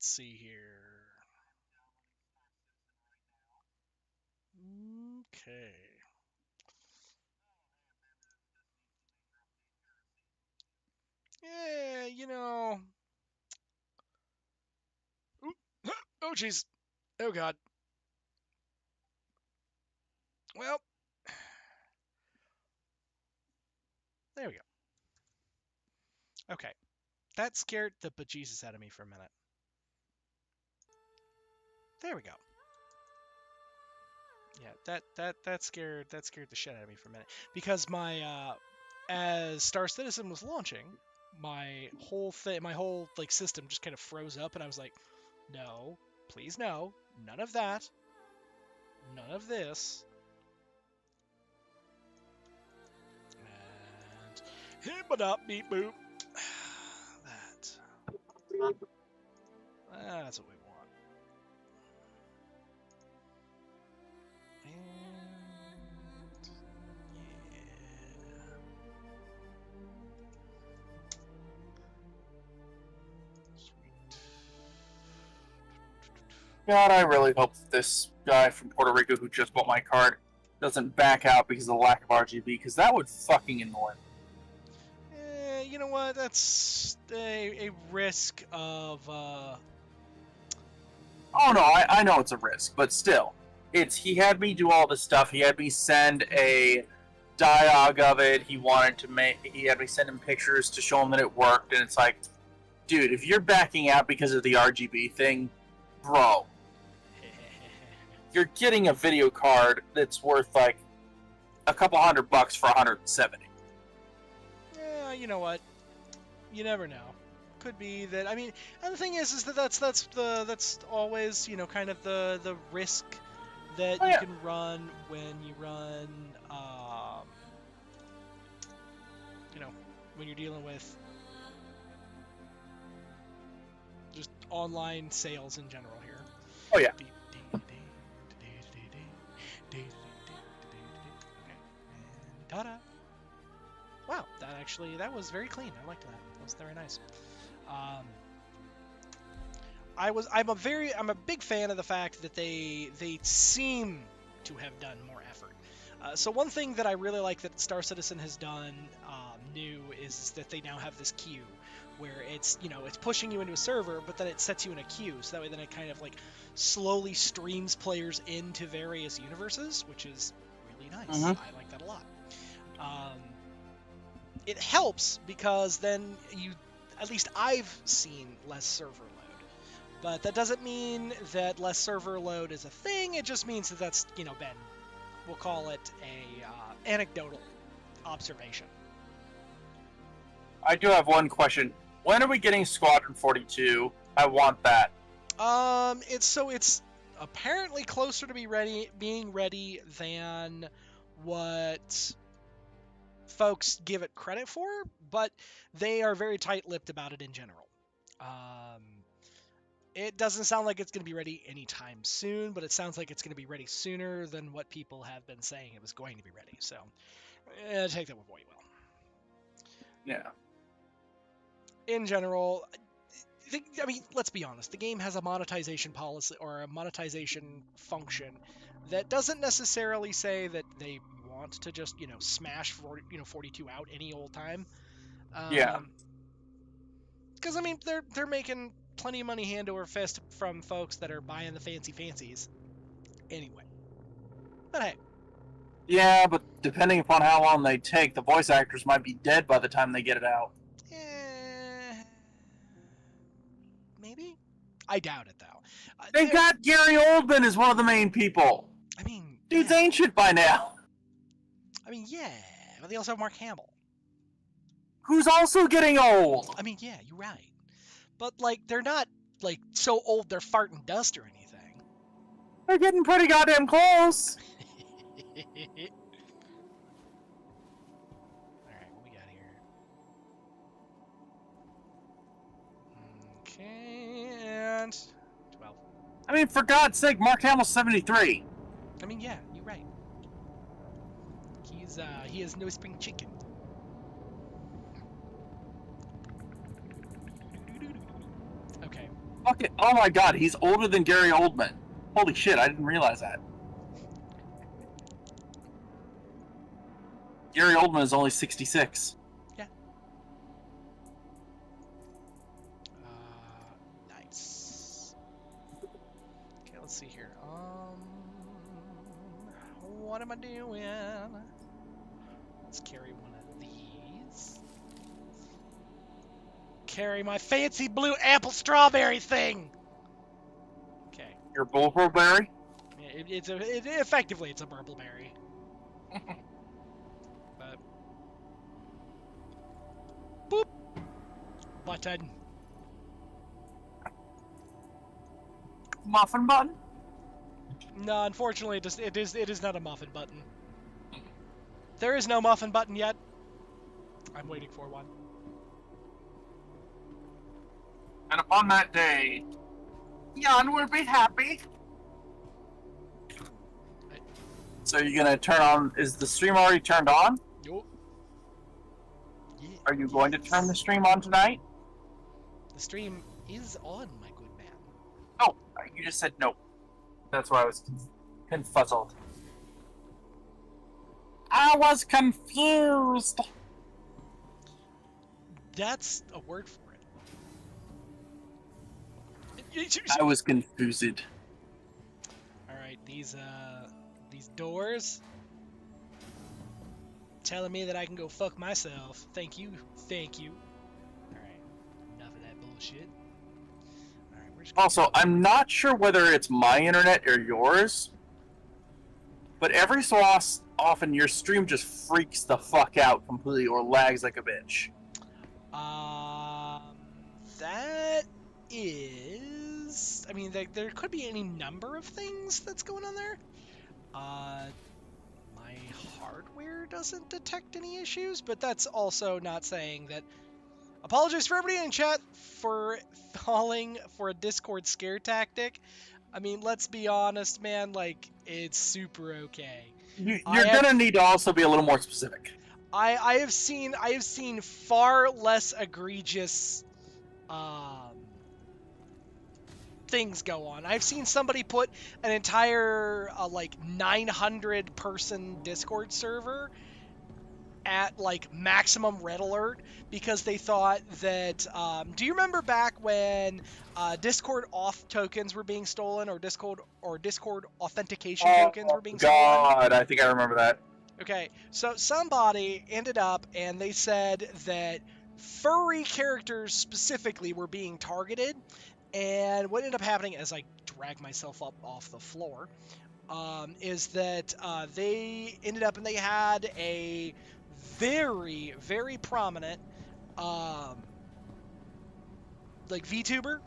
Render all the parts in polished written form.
let's see here. Okay. Yeah, you know. Oop. Oh, jeez. Oh, God. Well, there we go. Okay. That scared the bejesus out of me for a minute. There we go. Yeah, that scared the shit out of me for a minute because as Star Citizen was launching, my whole like system just kind of froze up, and I was like, no, please no, none of that, none of this, and hit but up beep boop. That's what we want. And yeah. Sweet. God, I really hope this guy from Puerto Rico who just bought my card doesn't back out because of the lack of RGB, because that would fucking annoy me. You know what? That's a risk of Oh no, I know it's a risk, but still, he had me do all this stuff. He had me send a dialogue of it. He had me send him pictures to show him that it worked, and it's like, dude, if you're backing out because of the RGB thing, bro, you're getting a video card that's worth like a couple $100 for 170. Yeah, you know what? You never know. Could be that. I mean, and the thing is that that's always kind of the risk that Oh you yeah, can run when you run you know when you're dealing with just online sales in general here. oh yeah. Okay, and ta-da! Wow, that was very clean. I liked that. That was very nice. Um, I'm a big fan of the fact that they seem to have done more effort. So one thing that I really like that Star Citizen has done new is that they now have this queue where it's pushing you into a server, but then it sets you in a queue, so that way then it kind of like slowly streams players into various universes, which is really nice. Mm-hmm. I like that a lot. It helps because then at least I've seen less server load. But that doesn't mean that less server load is a thing. It just means that that's been, we'll call it a anecdotal observation. I do have one question. When are we getting Squadron 42? I want that. It's apparently closer to being ready than what folks give it credit for, but they are very tight-lipped about it in general. It doesn't sound like it's going to be ready anytime soon, but it sounds like it's going to be ready sooner than what people have been saying it was going to be ready. So, take that with what you will. Yeah. In general, I mean, let's be honest. The game has a monetization policy or a monetization function that doesn't necessarily say that they want to just smash 42 out any old time. Yeah. Because I mean, they're making plenty of money hand over fist from folks that are buying the fancies anyway. But hey. Yeah, but depending upon how long they take, the voice actors might be dead by the time they get it out. Maybe? I doubt it, though. They've got Gary Oldman as one of the main people. I mean, Dude's yeah. ancient by now. I mean, yeah, but they also have Mark Hamill. Who's also getting old. I mean, yeah, you're right. But, like, they're not, like, so old they're farting dust or anything. They're getting pretty goddamn close. Alright, what we got here? Okay, and 12. I mean, for God's sake, Mark Hamill's 73. I mean, yeah, you're right. He has no spring chicken. Okay. Okay. Oh my god, he's older than Gary Oldman. Holy shit, I didn't realize that. Gary Oldman is only 66. Yeah. Nice. Okay, let's see here. What am I doing? Let's carry one of these. Carry my fancy blue apple strawberry thing. Okay. Your Bullberry? Effectively it's a burbleberry. But boop button. Muffin button? No, unfortunately, it is not a muffin button. There is no muffin button yet. I'm waiting for one. And upon that day, Jan will be happy. So you're gonna turn on? Is the stream already turned on? Yup. Yeah, Are you going to turn the stream on tonight? The stream is on, my good man. Oh, you just said no. That's why I was confuzzled. I was confused. That's a word for it. I was confused. All right, these doors telling me that I can go fuck myself. Thank you. All right, enough of that bullshit. All right, we're just gonna Also, I'm not sure whether it's my internet or yours, but every so often your stream just freaks the fuck out completely or lags like a bitch. That is, I mean, there could be any number of things that's going on there. My hardware doesn't detect any issues, but that's also not saying that. Apologies for everybody in chat for falling for a Discord scare tactic. I mean, let's be honest, man, like, it's super okay. You're gonna need to also be a little more specific. I have seen far less egregious things go on. I've seen somebody put an entire like 900 person Discord server at like maximum red alert because they thought that do you remember back when Discord auth tokens were being stolen, or Discord authentication tokens were being stolen? God, I think I remember that. Okay, so somebody ended up and they said that furry characters specifically were being targeted, and what ended up happening as I drag myself up off the floor is that they ended up and they had a very, very prominent like VTuber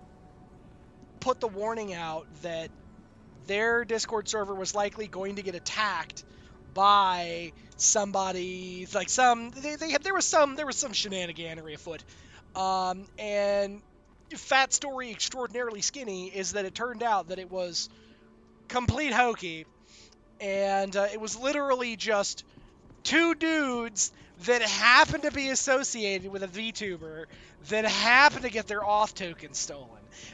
put the warning out that their Discord server was likely going to get attacked by somebody, like there was some shenaniganery afoot, and fat story extraordinarily skinny is that it turned out that it was complete hokey, and it was literally just two dudes that happened to be associated with a VTuber that happened to get their auth tokens stolen.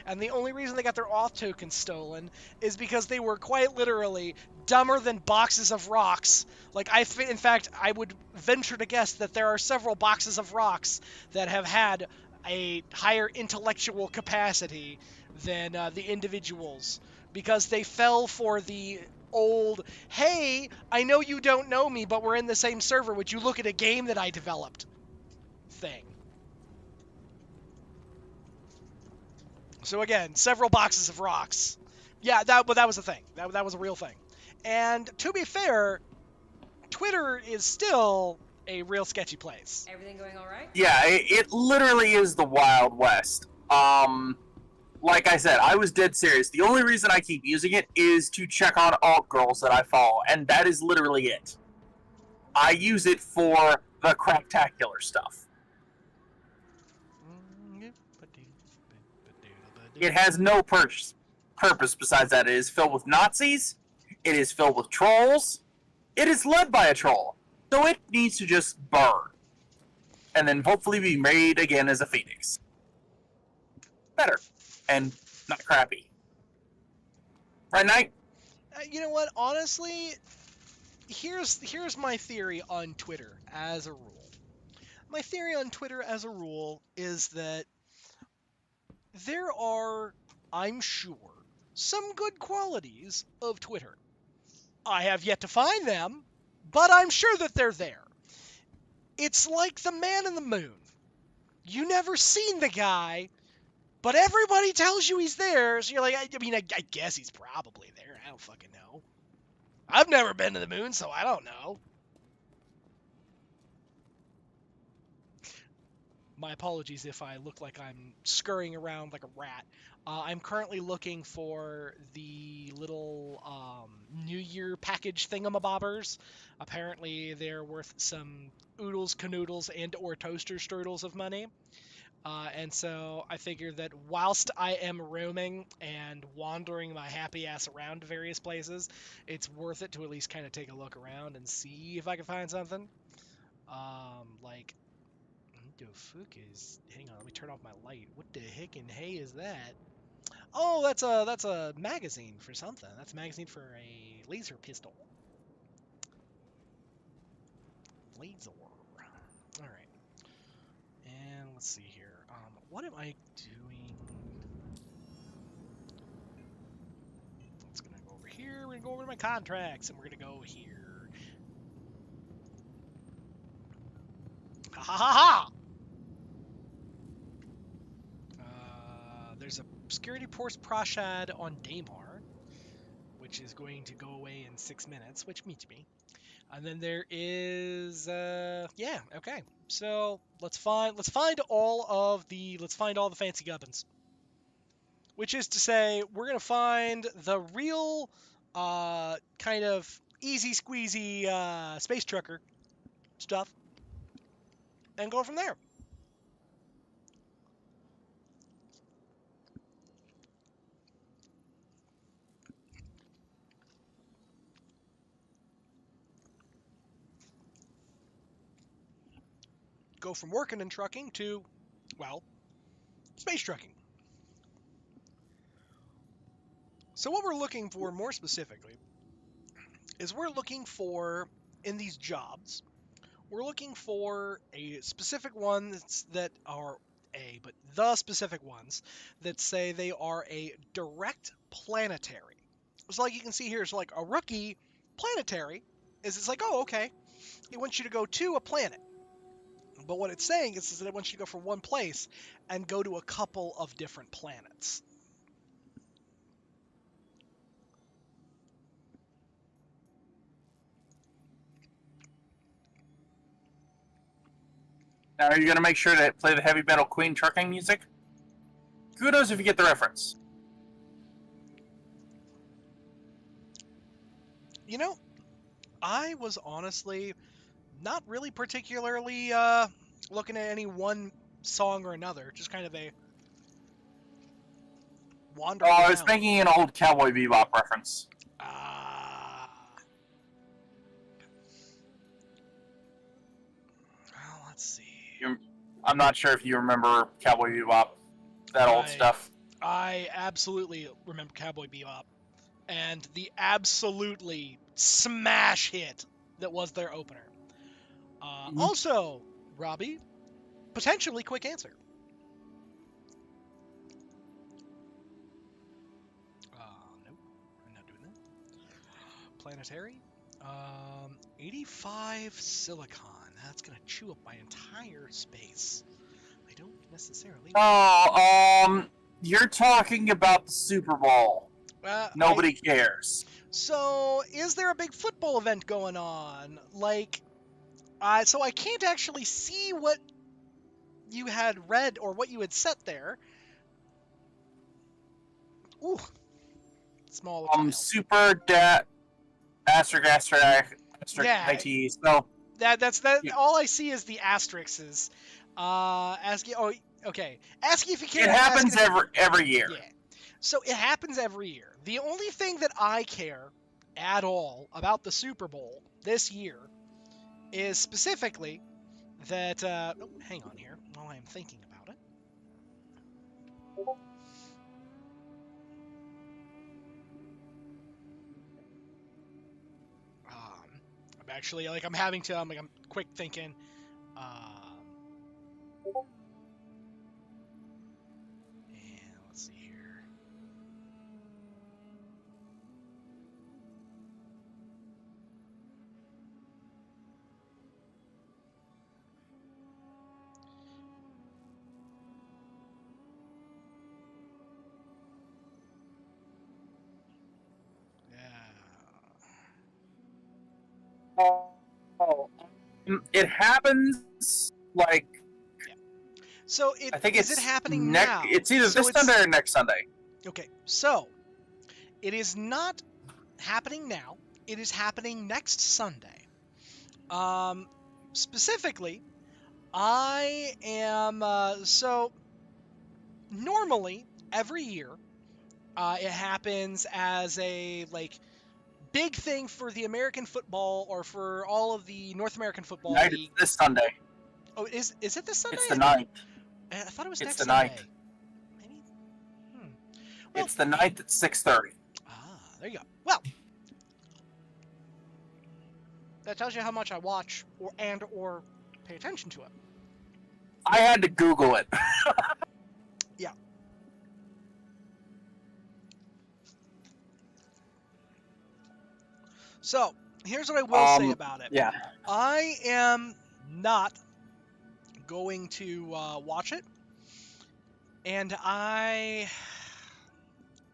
And the only reason they got their auth tokens stolen is because they were quite literally dumber than boxes of rocks. Like, in fact, I would venture to guess that there are several boxes of rocks that have had a higher intellectual capacity than the individuals, because they fell for the old, hey, I know you don't know me, but we're in the same server, would you look at a game that I developed thing. So again, several boxes of rocks. Yeah, that was a thing. That was a real thing. And to be fair, Twitter is still a real sketchy place. Everything going all right? Yeah, it literally is the Wild West. Like I said, I was dead serious. The only reason I keep using it is to check on alt girls that I follow, and that is literally it. I use it for the cracktacular stuff. It has no purpose besides that. It is filled with Nazis. It is filled with trolls. It is led by a troll. So it needs to just burn. And then hopefully be made again as a phoenix. Better. And not crappy. Right, Knight? You know what? Honestly, here's my theory on Twitter as a rule. My theory on Twitter as a rule is that there are, I'm sure, some good qualities of Twitter. I have yet to find them, but I'm sure that they're there. It's like the man in the moon. You never seen the guy, but everybody tells you he's there, so you're like, I guess he's probably there. I don't fucking know. I've never been to the moon, so I don't know. My apologies if I look like I'm scurrying around like a rat. I'm currently looking for the little New Year package thingamabobbers. Apparently, they're worth some oodles, canoodles, and or toaster strudels of money. And so I figured that whilst I am roaming and wandering my happy ass around to various places, it's worth it to at least kind of take a look around and see if I can find something. Like, what the fuck is? Hang on, let me turn off my light. What the heck in hay is that? Oh, that's a magazine for something. That's a magazine for a laser pistol. Laser. All right. And let's see here. What am I doing? Let's gonna go over here. We're gonna go over to my contracts, and we're gonna go here. Ha ha ha ha! There's a security force Prashad on Daymar, which is going to go away in 6 minutes, which meets me. And then there is, yeah, okay. So let's find all the fancy gubbins. Which is to say, we're gonna find the real, kind of easy squeezy space trucker stuff, and go from there. Go from working in trucking to, well, space trucking. So what we're looking for more specifically is we're looking for, in these jobs, we're looking for a specific ones that are but the specific ones that say they are a direct planetary. So like you can see here, so like a rookie planetary it's like, oh, okay, it wants you to go to a planet. But what it's saying is that it wants you to go from one place and go to a couple of different planets. Now, are you going to make sure to play the heavy metal Queen trucking music? Kudos if you get the reference. You know, I was honestly not really particularly looking at any one song or another, just kind of a wandering Oh, I was around. making an old Cowboy Bebop reference. Well, let's see. I'm not sure if you remember Cowboy Bebop, that old stuff. I absolutely remember Cowboy Bebop, and the absolutely smash hit that was their opener. Also, Robbie, potentially quick answer. Nope, I'm not doing that. Planetary. 85 silicon. That's gonna chew up my entire space. I don't necessarily. Oh, you're talking about the Super Bowl. Nobody cares. So, is there a big football event going on? Like, so I can't actually see what you had read or what you had set there. Ooh, small. Super dat asterisk yeah. IT. So that's yeah. All I see is the asterisks. Asking. Oh, okay. Asking if you can. It happens every year. Yeah. So it happens every year. The only thing that I care at all about the Super Bowl this year is specifically that. Oh, hang on here while I'm thinking about it. actually. Like, I'm quick thinking. And let's see here. Oh, it happens like So I think is it's it happening now? It's either So this Sunday or next Sunday. Okay, so it is not happening now. It is happening next Sunday. Specifically, I am so normally every year it happens as a like big thing for the American football or for all of the North American football Night league. this Sunday. Oh, is it this Sunday? It's the 9th. I thought it was It's next the Sunday. 9th. Maybe. Well, It's the 9th at 6:30. There you go. Well, that tells you how much I watch or pay attention to it. I had to Google it. Yeah. So, here's what I will say about it. Yeah. I am not going to watch it. And I'm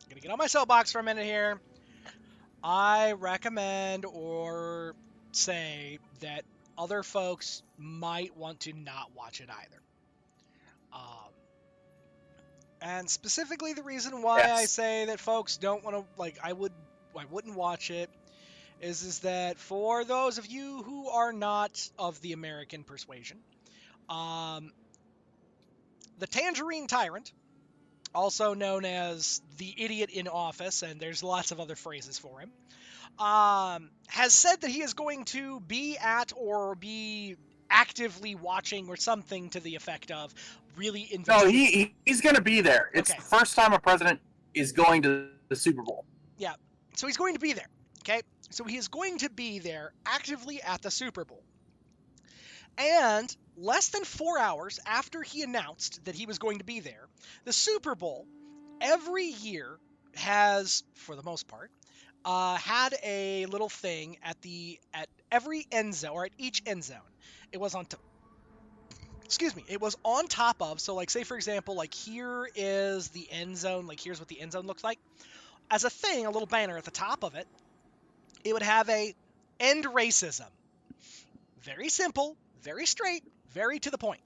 going to get on my soapbox for a minute here. I recommend or say that other folks might want to not watch it either. And specifically the reason why I say that folks don't want to, I wouldn't watch it is that for those of you who are not of the American persuasion, the Tangerine Tyrant, also known as the Idiot in Office, and there's lots of other phrases for him, has said that he is going to be at or be actively watching or something to the effect of really investing. No, he's going to be there. It's the first time a president is going to the Super Bowl. Yeah, so he's going to be there, okay? So he is going to be there actively at the Super Bowl. And less than 4 hours after he announced that he was going to be there, the Super Bowl every year has, for the most part, had a little thing at every end zone, or at each end zone. It was on top. Excuse me. It was on top of. So, say for example, here is the end zone. Here's what the end zone looks like. As a thing, a little banner at the top of it, it would have a end racism. Very simple, very straight, very to the point.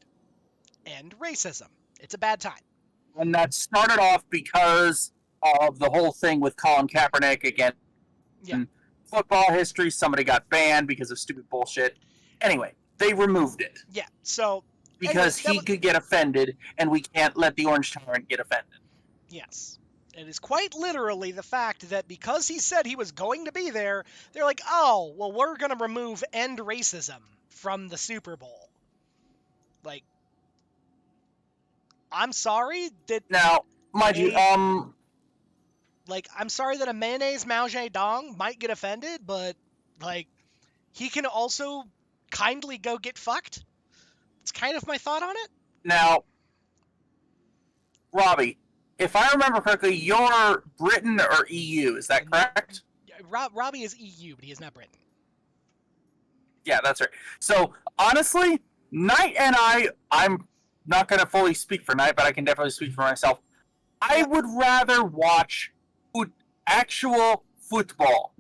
End racism. It's a bad time. And that started off because of the whole thing with Colin Kaepernick again. Yeah. Football history, somebody got banned because of stupid bullshit. Anyway, they removed it. Yeah, so... Because he could get offended, and we can't let the Orange Tyrant get offended. Yes. It is quite literally the fact that because he said he was going to be there, they're like, oh, well, we're going to remove end racism from the Super Bowl. I'm sorry that... Now, mind you, I'm sorry that a mayonnaise Mao Zedong might get offended, but, he can also kindly go get fucked. It's kind of my thought on it. Now, Robbie, if I remember correctly, you're Britain or EU, is that correct? Robbie is EU, but he is not Britain. Yeah, that's right. So, honestly, Knight and I'm not going to fully speak for Knight, but I can definitely speak for myself. I would rather watch actual football.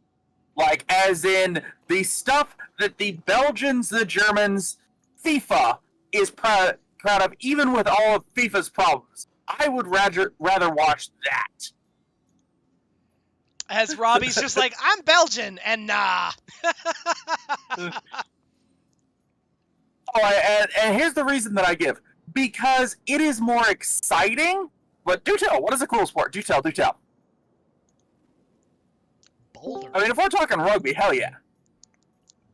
As in the stuff that the Belgians, the Germans, FIFA is proud of, even with all of FIFA's problems. I would rather watch that. As Robbie's just I'm Belgian, and nah. And here's the reason that I give. Because it is more exciting. But do tell, what is a cool sport? Do tell. Bouldering. I mean, if we're talking rugby, hell yeah.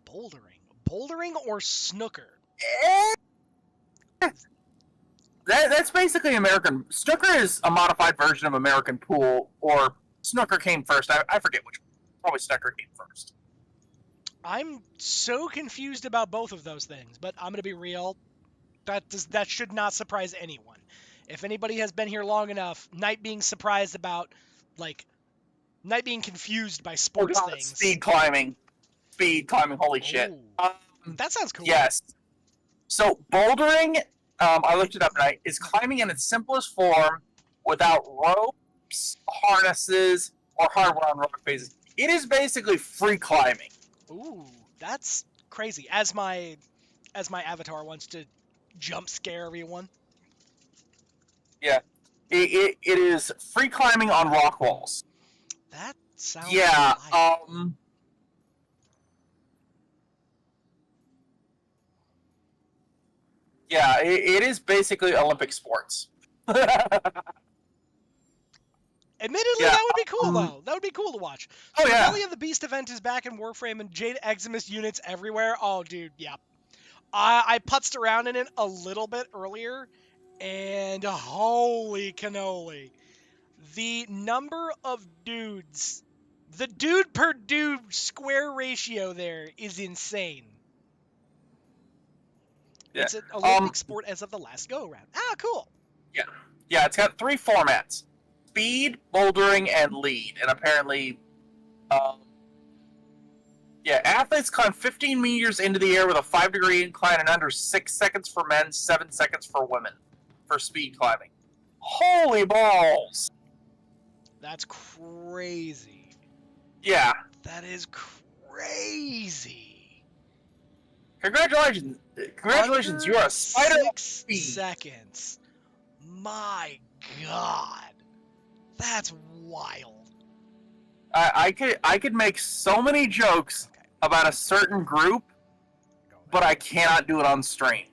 Bouldering or snooker? That's basically American. Snooker is a modified version of American pool, or snooker came first. I forget which one. Probably snooker came first. I'm so confused about both of those things, but I'm gonna be real. That should not surprise anyone. If anybody has been here long enough, Knight being surprised about, like, Knight being confused by Oh sports god, things. speed climbing. Speed climbing, holy shit. Oh, that sounds cool. Yes. So bouldering, I looked it up tonight, is climbing in its simplest form without ropes, harnesses, or hardware on rock faces. It is basically free climbing. Ooh, that's crazy. As my avatar wants to jump scare everyone. Yeah. It is free climbing on rock walls. That sounds Yeah, wild. yeah, it is basically Olympic sports. Admittedly, Yeah, that would be cool, though. That would be cool to watch. Oh, So yeah. Belly of the Beast event is back in Warframe, and Jade Eximus units everywhere. Oh, dude, yeah. I putzed around in it a little bit earlier, and holy cannoli. The number of dudes, the dude per dude square ratio there is insane. Yeah. It's an Olympic sport as of the last go-around. Ah, cool. Yeah, it's got 3 formats: speed, bouldering, and lead. And apparently, athletes climb 15 meters into the air with a 5-degree incline in under 6 seconds for men, 7 seconds for women for speed climbing. Holy balls! That's crazy. Yeah. That is crazy. Congratulations, you are a spider. 6 seconds. My God. That's wild. I could make so many jokes about a certain group, but I cannot do it on stream.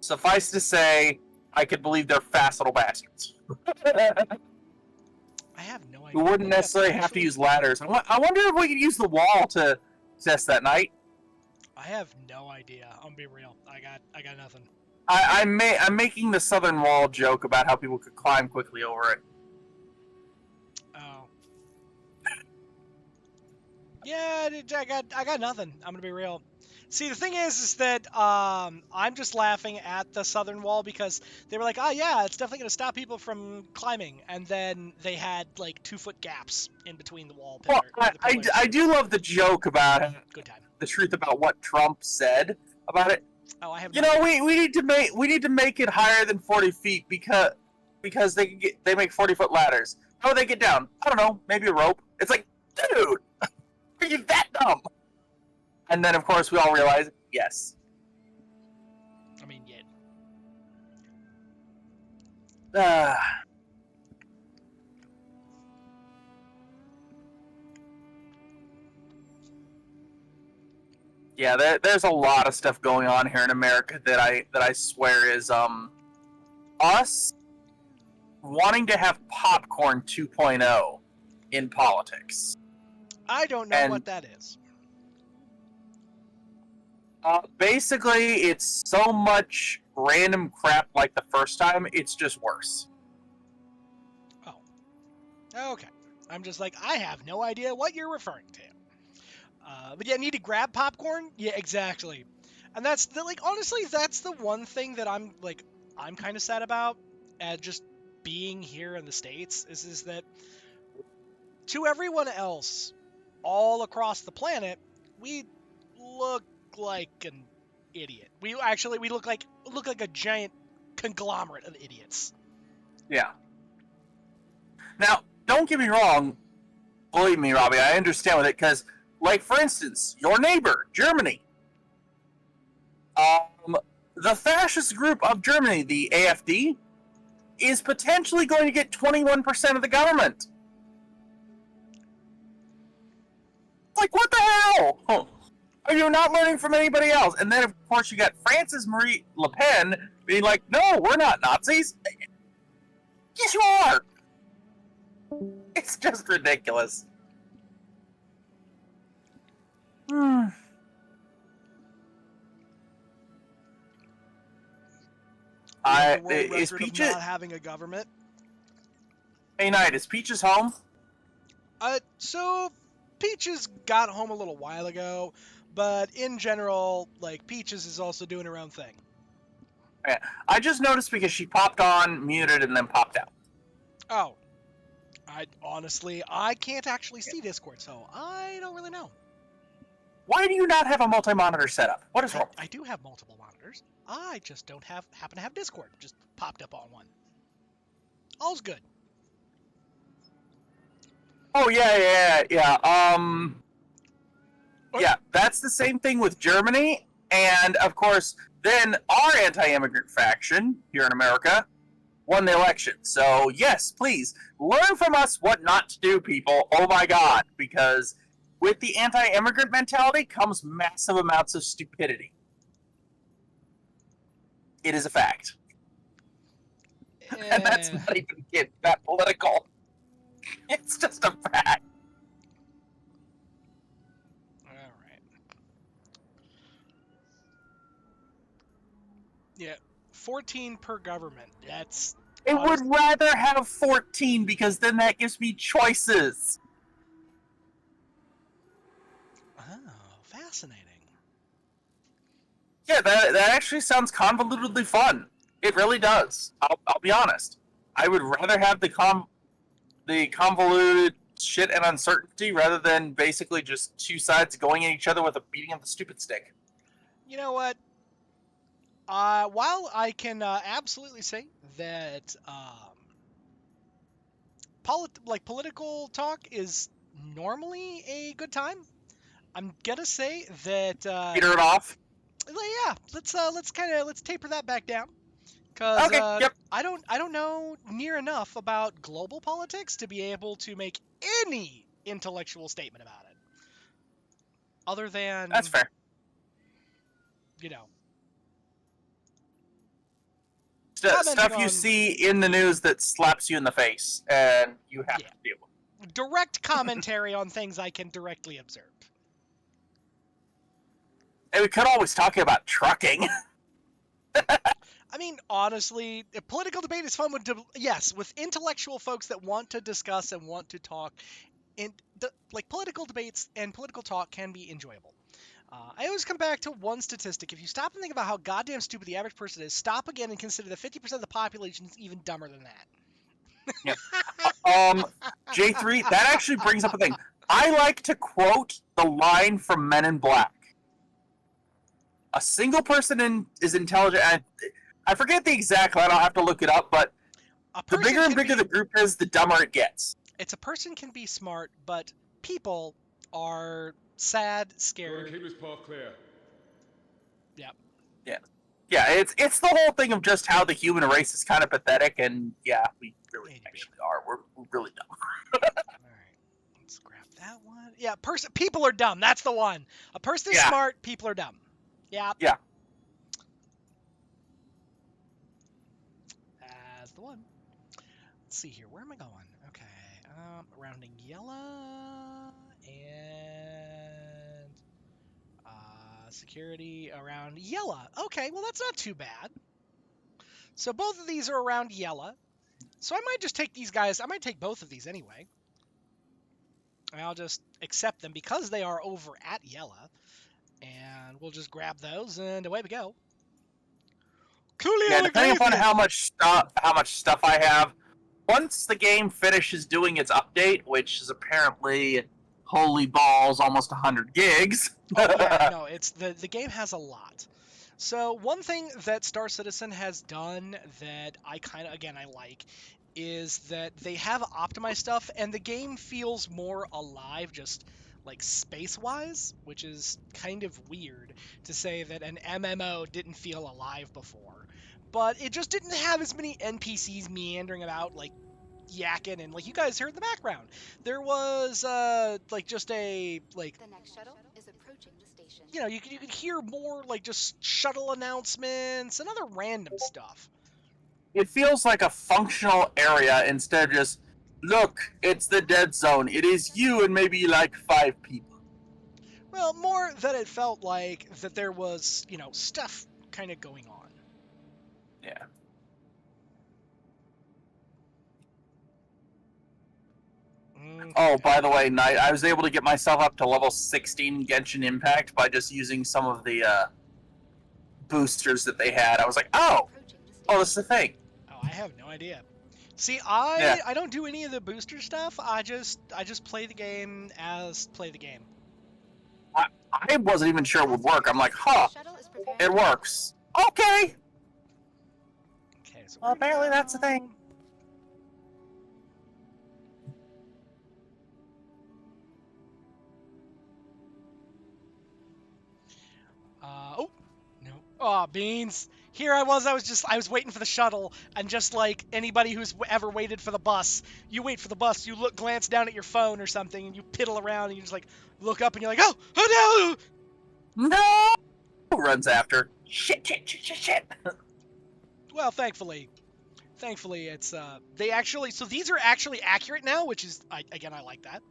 Suffice to say, I could believe they're fast little bastards. I have no idea. We wouldn't necessarily have to use ladders. I wonder if we could use the wall to test that night. I have no idea. I'm gonna be real. I got nothing. I'm making the southern wall joke about how people could climb quickly over it. Oh. Yeah, I got nothing. I'm gonna be real. See, the thing is that I'm just laughing at the southern wall because they were like, oh yeah, it's definitely gonna stop people from climbing, and then they had like 2-foot gaps in between the wall pillar. Well, I do love the joke about Good time. the truth about what Trump said about it. Oh, I have. You know, we need to make it higher than 40 feet because they make 40-foot ladders. How do they get down? I don't know. Maybe a rope. It's like, dude, are you that dumb? And then, of course, we all realize, yes. I mean, Ah. Yeah, there's a lot of stuff going on here in America that I swear is us wanting to have popcorn 2.0 in politics. I don't know what that is. Basically, it's so much random crap like the first time, it's just worse. Oh. Okay. I'm just like, I have no idea what you're referring to. But yeah, need to grab popcorn? Yeah, exactly. And that's, honestly, that's the one thing that I'm kind of sad about, just being here in the States, is that to everyone else, all across the planet, we look like an idiot. We look like a giant conglomerate of idiots. Yeah. Now, don't get me wrong. Believe me, Robbie, I understand with it because, like, for instance, your neighbor, Germany. The fascist group of Germany, the AfD, is potentially going to get 21% of the government. Like, what the hell? Are you not learning from anybody else? And then, of course, you got Frances Marie Le Pen being like, no, we're not Nazis. Yes, you are. It's just ridiculous. Is Peaches not having a government? Hey, Knight, is Peaches home? So Peaches got home a little while ago, but in general, like, Peaches is also doing her own thing. Yeah. I just noticed because she popped on, muted, and then popped out. Oh. I can't actually see Discord, so I don't really know. Why do you not have a multi-monitor setup? What is wrong? I do have multiple monitors. I just don't happen to have Discord just popped up on one. All's good. Oh, yeah. Yeah, that's the same thing with Germany, and of course, then our anti-immigrant faction here in America won the election. So yes, please learn from us what not to do, people. Oh my God, because with the anti-immigrant mentality comes massive amounts of stupidity. It is a fact, and that's not even getting that political. It's just a fact. All right. Yeah, 14 per government. That's. I would rather have 14 because then that gives me choices. Oh, fascinating. Yeah, that actually sounds convolutedly fun. It really does. I'll be honest. I would rather have the convoluted shit and uncertainty rather than basically just two sides going at each other with a beating of the stupid stick. You know what? While I can absolutely say that political talk is normally a good time, I'm gonna say that Peter it off. Yeah, let's taper that back down, because Okay, yep. I don't know near enough about global politics to be able to make any intellectual statement about it, other than That's fair. You know, Stuff you see in the news that slaps you in the face, and you have to deal with it. Direct commentary on things I can directly observe. And we could always talk about trucking. I mean, honestly, a political debate is fun with intellectual folks that want to discuss and want to talk. And political debates and political talk can be enjoyable. I always come back to one statistic. If you stop and think about how goddamn stupid the average person is, stop again and consider that 50% of the population is even dumber than that. Yeah. J3, that actually brings up a thing. I like to quote the line from Men in Black. A single person is intelligent. I forget the exact line. I'll have to look it up, but the bigger and bigger the group is, the dumber it gets. It's a person can be smart, but people are sad, scared. Keep this path clear. Yeah. It's the whole thing of just how the human race is kind of pathetic, and yeah, we really actually are. We're really dumb. All right, let's grab that one. Yeah, people are dumb. That's the one. A person is smart. People are dumb. Yeah. Yeah. That's the one. Let's see here. Where am I going? Okay. Rounding yellow and security around yellow. Okay, well that's not too bad. So both of these are around yellow. So I might just take these guys. I might take both of these anyway. And I'll just accept them because they are over at yellow. And we'll just grab those and away we go. Coolio, yeah, depending upon how much stuff I have, once the game finishes doing its update, which is apparently, holy balls, almost 100 gigs. Oh, yeah, no, it's the game has a lot. So one thing that Star Citizen has done that I like is that they have optimized stuff and the game feels more alive just like space-wise, which is kind of weird to say that an MMO didn't feel alive before. But it just didn't have as many NPCs meandering about like yakking, and like you guys heard in the background, there was just a like the next shuttle is approaching the station. You know, you could hear more like just shuttle announcements and other random stuff. It feels like a functional area instead of just, look, it's the dead zone. It is you and maybe like 5 people. Well, more that it felt like that there was, stuff kind of going on. Yeah. Oh, by the way, Knight, I was able to get myself up to level 16 Genshin Impact by just using some of the boosters that they had. I was like, oh, this is a thing. Oh, I have no idea. See, Yeah. I don't do any of the booster stuff. I just play the game as play the game. I wasn't even sure it would work. I'm like, huh, Shuttle is preparing it to works. Okay. Okay, so Well, apparently that's the thing. Oh, no. Oh, beans. Here I was waiting for the shuttle, and just like anybody who's ever waited for the bus, you wait for the bus, you glance down at your phone or something, and you piddle around, and you just like look up, and you're like, oh no! No. Who runs after? Shit. Well, thankfully, it's so these are actually accurate now, which is I like that.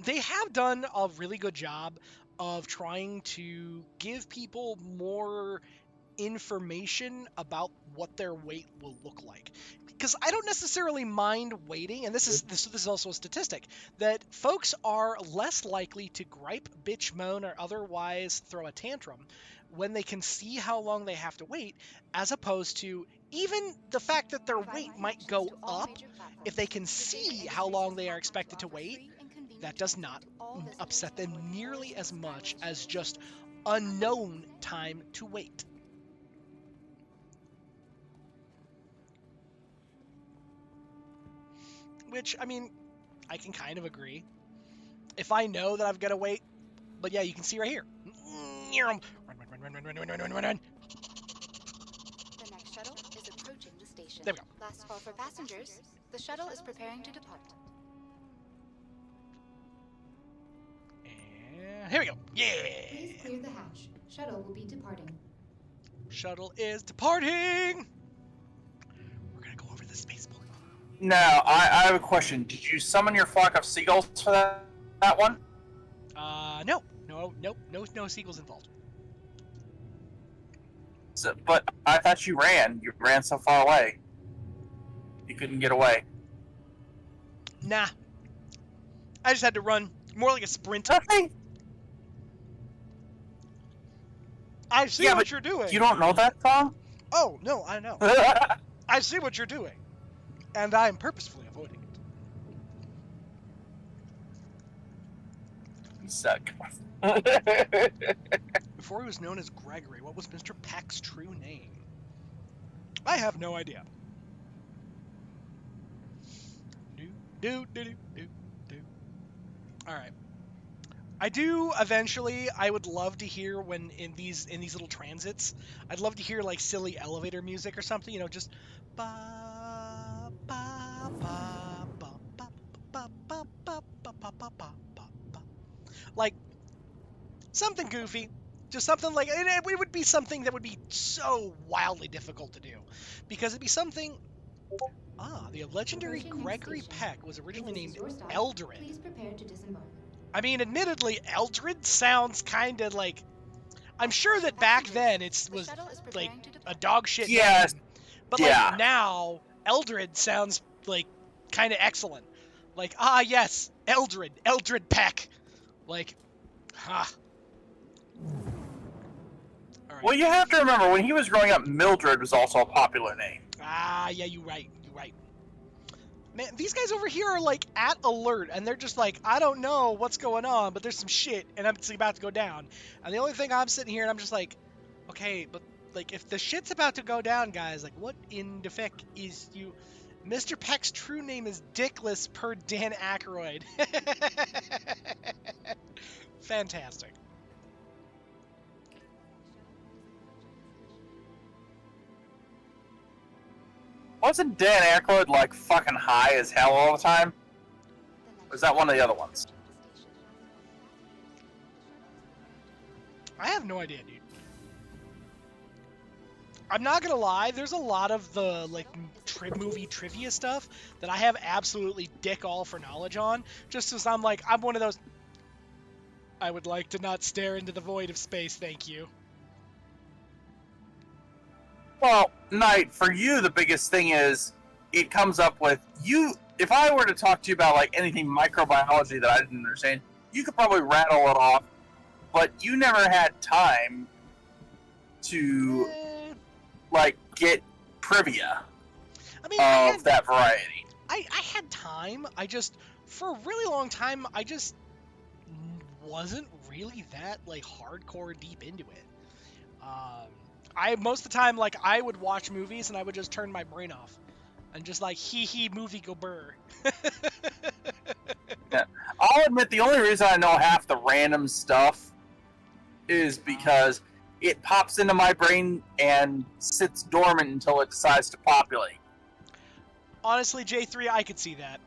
They have done a really good job of trying to give people more information about what their wait will look like, because I don't necessarily mind waiting, and this is also a statistic that folks are less likely to gripe, bitch, moan, or otherwise throw a tantrum when they can see how long they have to wait, as opposed to even the fact that their wait might go up if they can see how long they are expected to wait. That does not upset them nearly as much as just unknown time to wait. Which, I mean, I can kind of agree. If I know that I've got to wait, but yeah, you can see right here. Run. The next shuttle is approaching the station. There we go. Last call for passengers. The shuttle is preparing to depart. And here we go. Yeah. Please clear the hatch. Shuttle will be departing. Shuttle is departing. We're gonna go over the spaceport. Now, I have a question. Did you summon your flock of seagulls for that one? No seagulls involved. So, but I thought you ran. You ran so far away. You couldn't get away. Nah. I just had to run. More like a sprint. Nothing. I see Yeah, what but you're doing. You don't know that song? Oh, no, I know. I see what you're doing. And I'm purposefully avoiding it. You suck. Before he was known as Gregory, what was Mr. Peck's true name? I have no idea. Do. Alright. I do eventually. I would love to hear when in these little transits. I'd love to hear like silly elevator music or something. You know, just ba ba ba ba ba ba ba ba ba ba ba ba ba. Like something goofy. Just something like it would be something that would be so wildly difficult to do, because it'd be something. The legendary Approaching Gregory next Peck was originally This is named your stop. Eldred. Please prepare to disembark. I mean, admittedly, Eldred sounds kind of like. I'm sure that back then it was The shuttle is like preparing to a depart. dog shit Yes. name, but Yeah. like now, Eldred sounds like kind of excellent. Like yes, Eldred Peck, like, All right. Well, you have to remember, when he was growing up, Mildred was also a popular name. Yeah, you're right. Man, these guys over here are like at alert, and they're just like, I don't know what's going on, but there's some shit, and it's about to go down. And the only thing I'm sitting here, and I'm just like, okay, but like, if the shit's about to go down, guys, like, what in the feck is you? Mr. Peck's true name is Dickless per Dan Aykroyd. Fantastic. Wasn't Dan Aykroyd like fucking high as hell all the time? Or is that one of the other ones? I have no idea, dude. I'm not gonna lie, there's a lot of the like movie trivia stuff that I have absolutely dick all for knowledge on, just as I'm one of those. I would like to not stare into the void of space, thank you. Well, Knight, for you, the biggest thing is it comes up with you. if I were to talk to you about like anything microbiology that I didn't understand, you could probably rattle it off, but you never had time to like get privia I mean, of that variety. I had time. I just, for a really long time, I just wasn't really that like hardcore deep into it. I most of the time, like, I would watch movies and I would just turn my brain off and just like hee movie go burr. Yeah. I'll admit the only reason I know half the random stuff is because it pops into my brain and sits dormant until it decides to populate. Honestly, J3, I could see that.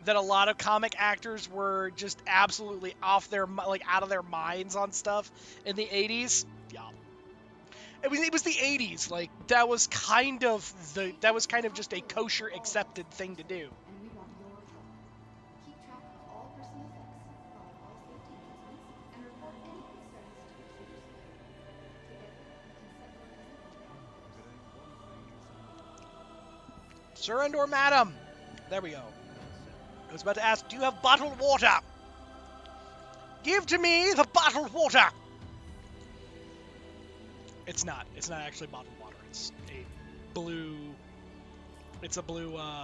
That a lot of comic actors were just absolutely off their, like, out of their minds on stuff in the 80s. Yeah. It was the 80s. Like, that was kind of just a kosher accepted thing to do. And we want your help. Keep track of all personal effects, follow all safety announcements, and report any concerns to the Truth Slayer. Together, we can set Sir and or madam. There we go. I was about to ask, do you have bottled water? Give to me the bottled water. It's not actually bottled water. It's a blue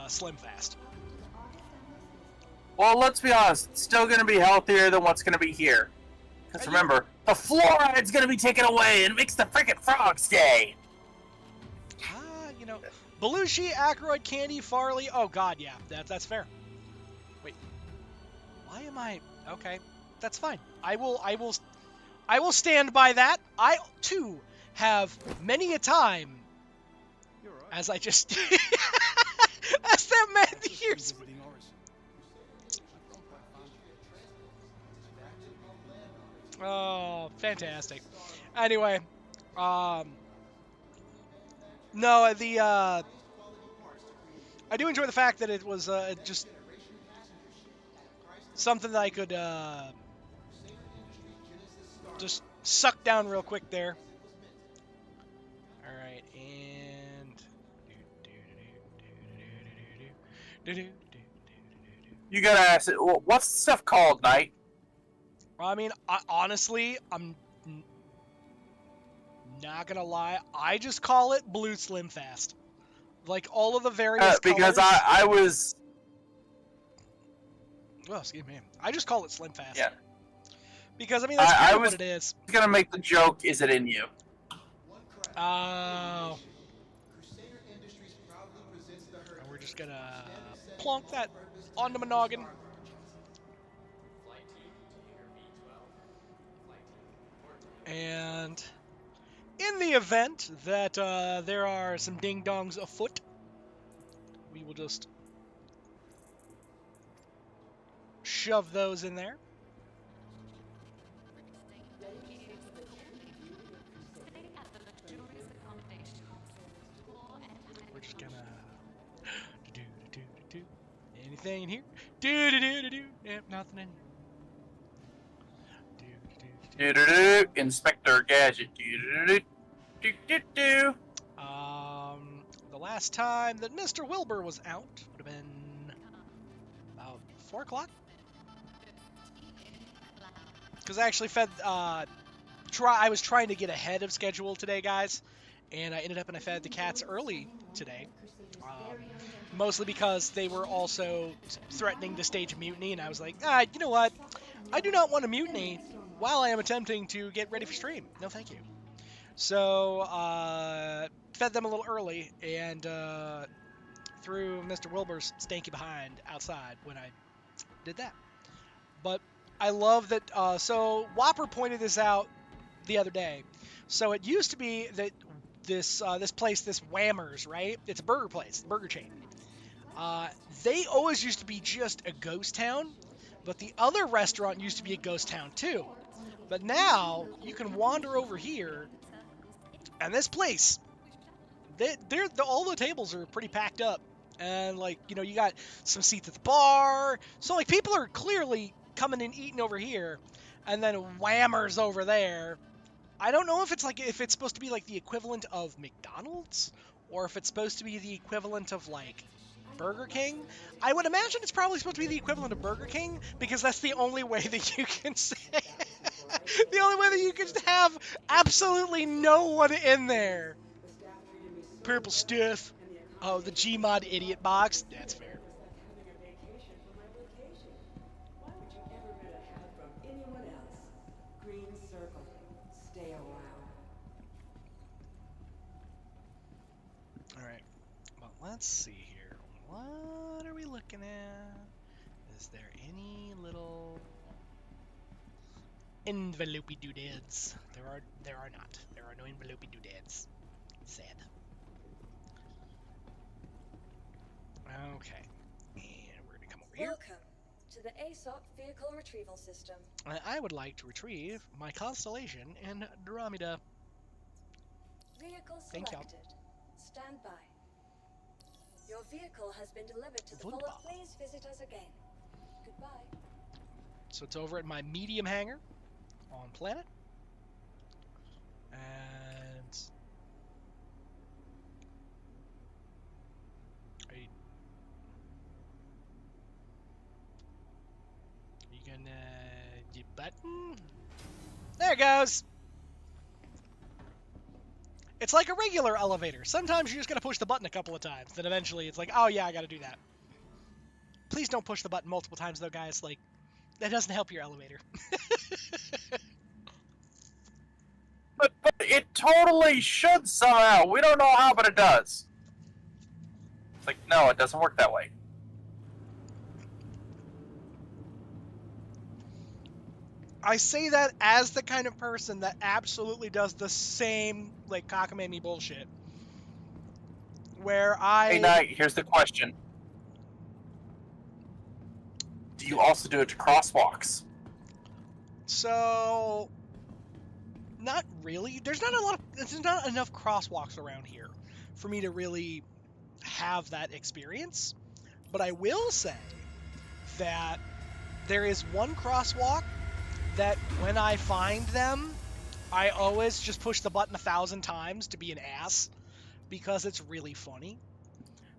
Slim Fast. Well, let's be honest, it's still going to be healthier than what's going to be here. Because remember, the fluoride's going to be taken away and it makes the frickin' frogs gay. Belushi, Ackroyd, Candy, Farley. Oh god, yeah, that's fair. Wait, why am I? Okay, that's fine. I will stand by that. I too have many a time, as I just as that man hears. Oh, fantastic. Anyway, no, I do enjoy the fact that it was just something that I could just suck down real quick there. All right, and You gotta ask it, what's the stuff called, Knight? I mean, honestly, I'm not gonna lie. I just call it Blue Slim Fast. Like all of the various because colors. I was. Well, excuse me. I just call it Slim Fast. Yeah. Because I mean that's kind of was what it is. Gonna make the joke. Is it in you? Oh. And we're just gonna plonk that onto my noggin. And in the event that there are some ding-dongs afoot, we will just shove those in there. We're just gonna do. Anything in here? Do. Yep, nothing in. Inspector Gadget. The last time that Mr. Wilbur was out would have been about 4 o'clock. Because I actually I was trying to get ahead of schedule today, guys, and I ended up and I fed the cats early today. Mostly because they were also threatening to stage a mutiny, and I was like, you know what? I do not want a mutiny while I am attempting to get ready for stream. No, thank you. So, fed them a little early, and threw Mr. Wilbur's stanky behind outside when I did that. But I love that, so Whopper pointed this out the other day. So it used to be that this place, this Whammers, right? It's a burger place, burger chain. They always used to be just a ghost town, but the other restaurant used to be a ghost town too. But now you can wander over here, and this place, all the tables are pretty packed up, and like you got some seats at the bar, so like people are clearly coming and eating over here, and then Whammers over there. I don't know if it's supposed to be like the equivalent of McDonald's, or if it's supposed to be the equivalent of like Burger King. I would imagine it's probably supposed to be the equivalent of Burger King because that's the only way that you can say the only way that you can have absolutely no one in there. Purple stuff. Oh, the Gmod idiot box. That's fair. All right. Well, let's see here. What are we looking at? Is there any little envelopey doodads? There are not. There are no envelopey doodads. Sad. Okay. And we're gonna come over here. Welcome to the ASOP Vehicle Retrieval System. I would like to retrieve my constellation Andromeda. Vehicle Thank you. selected. Stand by. Your vehicle has been delivered to the Wunderbar. Vault. Please visit us again. Goodbye. So it's over at my medium hangar on planet. And are you gonna do button? There it goes. It's like a regular elevator. Sometimes you're just gonna push the button a couple of times. Then eventually it's like, oh yeah, I gotta do that. Please don't push the button multiple times though, guys. Like, that doesn't help your elevator. But it totally should somehow. We don't know how, but it does. It's like, no, it doesn't work that way. I say that as the kind of person that absolutely does the same, like, cockamamie bullshit. Where Hey, Knight, here's the question. Do you also do it to crosswalks? So... Not really. There's not enough crosswalks around here for me to really have that experience. But I will say that there is one crosswalk that when I find them, I always just push the button 1,000 times to be an ass because it's really funny.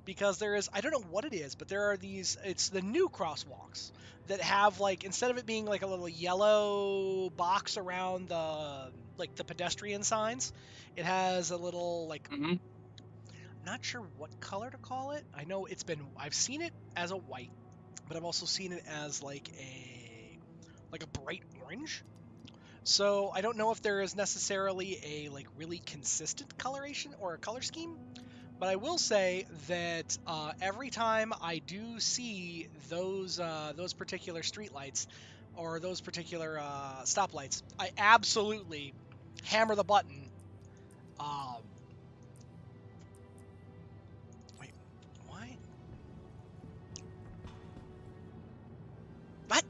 Because there is, I don't know what it is, but there are these, it's the new crosswalks that have, like, instead of it being like a little yellow box around the, like, the pedestrian signs, it has a little, like, Mm-hmm. not sure what color to call it. I know I've seen it as a white, but I've also seen it as like a bright orange. So I don't know if there is necessarily a like really consistent coloration or a color scheme, but I will say that every time I do see those particular streetlights or those particular stoplights, I absolutely hammer the button. Wait, why? What?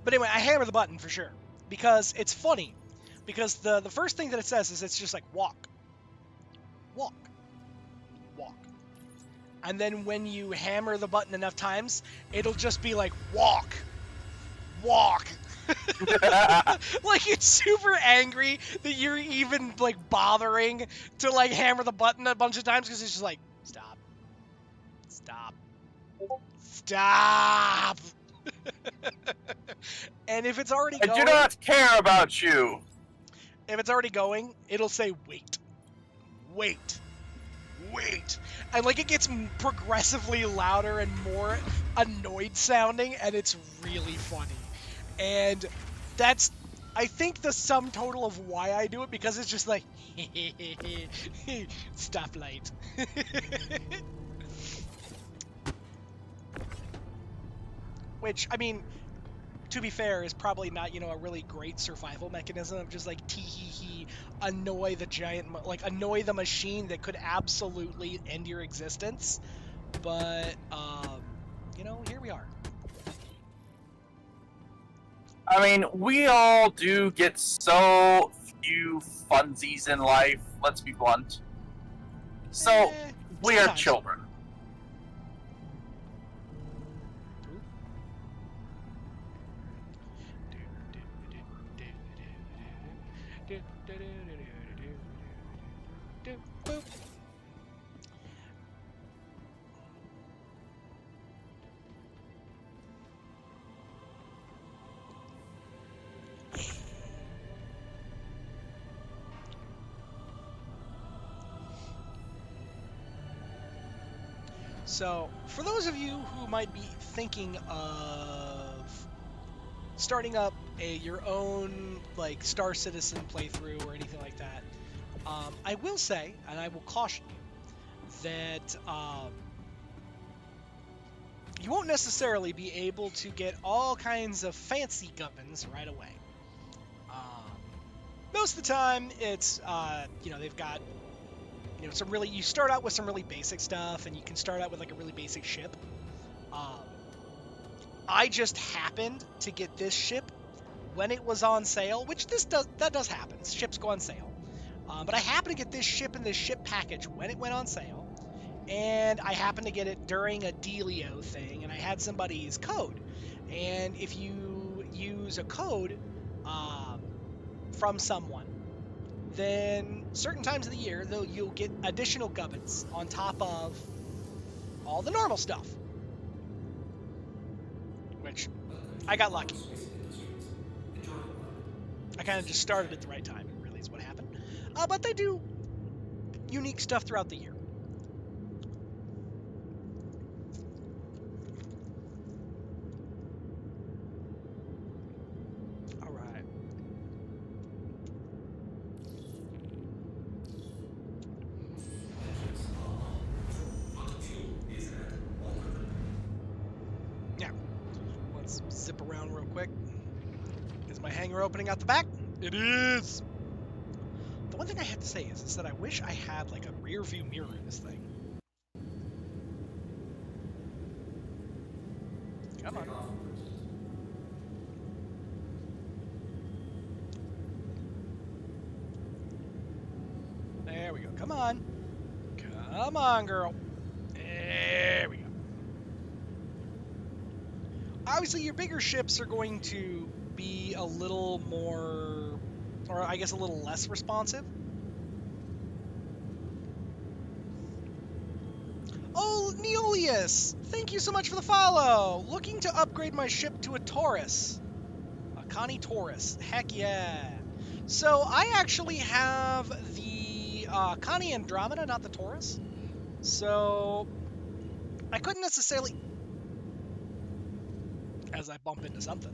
But anyway, I hammer the button for sure because it's funny. Because the first thing that it says is it's just like walk, walk, walk. And then when you hammer the button enough times, it'll just be like walk, walk. Like it's super angry that you're even like bothering to like hammer the button a bunch of times because it's just like stop, stop, stop. And if it's already I going, do not care about you. if it's already going, it'll say wait, wait, wait, and like it gets progressively louder and more annoyed sounding, and it's really funny. And that's, I think, the sum total of why I do it, because it's just like stoplight. Which, I mean, to be fair, is probably not, you know, a really great survival mechanism of just like tee-hee-hee, annoy the giant, like annoy the machine that could absolutely end your existence. But, you know, here we are. I mean, we all do get so few funsies in life, let's be blunt. So, we are sometimes. children. So, for those of you who might be thinking of starting up your own like Star Citizen playthrough or anything like that, I will say, and I will caution you, that you won't necessarily be able to get all kinds of fancy guns right away. Most of the time, it's they've got some really. You start out with some really basic stuff, and you can start out with like a really basic ship. I just happened to get this ship when it was on sale, which that does happen. Ships go on sale, but I happened to get this ship in this ship package when it went on sale, and I happened to get it during a dealio thing, and I had somebody's code, and if you use a code from someone, then certain times of the year you'll get additional gubbins on top of all the normal stuff, which I got lucky. I kind of just started at the right time, really is what happened. But they do unique stuff throughout the year. All right. Now, let's zip around real quick. Is my hangar opening out the back? It is! The one thing I have to say is that I wish I had like a rear view mirror in this thing. Come on. There we go. Come on. Come on, girl. There we go. Obviously, your bigger ships are going to be a little more, or I guess a little less responsive. Oh, Neolius! Thank you so much for the follow! Looking to upgrade my ship to a Taurus. A Connie Taurus. Heck yeah. So, I actually have the Connie Andromeda, not the Taurus. So, I couldn't necessarily... As I bump into something.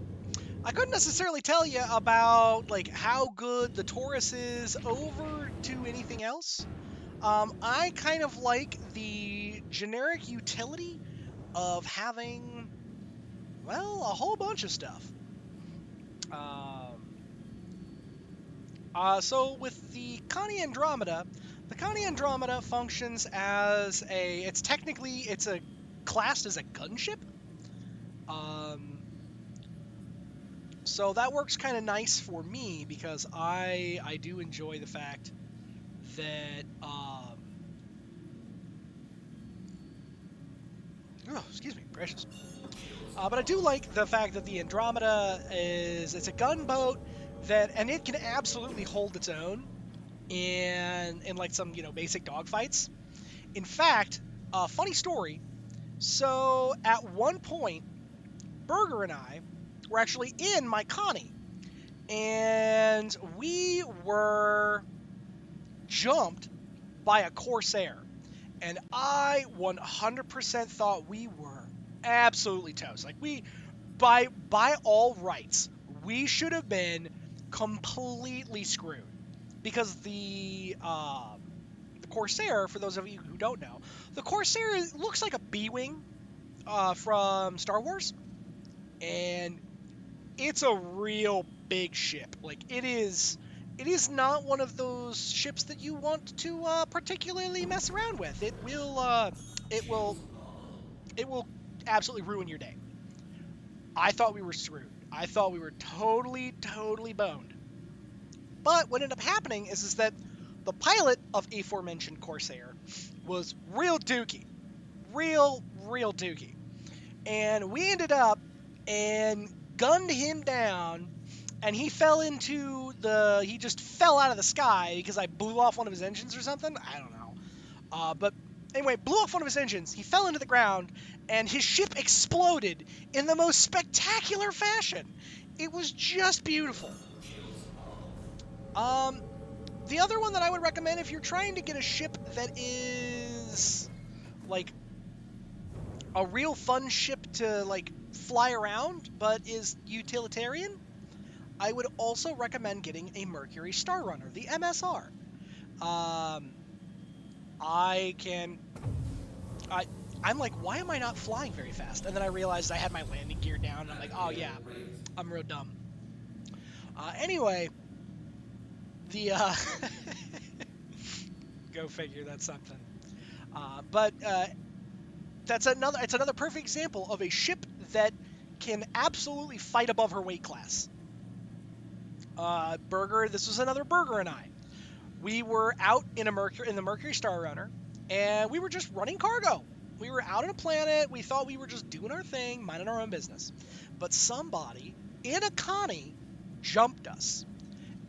I couldn't necessarily tell you about like how good the Taurus is over to anything else. I kind of like the generic utility of having, well, a whole bunch of stuff. So with the Connie Andromeda functions as it's classed as a gunship. So that works kind of nice for me because I do enjoy the fact that excuse me, precious. But I do like the fact that the Andromeda it's a gunboat and it can absolutely hold its own in like some basic dogfights. In fact, funny story. So at one point, Burger and I were actually in my Connie, and we were jumped by a Corsair, and I 100% thought we were absolutely toast. Like by all rights, we should have been completely screwed because the Corsair, for those of you who don't know, the Corsair looks like a B-wing from Star Wars, and it's a real big ship. Like it is not one of those ships that you want to particularly mess around with. It will absolutely ruin your day. I thought we were screwed. I thought we were totally boned. But what ended up happening is that the pilot of aforementioned Corsair was real dookie. Real dookie. And we ended up and gunned him down, and he just fell out of the sky because I blew off one of his engines or something. I don't know. But anyway, blew off one of his engines. He fell into the ground, and his ship exploded in the most spectacular fashion. It was just beautiful. The other one that I would recommend if you're trying to get a ship that is like a real fun ship to like fly around, but is utilitarian, I would also recommend getting a Mercury Star Runner, the MSR. I'm like, why am I not flying very fast? And then I realized I had my landing gear down, and I'm like, oh yeah, I'm real dumb. Anyway, the go figure, that's something. But it's another perfect example of a ship that can absolutely fight above her weight class. Burger, this was another Burger and I. We were out in the Mercury Star Runner, and we were just running cargo. We were out on a planet. We thought we were just doing our thing, minding our own business. But somebody in a Connie jumped us.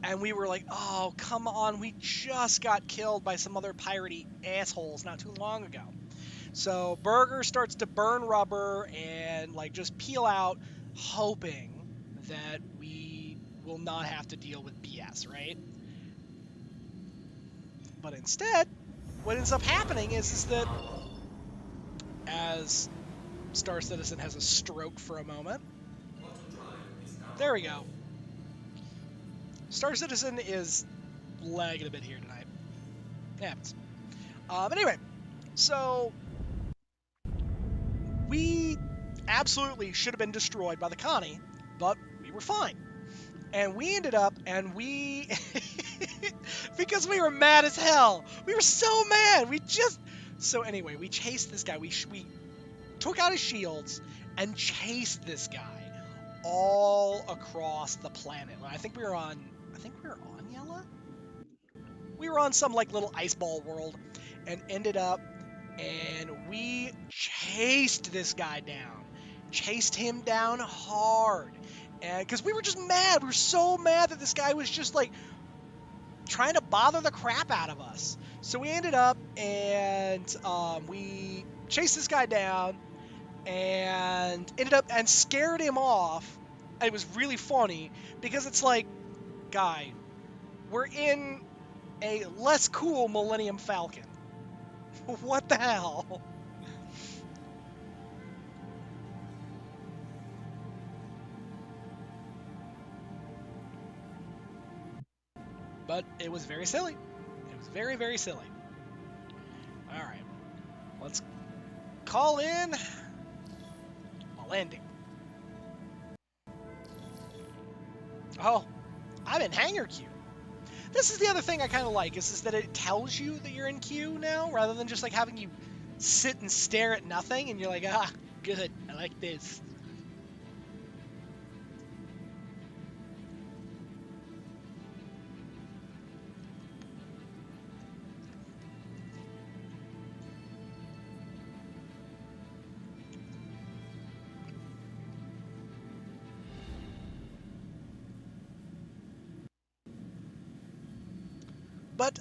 And we were like, oh, come on. We just got killed by some other piratey assholes not too long ago. So Burger starts to burn rubber and like just peel out, hoping that we will not have to deal with BS, right? But instead, what ends up happening is that as Star Citizen has a stroke for a moment. There we go. Star Citizen is lagging a bit here tonight. It happens. Anyway, so we absolutely should have been destroyed by the Connie, but we were fine. And we ended up, and we, because we were mad as hell. We were so mad. So anyway, we chased this guy. We took out his shields and chased this guy all across the planet. I think we were on Yella? We were on some like little ice ball world and ended up, and we chased this guy down. Chased him down hard. And because we were just mad. We were so mad that this guy was just like trying to bother the crap out of us. So we ended up and we chased this guy down and ended up and scared him off. And it was really funny because it's like, guy, we're in a less cool Millennium Falcon. What the hell? But it was very silly. It was very, very silly. All right. Let's call in a landing. Oh, I'm in hangar queue. This is the other thing I kind of like, is that it tells you that you're in queue now, rather than just like having you sit and stare at nothing, and you're like, ah, good, I like this. But,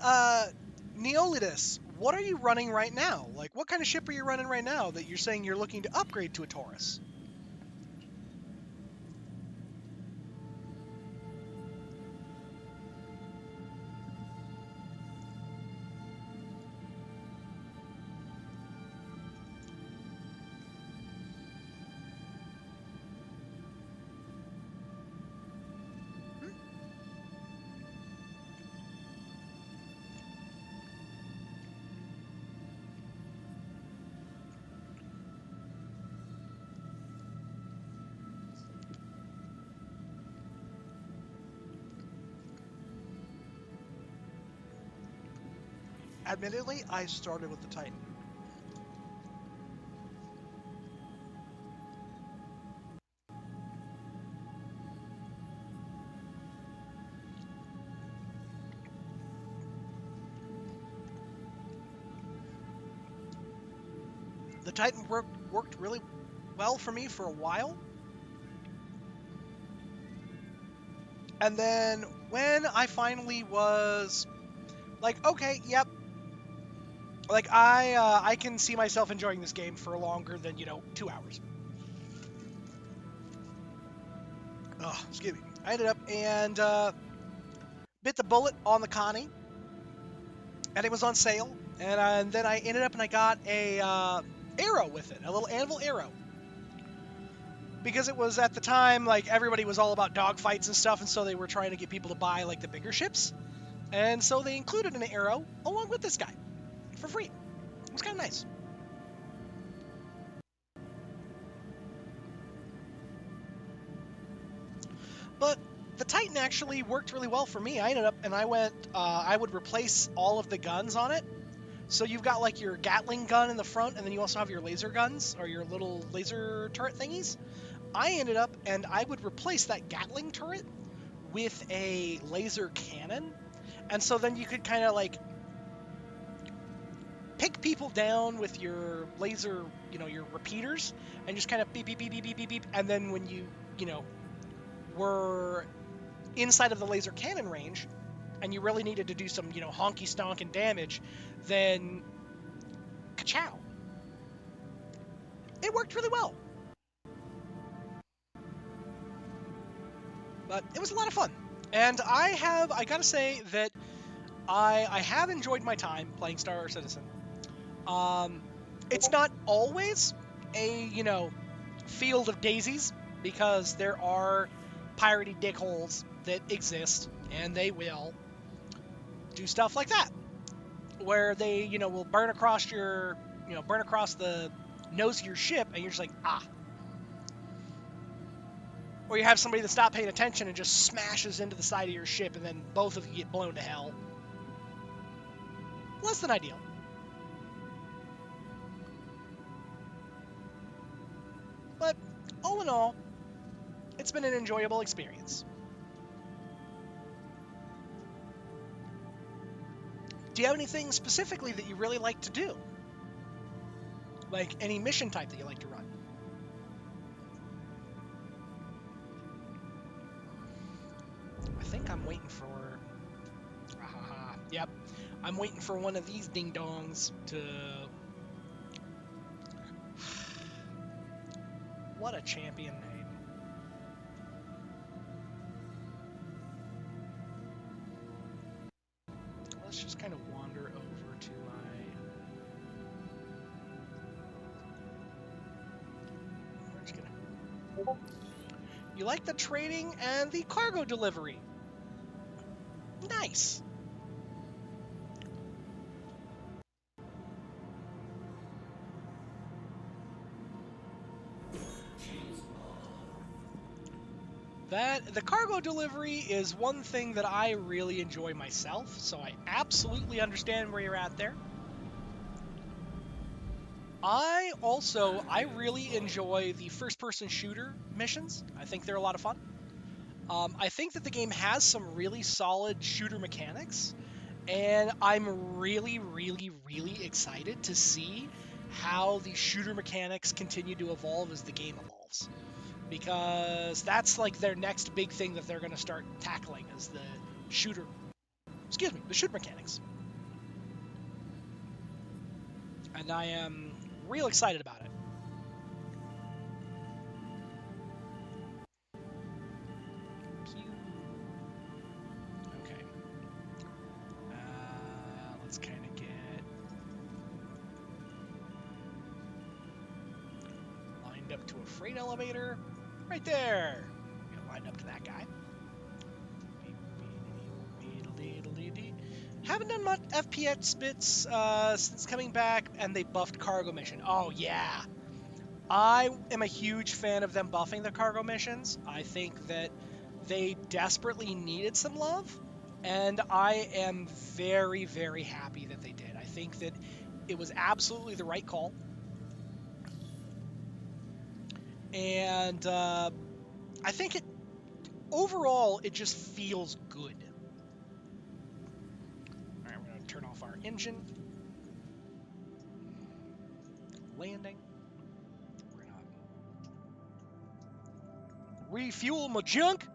Neolidus, what are you running right now? Like, what kind of ship are you running right now that you're saying you're looking to upgrade to a Taurus? Admittedly, I started with the Titan. The Titan worked really well for me for a while. And then when I finally was like, okay, yep, like I can see myself enjoying this game for longer than, 2 hours. Oh, excuse me. I ended up and bit the bullet on the Connie, and it was on sale. And then I ended up and I got a arrow with it, a little anvil arrow. Because it was at the time, like, everybody was all about dogfights and stuff, and so they were trying to get people to buy, like, the bigger ships. And so they included an arrow along with this guy for free. It was kind of nice. But the Titan actually worked really well for me. I ended up, and I would replace all of the guns on it. So you've got like your Gatling gun in the front, and then you also have your laser guns, or your little laser turret thingies. I ended up, and I would replace that Gatling turret with a laser cannon. And so then you could kind of like pick people down with your laser, your repeaters, and just kind of beep, beep, beep, beep, beep, beep, beep. And then when you were inside of the laser cannon range, and you really needed to do some, honky stonking damage, then ka-chow. It worked really well. But it was a lot of fun. And I gotta say that I have enjoyed my time playing Star Citizen. It's not always a, field of daisies, because there are piratey dickholes that exist, and they will do stuff like that, where they, will burn across the nose of your ship, and you're just like, ah. Or you have somebody that stopped paying attention and just smashes into the side of your ship, and then both of you get blown to hell. Less than ideal. But all in all, it's been an enjoyable experience. Do you have anything specifically that you really like to do? Like any mission type that you like to run? I think I'm waiting for... Yep. I'm waiting for one of these ding-dongs to... What a champion name. Let's just kind of wander over to We're just gonna... You like the trading and the cargo delivery. Nice. The cargo delivery is one thing that I really enjoy myself, so I absolutely understand where you're at there. I really enjoy the first-person shooter missions. I think they're a lot of fun. I think that the game has some really solid shooter mechanics, and I'm really, really, really excited to see how the shooter mechanics continue to evolve as the game evolves. Because that's like their next big thing that they're going to start tackling is the shooter mechanics. And I am real excited about it. Okay. Let's kind of get lined up to a freight elevator. Right there. Get lined up to that guy. Haven't done much FPS bits since coming back, and they buffed cargo mission. Oh, yeah. I am a huge fan of them buffing the cargo missions. I think that they desperately needed some love, and I am very, very happy that they did. I think that it was absolutely the right call. And I think overall, it just feels good. All right, we're going to turn off our engine. Landing. We're going to refuel my junk.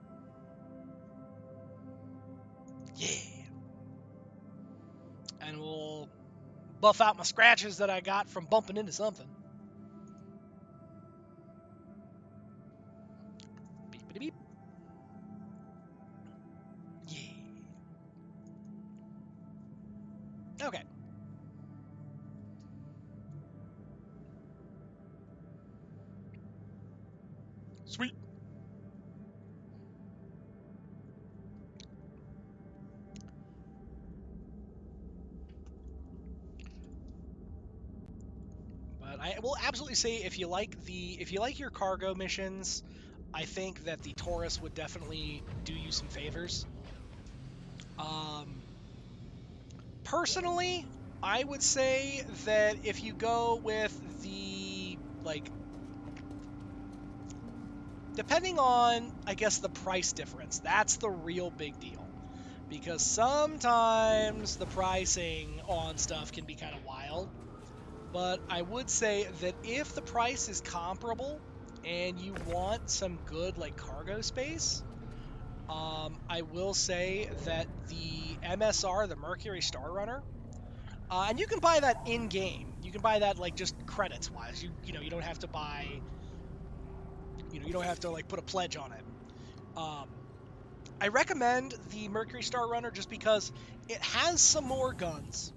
Yeah. And we'll buff out my scratches that I got from bumping into something. Beep, beep. Yeah. Okay. Sweet. But I will absolutely say if you like your cargo missions, I think that the Taurus would definitely do you some favors. Personally, I would say that if you go with the depending on, I guess, the price difference, that's the real big deal. Because sometimes the pricing on stuff can be kind of wild. But I would say that if the price is comparable and you want some good cargo space, I will say that the MSR, the Mercury Star Runner, and you can buy that in game. You can buy that just credits wise. You don't have to buy. You don't have to put a pledge on it. I recommend the Mercury Star Runner just because it has some more guns.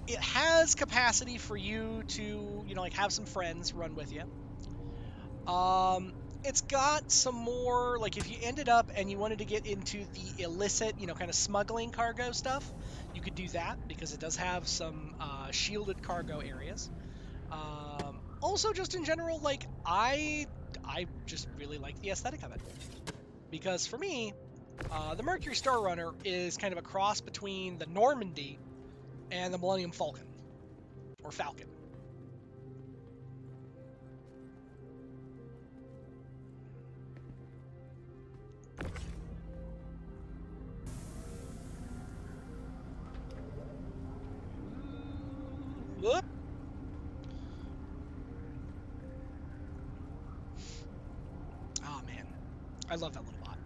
It has capacity for you to, have some friends run with you. It's got some more, if you ended up and you wanted to get into the illicit, kind of smuggling cargo stuff, you could do that because it does have some shielded cargo areas. Also, just in general, I just really like the aesthetic of it. Because for me, the Mercury Star Runner is kind of a cross between the Normandy and the Millennium Falcon. Or Falcon. Whoop. Oh man, I love that little bot.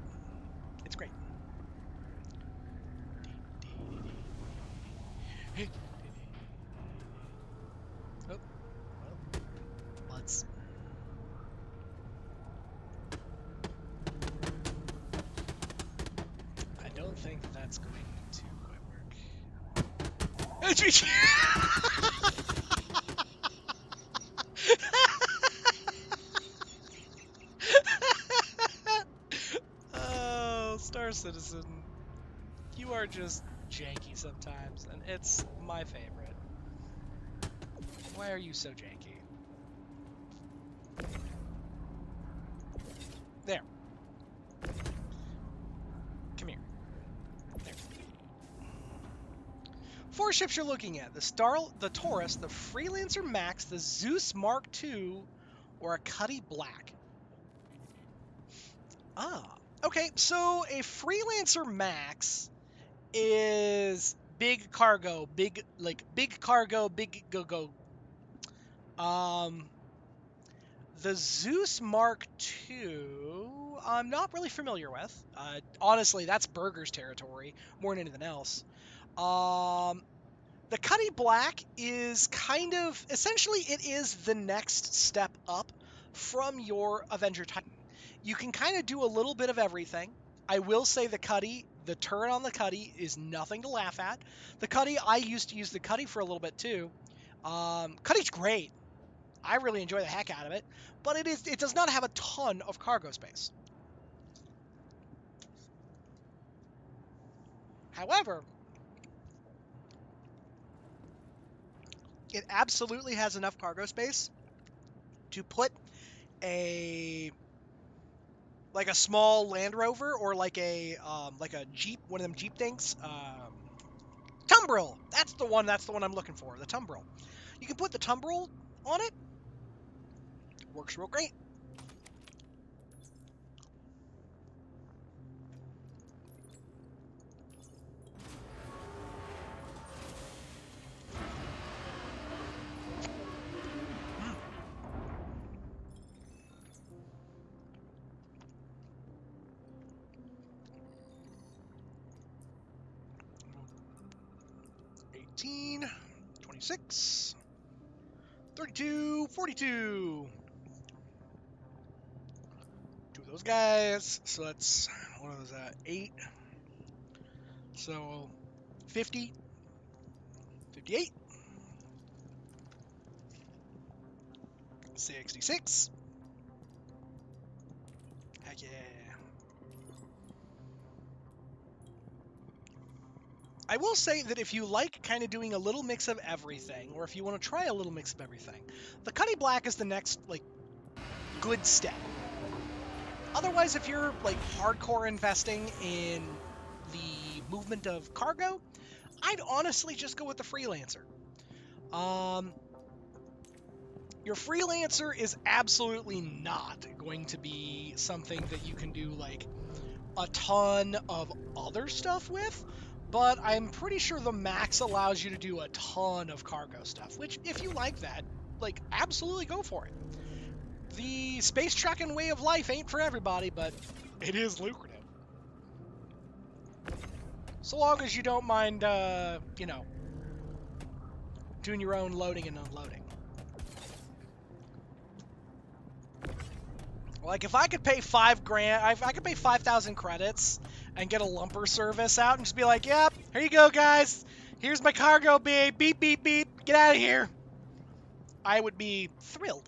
It's great. Oh, well, let's. I don't think that's going to quite work. Oh, Star Citizen, you are just janky sometimes, and it's my favorite. Why are you so janky? There. Come here. There. 4 ships you're looking at: the Taurus, the Freelancer Max, the Zeus Mark II, or a Cuddy Black. Okay, so a Freelancer Max is big cargo, big cargo, big go. The Zeus Mark II, I'm not really familiar with. Honestly, that's Burger's territory more than anything else. The Cuddy Black is essentially it is the next step up from your Avenger Titan. You can kind of do a little bit of everything. I will say the turret on the Cuddy is nothing to laugh at. The Cuddy, I used to use the Cuddy for a little bit too. Cuddy's great. I really enjoy the heck out of it, but it does not have a ton of cargo space. However, it absolutely has enough cargo space to put a small Land Rover or a Jeep, one of them Jeep things. Tumbril. That's the one I'm looking for. The Tumbril. You can put the Tumbril on it. Works real great. $18, $26, $32, $42. 2 of those guys. So that's, what was that? 8. So 50, 58, 66, yeah. I will say that if you like kind of doing a little mix of everything, or if you want to try a little mix of everything, the Cuddy Black is the next, like, good step. Otherwise, if you're, like, hardcore investing in the movement of cargo, I'd honestly just go with the Freelancer. Your Freelancer is absolutely not going to be something that you can do, like, a ton of other stuff with, but I'm pretty sure the Max allows you to do a ton of cargo stuff, which, if you like that, like, absolutely go for it. The space trucking way of life ain't for everybody, but it is lucrative. So long as you don't mind, you know, doing your own loading and unloading. Like, if I could pay $5,000, if I could pay 5,000 credits and get a lumper service out and just be like, yep, here you go, guys. Here's my cargo, babe. Beep, beep, beep. Get out of here. I would be thrilled.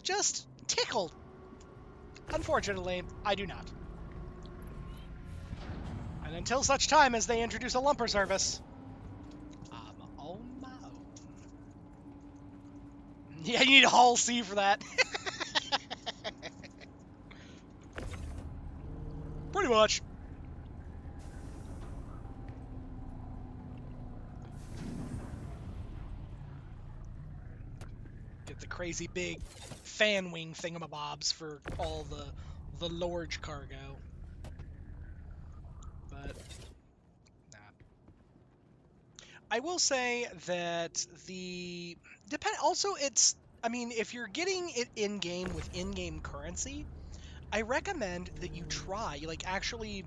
Just tickled. Unfortunately, I do not. And until such time as they introduce a lumper service, I'm on my own. Yeah, you need a Hull C for that. Pretty much. Get the crazy big fan wing thingamabobs for all the large cargo. But nah. I will say that I mean, if you're getting it in game with in-game currency, I recommend that you try, like, actually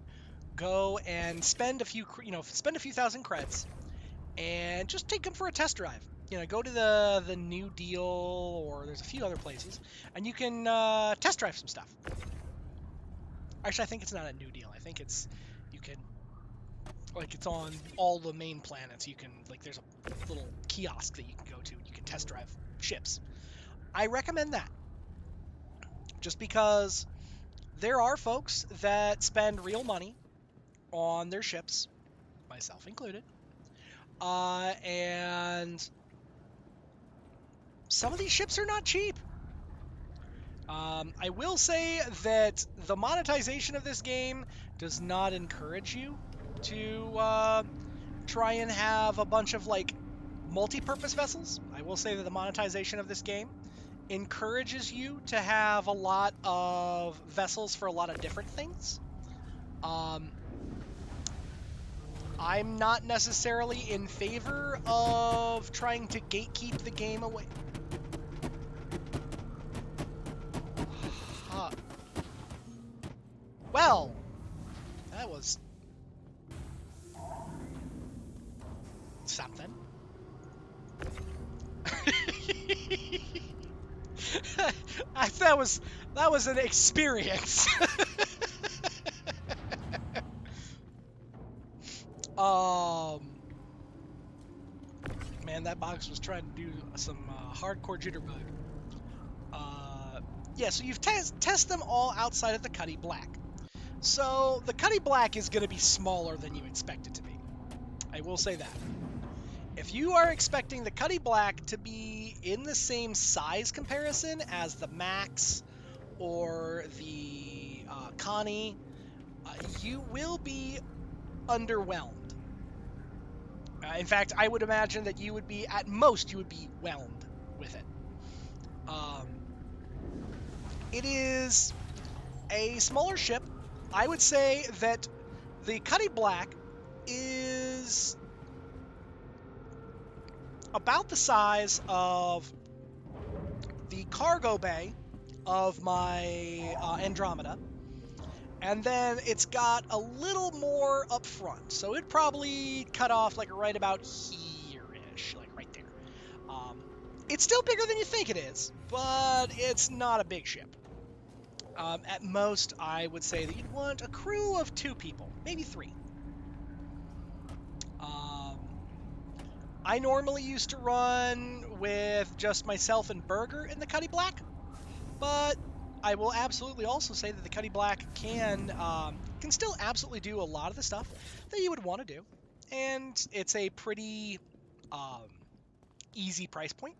go and spend a few thousand creds and just take them for a test drive. You know, go to the New Deal, or there's a few other places, and you can test drive some stuff. Actually, I think it's not a New Deal. I think it's, you can, like, it's on all the main planets. You can, like, there's a little kiosk that you can go to. You can test drive ships. I recommend that. Just because there are folks that spend real money on their ships, myself included, and some of these ships are not cheap. I will say that the monetization of this game does not encourage you to try and have a bunch of, like, multi-purpose vessels. I will say that the monetization of this game encourages you to have a lot of vessels for a lot of different things. I'm not necessarily in favor of trying to gatekeep the game away. Well, that was something. that was an experience. Man, that box was trying to do some hardcore jitterbug. Yeah, so you've test them all outside of the Cuddy Black. So the Cuddy Black is going to be smaller than you expect it to be. I will say that. If you are expecting the Cuddy Black to be in the same size comparison as the Max or the Connie, you will be underwhelmed. In fact, I would imagine that you would be, at most, you would be whelmed with it. It is a smaller ship. I would say that the Cuddy Black is about the size of the cargo bay of my Andromeda, and then it's got a little more up front, so it'd probably cut off like right about here-ish, like right there. It's still bigger than you think it is, but it's not a big ship. At most, I would say that you'd want a crew of 2 people, maybe 3. I normally used to run with just myself and Burger in the Cuddy Black, but I will absolutely also say that the Cuddy Black can still absolutely do a lot of the stuff that you would want to do, and it's a pretty easy price point.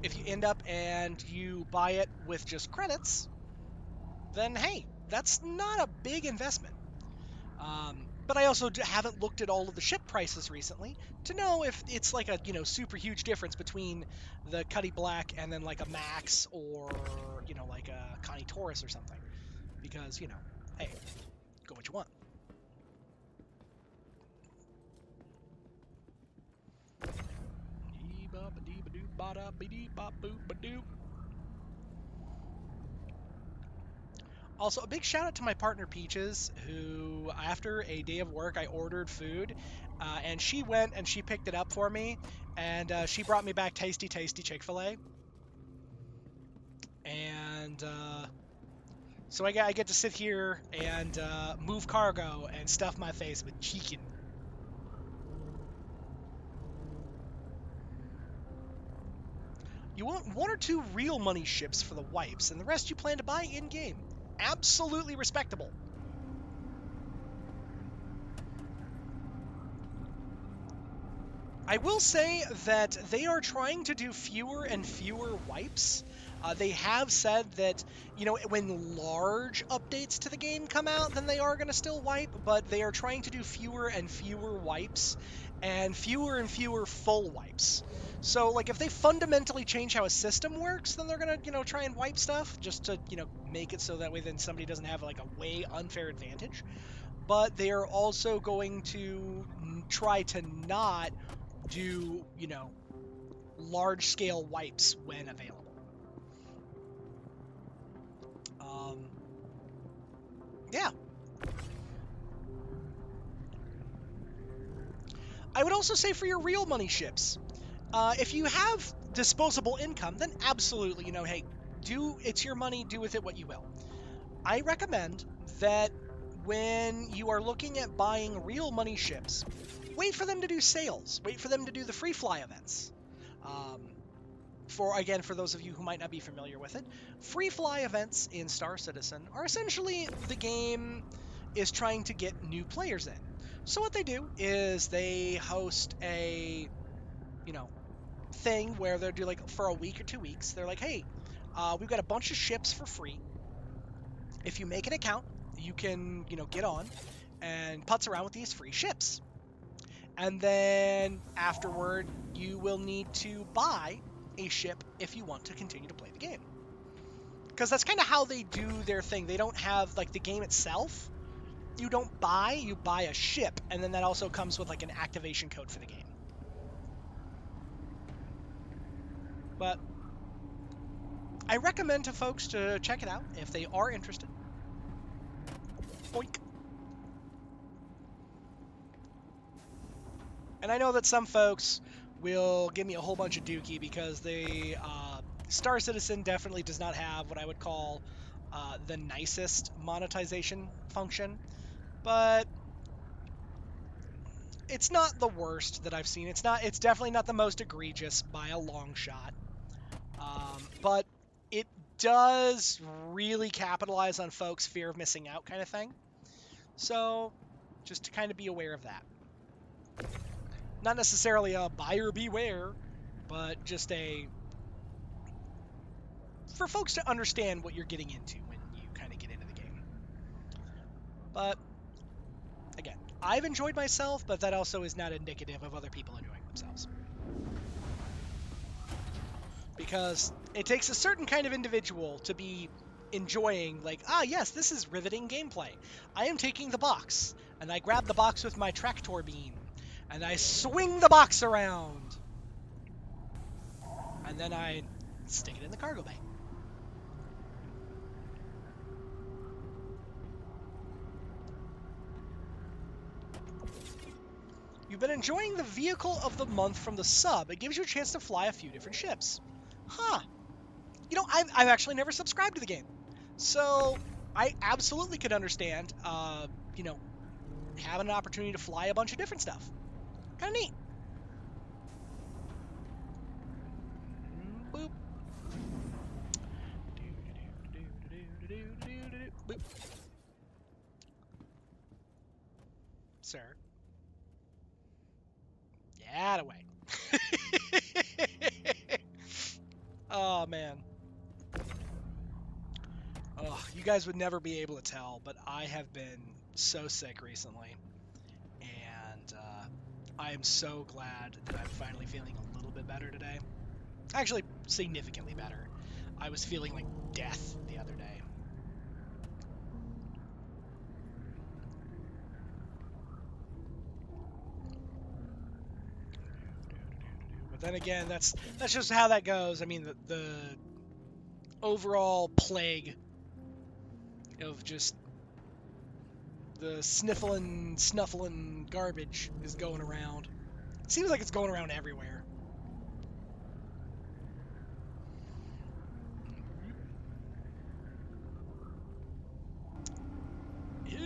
If you end up and you buy it with just credits, then hey, that's not a big investment. But I also haven't looked at all of the ship prices recently to know if it's like a super huge difference between the Cuddy Black and then like a Max or like a Connie Taurus or something, because hey, go what you want. Also, a big shout out to my partner Peaches, who after a day of work I ordered food, and she went and she picked it up for me, and she brought me back tasty Chick-fil-A. And so I get to sit here and move cargo and stuff my face with chicken. You want 1 or 2 real money ships for the wipes, and the rest you plan to buy in-game. Absolutely respectable. I will say that they are trying to do fewer and fewer wipes. They have said that, when large updates to the game come out, then they are going to still wipe, but they are trying to do fewer and fewer wipes and fewer full wipes. So, like, if they fundamentally change how a system works, then they're going to, try and wipe stuff just to, make it so that way then somebody doesn't have, like, a way unfair advantage. But they are also going to try to not do, large-scale wipes when available. Yeah. I would also say for your real money ships, if you have disposable income, then absolutely, hey, it's your money, do with it what you will. I recommend that when you are looking at buying real money ships, wait for them to do sales. Wait for them to do the free fly events. For those of you who might not be familiar with it, free fly events in Star Citizen are essentially the game is trying to get new players in. So what they do is they host a, thing where they'll do like for a week or 2 weeks. They're like, hey, we've got a bunch of ships for free. If you make an account, you can, get on and putz around with these free ships. And then afterward, you will need to buy a ship if you want to continue to play the game. Because that's kind of how they do their thing. They don't have, like, the game itself. You don't buy, you buy a ship. And then that also comes with, like, an activation code for the game. But I recommend to folks to check it out if they are interested. Boink. And I know that some folks will give me a whole bunch of dookie because Star Citizen definitely does not have what I would call the nicest monetization function, but it's not the worst that I've seen. It's definitely not the most egregious by a long shot, but it does really capitalize on folks' fear of missing out kind of thing. So just to kind of be aware of that. Not necessarily a buyer beware, but just for folks to understand what you're getting into when you kind of get into the game. But again, I've enjoyed myself, but that also is not indicative of other people enjoying themselves. Because it takes a certain kind of individual to be enjoying, like, yes, this is riveting gameplay. I am taking the box, and I grab the box with my tractor beam, and I swing the box around. And then I stick it in the cargo bay. You've been enjoying the Vehicle of the Month from the sub. It gives you a chance to fly a few different ships. Huh. I've actually never subscribed to the game. So I absolutely could understand, having an opportunity to fly a bunch of different stuff. Kind of neat. Boop. sir. Get away. Oh, man. Oh, you guys would never be able to tell, but I have been so sick recently. And I am so glad that I'm finally feeling a little bit better today. Actually, significantly better. I was feeling like death the other day. But then again, that's just how that goes. I mean, the overall plague of just the snuffling garbage is going around. It seems like it's going around everywhere. Yep.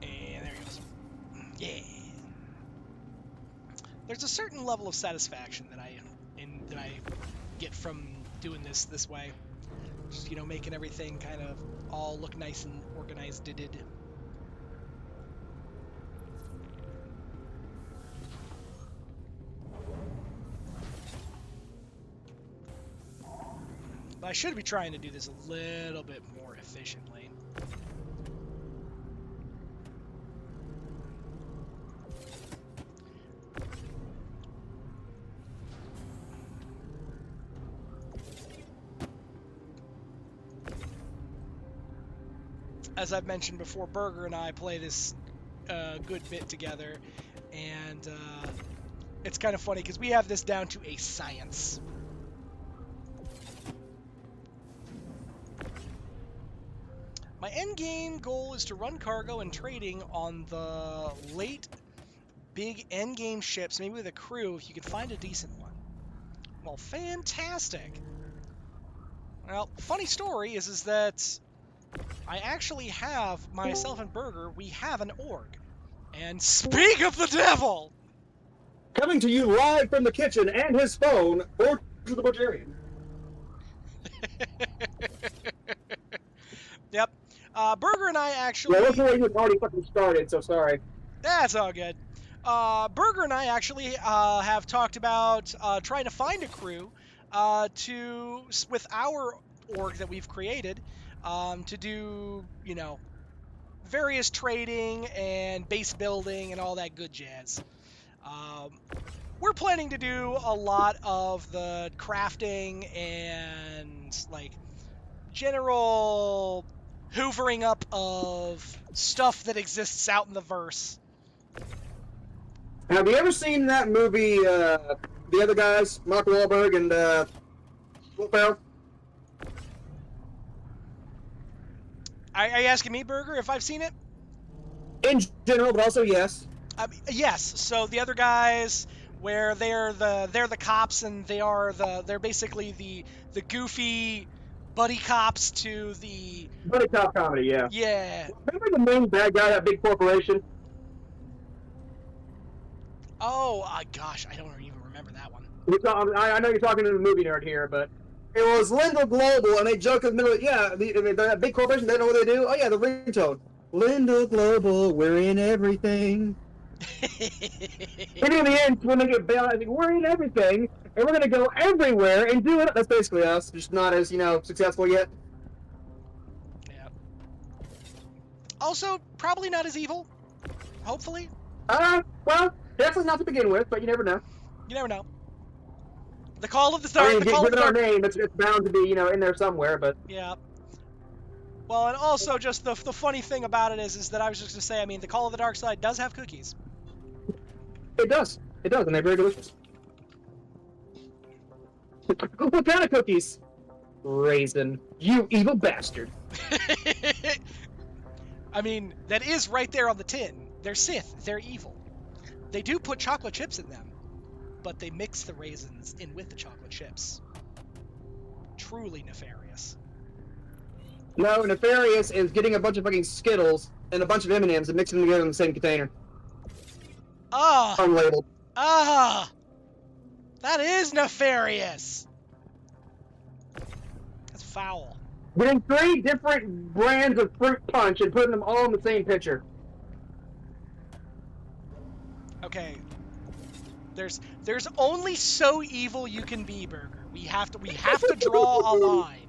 And there he goes. Yeah. There's a certain level of satisfaction that I get from doing this way. Just, making everything kind of all look nice and organized. But I should be trying to do this a little bit more efficiently. As I've mentioned before, Burger and I play this good bit together, and it's kind of funny because we have this down to a science. My endgame goal is to run cargo and trading on the late big endgame ships, maybe with a crew, if you can find a decent one. Well, fantastic. Well, funny story is that I actually have, myself and Burger, we have an org. And speak of the devil! Coming to you live from the kitchen and his phone, or to the Bulgarian. Yep. Burger and I actually... Yeah, that's where already fucking started, so sorry. That's all good. Burger and I actually have talked about trying to find a crew with our org that we've created to do, various trading and base building and all that good jazz. We're planning to do a lot of the crafting and, general hoovering up of stuff that exists out in the verse. Have you ever seen that movie, The Other Guys, Mark Wahlberg and Will Ferrell? Are you asking me, Burger, if I've seen it? In general, but also yes. Yes. So The Other Guys, where they're the cops and they're basically the goofy buddy cops to the Buddy cop comedy, yeah. Yeah. Remember the main bad guy, that big corporation? Oh, gosh, I don't even remember that one. I know you're talking to the movie nerd here, but it was Lindell Global, and they joke in the middle. Yeah, that big corporation. They know what they do. Oh yeah, the ringtone. Lindell Global, we're in everything. And in the end, when they get bailed, I think we're in everything, and we're gonna go everywhere and do it. That's basically us, just not as successful yet. Yeah. Also, probably not as evil. Hopefully. Well, definitely not to begin with, but you never know. You never know. The Call of the Dark. Given our name, it's bound to be in there somewhere. But yeah. Well, and also just the funny thing about it is that I was just gonna say, I mean, the Call of the Dark Side does have cookies. It does, and they're very delicious. What kind of cookies? Raisin. You evil bastard. I mean, that is right there on the tin. They're Sith. They're evil. They do put chocolate chips in them, but they mix the raisins in with the chocolate chips. Truly nefarious. No, nefarious is getting a bunch of fucking Skittles and a bunch of M&Ms and mixing them together in the same container. Unlabeled. That is nefarious. That's foul. Getting 3 different brands of fruit punch and putting them all in the same pitcher. okay. There's only so evil you can be, Burger. We have to draw a line.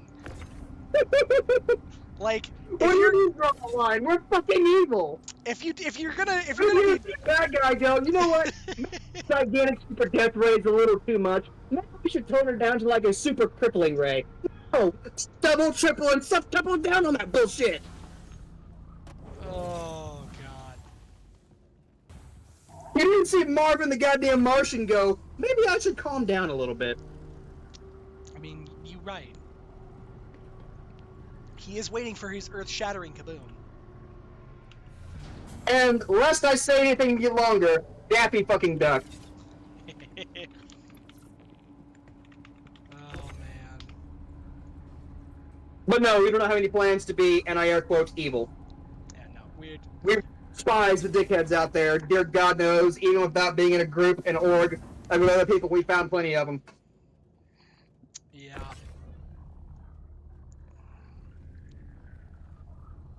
Like, What do you mean draw a line? We're fucking evil. if you're gonna You be bad guy go, you know what? Gigantic super death ray is a little too much. Maybe we should tone her down to like a super crippling ray. No, it's double, triple, and double down on that bullshit. Oh god. You didn't see Marvin the goddamn Martian go, maybe I should calm down a little bit. I mean, you right. He is waiting for his earth-shattering kaboom. And lest I say anything longer, Daffy fucking Duck. Oh man. But no, we don't have any plans to be, and I air quotes, evil. Yeah, no, weird. We're spies, the dickheads out there. Dear God knows, even without being in a group, an org, and with other people, we found plenty of them. Yeah.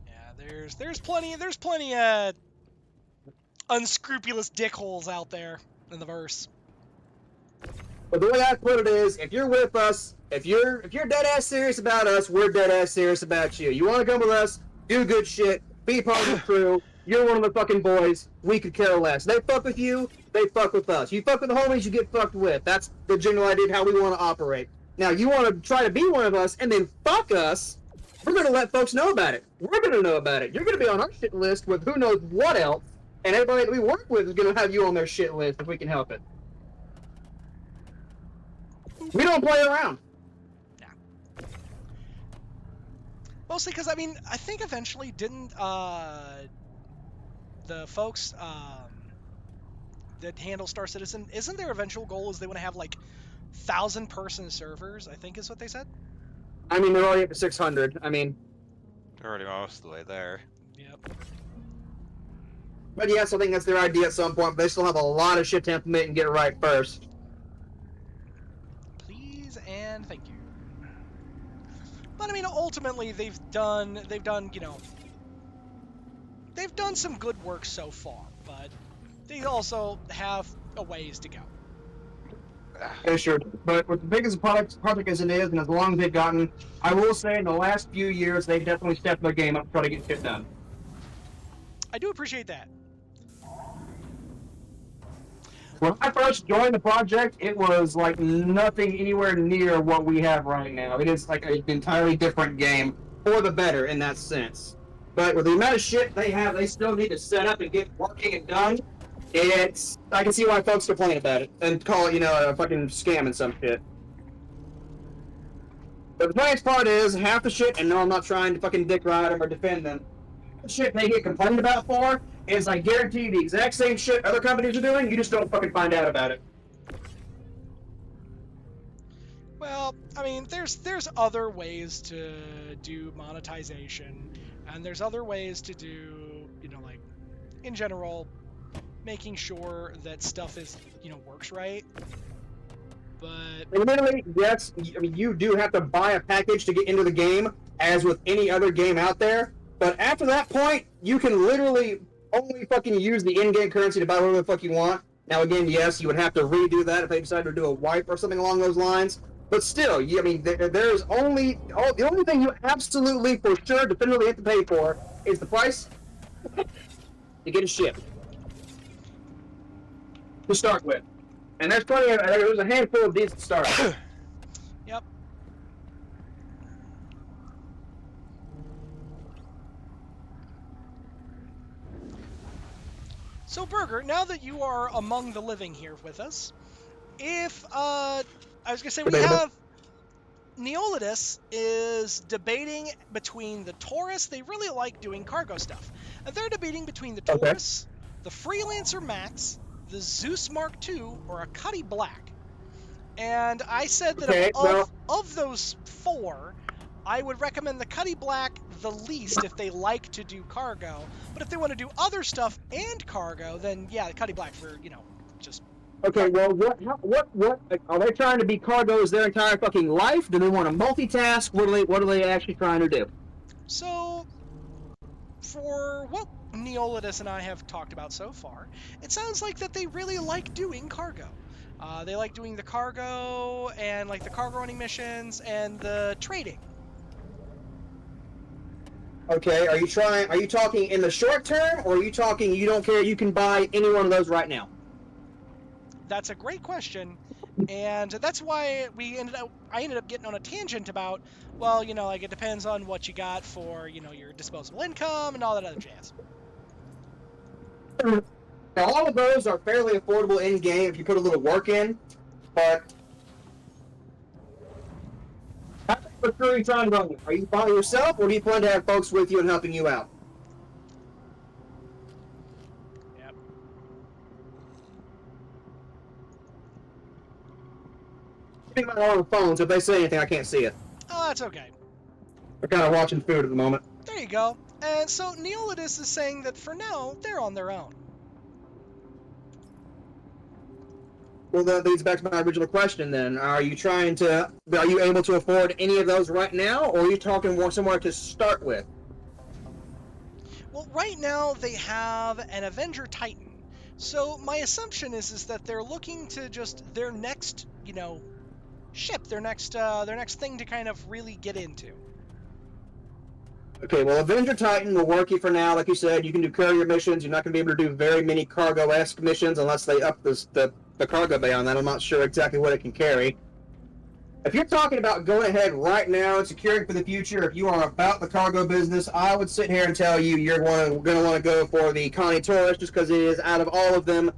Yeah, there's plenty unscrupulous dickholes out there in the verse. But the way I put it is, if you're with us, if you're dead ass serious about us, we're dead ass serious about you. You want to come with us, do good shit, be part of the crew. You're one of the fucking boys. We could care less. They fuck with you, they fuck with us. You fuck with the homies, you get fucked with. That's the general idea of how we want to operate. Now, you want to try to be one of us and then fuck us, we're going to let folks know about it. We're going to know about it. You're going to be on our shit list with who knows what else, and everybody that we work with is going to have you on their shit list if we can help it. We don't play around. Mostly because, I mean, I think eventually didn't the folks that handle Star Citizen, isn't their eventual goal is they want to have like 1,000-person servers, I think is what they said? I mean, they're already up to 600. I mean... They're already most of the way there. Yep. But yes, I think that's their idea at some point, but they still have a lot of shit to implement and get it right first. Please and thank you. But I mean, ultimately, they've done, you know, they've done some good work so far, but they also have a ways to go. Yeah, sure. But with the biggest project as it is, and as long as they've gotten, I will say in the last few years, they've definitely stepped their game up to try to get shit done. I do appreciate that. When I first joined the project, it was like nothing anywhere near what we have right now. It is like an entirely different game, for the better in that sense. But with the amount of shit they have, they still need to set up and get working and done. I can see why folks complain about it and call it, you know, a fucking scam and some shit. But the funniest part is, half the shit, and no, I'm not trying to fucking dick ride them or defend them, the shit they get complained about for is, I guarantee, the exact same shit other companies are doing, you just don't fucking find out about it. Well, I mean, there's other ways to do monetization, and there's other ways to do, you know, like, in general, making sure that stuff is, you know, works right. But Admittedly, yes, I mean, you do have to buy a package to get into the game, as with any other game out there. But after that point, you can literally only fucking use the in-game currency to buy whatever the fuck you want. Now, again, yes, you would have to redo that if they decided to do a wipe or something along those lines. But still, I mean, there's only the only thing you absolutely for sure definitively have to pay for is the price to get a ship to start with. And there's plenty of, there's a handful of decent startups. yep. So, Burger, now that you are among the living here with us, if I was gonna say we have Neolidus is debating between the Taurus. They really like doing cargo stuff, and they're debating between the Taurus, the Freelancer Max, the Zeus Mark II, or a Cuddy Black. And I said that of those four, I would recommend the Cuddy Black the least if they like to do cargo. But if they want to do other stuff and cargo, then yeah, the Cuddy Black for, you know, just... Okay, well, what are they trying to be cargos their entire fucking life? Do they want to multitask? What are they actually trying to do? So, for Neolidus and I have talked about so far, it sounds like that they really like doing cargo. They like doing the cargo and like the cargo running missions and the trading. Okay, are you talking in the short term, or are you talking you don't care, you can buy any one of those right now? That's a great question, and that's why I ended up getting on a tangent about, well, you know, like it depends on what you got for, you know, your disposable income and all that other jazz. Now, all of those are fairly affordable in-game if you put a little work in, but what crew are you trying to run with? Are you by yourself, or do you plan to have folks with you and helping you out? Yep. Keeping my eye on the phone, so if they say anything, I can't see it. Oh, that's okay. We're kind of watching food at the moment. There you go. And so Neolidus is saying that for now, they're on their own. Well, that leads back to my original question then. Are you able to afford any of those right now, or are you talking more somewhere to start with? Well, right now they have an Avenger Titan. So my assumption is that they're looking to just their next, you know, ship, their next thing to kind of really get into. Okay, well, Avenger Titan will work you for now. Like you said, you can do courier missions. You're not going to be able to do very many cargo-esque missions unless they up the cargo bay on that. I'm not sure exactly what it can carry. If you're talking about going ahead right now and securing for the future, if you are about the cargo business, I would sit here and tell you you're going to want to go for the Connie Taurus, just because it is, out of all of them,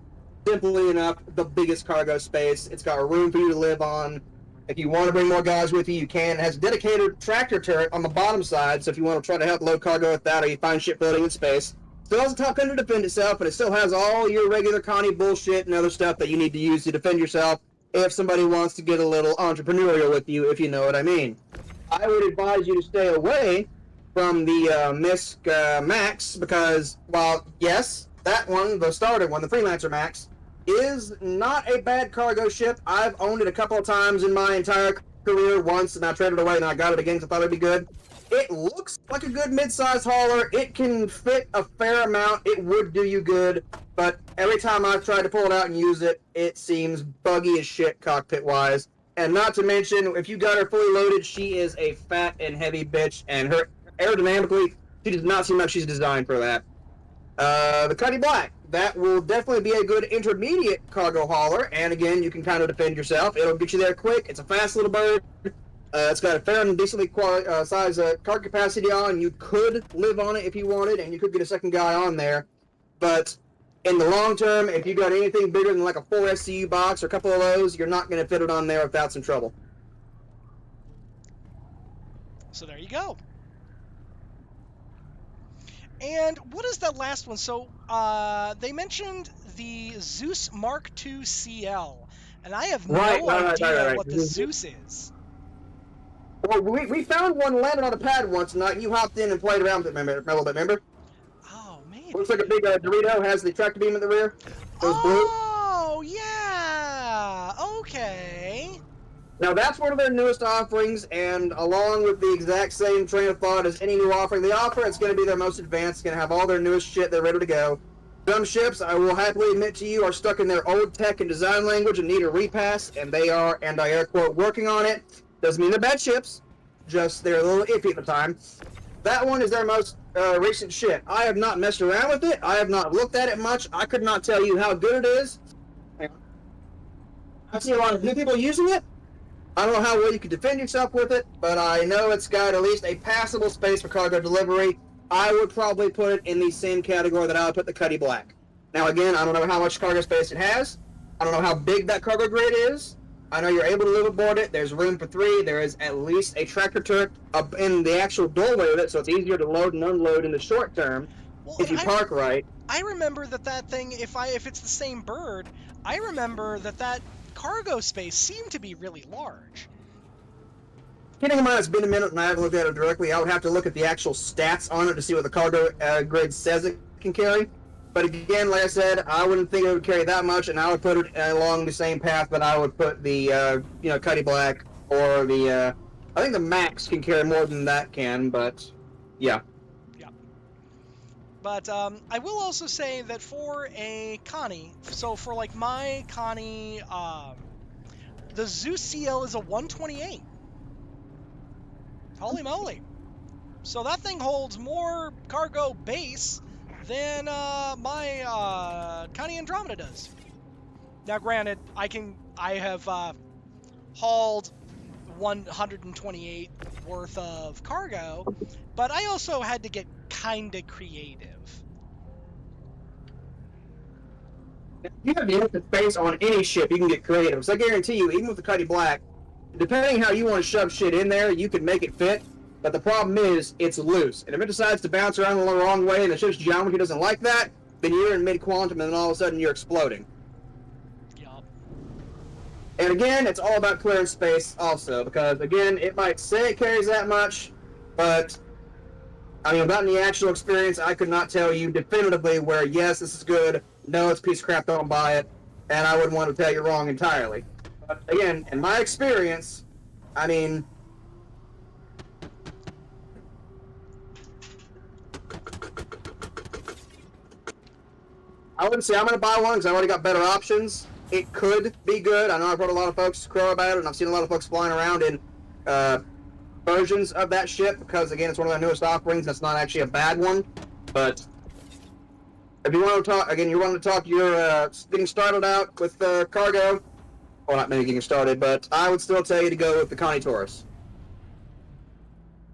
simply enough, the biggest cargo space. It's got room for you to live on. If you want to bring more guys with you, you can. It has a dedicated tractor turret on the bottom side, so if you want to try to help load cargo with that, or you find shipbuilding in space. Still has a top gun to defend itself, but it still has all your regular Connie bullshit and other stuff that you need to use to defend yourself if somebody wants to get a little entrepreneurial with you, if you know what I mean. I would advise you to stay away from the MISC Max, because while, yes, that one, the starter one, the Freelancer Max, is not a bad cargo ship. I've owned it a couple of times in my entire career, once, and I traded it away and I got it again because I thought it'd be good. It looks like a good mid-size hauler. It can fit a fair amount. It would do you good, but every time I've tried to pull it out and use it, it seems buggy as shit cockpit-wise. And not to mention, if you got her fully loaded, she is a fat and heavy bitch, and her aerodynamically, she does not seem like she's designed for that. The Cuddy Black, that will definitely be a good intermediate cargo hauler, and again, you can kind of defend yourself. It'll get you there quick. It's a fast little bird. It's got a fair and decently sized cargo capacity on. You could live on it if you wanted, and you could get a second guy on there. But in the long term, if you got anything bigger than like a full SCU box or a couple of those, you're not going to fit it on there without some trouble. So there you go. And what is that last one? So they mentioned the Zeus Mark II CL, and I have no idea what the Zeus is. Well, we found one landed on a pad once tonight, and you hopped in and played around with it, remember? Oh, maybe. Looks like a big Dorito, has the tractor beam in the rear. Oh, yeah! Okay. Now, that's one of their newest offerings, and along with the exact same train of thought as any new offering they offer, it's going to be their most advanced. It's going to have all their newest shit. They're ready to go. Some ships, I will happily admit to you, are stuck in their old tech and design language and need a repass, and they are, and I air quote, working on it. Doesn't mean they're bad ships, just they're a little iffy at the time. That one is their most recent shit. I have not messed around with it. I have not looked at it much. I could not tell you how good it is. I've seen a lot of new people using it. I don't know how well you can defend yourself with it, but I know it's got at least a passable space for cargo delivery. I would probably put it in the same category that I would put the Cuddy Black. Now again, I don't know how much cargo space it has. I don't know how big that cargo grid is. I know you're able to live aboard it. There's room for 3. There is at least a tractor turret up in the actual doorway of it, so it's easier to load and unload in the short term if you park right. I remember that thing, if it's the same bird, I remember that cargo space seemed to be really large. Keeping in mind it's been a minute and I haven't looked at it directly, I would have to look at the actual stats on it to see what the cargo grid says it can carry. But again, like I said, I wouldn't think it would carry that much, and I would put it along the same path that I would put the, Cuddy Black or the, I think the Max can carry more than that can, but, yeah. Yeah. But I will also say that for a Connie, so for like my Connie, the Zeus CL is a 128. Holy moly. So that thing holds more cargo base than my Connie Andromeda does. Now granted, I have hauled 128 worth of cargo, but I also had to get kinda creative. If you have the infinite space on any ship, you can get creative. So I guarantee you, even with the Cuddy Black, depending how you want to shove shit in there, you can make it fit. But the problem is, it's loose. And if it decides to bounce around the wrong way and the ship's geometry doesn't like that, then you're in mid-quantum and then all of a sudden you're exploding. Yup. And again, it's all about clearing space also, because again, it might say it carries that much, but I mean, without any actual experience, I could not tell you definitively where, yes, this is good, no, it's a piece of crap, don't buy it, and I wouldn't want to tell you wrong entirely. But again, in my experience, I mean, I wouldn't say I'm going to buy one because I already got better options. It could be good. I know I've heard a lot of folks crow about it, and I've seen a lot of folks flying around in versions of that ship because, again, it's one of their newest offerings. That's not actually a bad one. But if you want to talk, again, you want to talk, you're getting started out with cargo. Well, not maybe getting started, but I would still tell you to go with the Connie Taurus.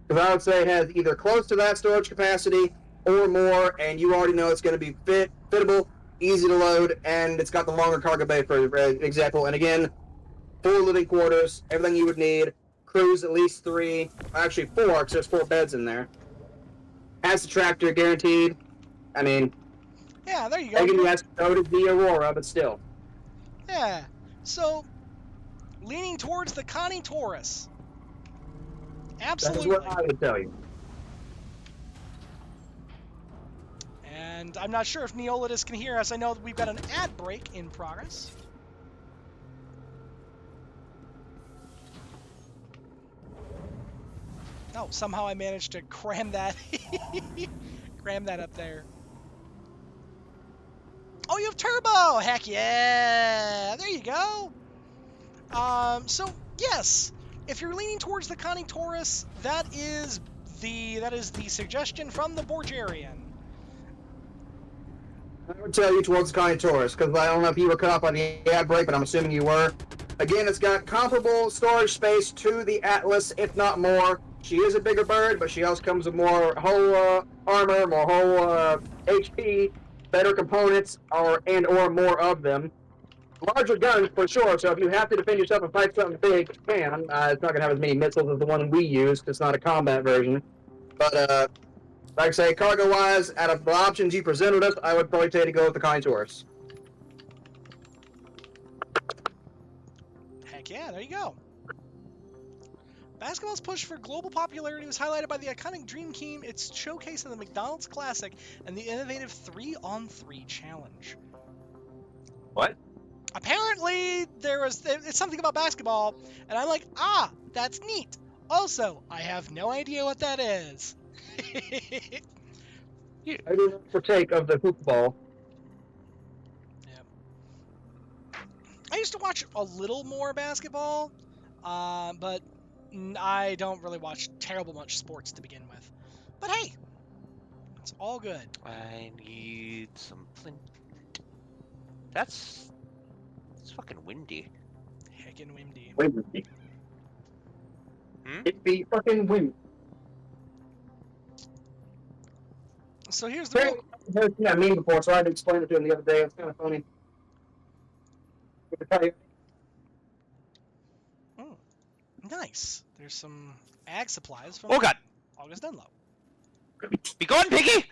Because I would say it has either close to that storage capacity or more, and you already know it's going to be fittable, easy to load, and it's got the longer cargo bay, for example. And again, full living quarters, everything you would need. Crews at least 3, actually 4, because there's 4 beds in there. Has the tractor guaranteed. I mean, Yeah, there you go. again, yes, so did the Aurora, but still. Yeah. So, leaning towards the Connie Taurus. That is Absolutely. what I would tell you. And I'm not sure if Neolidus can hear us. I know that we've got an ad break in progress. Oh, somehow I managed to cram that up there. Oh, you have turbo! Heck yeah! There you go. So yes, if you're leaning towards the Connie Taurus, that is the suggestion from the Borgerian. I would tell you towards the Connie Taurus, because I don't know if you were cut off on the ad break, but I'm assuming you were. Again, it's got comparable storage space to the Atlas, if not more. She is a bigger bird, but she also comes with more whole armor, more whole HP, better components, or more of them. Larger guns, for sure, so if you have to defend yourself and fight something big, you can. It's not going to have as many missiles as the one we use, because it's not a combat version. But, like I say, cargo-wise, out of the options you presented us, I would probably tell you to go with the Connie Taurus. Heck yeah, there you go. Basketball's push for global popularity was highlighted by the iconic Dream Team, its showcase of the McDonald's Classic, and the innovative 3-on-3 challenge. What? Apparently, it's something about basketball, and I'm like, ah, that's neat. Also, I have no idea what that is. I do not partake of the hoopball. I used to watch a little more basketball, but I don't really watch terrible much sports to begin with. But hey, it's all good. I need some flint. It's fucking windy. Heckin' windy. Windy. Hmm? It be fucking windy. So here's the real... I've never seen that meme before, so I had to explain it to him the other day. It's kind of funny. Oh, nice. There's some ag supplies from Oh god! August Dunlop. Be gone, piggy!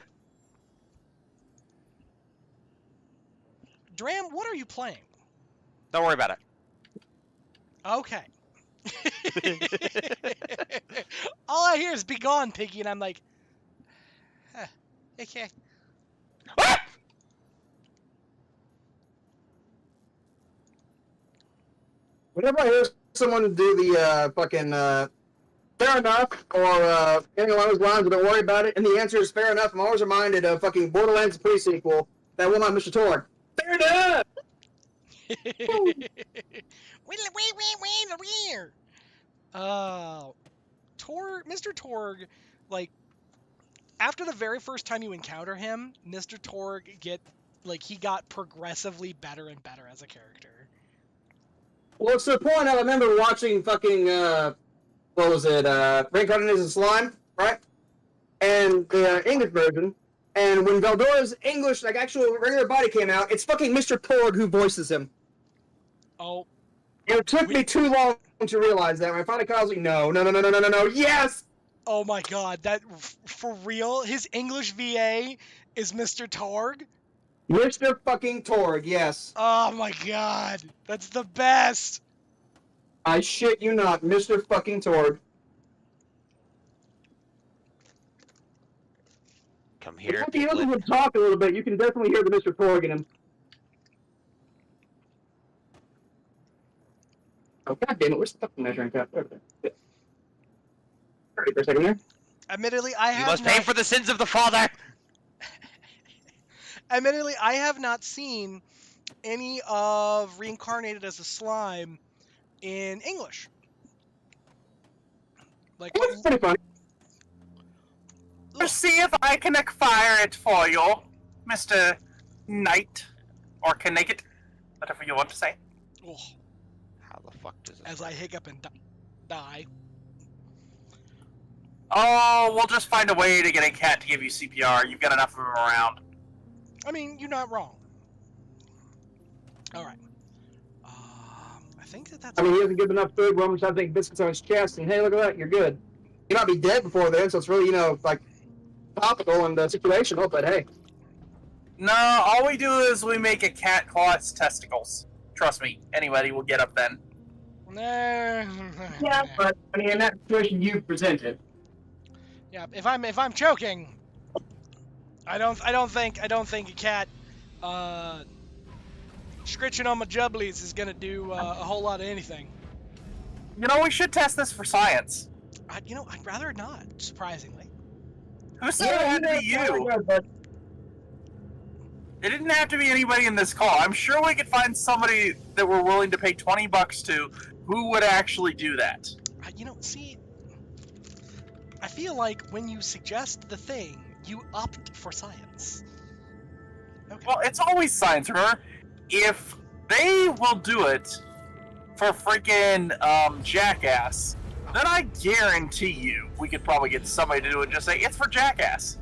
Dram, what are you playing? Don't worry about it. Okay. All I hear is "Be gone, piggy," and I'm like, huh, okay. Ah! Whenever I hear someone do the fucking fair enough, or anything along those lines, but don't worry about it. And the answer is fair enough. I'm always reminded of fucking Borderlands pre-sequel, that one on Mr. Torg. Fair enough! Mr. Torg, like, after the very first time you encounter him, Mr. Torg he got progressively better and better as a character. Well, it's to the point I remember watching fucking, what was it, Reincarnated as a Slime, right? And the English version, and when Veldora's English, like, actual regular body came out, it's fucking Mr. Torg who voices him. Oh. It took me too long to realize that. When I finally caught, I was like, no, yes! Oh my god, for real? His English VA is Mr. Torg? Mr. fucking Torg, yes. Oh my god, that's the best! I shit you not, Mr. fucking Torg. Come here, If you listen Piglet. to him talk a little bit, you can definitely hear the Mr. Torg in him. Oh, god damn it, where's the fucking measuring cup? Over there. Ready for a second there? Admittedly, I You have must not... pay for the sins of the father! Admittedly, I have not seen any of Reincarnated as a Slime in English. Like, It's pretty funny. Let's see if I can acquire it for you, Mr. Knight. Or Knigget, whatever you want to say. oh, How the fuck does this as I hiccup and die. Oh, we'll just find a way to get a cat to give you CPR. You've got enough of them around. I mean, you're not wrong. Alright. I think that's... I mean, he hasn't given enough food, Roman trying to take biscuits on his chest, and hey, look at that, you're good. You might be dead before then, so it's really, like, topical and situational, but hey. No, all we do is we make a cat claw its testicles. Trust me, anybody will get up then. Yeah, but, I mean, in that situation you presented. Yeah, if I'm choking, I don't think a cat scritching on my jubblies is gonna do a whole lot of anything. You know, we should test this for science. I'd rather not, surprisingly. Who said it had to be you? But It didn't have to be anybody in this call. I'm sure we could find somebody that we're willing to pay $20 to who would actually do that. See, I feel like when you suggest the thing, you opt for science. Okay. Well, it's always science, remember? If they will do it for freaking Jackass, then I guarantee you we could probably get somebody to do it and just say, it's for Jackass.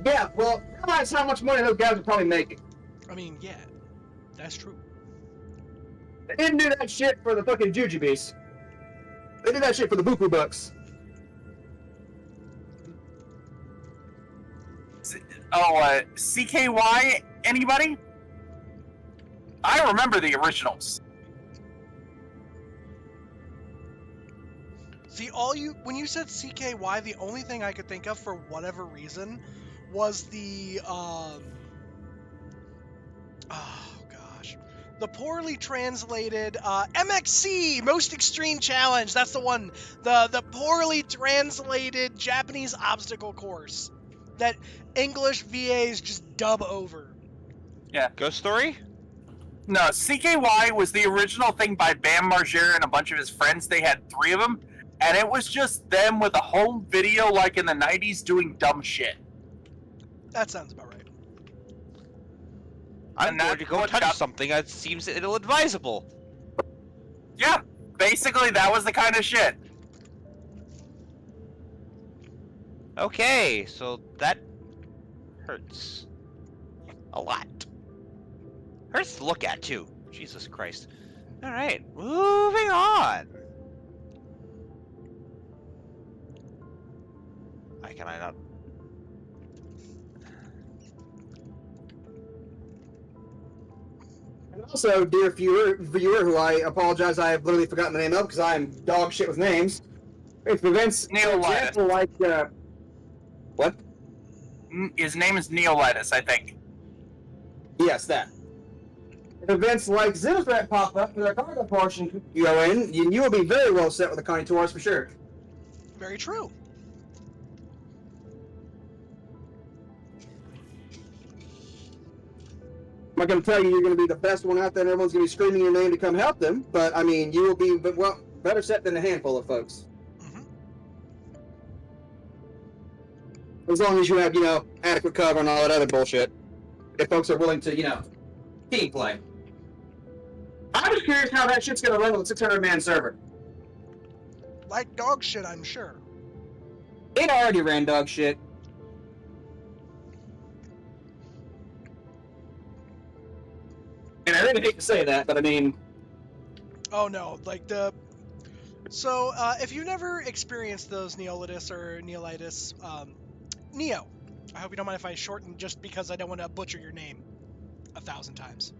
yeah, well, realize how much money those guys are probably making. I mean, yeah, that's true. They didn't do that shit for the fucking Jujubes. They did that shit for the Buku Bucks. CKY, anybody? I remember the originals. See, when you said CKY, the only thing I could think of for whatever reason was the the poorly translated MXC, Most Extreme Challenge. That's the one. The poorly translated Japanese obstacle course that English VAs just dub over. Ghost Story? No, CKY was the original thing by Bam Margera and a bunch of his friends. They had 3 of them, and it was just them with a home video like in the 90s doing dumb shit. That sounds about right. I'm And going that's to go what touch got- something that seems ill-advisable. Yeah, basically that was the kind of shit. Okay, so that hurts. A lot. Hurts to look at, too. Jesus Christ. Alright, moving on. Can I not? And also, dear viewer, who I apologize, I have literally forgotten the name of because I am dog shit with names. It prevents, for Neolitis. example, like, what? His name is Neolitis, I think. Yes, that. If events like Zimthreat pop up for their cargo portion you go in, you will be very well set with the Connie Taurus for sure. Very true. I'm not going to tell you you're going to be the best one out there and everyone's going to be screaming your name to come help them, but I mean, you will be, well, better set than a handful of folks. Mhm. As long as you have, adequate cover and all that other bullshit. If folks are willing to, team play. I'm just curious how that shit's going to run on a 600-man server. Like dog shit, I'm sure. It already ran dog shit. And I really hate to say that, but I mean... Oh no, like the... So, if you've never experienced those Neolitis or Neolitis, Neo. I hope you don't mind if I shorten just because I don't want to butcher your name 1,000 times.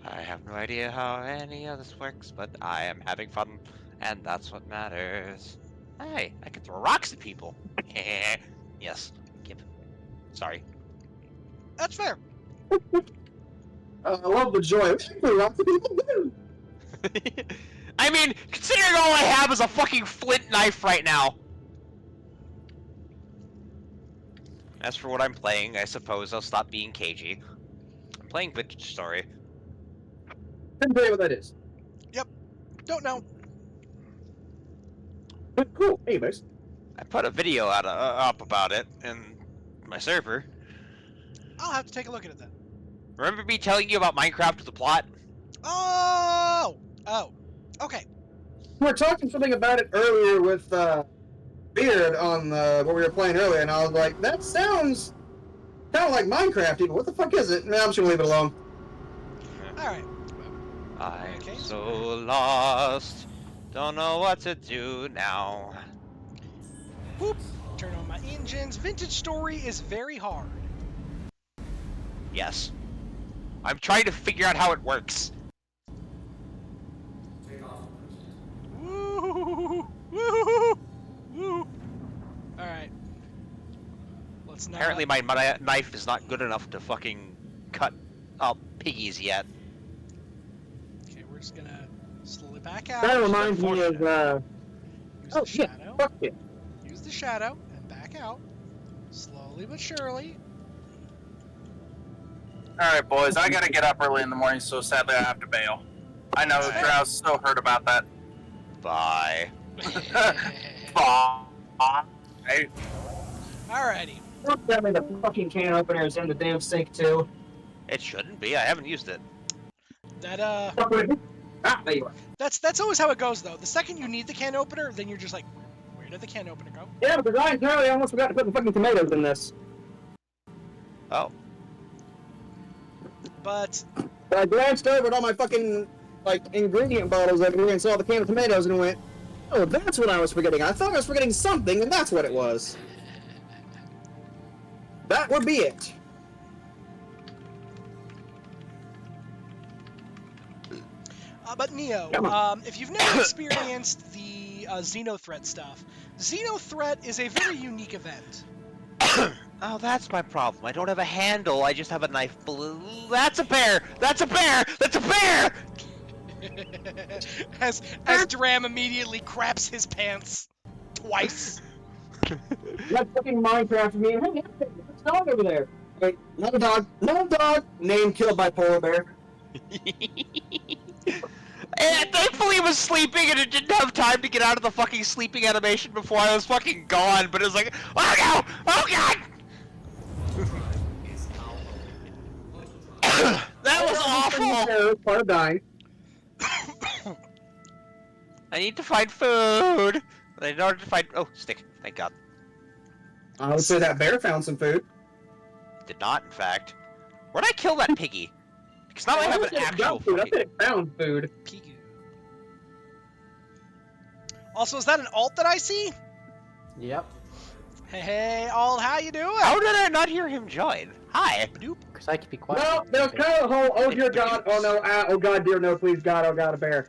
I have no idea how any of this works, but I am having fun, and that's what matters. Hey, I can throw rocks at people. Yes, Gib. Sorry. That's fair. I love the joy. Lots of people do. I mean, considering all I have is a fucking flint knife right now. As for what I'm playing, I suppose I'll stop being cagey. I'm playing Vintage Story. Couldn't tell you what that is. Don't know. Cool. Anyways. I put a video up about it in my server. I'll have to take a look at it then. Remember me telling you about Minecraft with the plot? Oh! Okay. We were talking something about it earlier with Beard on what we were playing earlier, and I was like, that sounds kind of like Minecraft, even. What the fuck is it? Nah, I'm just gonna leave it alone. Alright. I'm Okay. so lost, don't know what to do now. Whoop. Turn on my engines. Vintage Story is very hard. Yes. I'm trying to figure out how it works. Woo! Woo! Woo! Alright. Let's not... Apparently my knife is not good enough to fucking cut up piggies yet. Okay, we're just gonna slowly back out. That reminds me of, Use the shit. shadow. Fuck it. Use the shadow and back out. Slowly but surely. Alright, boys, I gotta get up early in the morning, so sadly I have to bail. I know, Alright. Drow's so hurt about that. Bye. Bye. Hey, Alrighty. Don't tell me the fucking can opener is in the damn sink, too. It shouldn't be. I haven't used it. That Ah, there you are. that's always how it goes though. The second you need the can opener, then you're just like, where did the can opener go? Yeah, because I entirely almost forgot to put the fucking tomatoes in this. Oh. But But I glanced over at all my fucking, ingredient bottles over here and saw the can of tomatoes and went, oh, that's what I was forgetting. I thought I was forgetting something, and that's what it was. That would be it. but Neo, Come on. if you've never experienced the Xenothreat stuff, Xenothreat is a very unique event. Oh, that's my problem. I don't have a handle. I just have a knife. That's a bear. That's a bear. That's a bear. as Dram immediately craps his pants twice. That fucking Minecraft me. Hey, what's dog over there? Wait, another dog. Another dog. Name killed by polar bear. And thankfully it was sleeping and it didn't have time to get out of the fucking sleeping animation before I was fucking gone, but it was like, oh no! Oh god! That was awful! Part of dying. I need to find food! In order to find... Oh, stick. Thank god. I would say that bear found some food. Did not, in fact. Where'd I kill that piggy? Because now I have an said it actual got food. I fucking... said it found food. Pigu. Also, is that an alt that I see? Yep. Hey, alt, how you doing? How did I not hear him join? Hi! Because I could be quiet. Well, there's kind of a whole, oh dear God, oh no, oh God, dear no, please God, oh God, a bear.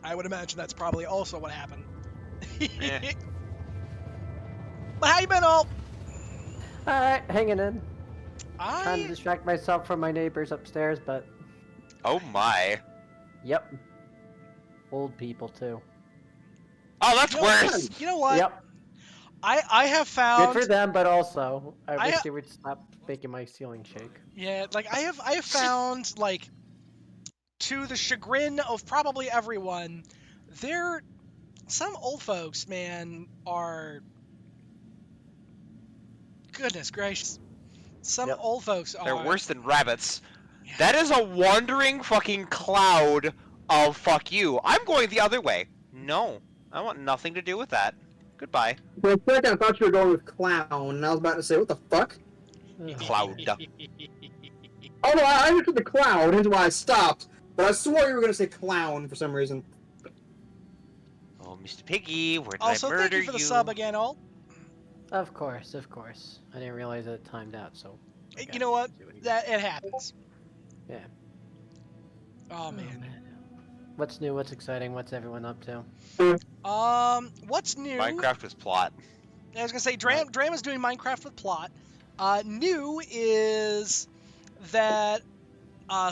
I would imagine that's probably also what happened. Eh. But how you been, alt? Alright, hanging in. Trying to I distract myself from my neighbors upstairs, but Oh my. yep. Old people too. Oh, that's worse. You know what? Yep. I have found. Good for them, but also I I wish ha- they would stop making my ceiling shake. Yeah, like I have found, like, to the chagrin of probably everyone, some old folks, man, are, goodness gracious, some Yep. old folks are. They're worse than rabbits. Yeah. That is a wandering fucking cloud of fuck you. I'm going the other way. No, I want nothing to do with that. Goodbye. For a second, I thought you were going with clown, and I was about to say, what the fuck? Cloud. Oh no, I understood the cloud, hence why I stopped. But I swore you were going to say clown for some reason. Oh, Mr. Piggy, where did Also, I murder thank you for the sub again, Alt. Of course, of course. I didn't realize that it timed out, so. I You know what? gotta do it again. That it happens. Yeah. Oh man. What's new? What's exciting? What's everyone up to? What's new? Minecraft with plot. I was gonna say Drama's doing Minecraft with plot. New is that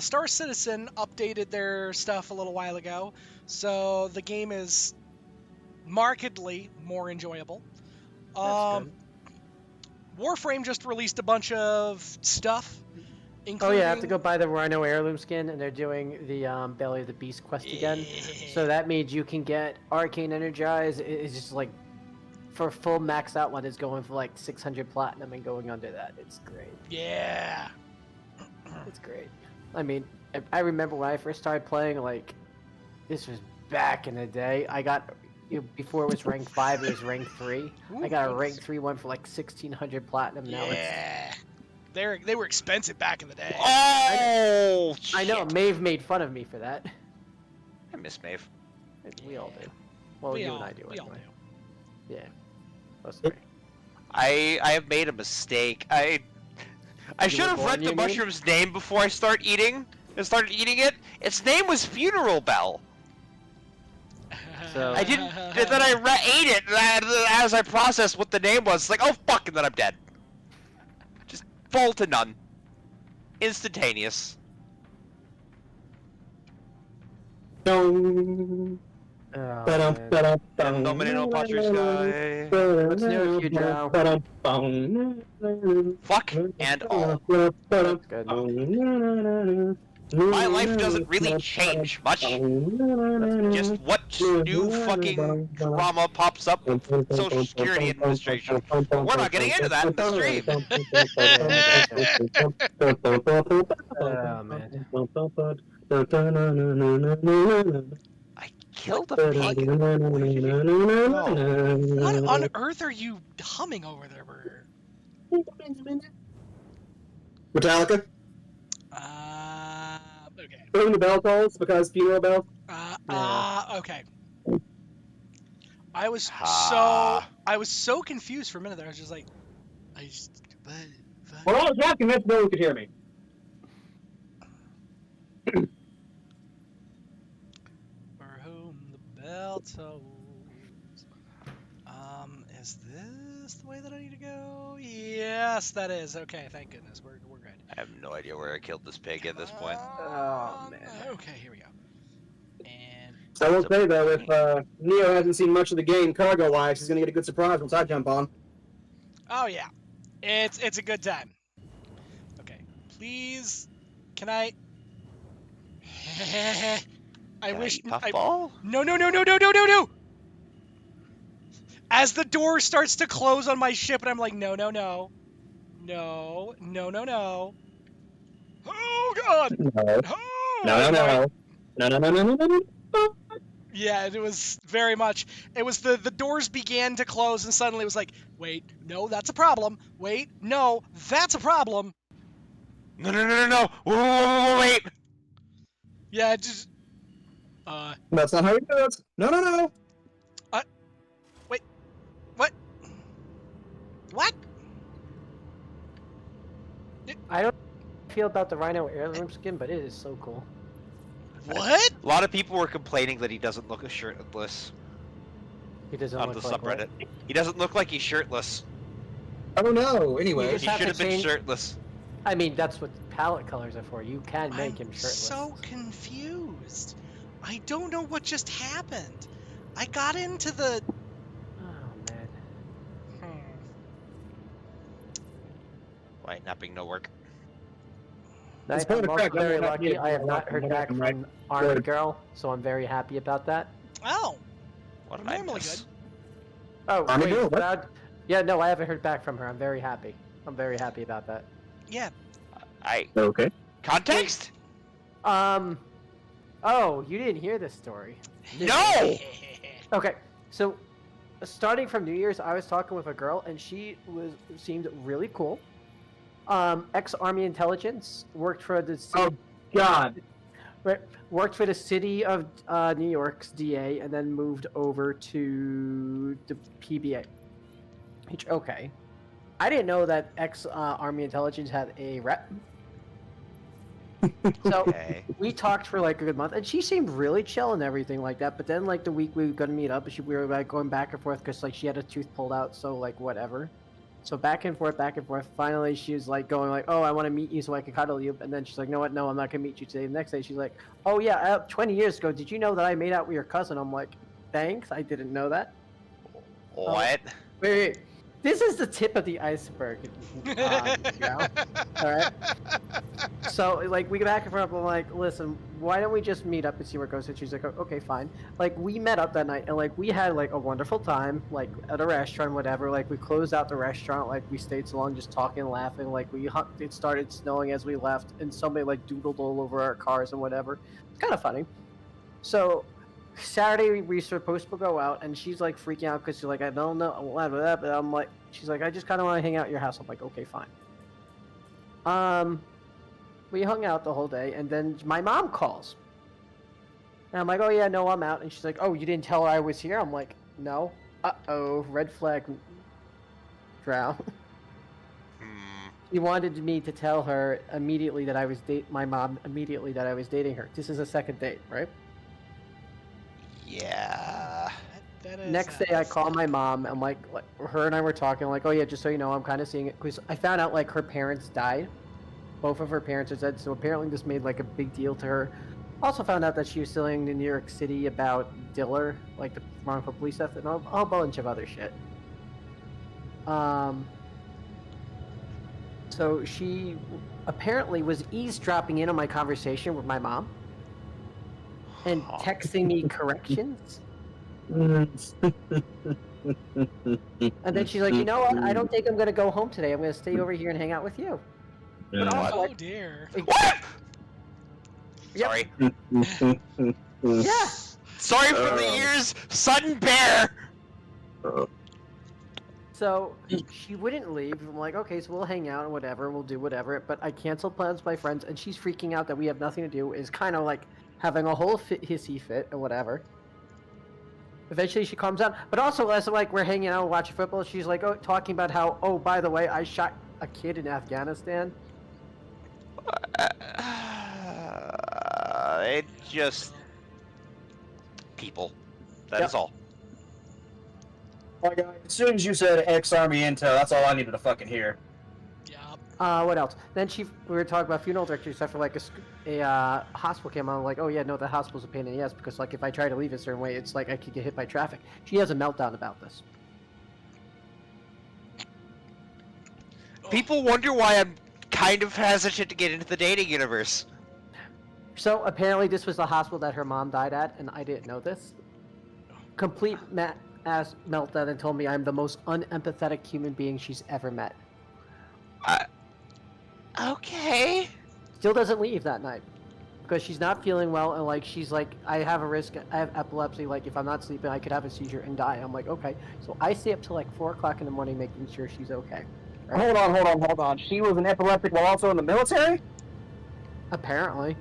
Star Citizen updated their stuff a little while ago, so the game is markedly more enjoyable. That's good. Warframe just released a bunch of stuff. Oh Including... yeah, I have to go buy the Rhino heirloom skin, and they're doing the Belly of the Beast quest again. So that means you can get Arcane Energize. It's just like, for full max out one, it's going for like 600 platinum and going under that. It's great. Yeah. It's great. I mean, I remember when I first started playing, like, this was back in the day. I got, before it was rank 5, it was rank 3. I got a rank 3 one for like 1600 platinum. Now Yeah. They were expensive back in the day. Oh, I know, shit. Maeve made fun of me for that. I miss Maeve. We all do. Well, we you all, and I do. we all Anyway. do. Yeah. Us three. I have made a mistake. I should have born, read the you mean? mushroom's name before I started eating it. Its name was Funeral Bell. So- I didn't. And then I ate it, and as I processed what the name was, like, oh fuck, and then I'm dead. Just full to none. Instantaneous. Dong. Oh, Ba-dum, man. ba-dum, bum. No many no Patria Sky. What's new with you, Joe? Ba-dum, bum. Fuck and all. That's good. My life doesn't really change much. Just what new fucking drama pops up with Social Security Administration. We're not getting into that in the Oh, man. I killed a pig. What on earth are you humming over there, Burger? Metallica. Okay. Ring the bell tolls because funeral bell. Okay. I was so confused for a minute there. I was just like, Well, I was walking, that's no one could hear me. For whom the bell tolls. Is this the way that I need to go? Yes, that is. Okay, thank goodness. We're good. I have no idea where I killed this pig at this point. Oh, man. Okay, here we go. And So I will say though, if Neo hasn't seen much of the game cargo wise, he's gonna get a good surprise once I jump on. oh yeah, it's a good time. Okay, please, can I? I Can wish. eat puffball? No. As the door starts to close on my ship, and I'm like, no. Oh God! No. Oh, No. Yeah, it was very much. It was the doors began to close, and suddenly it was like, wait, no, that's a problem. Wait, no, that's a problem. No. Wait. Yeah, just. That's not how he does. No. Wait. What? What? I don't feel about the Rhino heirloom skin, but it is so cool. What? A lot of people were complaining that he doesn't look shirtless He doesn't on the look like what? subreddit. He doesn't look like he's shirtless. I don't know. Anyway, Just He have should to have been change- shirtless. I mean, that's what palette colors are for. You can make I'm him shirtless. so confused. I don't know what just happened. I got into the. Oh man. Hmm. Why napping no work? It's I'm perfect. also I'm very not lucky. getting I have it. not heard I'm back right. from Armored Good. Girl, so I'm very happy about that. Oh, What did I normally miss? good. Oh, Armored wait, Girl, what? without- yeah, no, I haven't heard back from her. I'm very happy. I'm very happy about that. Yeah. Okay. Context? Oh, you didn't hear this story. No! Okay, so starting from New Year's, I was talking with a girl, and she seemed really cool. Ex-Army intelligence, worked for the Oh God. worked for the city of New York's DA, and then moved over to the PBA. Which, okay, I didn't know that ex-Army intelligence had a rep. So Okay. we talked for like a good month, and she seemed really chill and everything like that. But then, like the week we were gonna meet up, we were like going back and forth because like she had a tooth pulled out, so like whatever. So back and forth, back and forth. Finally, she was like going like, "Oh, I want to meet you so I can cuddle you." And then she's like, "No, what? No, I'm not gonna meet you today." The next day, she's like, "Oh yeah, 20 years ago, did you know that I made out with your cousin?" I'm like, "Thanks, I didn't know that." What? Wait. This is the tip of the iceberg. Yeah. All right. So like we get back and forth. I'm like, listen, why don't we just meet up and see where it goes? And she's like, okay, fine. Like we met up that night and like we had like a wonderful time, like at a restaurant, whatever. Like we closed out the restaurant, like we stayed so long just talking, laughing. Like it started snowing as we left, and somebody like doodled all over our cars and whatever. It's kind of funny. So Saturday we supposed to go out, and she's like freaking out because she's like, I don't know, blah, blah, blah, but I'm like, she's like, I just kind of want to hang out at your house. I'm like, okay, fine. We hung out the whole day, and then my mom calls, and I'm like, oh yeah, no, I'm out, and she's like, oh, you didn't tell her I was here? I'm like, no. Uh-oh, red flag. Drow. He wanted me to tell her immediately that I was my mom immediately that I was dating her. This is a second date, right? Yeah. That is Next day, I call my mom. I'm like, her and I were talking. I'm like, oh yeah, just so you know, I'm kind of seeing it because I found out like her parents died. Both of her parents are dead, so apparently this made like a big deal to her. Also found out that she was suing in New York City about Diller, like the wrongful police theft, and a whole bunch of other shit. So she apparently was eavesdropping in on my conversation with my mom and texting me corrections. And then she's like, you know what? I don't think I'm gonna go home today. I'm gonna stay over here and hang out with you. But also, Oh like, dear. What? Yep. Sorry. Yeah. Sorry for the ears, sudden bear. So she wouldn't leave. I'm like, okay, so we'll hang out and whatever. We'll do whatever. But I canceled plans with my friends, and she's freaking out that we have nothing to do. Is kind of like having a whole hissy fit or whatever. Eventually, she calms down. But also, as like we're hanging out and watching football, she's like, oh, talking about how, oh, by the way, I shot a kid in Afghanistan. It just people. That is all. Like, as soon as you said ex-army intel, that's all I needed to fucking hear. Yeah. What else? Then we were talking about funeral directory stuff for like a hospital came on. Like, oh yeah, no, the hospital's a pain in the ass because like if I try to leave a certain way, it's like I could get hit by traffic. She has a meltdown about this. People wonder why I'm kind of hesitant to get into the dating universe. So apparently this was the hospital that her mom died at, and I didn't know this. Complete ass meltdown and told me I'm the most unempathetic human being she's ever met. Okay. Still doesn't leave that night because she's not feeling well, and like she's like, I have a risk. I have epilepsy. Like if I'm not sleeping, I could have a seizure and die. I'm like, okay. So I stay up till like 4 o'clock in the morning making sure she's okay. Right? Hold on. She was an epileptic while also in the military? Apparently.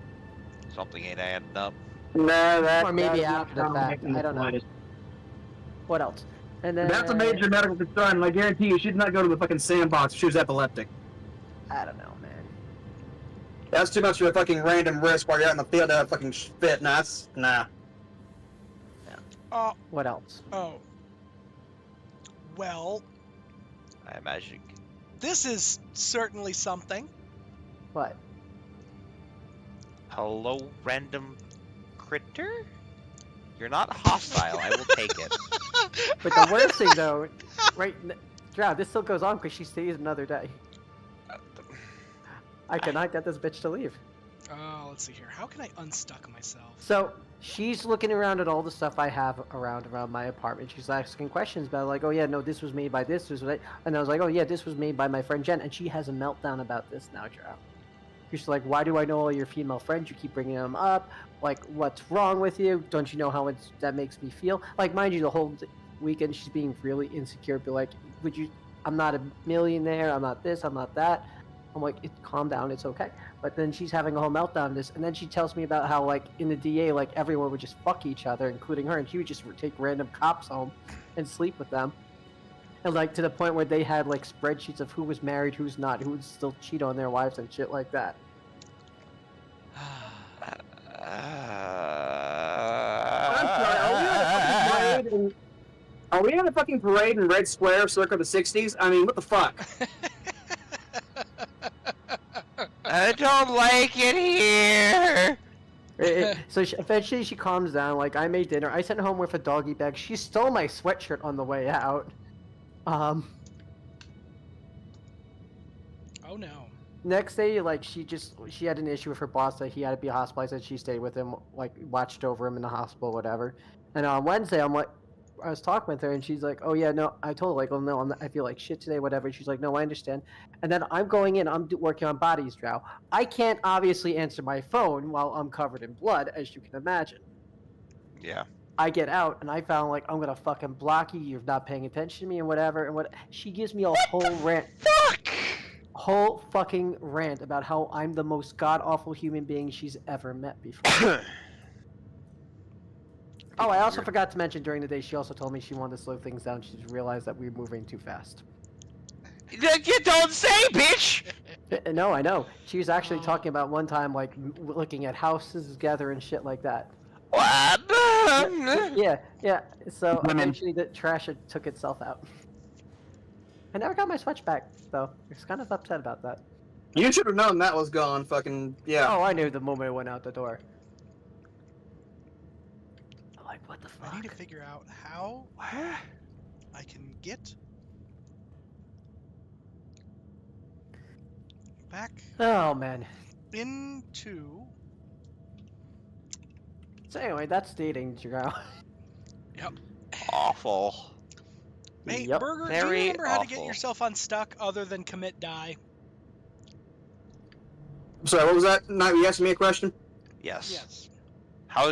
Something ain't adding up. No, that. Or maybe that's after the not fact, making I don't know. slightest. What else? And then That's a major medical concern, and I guarantee you, she did not go to the fucking sandbox if she was epileptic. I don't know, man. That's too much of a fucking random risk while you're out in the field to have fucking fit. Nah. What else? Oh. Well, I imagine. this is certainly something. What? Hello, random critter? You're not hostile. I will take it. But the worst thing, though, right, Drow, this still goes on because she stays another day. I cannot get this bitch to leave. Oh, let's see here. How can I unstuck myself? So she's looking around at all the stuff I have around my apartment. She's asking questions about like, oh yeah, no, this was made by this, and I was like, oh yeah, this was made by my friend Jen, and she has a meltdown about this now, Drow. She's like, why do I know all your female friends? You keep bringing them up. Like, what's wrong with you? Don't you know how that makes me feel? Like, mind you, the whole weekend she's being really insecure. Be like, I'm not a millionaire. I'm not this. I'm not that. I'm like, calm down. It's okay. But then she's having a whole meltdown on this, and then she tells me about how, like, in the DA, like, everyone would just fuck each other, including her, and she would just take random cops home and sleep with them. And, like, to the point where they had, like, spreadsheets of who was married, who's not, who would still cheat on their wives and shit like that. I'm sorry, are we on a fucking parade in Red Square circa the 60s? I mean, what the fuck? I don't like it here. So eventually she calms down. Like, I made dinner. I sent home with a doggy bag. She stole my sweatshirt on the way out. Oh no. Next day, like, she had an issue with her boss that he had to be hospitalized, and she stayed with him, like, watched over him in the hospital, whatever. And on Wednesday, I was talking with her, and she's like, oh yeah, no, I told her, like, oh no, I feel like shit today, whatever. She's like, no, I understand. And then I'm going in, I'm working on bodies, Drow. I can't obviously answer my phone while I'm covered in blood, as you can imagine. Yeah. I get out, and I found, like, I'm gonna fucking block you, you're not paying attention to me, and whatever, and what. She gives me a whole rant. Fuck! Whole fucking rant about how I'm the most god-awful human being she's ever met before. Oh, I also forgot to mention during the day, she also told me she wanted to slow things down. She realized that we were moving too fast. You don't say, bitch! No, I know. She was actually talking about one time, like, looking at houses together and shit like that. What? Yeah. So Women. eventually the trash took itself out. I never got my switch back, though. I was kind of upset about that. You should have known that was gone, fucking, yeah. Oh, I knew the moment I went out the door. I'm like, what the fuck? I need to figure out how I can get back Oh, man. into. So anyway, that's dating, Drow. Yep. Awful. Hey, Yep. Burger, do Very you remember how to get awful. yourself unstuck other than commit die? Sorry, what was that? Not you asking me a question? Yes. Yes. How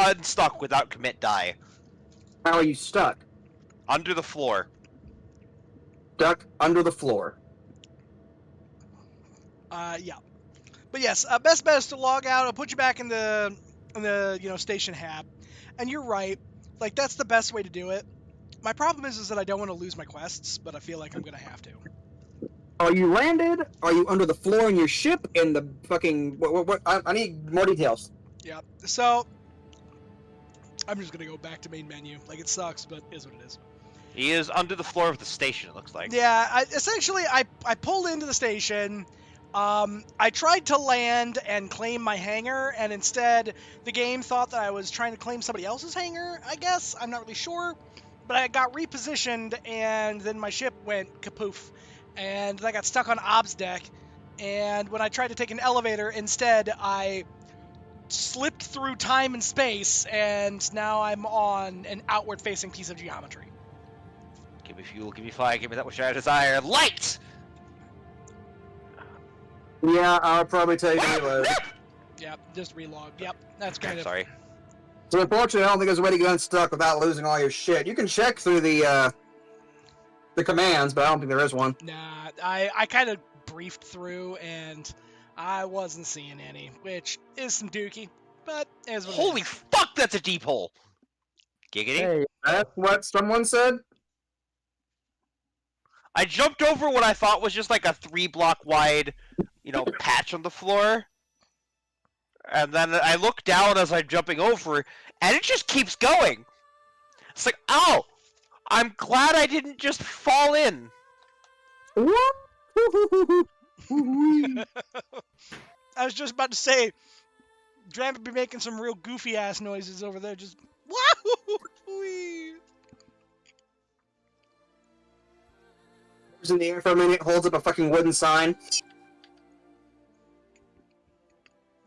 unstuck without commit die? How are you stuck? Under the floor. Stuck under the floor. Yeah. But yes, best bet is to log out. I'll put you back in the station hab. And you're right. Like, that's the best way to do it. My problem is that I don't want to lose my quests, but I feel like I'm gonna have to. Are you landed? Are you under the floor in your ship? In the fucking what? I need more details. Yeah. So I'm just gonna go back to main menu. Like, it sucks, but it is what it is. He is under the floor of the station, it looks like. Yeah. I pulled into the station. I tried to land and claim my hangar, and instead the game thought that I was trying to claim somebody else's hangar, I guess. I'm not really sure. But I got repositioned, and then my ship went kapoof. And I got stuck on Ob's deck. And when I tried to take an elevator, instead I slipped through time and space, and now I'm on an outward-facing piece of geometry. Give me fuel, give me fire, give me that which I desire. Light! Yeah, I'll probably take it anyway. Yep, just relog. Yep, that's Okay, kind of... sorry. So unfortunately, I don't think there's a way to get unstuck without losing all your shit. You can check through the commands, but I don't think there is one. Nah, I kind of briefed through, and I wasn't seeing any, which is some dookie, but is what it Holy is. fuck, that's a deep hole! Giggity. Hey, That's what someone said? I jumped over what I thought was just like a 3-block wide, patch on the floor. And then I look down as I'm jumping over, and it just keeps going. It's like, oh, I'm glad I didn't just fall in. What? I was just about to say, Dram be making some real goofy ass noises over there. Just wahoo! Goes in the air for a minute, holds up a fucking wooden sign.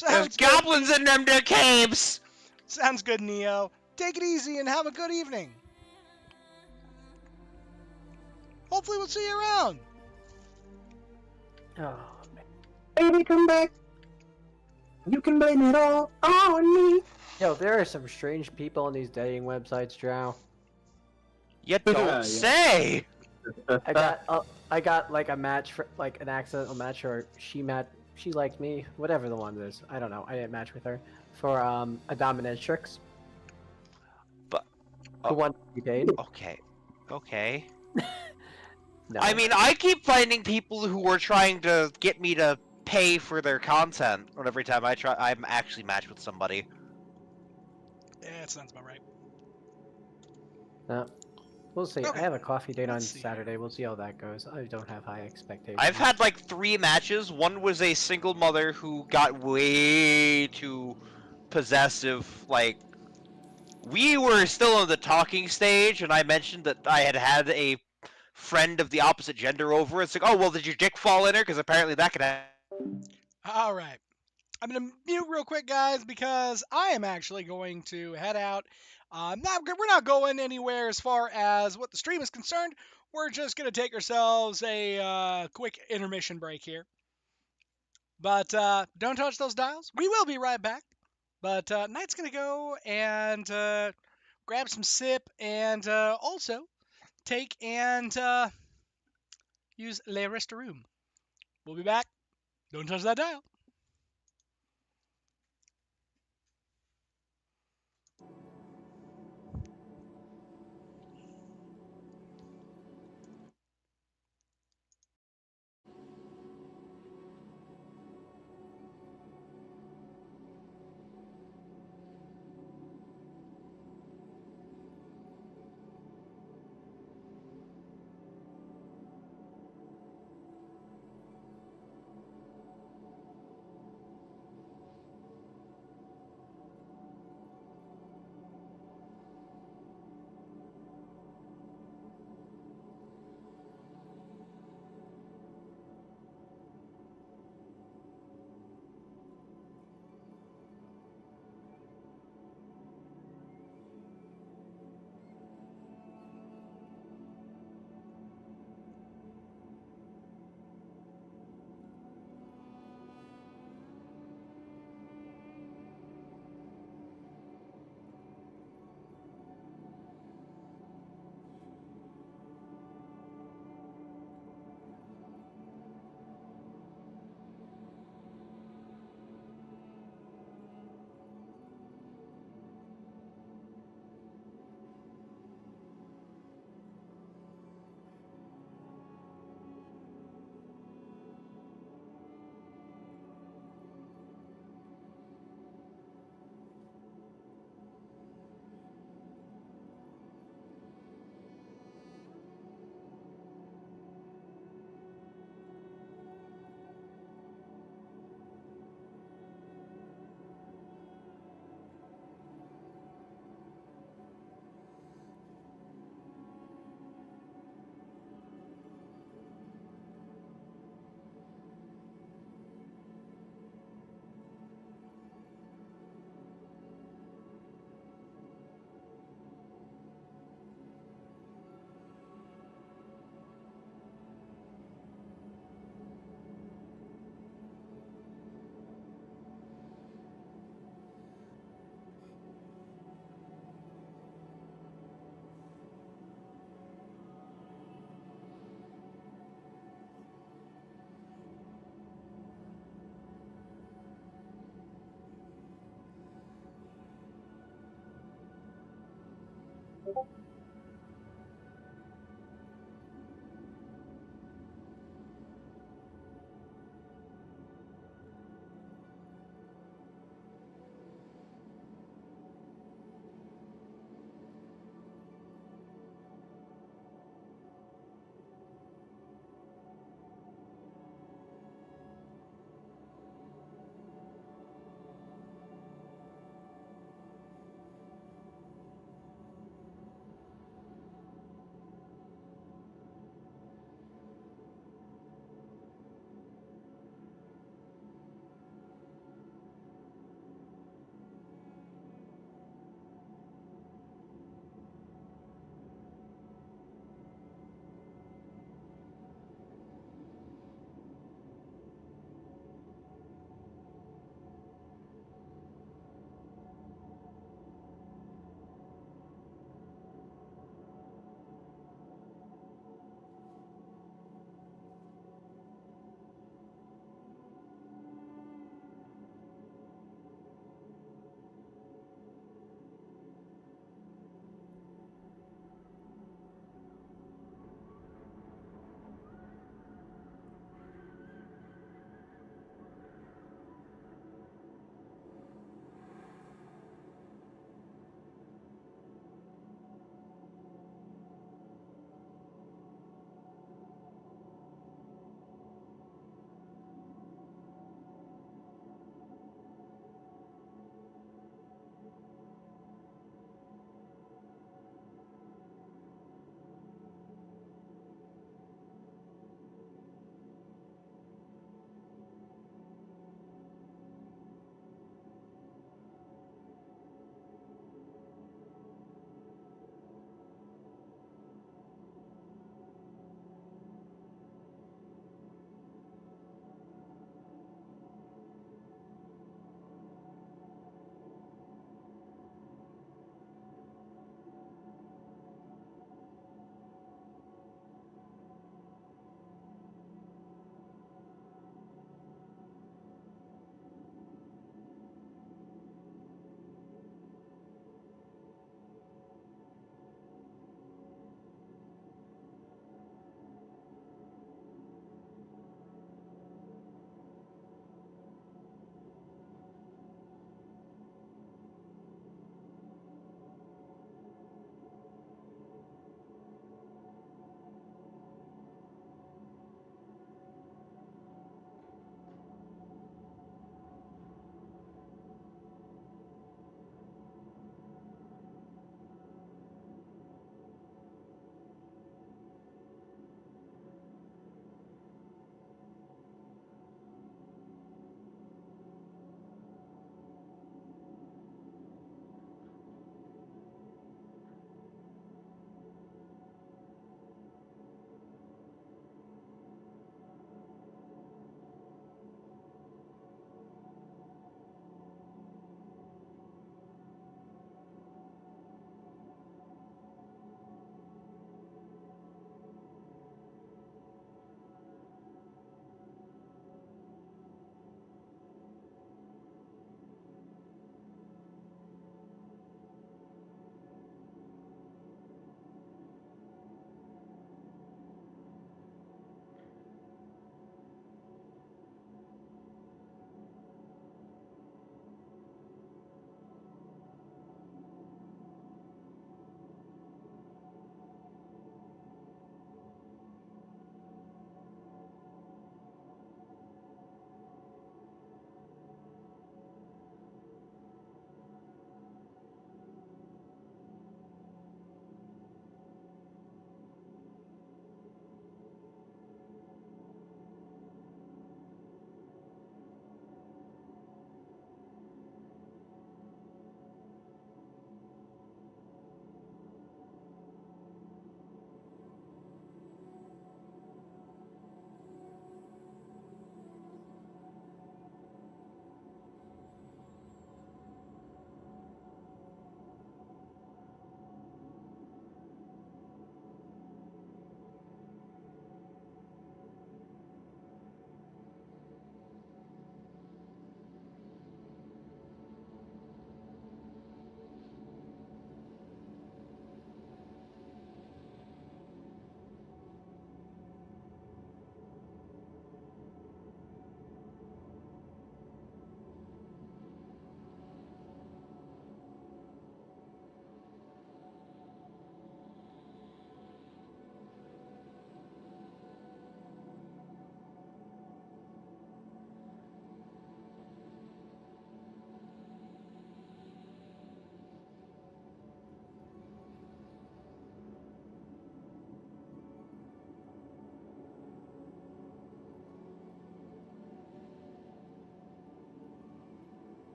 There's Sounds good. goblins in them there caves! Sounds good, Neo. Take it easy and have a good evening. Hopefully we'll see you around. Oh, man. Baby, come back. You can blame it all on me. Yo, there are some strange people on these dating websites, Drow. You don't Yeah. say! I got like a match for like an accidental match, or she liked me, whatever the one is. I don't know. I didn't match with her for a dominatrix. But- who wanted to be paid? Okay. No. I mean, I keep finding people who are trying to get me to pay for their content when every time I'm actually matched with somebody. Yeah, that sounds about right. No. We'll see. Okay. I have a coffee date on Let's see. Saturday. We'll see how that goes. I don't have high expectations. I've had like 3 matches. One was a single mother who got way too possessive. Like, we were still in the talking stage, and I mentioned that I had a friend of the opposite gender over. It's like, oh, well, did your dick fall in her? Because apparently that could happen. All right. I'm going to mute real quick, guys, because I am actually going to head out. We're not going anywhere as far as what the stream is concerned. We're just going to take ourselves a quick intermission break here. But don't touch those dials. We will be right back. But Knight's going to go and grab some sip and also take and use Le Restaurant. We'll be back. Don't touch that dial.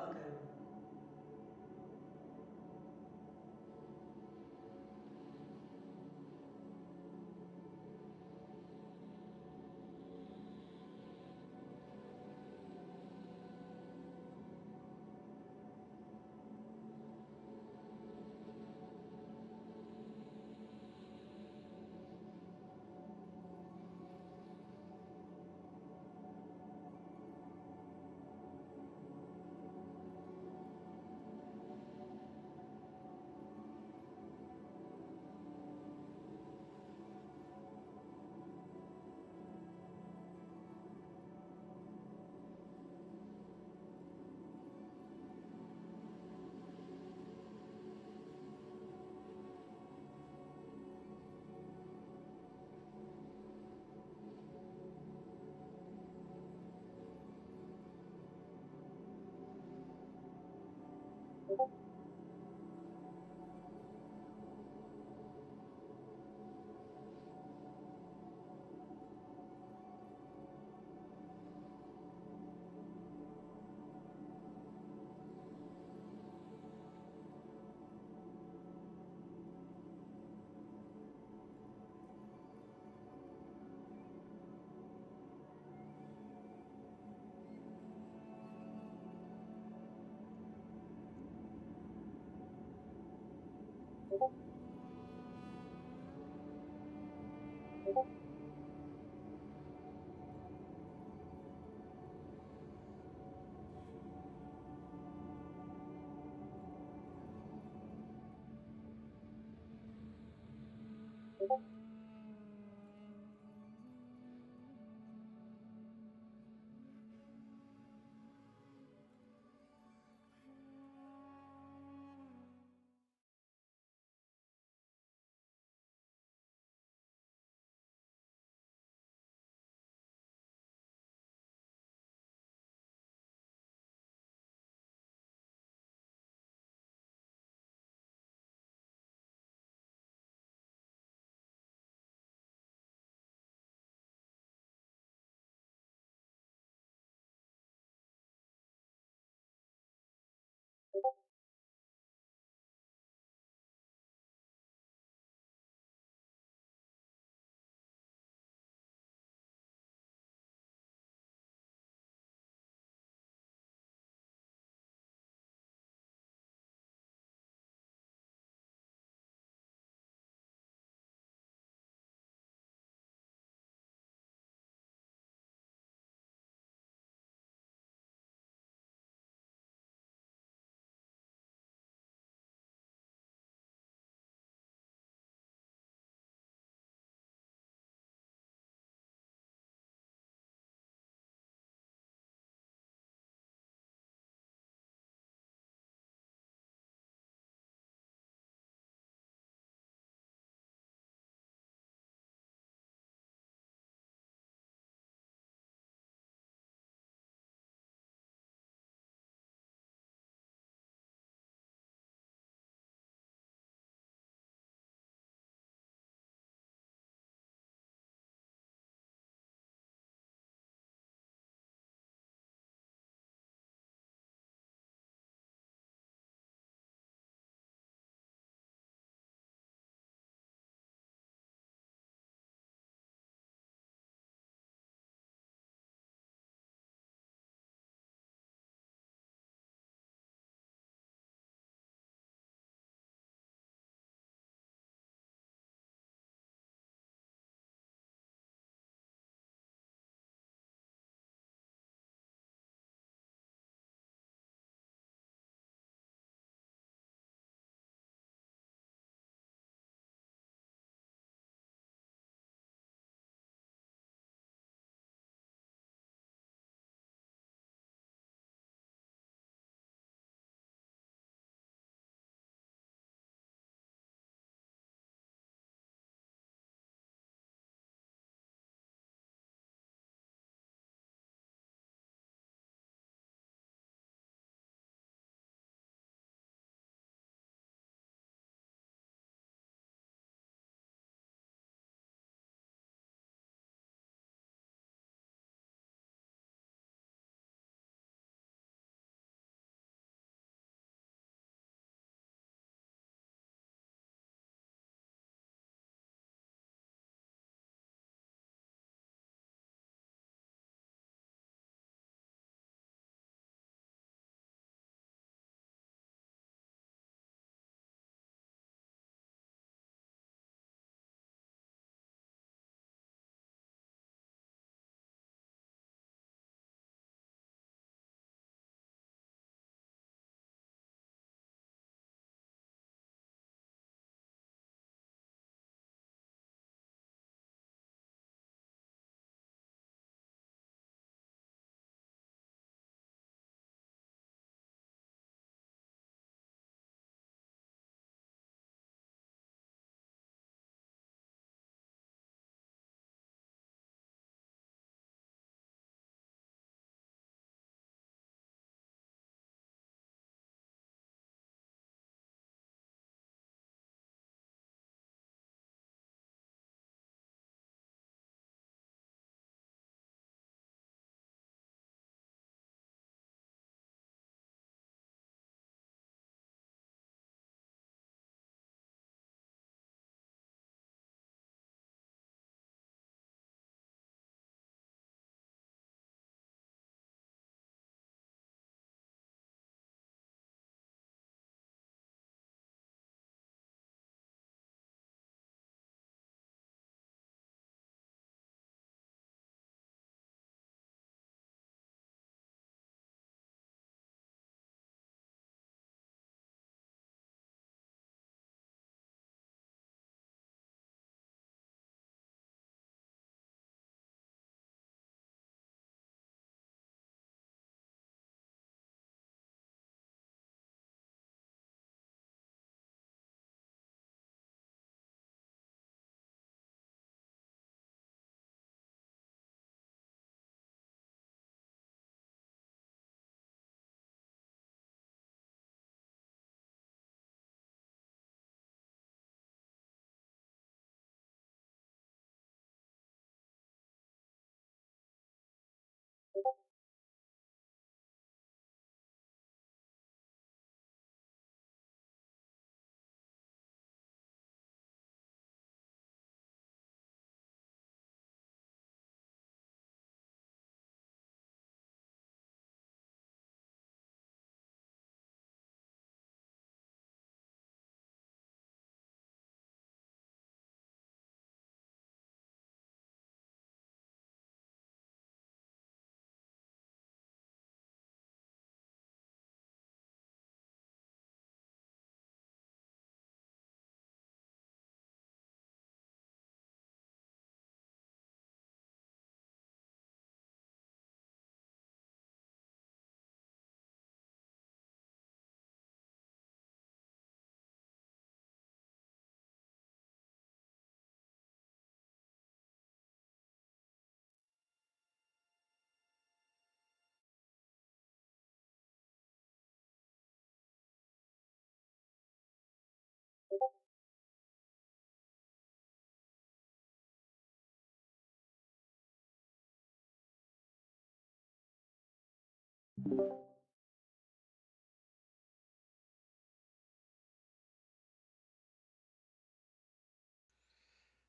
welcome.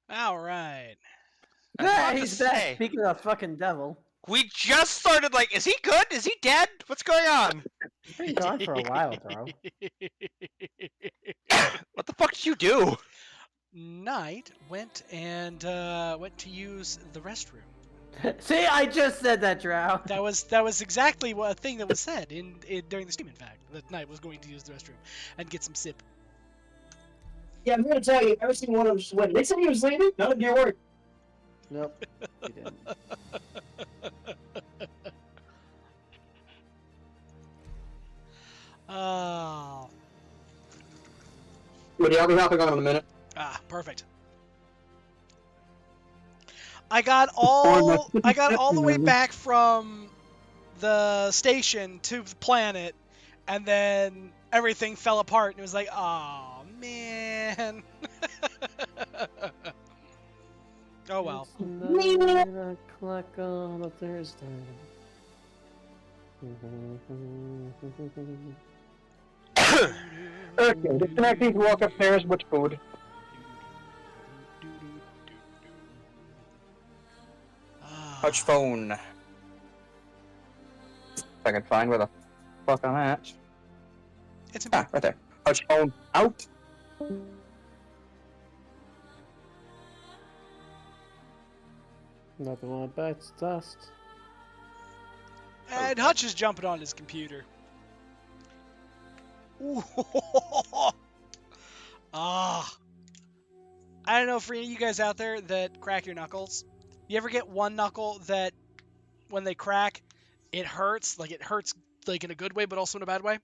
All right. I was about to he's back. say, Speaking of fucking devil, we just started like, is he good? Is he dead? What's going on? he's been gone for a while, bro. What the fuck did you do? Knight went went to use the restroom. See, I just said that, Drow. That was exactly a thing that was said during the stream. In fact, that Knight was going to use the restroom and get some sip. Yeah, I'm gonna tell you, every single one of them just went. They said he was leaving. None of your work. Nope, he didn't. Oh. Woody, I'll be hopping on in a minute. Ah, perfect. I got all the way back from the station to the planet, and then everything fell apart, and it was like, oh man. Oh well. It's 9 o'clock on a Thursday. Okay, disconnecting to walk upstairs. Which food? Touch phone. If I can find where the fuck I'm at. It's Ah, right there. Touch phone out. Nothing on bites dust. And Hutch is jumping on his computer. Ooh. Ah. I don't know for any of you guys out there that crack your knuckles. You ever get one knuckle that when they crack, it hurts like in a good way, but also in a bad way?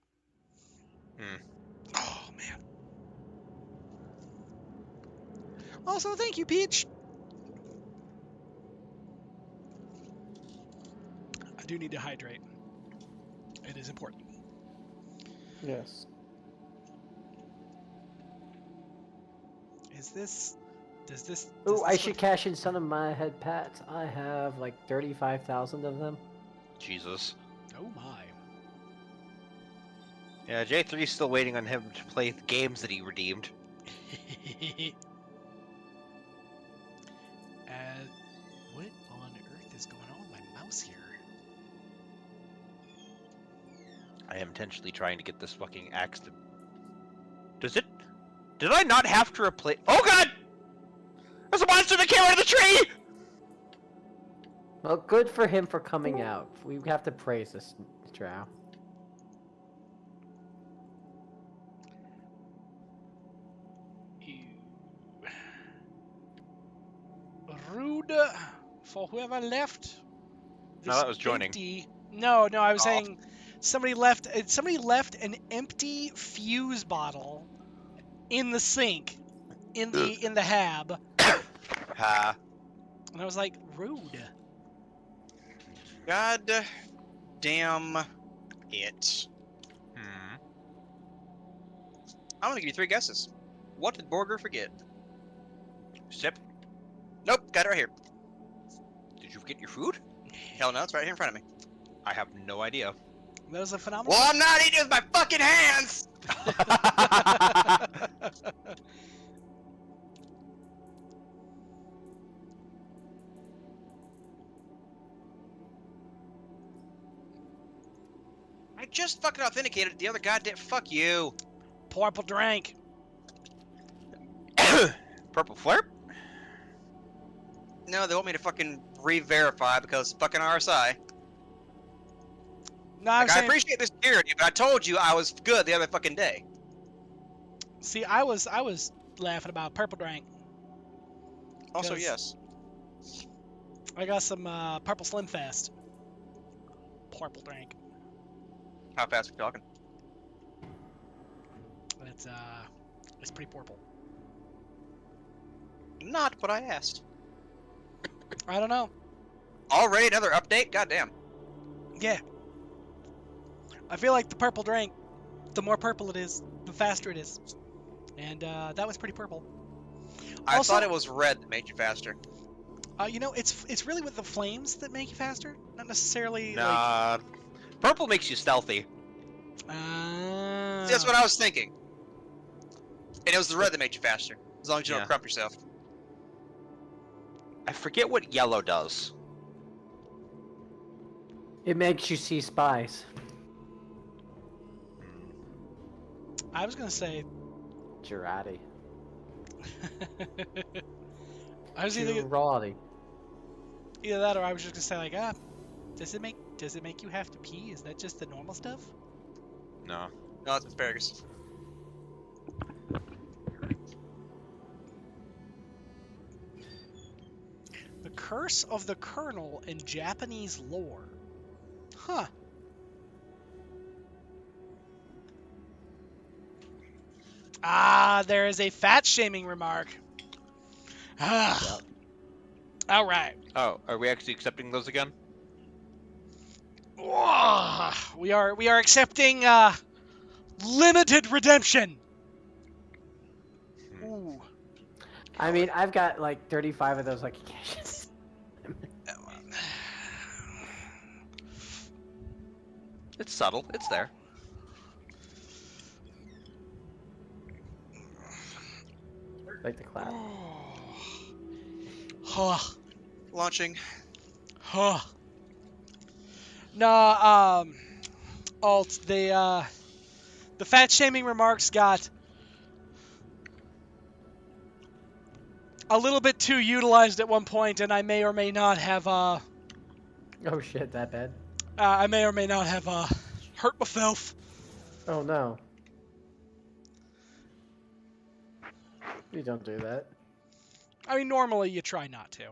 Oh man. Also, thank you, Peach. I do need to hydrate. It is important. Yes. Does this? Ooh, I should cash in some of my head pats. I have like 35,000 of them. Jesus. Oh my. Yeah, J3's still waiting on him to play the games that he redeemed. What on earth is going on with my mouse here? I am intentionally trying to get this fucking axe to... Does it... Did I not have to replace... Oh god! There's a monster that came out of the tree! Well, good for him for coming out. We have to praise this Drow. Rude for whoever left. No, that was joining. No, I was Oh. saying somebody left an empty fuse bottle in the sink in the hab. Ha. And I was like, rude. God damn it. I'm gonna give you 3 guesses. What did Borger forget? Sip. Nope, got it right here. Did you forget your food? Hell no, it's right here in front of me. I have no idea. That was a phenomenal. Well, I'm not eating with my fucking hands! I just fucking authenticated the other goddamn. Fuck you. Purple drank. Purple Flare? No, they want me to fucking re-verify because fucking RSI. No, I'm Like, I saying. appreciate the security, but I told you I was good the other fucking day. See, I was laughing about purple drank. Also, 'Cause- yes. I got some purple Slim Fast. Purple drank. How fast are we talking? It's pretty purple. Not what I asked. I don't know. Already another update? Goddamn. Yeah. I feel like the purple drink, the more purple it is, the faster it is. And that was pretty purple. I Also- thought it was red that made you faster. You know, it's really with the flames that make you faster, not necessarily like. Nah. Purple makes you stealthy. Ah. See, that's what I was thinking. And it was the red that made you faster. As long as you Yeah. don't crump yourself. I forget what yellow does. It makes you see spies. I was gonna say. Girardi. I was either Girardi. that or I was just gonna say like, does it make you have to pee? Is that just the normal stuff? No. No, it's asparagus. The Curse of the Colonel in Japanese lore. Huh. Ah, there is a fat shaming remark. Ah. All right. Oh, are we actually accepting those again? We are accepting limited redemption. Ooh. I mean, I've got like 35 of those like occasions. It's subtle. It's there. Like the clap. Huh. Launching. Huh. Nah, Alt, the fat shaming remarks got a little bit too utilized at one point, and I may or may not have, Oh shit, that bad? I may or may not have, hurt myself. Oh no. You don't do that. I mean, normally you try not to.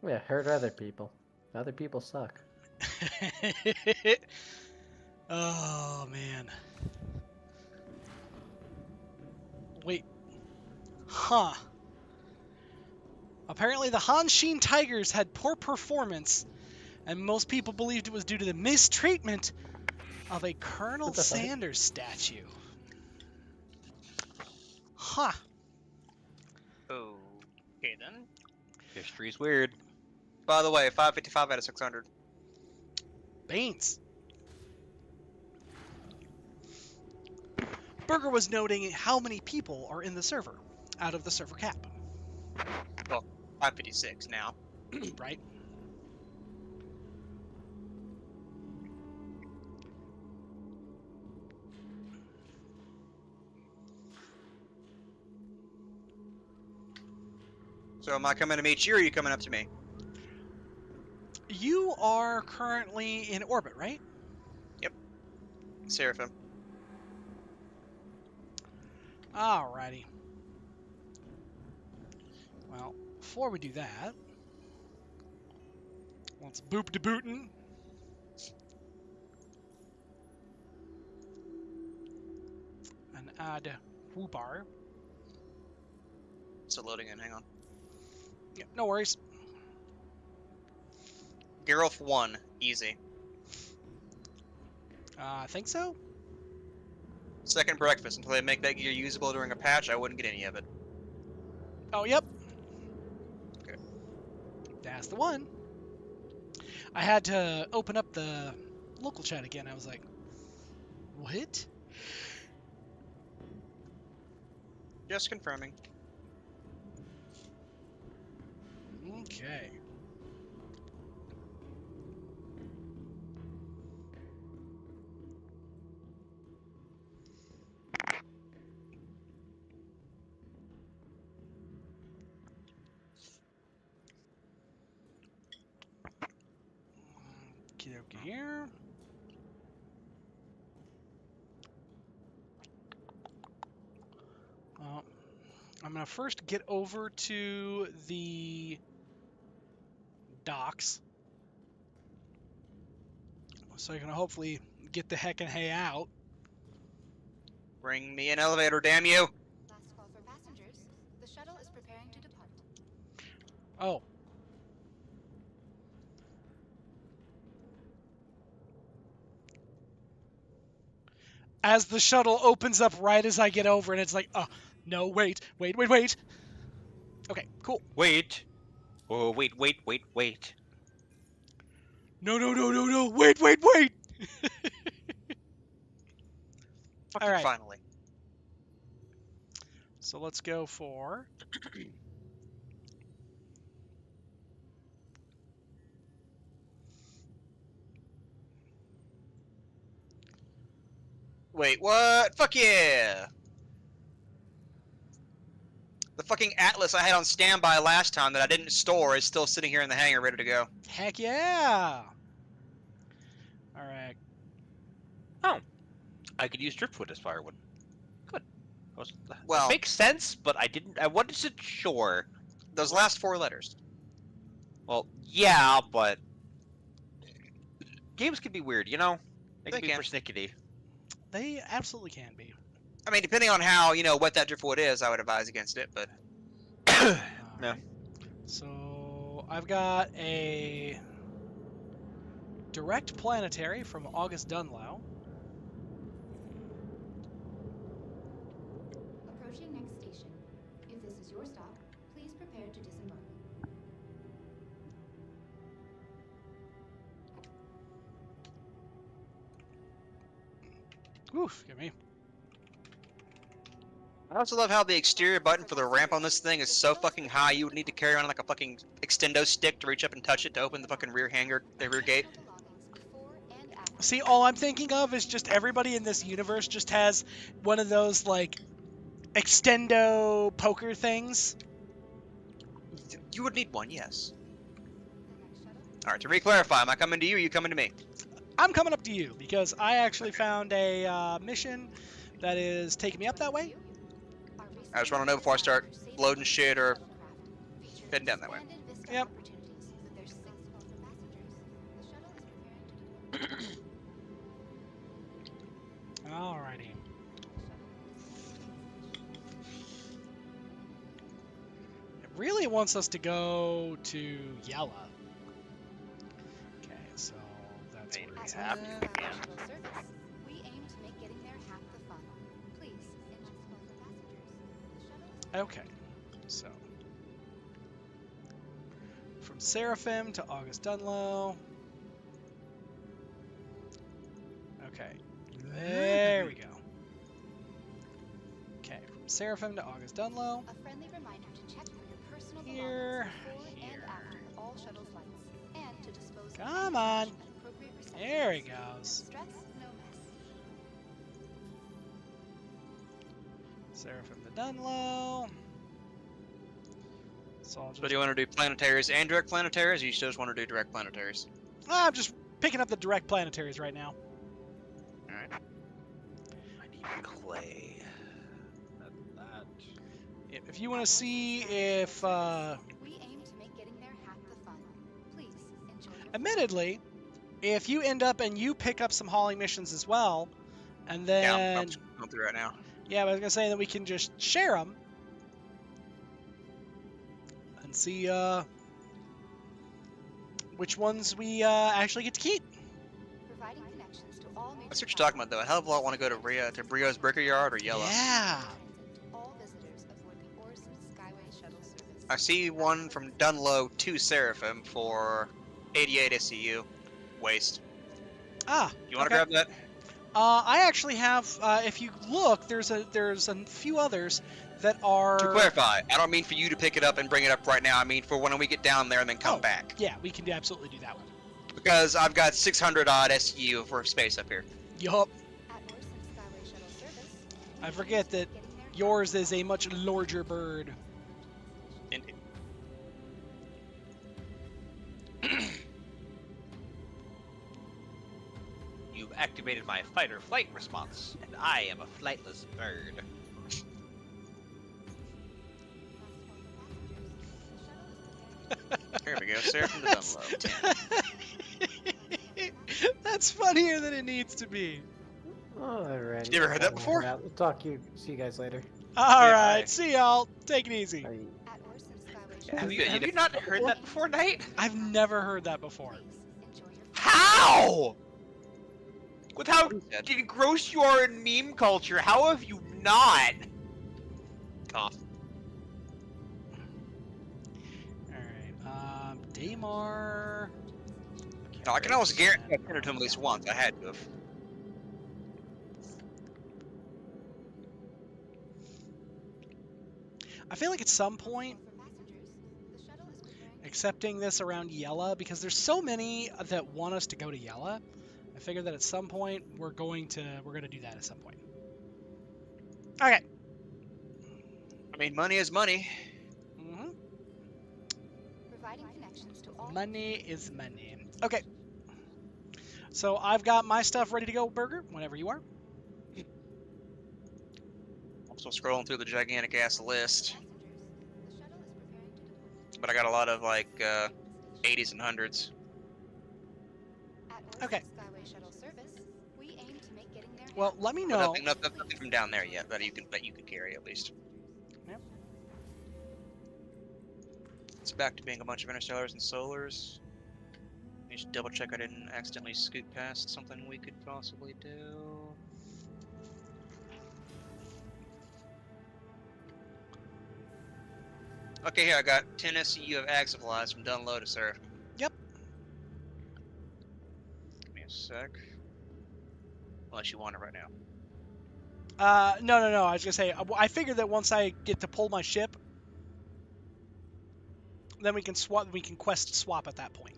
Yeah, hurt other people. Other people suck. Oh, man. Wait. Huh. Apparently the Hanshin Tigers had poor performance, and most people believed it was due to the mistreatment of a Colonel What the fuck? Sanders statue. Huh. Okay then. History's weird. By the way, 555 out of 600. Baines. Berger was noting how many people are in the server out of the server cap, Well, 556 now. right? So am I coming to meet you, or are you coming up to me? You are currently in orbit, right? Seraphim. Alrighty. Well, before we do that, let's boop de bootin'. And add whoopar. Still loading in, hang on. Yeah, no worries. Geralt 1, easy. I think so. Second breakfast. Until they make that gear usable during a patch, I wouldn't get any of it. Oh, yep. Okay. That's the one. I had to open up the local chat again. I was like, what? Just confirming. Okay. Okay, here. I'm gonna first get over to the docks, so I can hopefully get the heck and hay out. Bring me an elevator, damn you! Last call for passengers. The shuttle is preparing to depart. Oh. As the shuttle opens up right as I get over, and it's like, oh, no, wait. Okay, cool. Wait. Oh, wait. No, wait. Fucking Alright. finally. So let's go for. Wait, what? Fuck yeah! The fucking Atlas I had on standby last time that I didn't store is still sitting here in the hangar ready to go. Heck yeah! Alright. I could use driftwood as firewood. Good. Well- It makes sense, but I wanted to sure. Those last 4 letters. Well, yeah, but games can be weird, you know. They They can be can. persnickety. They absolutely can be. I mean, depending on how, wet that driftwood is, I would advise against it, but... No. Alright. So I've got a direct planetary from August Dunlow. Approaching next station. If this is your stop, please prepare to disembark. Oof, get me. I also love how the exterior button for the ramp on this thing is so fucking high, you would need to carry on like a fucking extendo stick to reach up and touch it to open the fucking rear hangar, the rear gate. See, all I'm thinking of is just everybody in this universe just has one of those, like, extendo poker things. You would need one, yes. Alright, to re-clarify, am I coming to you or are you coming to me? I'm coming up to you because I actually found a mission that is taking me up that way. I just want to know before I start loading shit or heading down that way. Yep. Alrighty. It really wants us to go to Yella. Okay, so that's where it's Happy at. we can. We aim to make getting there half the fun. Please, enjoy for passengers. The shuttle is Okay, so from Seraphim to August Dunlow. Okay, there we go. Okay, from Seraphim to August Dunlow. a friendly reminder to check for your personal Here, belongings before here. and after all shuttle flights, and to dispose Come of on. any trash at appropriate There he receptacles. goes. Stress, no mess. Seraphim to Dunlow. So I'll So just, do you want to do planetaries and direct planetaries, or you still just want to do direct planetaries? I'm just picking up the direct planetaries right now. Alright. I need clay. That. If you want to see if, We aim to make getting there half the fun. Please enjoy your admittedly, if you end up and you pick up some hauling missions as well, and Yeah, then I'm just going through right now. yeah, I was gonna say that we can just share them and see which ones we actually get to keep. providing connections to all major That's what you're talking about, though. A hell of a lot want to go to Brio's Breaker Yard or Yellow. Yeah. All visitors aboard the Orson Skyway Shuttle service. I see one from Dunlow to Seraphim for 88 SCU. Waste. Ah. You want to okay. grab that? I actually have. If you look, there's a few others that are. To clarify, I don't mean for you to pick it up and bring it up right now. I mean for when we get down there and then come Oh. back. Yeah, we can absolutely do that one. Because I've got 600 odd SCU for space up here. Yup. At Orson Skyway Shuttle service. I forget that getting there yours is a much larger bird. Indeed. You've activated my fight or flight response, and I am a flightless bird. Here we go, Seraphim to Dunlow. That's funnier than it needs to be. Alrighty. You ever heard that before? We'll talk you. See you guys later. All Yeah, right, I- see y'all. Take it easy. Bye. At Orson Skyway Have Shuttle you, have you not heard that before, Knight? I've never heard that before. Please enjoy your How? With how Dead. engrossed you are in meme culture, how have you not? Cough. All right. Daymar. No, I can almost guarantee I sent it to him at least once. I had to have. I feel like at some point For passengers, the shuttle is preparing to accepting this around Yella, because there's so many that want us to go to Yella. I figure that at some point we're going to do that at some point. Okay. I mean, money is money. hmm providing connections to all. Money is money. Okay. So I've got my stuff ready to go, Burger, whenever you are. I'm still scrolling through the gigantic ass list, Passengers, the shuttle is preparing to depart. but I got a lot of like 80s and 100s. At Okay. Orsec Skyway Shuttle Service, we aim to make getting there. Well, let me But know. nothing from down there yet that you can carry at least. Yep. It's back to being a bunch of interstellars and solars. You should double check I didn't accidentally scoot past something we could possibly do. Okay, here I got 10 SCU of ag supplies from Dunlow to Surf. Yep. Give me a sec. Unless you want it right now. No. I was gonna say I figured that once I get to pull my ship, then we can swap. We can quest swap at that point.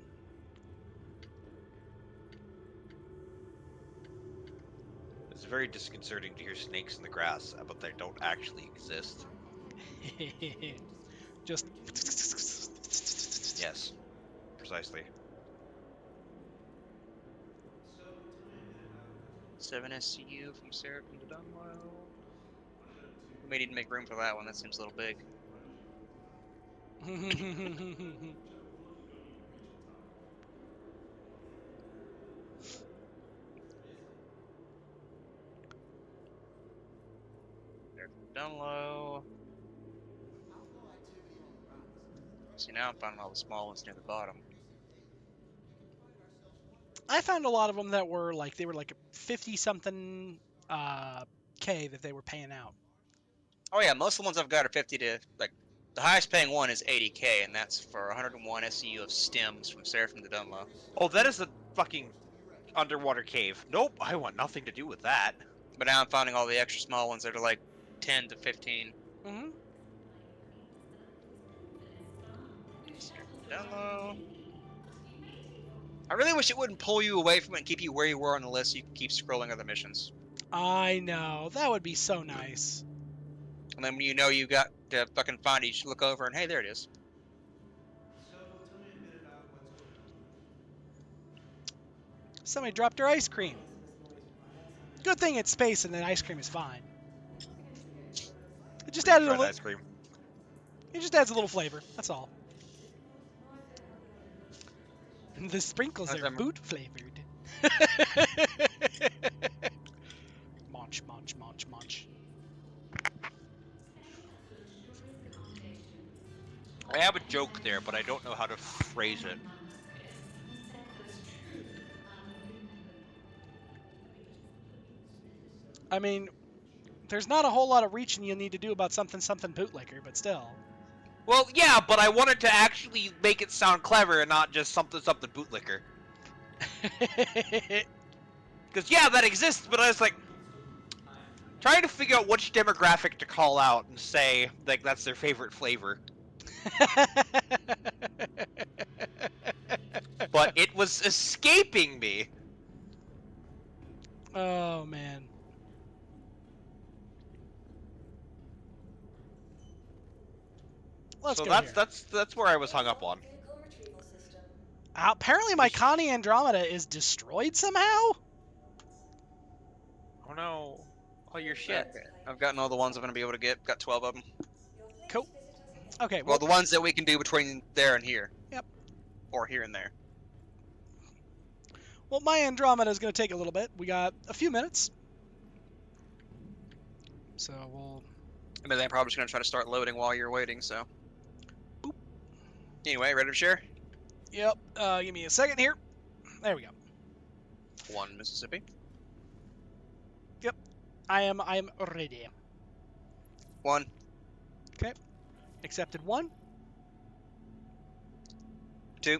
It's very disconcerting to hear snakes in the grass, but they don't actually exist. Just. Yes, precisely. 7 SCU from Seraphim to Dunlow. We may need to make room for that one. That seems a little big. There, Dunlow. See, now I'm finding all the small ones near the bottom. I found a lot of them that were like 50 something K that they were paying out. Oh yeah, most of the ones I've got are 50 to like. The highest paying one is 80K, and that's for 101 SCU of stems from Seraphim to Dunlow. Oh, that is a fucking underwater cave. Nope, I want nothing to do with that. But now I'm finding all the extra small ones that are like 10 to 15. Mm-hmm. Dunlow. I really wish it wouldn't pull you away from it and keep you where you were on the list so you can keep scrolling other missions. I know, that would be so nice. And then when you know you got to fucking find it, you just look over and hey, there it is. Somebody dropped their ice cream. Good thing it's space and then ice cream is fine. It just added a Fried little. ice cream. It just adds a little flavor. That's all. And the sprinkles are boot flavored. Munch, munch, munch, munch. I have a joke there, but I don't know how to phrase it. I mean, there's not a whole lot of reaching you need to do about something bootlicker, but still. Well, yeah, but I wanted to actually make it sound clever and not just something bootlicker. Because, yeah, that exists, but I was like, trying to figure out which demographic to call out and say, like, that's their favorite flavor. But it was escaping me. Oh, man. Let's So go that's where I was hung up on. Vehicle retrieval system. Apparently my Connie Andromeda is destroyed somehow? Oh no. Oh, your shit. Okay. I've gotten all the ones I'm going to be able to get. Got 12 of them. Your Cool. fleet visitors Okay, Well, the ones that we can do between there and here. Yep. Or here and there. well, my Andromeda is going to take a little bit. We got a few minutes. So we'll... I mean, they're probably just going to try to start loading while you're waiting, so. Boop. Anyway, ready to share? Yep, give me a second here. There we go. 1 Mississippi. I am ready. 1. Accepted 1. 2.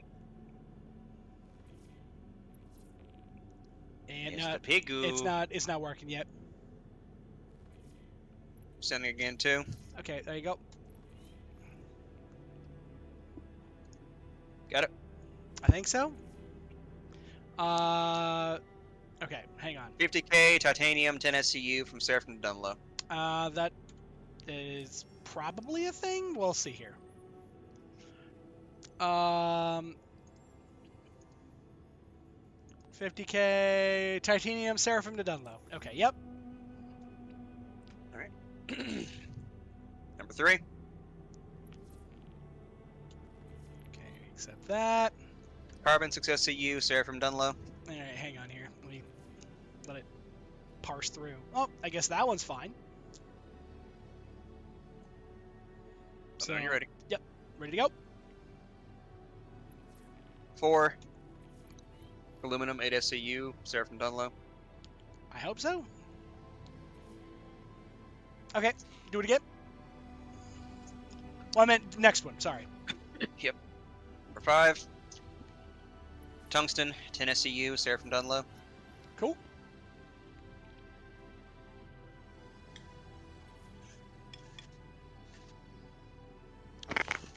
And It's the pigoo. it's not working yet. Sending again 2. Okay, there you go. I think so. Okay, hang on. 50k titanium 10 SCU from Seraphim to Dunlow. That is probably a thing. We'll see here. 50k titanium Seraphim to Dunlow. Okay, yep. Number 3. Okay, accept that. Carbon 6 SCU Seraphim Dunlow. All right, hang on here. Let me let it parse through. Oh, I guess that one's fine. So you're ready. Yep, ready to go. 4. Aluminum 8 SCU Seraphim Dunlow. I hope so. Okay, do it again. Well, I meant next one. Sorry. Yep. Number 5. Tungsten 10 SCU Seraphim Dunlow. Cool.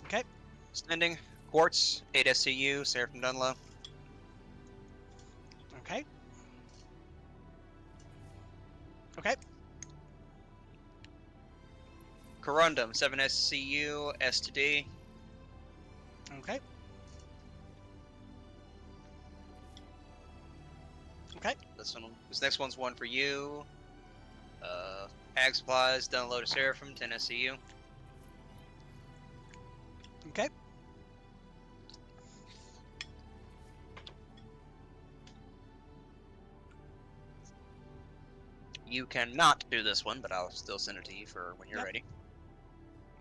Okay. Sending Quartz 8 SCU Seraphim Dunlow. Okay. Okay. Corundum 7 SCU S to D. Okay. Okay. This next one's one for you. Ag Supplies Dunlow to Seraphim 10 SCU. Okay. You cannot do this one, but I'll still send it to you for when you're Yep. ready.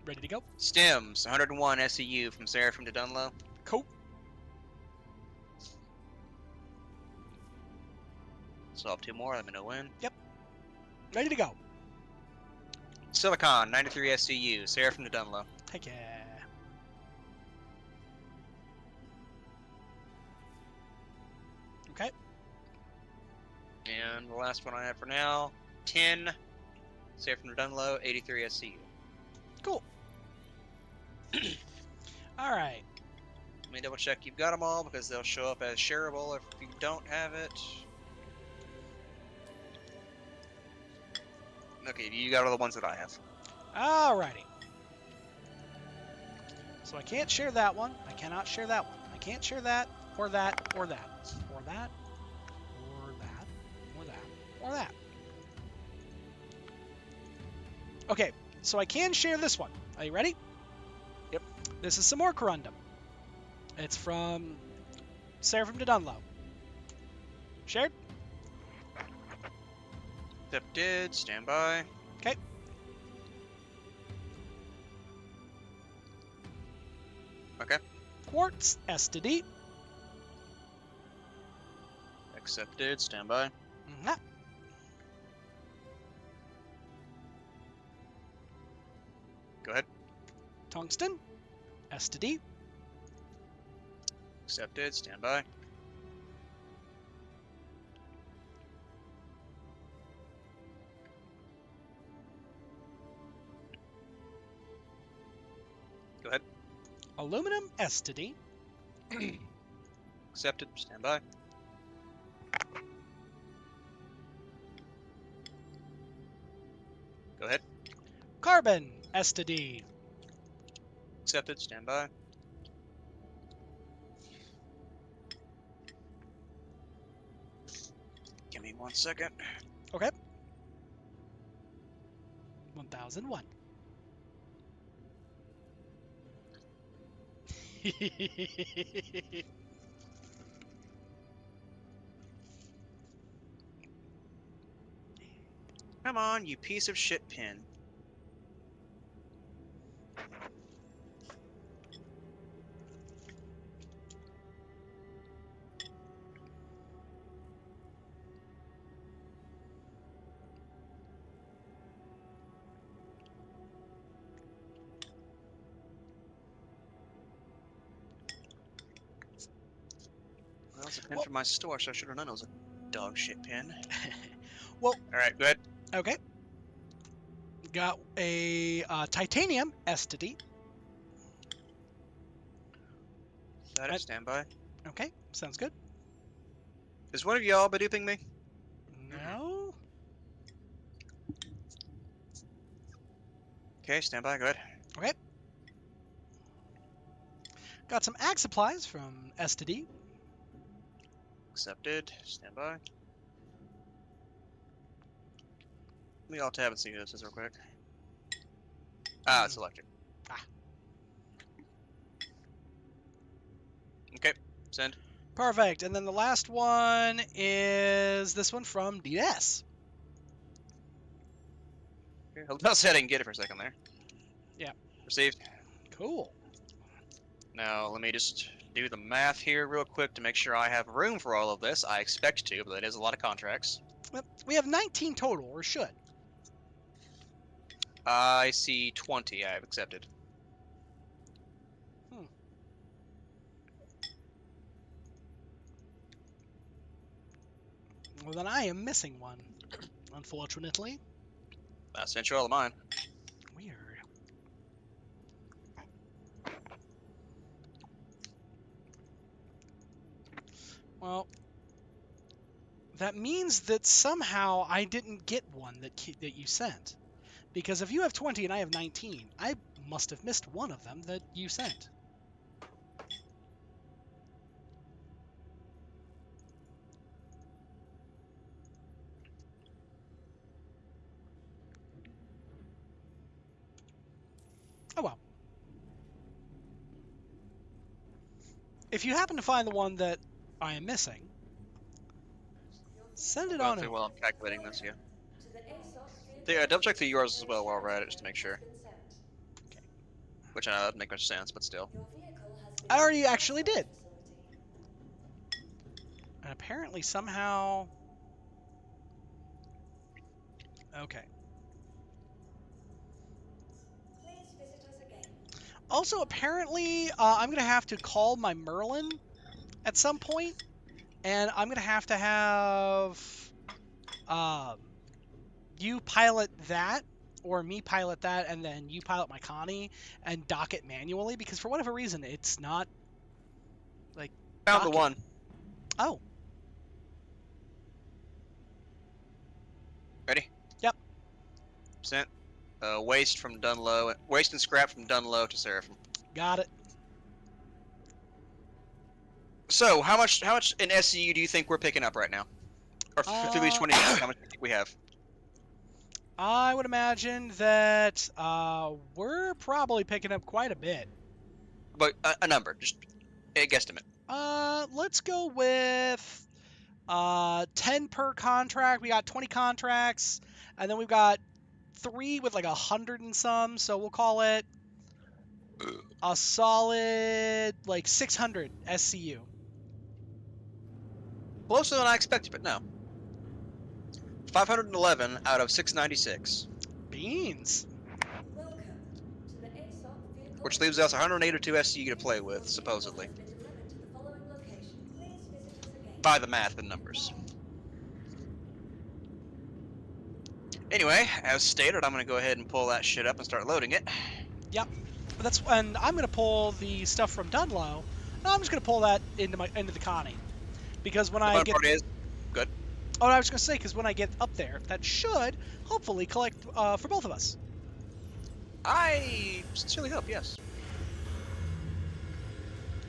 Ready to go. Stems 101 SCU from Seraphim to Dunlow. Cool. Still have 2 more. Let me know when. Ready to go. Silicon 93 SCU Seraphim to Dunlow. Heck yeah. Okay. And the last one I have for now, 10 Seraphim to Dunlow 83 SCU. Cool. All right. Let me double check you've got them all because they'll show up as shareable if you don't have it. Okay, you got all the ones that I have. Alrighty. So I can't share that one. I cannot share that one. I can't share that, or that, or that, or that, or that, or that, or that. Okay, so I can share this one. Are you ready? Yep. This is some more corundum. It's from Seraphim to Dunlow. Shared? Accepted. Stand by. Okay. Okay. Quartz, S to D. Accepted. Stand by. Mhm. Go ahead. Tungsten, S to D. Accepted. Stand by. Go ahead. Aluminum, S to D. Accepted. Stand by. Go ahead. Carbon, S to D. Accepted. Stand by. Give me 1 second. Okay. 1001. Come on, you piece of shit pin. Well, it's a pin Well- from my store, so I should have known it was a dog shit pin. Well- Alright, go ahead. Okay. Got a titanium, S to D. Got it. Stand by. Okay, sounds good. Is one of y'all beduping me? No? Okay, stand by. Go ahead. Okay. Got some ag supplies from S to D. Accepted. Stand by. Let me alt tab and see who this is real quick. Ah, it's electric. Ah. Okay, send. Perfect. And then the last one is this one from D to S. Okay, hotel setting. Get it for a second there. Yeah. Received. Cool. Now, let me just do the math here real quick to make sure I have room for all of this. I expect to, but that is a lot of contracts. Well, we have 19 total, or should. I see 20 I have accepted. Well, then I am missing one, unfortunately. I sent you all of mine. Weird. Well, that means that somehow I didn't get one that you sent. Because if you have 20 and I have 19, I must have missed one of them that you sent. Oh well. If you happen to find the one that I am missing, send it on over. While I'm calculating this, yeah. Double check the yours as well while we're at it, just to make sure. Okay. Which I know doesn't make much sense, but still. I already actually did. And apparently somehow... Okay. Also, apparently, I'm going to have to call my Merlin at some point, and I'm going to have you pilot that, or me pilot that, and then you pilot my Connie, and dock it manually, because for whatever reason, it's not, like, Found docking. the one. Oh. Ready? Yep. Sent. Waste from Dunlow. Waste and scrap from Dunlow to Seraphim. Got it. So, how much in SCU do you think we're picking up right now? Or through these 20 minutes, how much do you think we have? I would imagine that we're probably picking up quite a bit. But a number, just a guesstimate. Let's go with 10 per contract. We got 20 contracts, and then we've got 3 with like 100 and some, so we'll call it a solid like 600 SCU. Closer than I expected, but no. 511 out of 696. Beans. Which leaves us 182 SCU to play with, supposedly. By the math and numbers. Anyway, as stated, I'm going to go ahead and pull that shit up and start loading it. Yep. And I'm going to pull the stuff from Dunlow. And I'm just going to pull that into the Connie. Because when I get... part is good. Oh, I was going to say, because when I get up there, that should hopefully collect for both of us. I sincerely hope, yes.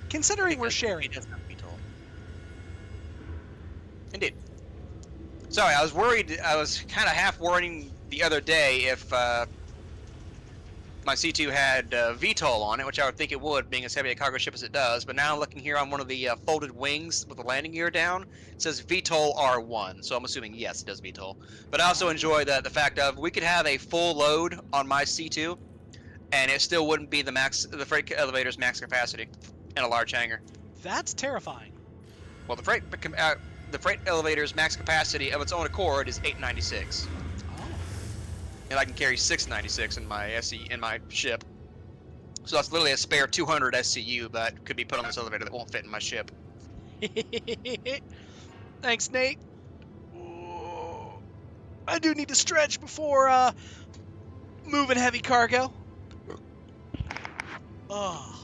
Considering we're sharing. Indeed. Sorry, I was worried. I was kind of half worrying the other day if my C2 had VTOL on it, which I would think it would, being as heavy a cargo ship as it does. But now looking here on one of the folded wings with the landing gear down, it says VTOL R1. So I'm assuming yes, it does VTOL. But I also enjoy the fact of we could have a full load on my C2, and it still wouldn't be the freight elevator's max capacity in a large hangar. That's terrifying. Well, the freight elevator's max capacity of its own accord is 896. Oh. And I can carry 696 in my ship. So that's literally a spare 200 SCU that could be put on this elevator that won't fit in my ship. Thanks, Nate. I do need to stretch before moving heavy cargo. Oh.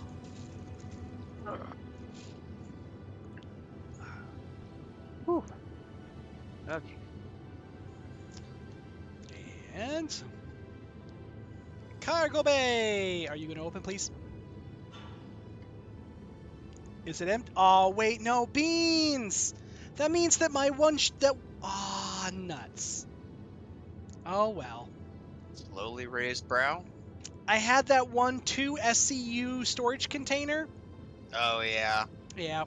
Okay. And cargo bay. Are you going to open, please? Is it empty? Oh wait, no beans. That means that my one nuts. Oh well. Slowly raised brow. I had that 2 SCU storage container. Oh yeah. Yeah.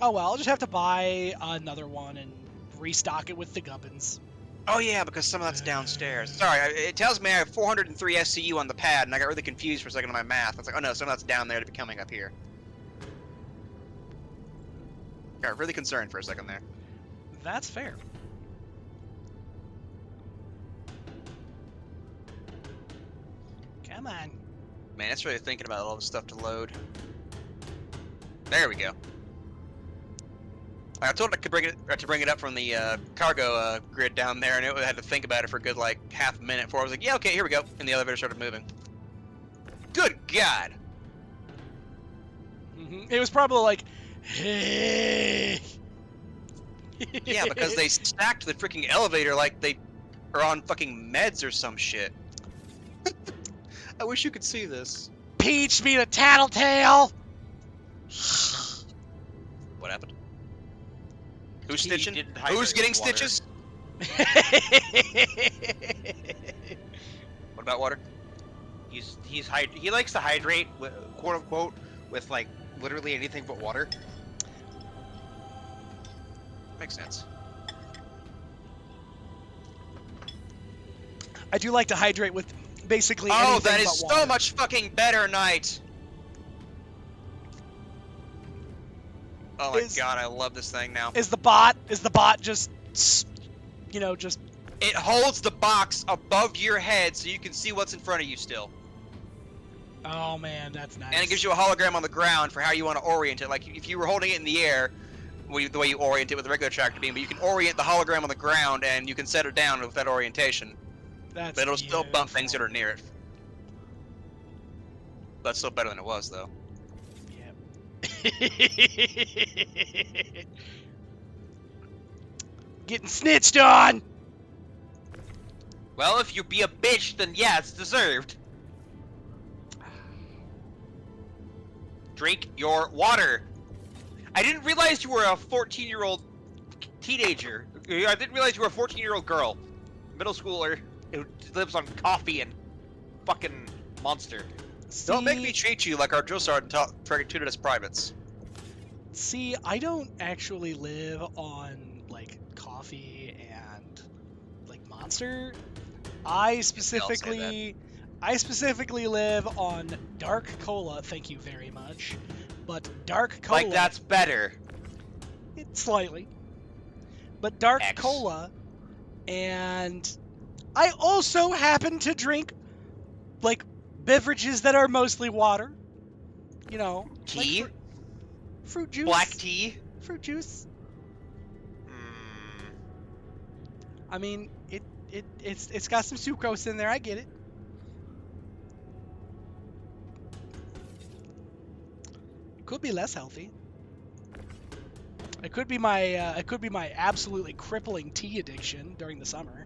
Oh well, I'll just have to buy another one and restock it with the gubbins. Oh yeah, because some of that's downstairs. Sorry, it tells me I have 403 SCU on the pad, and I got really confused for a second on my math. I was like, oh no, some of that's down there to be coming up here. Got really concerned for a second there. That's fair. Come on. Man, it's really thinking about all the stuff to load. There we go. I told it I could bring it up from the cargo grid down there, and it had to think about it for a good like half a minute before I was like, yeah, okay, here we go, and the elevator started moving. Good God! It was probably like, hey. Yeah, because they stacked the freaking elevator like they are on fucking meds or some shit. I wish you could see this. Peach beat a tattletale. What happened? Who's He stitching? didn't hydrate Who's getting with water. stitches? What about water? He likes to hydrate, quote unquote, with like literally anything but water. Makes sense. I do like to hydrate with basically Oh, anything that is but so water. much fucking better, Knight! Oh my god, I love this thing now. Is the bot just, you know, just... It holds the box above your head so you can see what's in front of you still. Oh man, that's nice. And it gives you a hologram on the ground for how you want to orient it. Like, if you were holding it in the air, the way you orient it with a regular tractor beam, but you can orient the hologram on the ground and you can set it down with that orientation. That's But it'll still bump things that beautiful. are near it. That's still better than it was, though. Getting snitched on! Well, if you be a bitch, then yeah, it's deserved. Drink your water. I didn't realize you were a 14-year-old teenager. I didn't realize you were a 14-year-old girl. Middle schooler who lives on coffee and fucking Monster. Don't make me treat you like our drill sergeant treated us privates. See, I don't actually live on, like, coffee and, like, Monster. I specifically live on dark cola, thank you very much. But dark cola... Like, that's better. Slightly. But dark X. cola, and I also happen to drink, like, beverages that are mostly water. You know. Tea? Like fruit juice. Black tea? Fruit juice. I mean, it's got some sucrose in there. I get it. Could be less healthy. It could be my absolutely crippling tea addiction during the summer.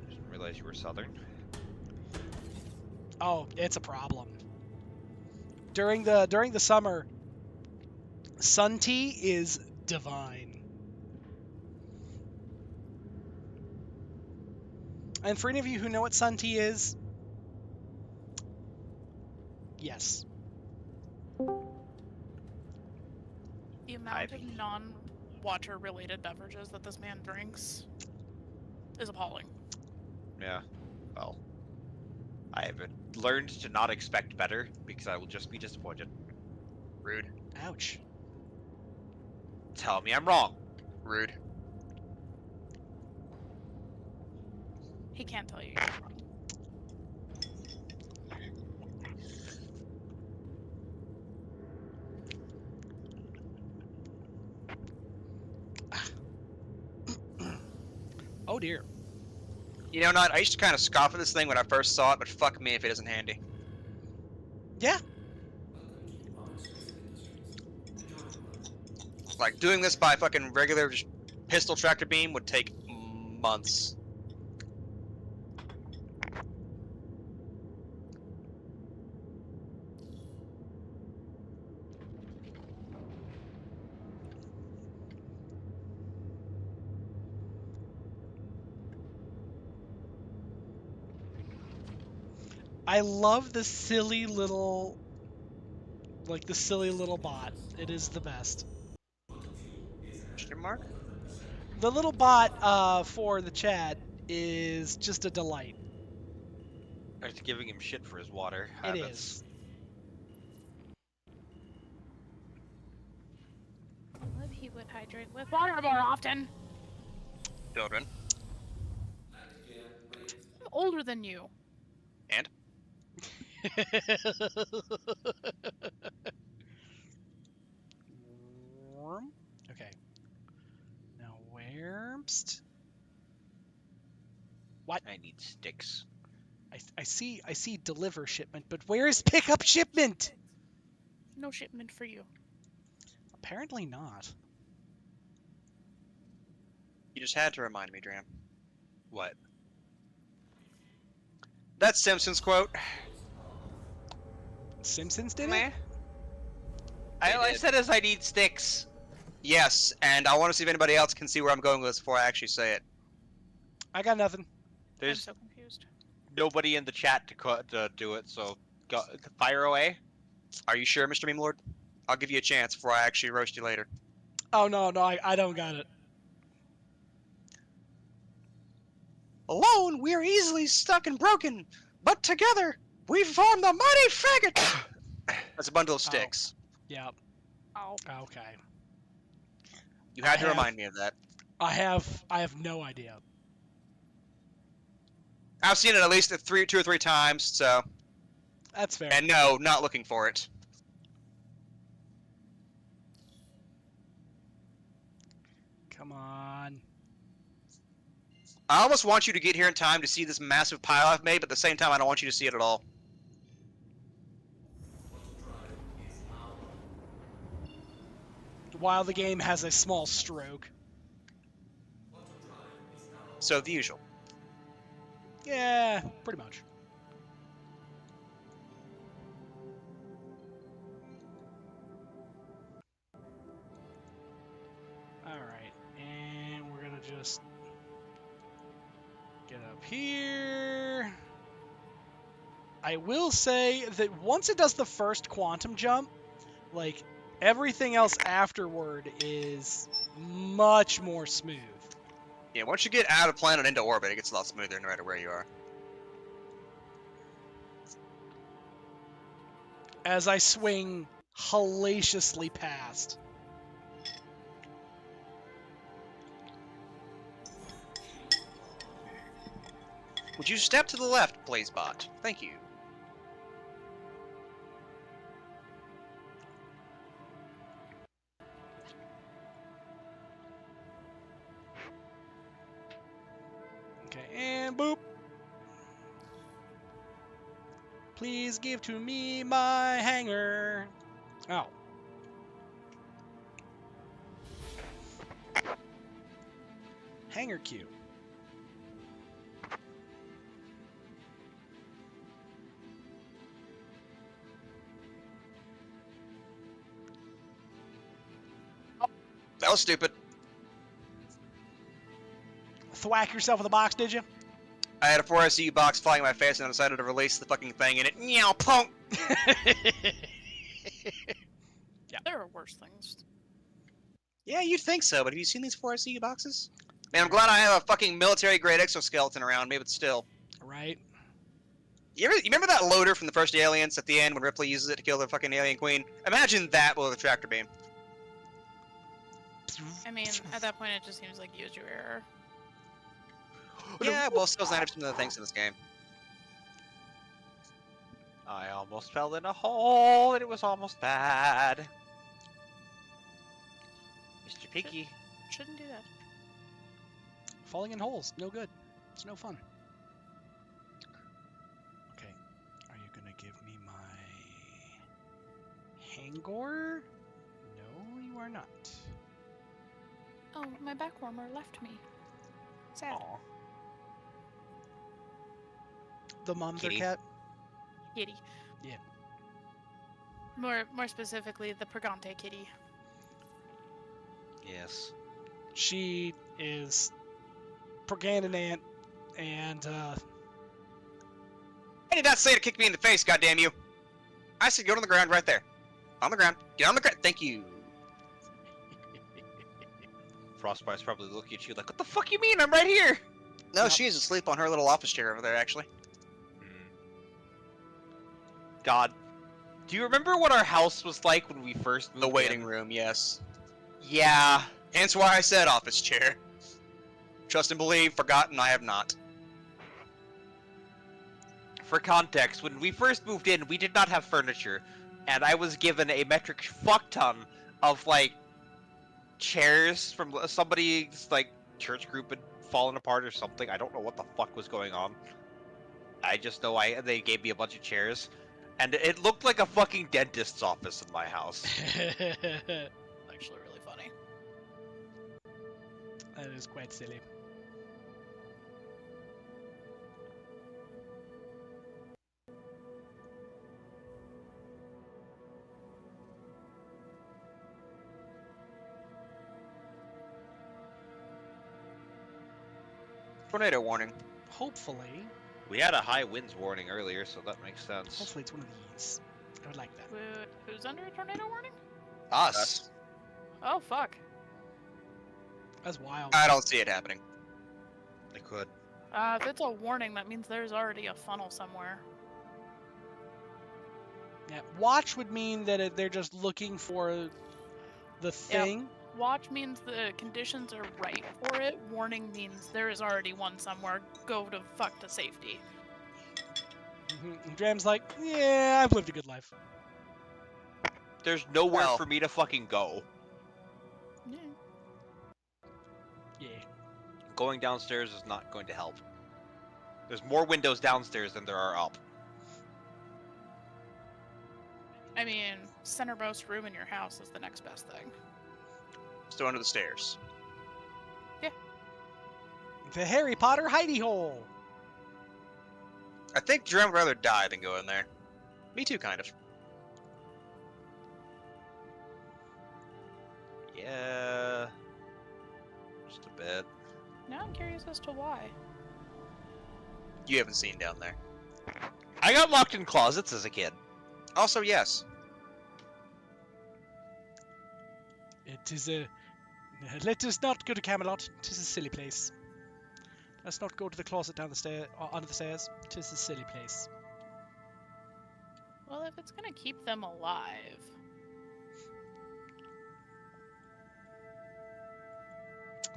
I didn't realize you were Southern. Oh, it's a problem. During the summer, sun tea is divine. And for any of you who know what sun tea is, yes. The amount of non-water related beverages that this man drinks is appalling. Yeah. Well, I have learned to not expect better because I will just be disappointed. Rude. Ouch. Tell me I'm wrong. Rude. He can't tell you you're wrong. Oh dear. You know, I used to kind of scoff at this thing when I first saw it, but fuck me if it isn't handy. Yeah. Like, doing this by fucking regular just pistol tractor beam would take months. I love the silly little, like the silly little bot. It is the best. Question mark? The little bot for the chat is just a delight. It's giving him shit for his water It habits. is. If he would hydrate with water more often. Children. I'm older than you. And? Okay. Now where's... What? I need sticks. I see deliver shipment, but where is pickup shipment? No shipment for you. Apparently not. You just had to remind me, Dram. What? That Simpsons quote. Simpsons did it? Meh. They All I did. said is I need sticks. Yes, and I want to see if anybody else can see where I'm going with this before I actually say it. I got nothing. There's I'm so confused. nobody in the chat to do it, so go, fire away. Are you sure, Mr. Meme Lord? I'll give you a chance before I actually roast you later. Oh no, I don't got it. Alone, we are easily stuck and broken, but together, we form the mighty faggot! That's a bundle of sticks. Yeah. Oh. Okay. You had I to have- remind me of that. I have no idea. I've seen it at least two or three times, so... That's fair. And no, not looking for it. Come on. I almost want you to get here in time to see this massive pile I've made, but at the same time, I don't want you to see it at all. While the game has a small stroke. So, the usual. Yeah, pretty much. Alright, and we're gonna just get up here. I will say that once it does the first quantum jump, like, everything else afterward is much more smooth. Yeah, once you get out of planet into orbit, it gets a lot smoother no matter where you are. As I swing hellaciously past. Would you step to the left, Blazebot? Thank you. Okay, and boop. Please give to me my hanger. Oh. Hanger cue. That was stupid. Thwack yourself with a box, did you? I had a 4SU box flying in my face and I decided to release the fucking thing and it meow punk. There are worse things. Yeah, you'd think so, but have you seen these 4SU boxes? Man, I'm glad I have a fucking military grade exoskeleton around me, but still. Right. You remember that loader from the first Aliens at the end when Ripley uses it to kill the fucking alien queen? Imagine that with a tractor beam. I mean, at that point, it just seems like use your error. Yeah, well, so is 90% of the things in this game. I almost fell in a hole and it was almost bad. Mr. Piggy. Shouldn't do that. Falling in holes, no good. It's no fun. Okay, are you gonna give me my hanger? No, you are not. Oh, my back warmer left me. Sad. Aw. The mom's Kitty. cat. Kitty. Yeah. More specifically, the Pregante kitty. Yes. She is Pergananant, and I did not say to kick me in the face, goddamn you. I said go on the ground right there. On the ground. Get on the ground. Thank you. Frostbite's probably looking at you like, what the fuck you mean? I'm right here! No, Yep. she's asleep on her little office chair over there, actually. God. Do you remember what our house was like when we first moved The waiting in? room, yes. Yeah. Hence why I said office chair. Trust and believe, forgotten I have not. For context, when we first moved in, we did not have furniture, and I was given a metric fuck ton of, like, chairs from somebody's, like, church group had fallen apart or something. I don't know what the fuck was going on. I just know they gave me a bunch of chairs, and it looked like a fucking dentist's office in my house. Actually, really funny. that is quite silly. Tornado warning. Hopefully, We had a high winds warning earlier, so that makes sense. hopefully it's one of these. I would like that. Who's under a tornado warning? Us. Oh, fuck. That's wild. I don't see it happening. They could. If it's a warning, that means there's already a funnel somewhere. Yeah, watch would mean that they're just looking for the thing. Watch means the conditions are right for it. Warning means there is already one somewhere. Go to fuck to safety. And Dram's like, yeah, I've lived a good life. There's nowhere Well- for me to fucking go. Yeah. Yeah. Going downstairs is not going to help. There's more windows downstairs than there are up. I mean, centermost room in your house is the next best thing. Still under the stairs. The Harry Potter hidey hole. I think Jerome would rather die than go in there. Me too, kind of. Yeah. Just a bit. Now I'm curious as to why. You haven't seen down there. I got locked in closets as a kid. Also, yes. It is a. Let us not go to Camelot. It is a silly place. Let's not go to the closet down the stair, under the stairs. It is a silly place. Well, if it's gonna keep them alive.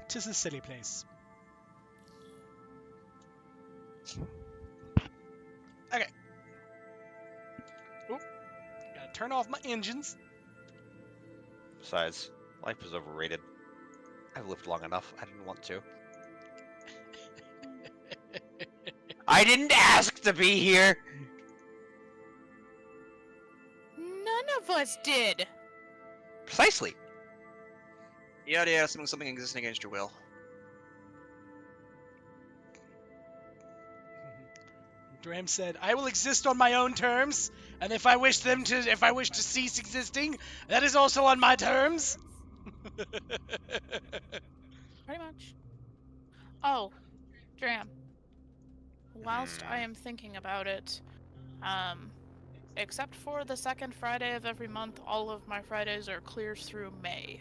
It is a silly place. Okay. Oop. Gotta turn off my engines. Besides, life is overrated. I've lived long enough. I didn't want to. I didn't ask to be here! None of us did! Precisely. Yeah, something existing against your will. Dram said, "I will exist on my own terms, and if I wish to cease existing, that is also on my terms." Pretty much. Oh, Dram. Whilst I am thinking about it, except for the second Friday of every month, all of my Fridays are clears through May.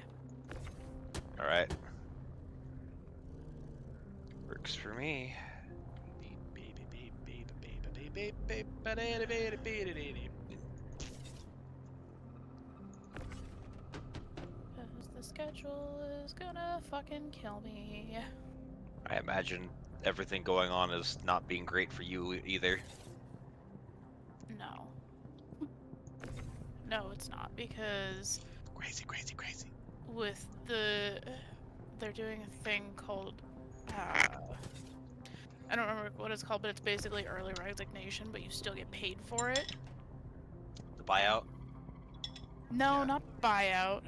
Alright. Works for me. Because the schedule is gonna fucking kill me. I imagine everything going on is not being great for you either. No. No, it's not, because Crazy. with they're doing a thing called I don't remember what it's called, but it's basically early resignation, but you still get paid for it. The buyout? No, Yeah. not buyout.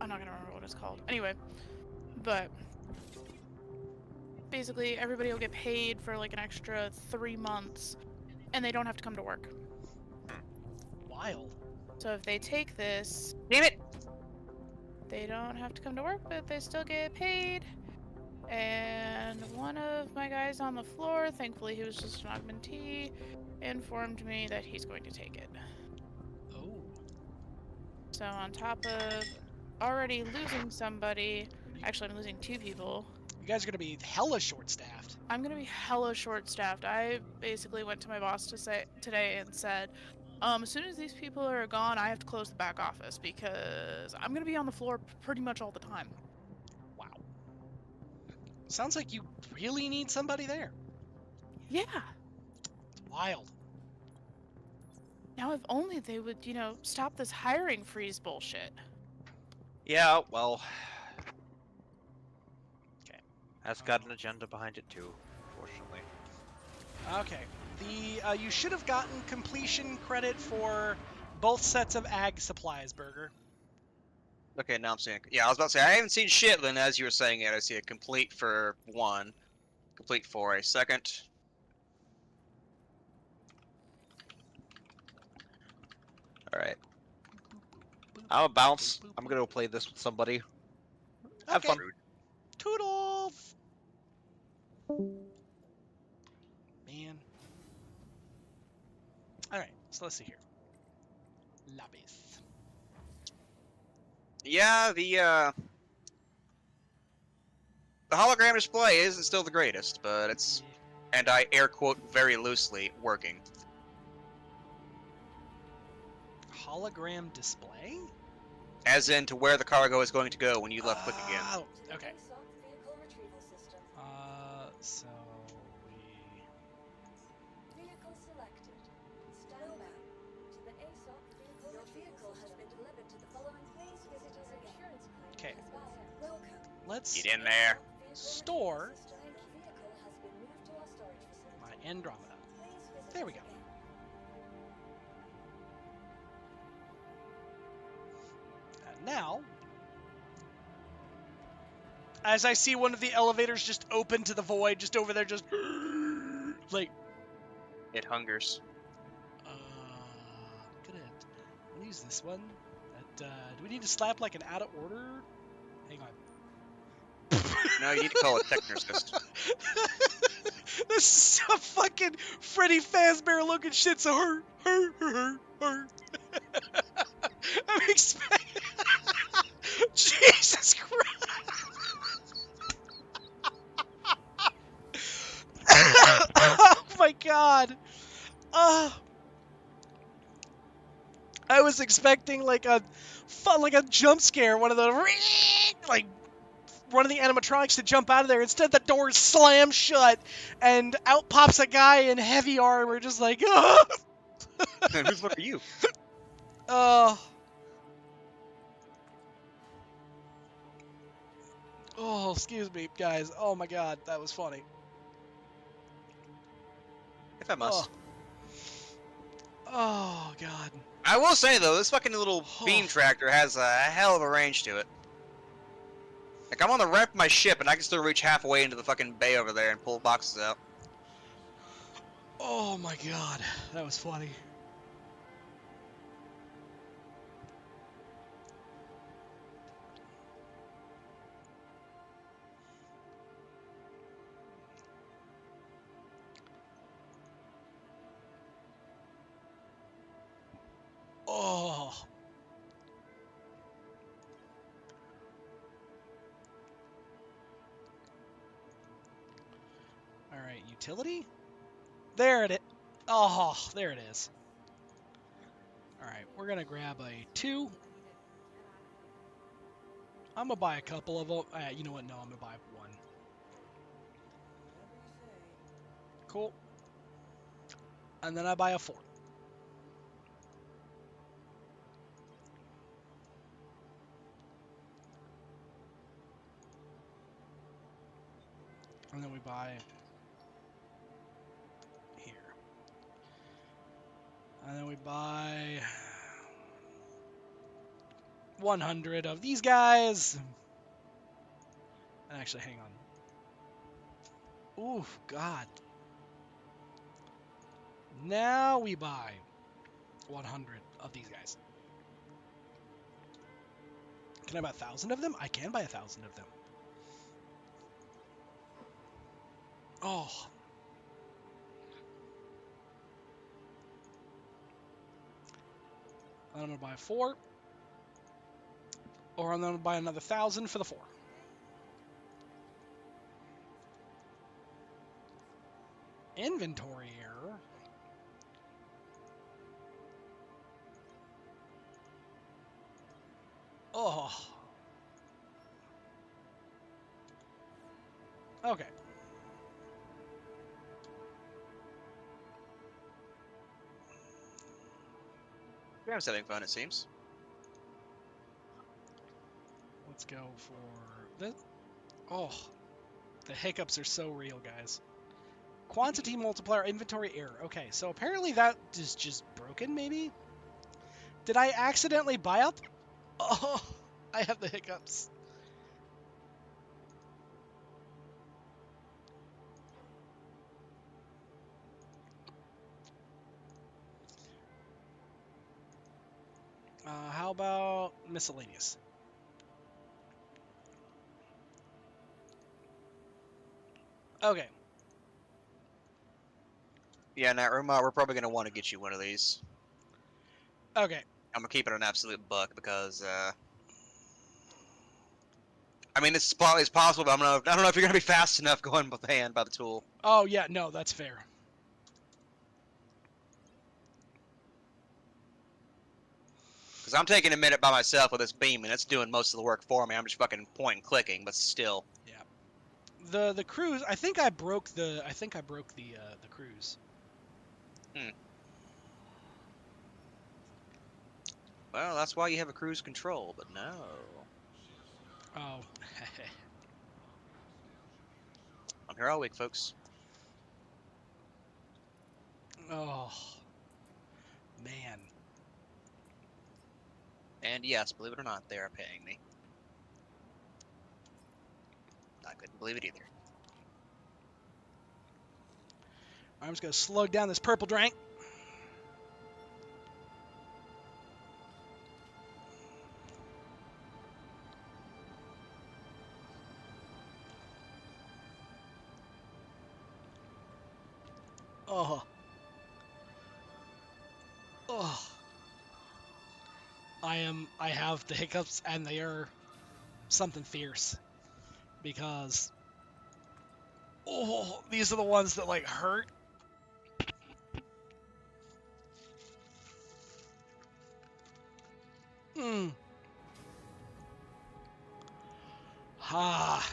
I'm not gonna remember what it's called. Anyway, but basically everybody will get paid for like an extra 3 months, and they don't have to come to work. Wild. So if they take this, Damn it! they don't have to come to work, but they still get paid. And one of my guys on the floor, thankfully he was just an augmentee, informed me that he's going to take it. Oh. So on top of already losing somebody, actually I'm losing 2 people, You guys are gonna be hella short-staffed. I'm gonna be hella short-staffed. I basically went to my boss today and said, as soon as these people are gone, I have to close the back office because I'm gonna be on the floor pretty much all the time. Wow. Sounds like you really need somebody there. Yeah. It's wild. Now if only they would, stop this hiring freeze bullshit. Yeah, well. Okay. That's got an agenda behind it too, fortunately. Okay. You should have gotten completion credit for both sets of ag supplies, Burger. Okay, now I'm seeing. Yeah, I was about to say I haven't seen shit. Then, as you were saying it, I see a complete for 1, complete for a second. All right. I'll bounce. I'm gonna go play this with somebody. Have Okay. fun. Toodles! Man. Alright, so let's see here. Lobbies. Yeah, the hologram display isn't still the greatest, but it's, and I air quote very loosely, working. Hologram display? As in to where the cargo is going to go when you left quick again. Oh, okay. ASOP vehicle retrieval system. So Vehicle selected. Stand back to the ASOP vehicle. Your vehicle has been delivered to the following. Please visit our insurance claim. Okay. as well. Welcome. let's Get in there. store Vehicle has been moved to our storage facility. my Andromeda. Please visit There we us go. again. And now, as I see one of the elevators just open to the void, just over there, just like, It hungers. I'm gonna use this one. Do we need to slap like an out of order? Hang on. No, you need to call it Technurcist. This is some fucking Freddy Fazbear looking shit. So her. I'm expecting. Jesus Christ. Oh my God. I was expecting like a jump scare, one of the like one of the animatronics to jump out of there. Instead, the door slams shut, and out pops a guy in heavy armor, just like, oh. Who's what are you? Oh, excuse me, guys. Oh my God, that was funny. If I must. Oh God. I will say though, this fucking little beam tractor has a hell of a range to it. Like I'm on the ramp of my ship and I can still reach halfway into the fucking bay over there and pull boxes out. Oh my God, that was funny. Oh. All right, utility? There it is. Oh, there it is. All right, we're going to grab a 2. I'm going to buy a couple of them. You know what? No, I'm going to buy 1. Cool. And then I buy a 4. And then we buy here. And then we buy 100 of these guys. Actually, hang on. Ooh, God. Now we buy 100 of these guys. Can I buy 1,000 of them? I can buy 1,000 of them. Oh. I'm gonna buy 4. Or I'm gonna buy another 1,000 for the 4. Inventory error. Oh. Okay. Graham's having fun, it seems. Let's go for this. Oh. The hiccups are so real, guys. Quantity multiplier, inventory error. Okay, so apparently that is just broken, maybe? Did I accidentally buy up? Oh, I have the hiccups. How about miscellaneous? Okay. Yeah, Natruma, we're probably gonna want to get you one of these. Okay. I'm gonna keep it an absolute buck because, I mean, it's possible, but I don't know if you're gonna be fast enough going by hand by the tool. Oh, yeah, no, that's fair. Because I'm taking a minute by myself with this beam, and it's doing most of the work for me. I'm just fucking point and clicking, but still. Yeah. The cruise, I think I broke the cruise. Well, that's why you have a cruise control, but no. Oh. I'm here all week, folks. Oh. Man. And yes, believe it or not, they are paying me. I couldn't believe it either. I'm just gonna slug down this purple drink. Oh. Oh. I have the hiccups, and they are something fierce. Because, oh, these are the ones that, like, hurt. Ha.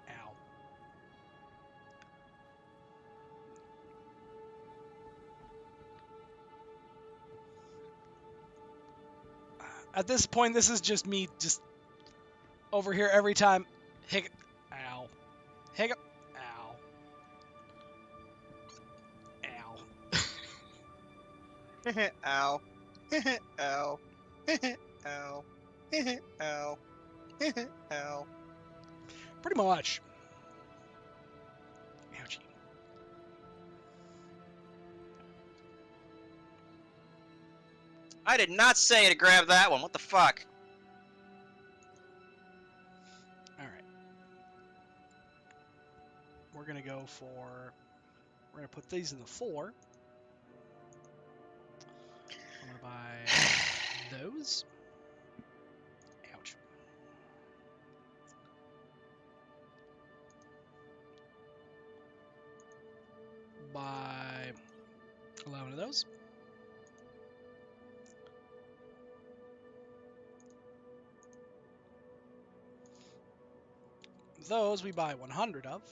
Ow. At this point, this is just me just over here every time. Hiccup. Ow. Hiccup. Ow. Ow. Ow. Ow. Ow. Ow. Ow. Pretty much. Ouchie. I did not say to grab that one. What the fuck? Alright. We're gonna go for... We're gonna put these in the 4. I'm gonna buy those. Ouch. Buy 11 of those. Those we buy 100 of.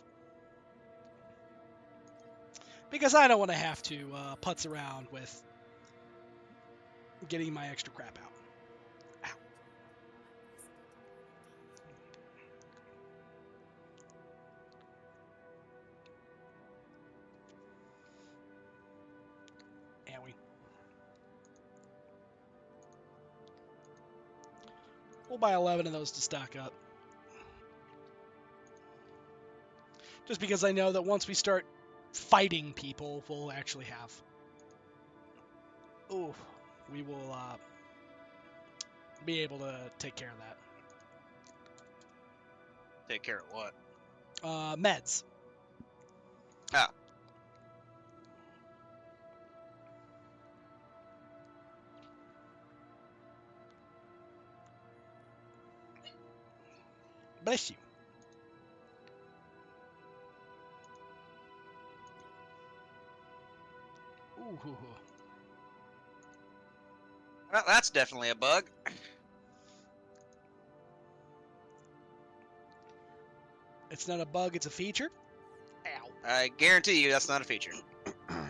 Because I don't want to have to putz around with getting my extra crap out. Ow. Owie. We'll buy 11 of those to stock up. Just because I know that once we start fighting people, we'll actually have. Ooh, we will be able to take care of that. Take care of what? Meds. Ah. Bless you. Ooh. Well, that's definitely a bug. It's not a bug, it's a feature. Ow. I guarantee you that's not a feature. Ow.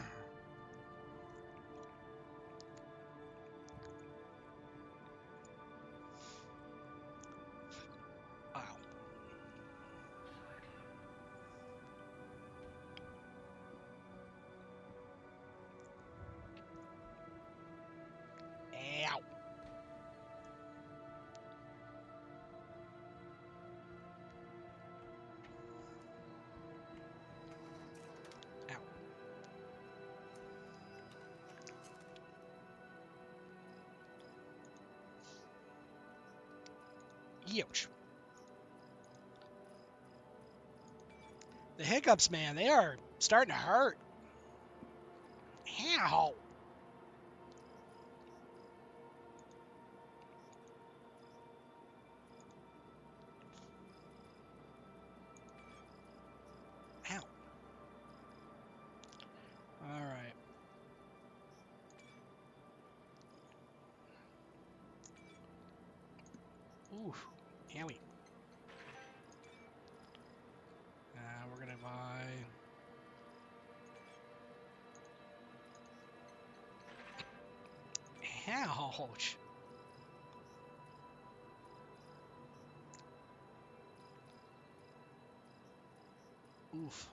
Ow. Ow. Ouch. The hiccups, man, they are starting to hurt. Ow. Ow. All right. Ooh, owie. We're gonna buy. Ouch. Oof.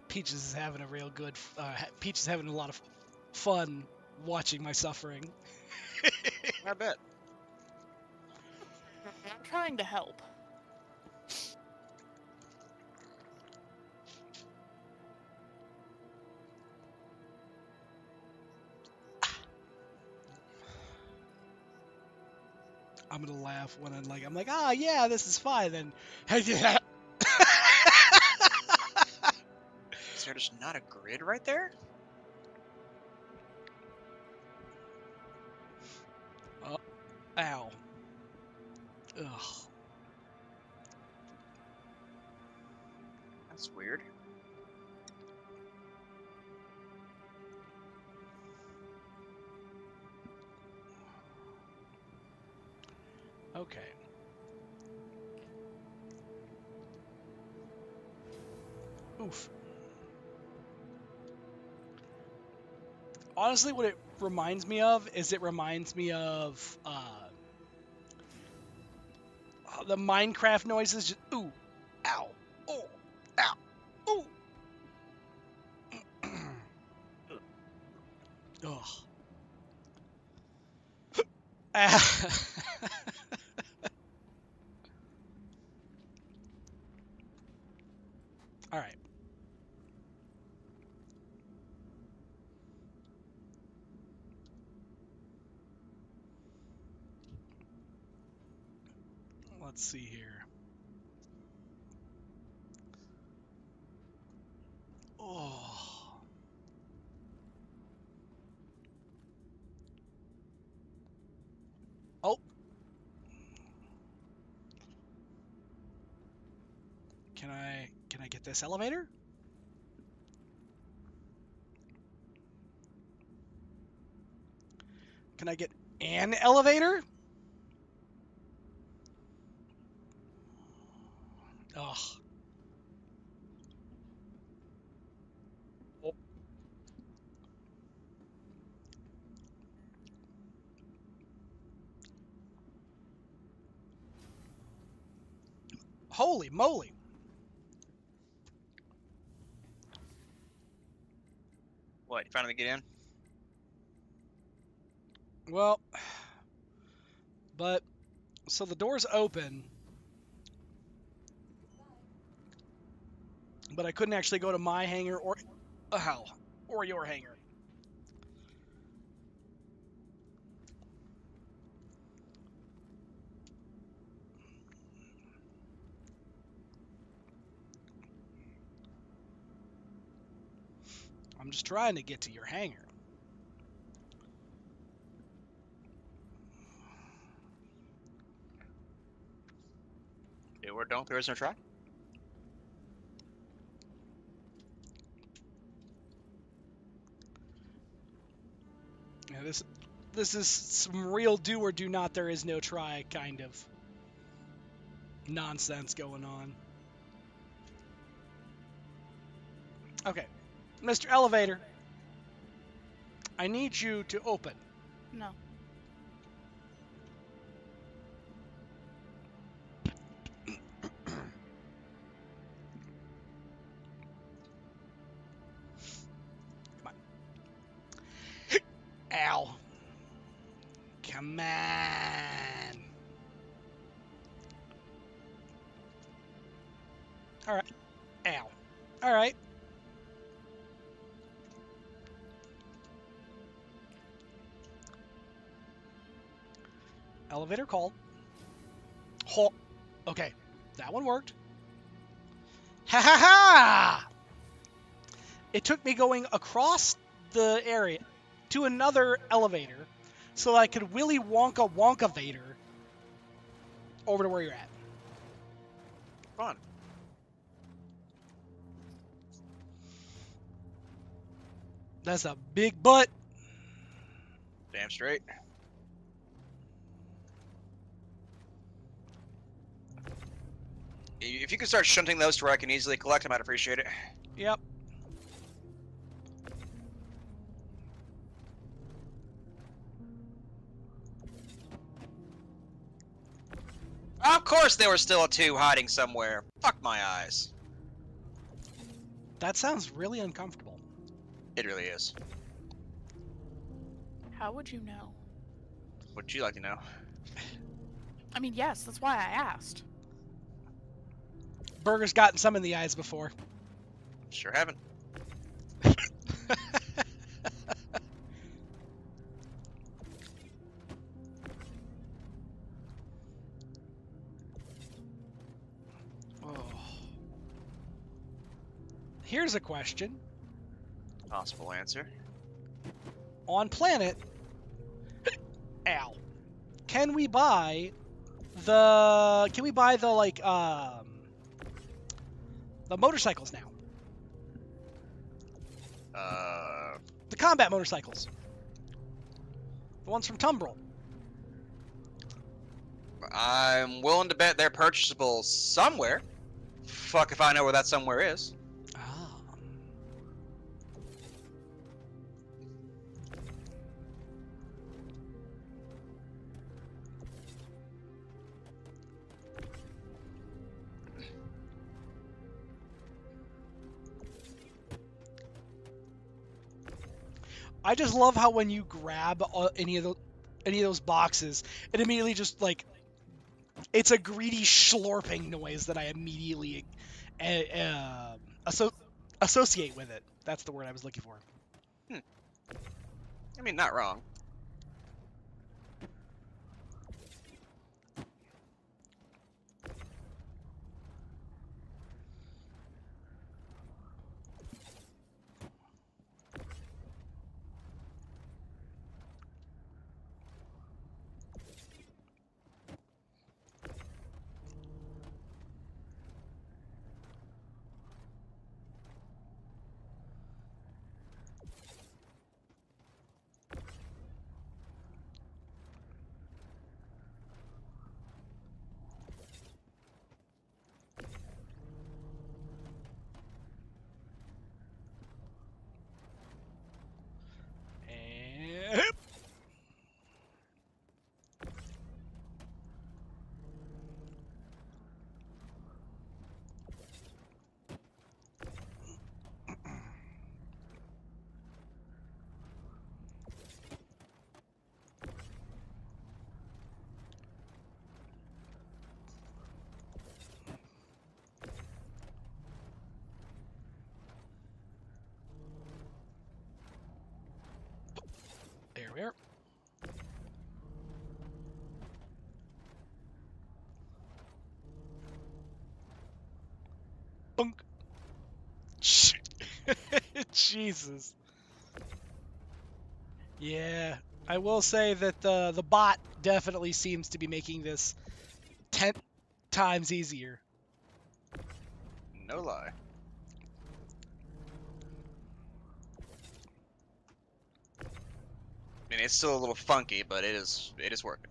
Peaches is having a real good. Peach is having a lot of fun watching my suffering. I bet. I'm trying to help. I'm gonna laugh when I'm like, ah, yeah, this is fine. Then, Is there just not a grid right there? ow. Ugh. That's weird. Okay. Oof. Honestly, what it reminds me of is the Minecraft noises. Just, ooh, ow, oh, ow, ooh. Ugh. All right. Let's see here. Oh. Oh. Can I get this elevator? Can I get an elevator? Ugh. Holy moly. What? You finally get in? Well, but so the door's open, but I couldn't actually go to my hangar or or your hangar. I'm just trying to get to your hangar. Do or don't. There is no try. Yeah, this is some real do or do not, there is no try kind of nonsense going on. Okay, Mr. Elevator, I need you to open. No. Ow. Come on. All right. Ow. All right. Elevator call. Okay, that one worked. Ha ha ha! It took me going across the area to another elevator so that I could Willy Wonka Wonka Vader over to where you're at. Fun. That's a big butt. Damn straight. If you could start shunting those to where I can easily collect them, I'd appreciate it. Yep. Of course there was still a 2 hiding somewhere. Fuck my eyes. That sounds really uncomfortable. It really is. How would you know? Would you like to know? I mean, yes, that's why I asked. Burger's gotten some in the eyes before. Sure haven't. Oh. Here's a question. Possible answer. On planet, ow, can we buy the like the motorcycles now? The combat motorcycles. The ones from Tumbril. I'm willing to bet they're purchasable somewhere. Fuck if I know where that somewhere is. Ah. I just love how when you grab any of those boxes, it immediately just like it's a greedy slurping noise that I immediately associate with it. That's the word I was looking for. I mean, not wrong. Where? Bunk. Jesus. Yeah, I will say that the bot definitely seems to be making this 10 times easier. No lie. I mean, it's still a little funky, but it is working.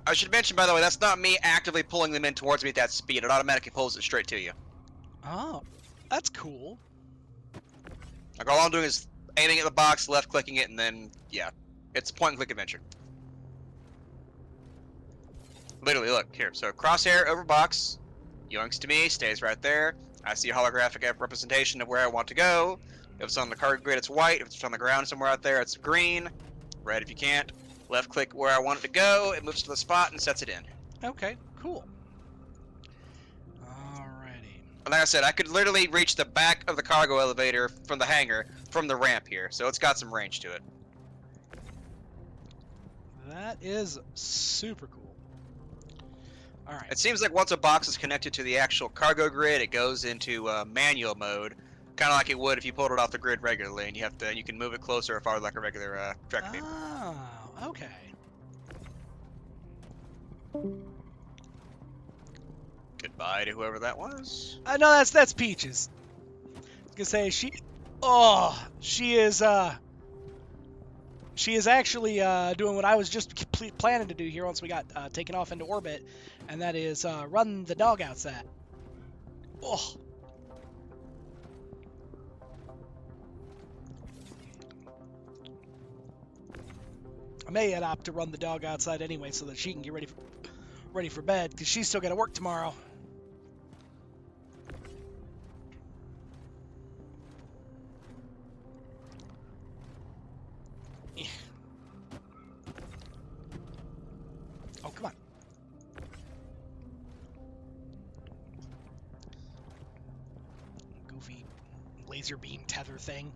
I should mention, by the way, that's not me actively pulling them in towards me at that speed. It automatically pulls it straight to you. Oh, that's cool. Like, all I'm doing is aiming at the box, left-clicking it, and then, yeah. It's a point-and-click adventure. Literally, look, here. So, crosshair over box, yoinks to me, stays right there. I see a holographic representation of where I want to go. If it's on the cargo grid, it's white. If it's on the ground somewhere out there, it's green. Red if you can't. Left click where I want it to go, it moves to the spot and sets it in. Okay, cool. Alrighty. And like I said, I could literally reach the back of the cargo elevator from the hangar from the ramp here, so it's got some range to it. That is super cool. Alright. It seems like once a box is connected to the actual cargo grid, it goes into manual mode, kind of like it would if you pulled it off the grid regularly, and you can move it closer or farther like a regular track beam. Oh, okay. Goodbye to whoever that was. No, that's Peaches. I was gonna say she is actually doing what I was just planning to do here once we got taken off into orbit, and that is run the dog outside. Oh. I may opt to run the dog outside anyway, so that she can get ready for bed, because she's still got to work tomorrow. Yeah. Oh, come on. Goofy laser beam tether thing.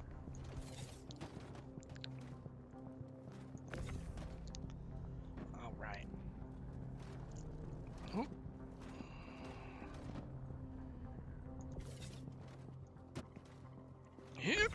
Yep.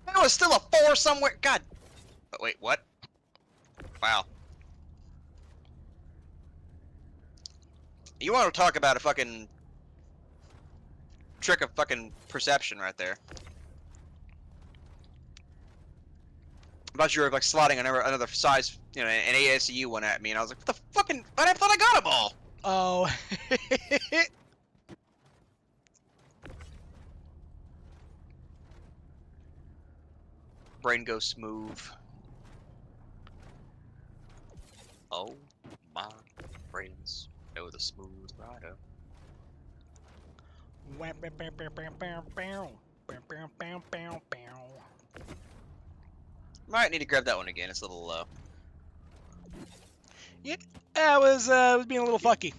There was still a 4 somewhere. God. But wait, what? Wow. You want to talk about a fucking trick of fucking perception right there. I thought you were like slotting another size, you know, an ASU one at me, and I was like, what the fucking? But I thought I got them all. Oh. Brain goes smooth. Oh my brains know the smooth rider. Might need to grab that one again. It's a little low. Yeah, it was being a little fucky.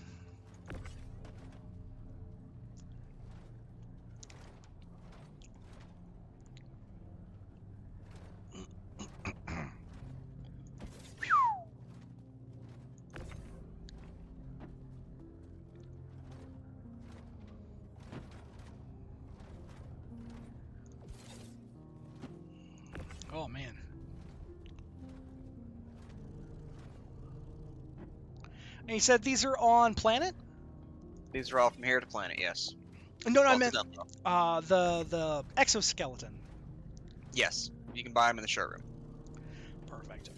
Oh man. And he said these are on planet? These are all from here to planet, yes. No, I Well, meant to them, though. the exoskeleton. Yes, you can buy them in the showroom. Perfect.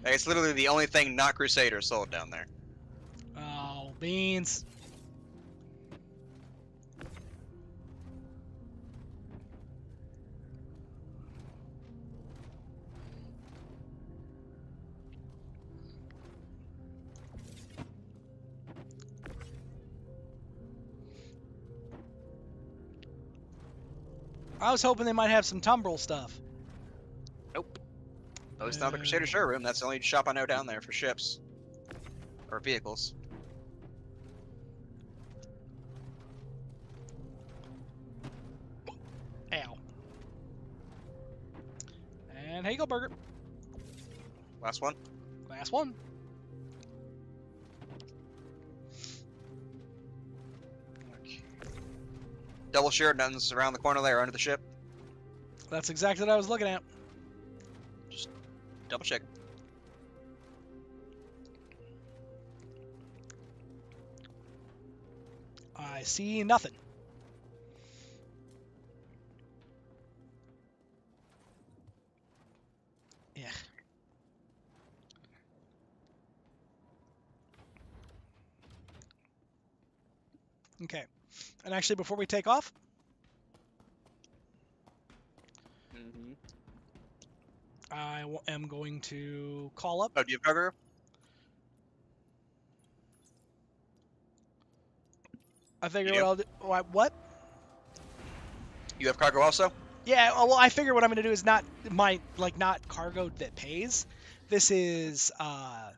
It's literally the only thing not Crusader sold down there. Oh, beans. I was hoping they might have some Tumbrel stuff. Nope. At least not the Crusader showroom. That's the only shop I know down there for ships. Or vehicles. Ow. And here you go, Burger. Last one. Last one. Double shared, nothing's around the corner there under the ship. That's exactly what I was looking at. Double check. I see nothing. Yeah. Okay. And actually, before we take off, Mm-hmm. I am going to call up. Oh, do you have cargo? I figure You what do? I'll do. What? You have cargo also? Yeah. Well, I figure what I'm going to do is not not cargo that pays. This is ow.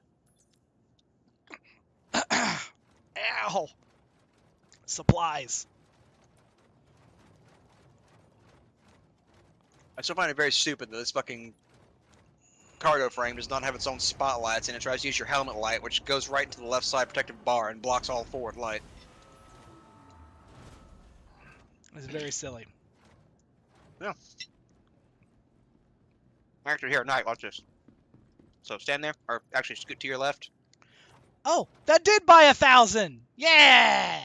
Supplies. I still find it very stupid that this fucking cargo frame does not have its own spotlights, and it tries to use your helmet light, which goes right into the left side protective bar and blocks all forward light. It's very silly. Yeah. Actually, here at night, watch this. So stand there, or actually scoot to your left. Oh, that did buy 1,000. Yeah.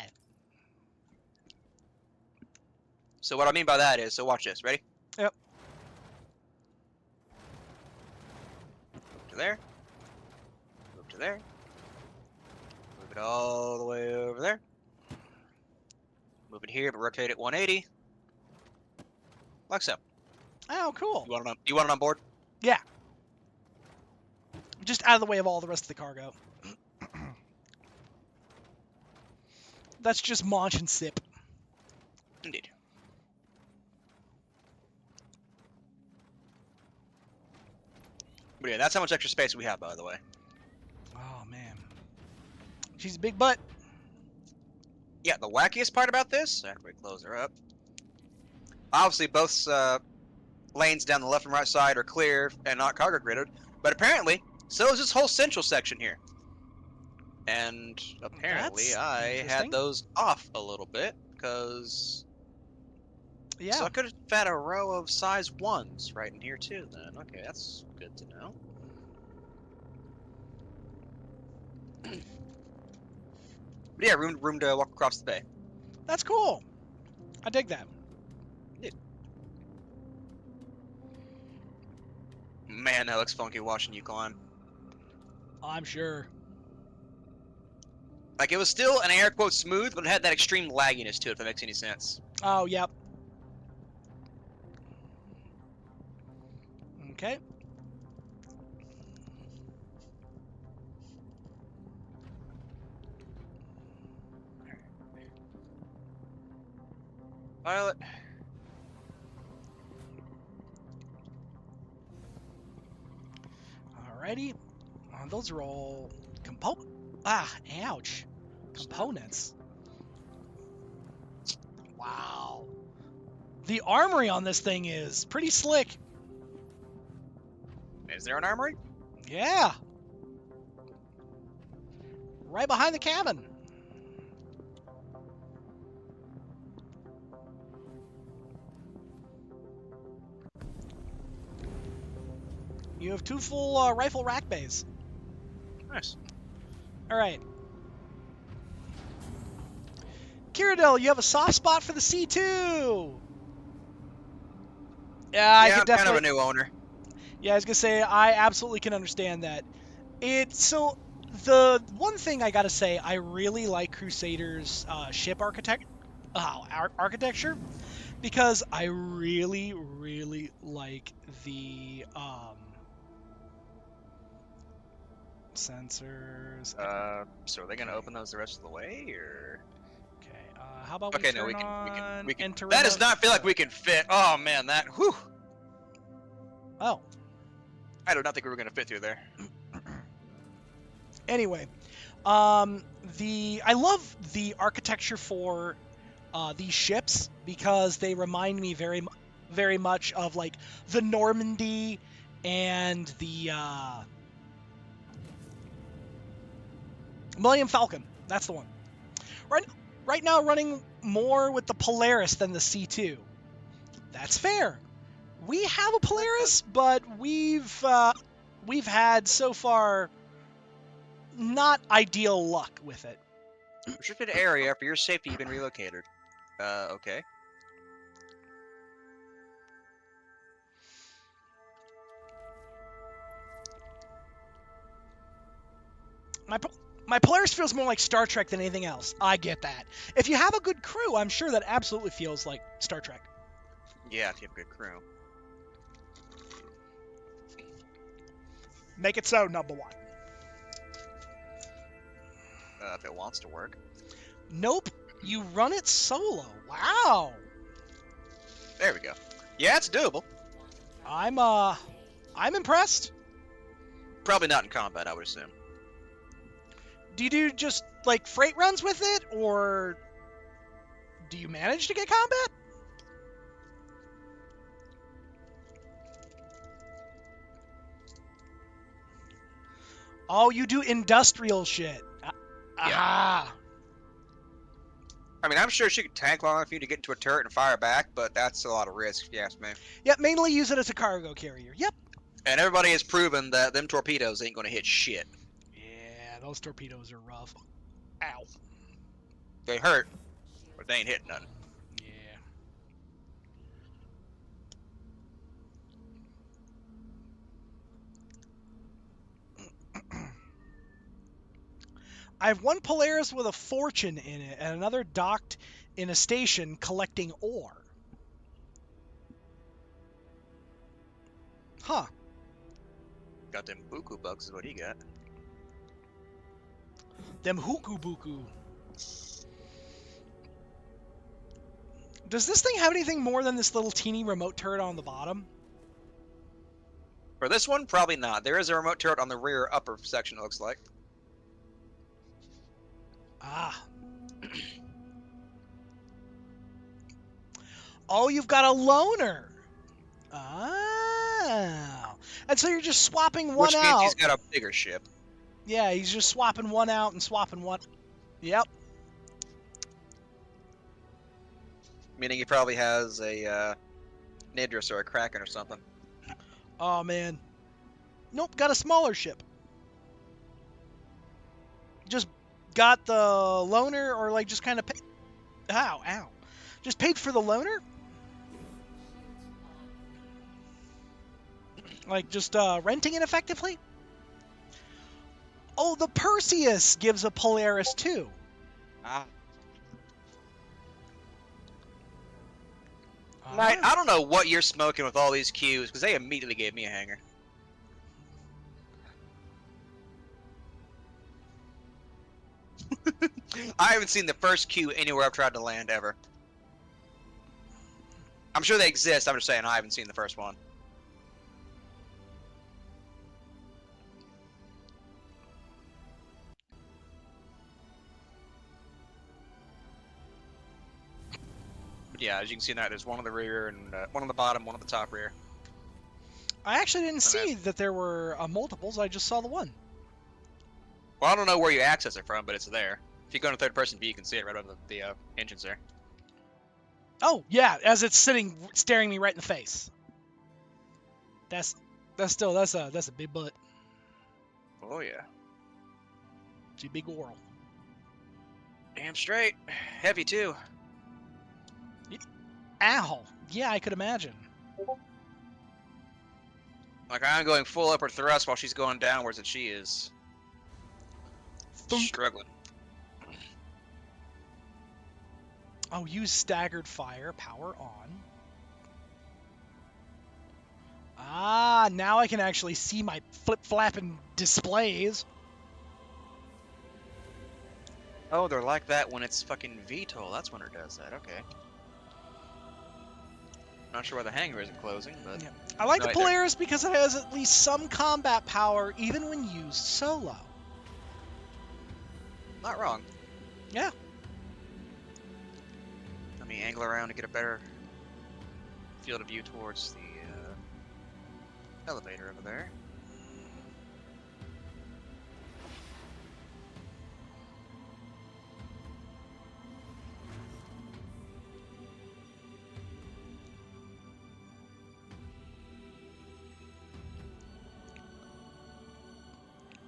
So what I mean by that is, so watch this. Ready? Yep. Move to there. Move to there. Move it all the way over there. Move it here, but rotate it 180. Like so. Oh, cool. You want it on board? Yeah. Just out of the way of all the rest of the cargo. That's just munch and sip. Indeed. But yeah, that's how much extra space we have, by the way. Oh, man. She's a big butt. Yeah, the wackiest part about this, after we close her up, obviously both lanes down the left and right side are clear and not cargo gridded, but apparently, so is this whole central section here. And apparently That's I interesting. had those off a little bit, because... Yeah. So I could have had a row of size 1s right in here too, then. Okay, that's good to know. But yeah, room to walk across the bay. That's cool. I dig that. Man, that looks funky watching you climb. I'm sure. Like, it was still an air quote smooth, but it had that extreme lagginess to it, if that makes any sense. Oh, yep. Okay. Pilot. Alrighty. Those are all ouch. Components. Wow. The armory on this thing is pretty slick. Is there an armory? Yeah. Right behind the cabin. You have 2 full rifle rack bays. Nice. All right. Kiradel, you have a soft spot for the C2. Yeah, I Yeah, could I'm kind definitely. of a new owner. Yeah, I was gonna say I absolutely can understand that. So the one thing I gotta say, I really like Crusader's ship architecture, because I really like the sensors. So are they gonna open those the rest of the way, or? Okay, how about we Okay, turn no, we can. on enter That does remote? not feel like we can fit. Oh man, that. Whew. Oh, I do not think we were gonna fit through there. anyway, I love the architecture for these ships, because they remind me very much of like the Normandy and the Millennium Falcon. That's the one. Right now, running more with the Polaris than the C2. That's fair. We have a Polaris, but we've had so far not ideal luck with it. Restricted area for your safety. You've been relocated. Okay. My Polaris feels more like Star Trek than anything else. I get that. If you have a good crew, I'm sure that absolutely feels like Star Trek. Yeah, if you have a good crew. Make it so, number one. If it wants to work. Nope. You run it solo. Wow. There we go. Yeah, it's doable. I'm impressed. Probably not in combat, I would assume. Do you do just like freight runs with it, or do you manage to get combat? Oh, you do industrial shit. Ah. I mean, I'm sure she could tank long enough for you to get into a turret and fire back, but that's a lot of risk, if you ask me. Yep, mainly use it as a cargo carrier. Yep. And everybody has proven that them torpedoes ain't gonna hit shit. Yeah, those torpedoes are rough. Ow. They hurt, but they ain't hitting nothing. Yeah. I have one Polaris with a Fortune in it, and another docked in a station collecting ore. Huh. Got them buku bugs is what he got. Them huku buku. Does this thing have anything more than this little teeny remote turret on the bottom? For this one, probably not. There is a remote turret on the rear upper section, it looks like. Ah. Oh, you've got a loner. Oh. And so you're just swapping one Which means out. he's got a bigger ship. Yeah, he's just swapping one out and swapping one. Yep. Meaning he probably has a Nidris or a Kraken or something. Oh, man. Nope, got a smaller ship. Just got the loaner, or like just kind of paid. Ow. Just paid for the loaner? Like just renting it effectively? Oh, the Perseus gives a Polaris too. Ah. Knight, I don't know what you're smoking with all these cues, because they immediately gave me a hanger. I haven't seen the first queue anywhere I've tried to land ever. I'm sure they exist, I'm just saying I haven't seen the first one. But yeah, as you can see now, there's one on the rear and one on the bottom, one on the top rear. I actually didn't see that there were multiples. I just saw the one. Well, I don't know where you access it from, but it's there. If you go into third-person view, you can see it right over the engines there. Oh yeah, as it's sitting, staring me right in the face. That's a big butt. Oh yeah. It's a big oral. Damn straight. Heavy too. Ow. Yeah, I could imagine. Like I'm going full upward thrust while she's going downwards, and she is Thunk. struggling. Oh, use staggered fire. Power on. Ah, now I can actually see my flip-flapping displays. Oh, they're like that when it's fucking VTOL. That's when it does that. Okay. Not sure why the hangar isn't closing, but Yeah. I like No, the I don't. Polaris because it has at least some combat power, even when used solo. not wrong. Yeah. Let me angle around to get a better field of view towards the elevator over there.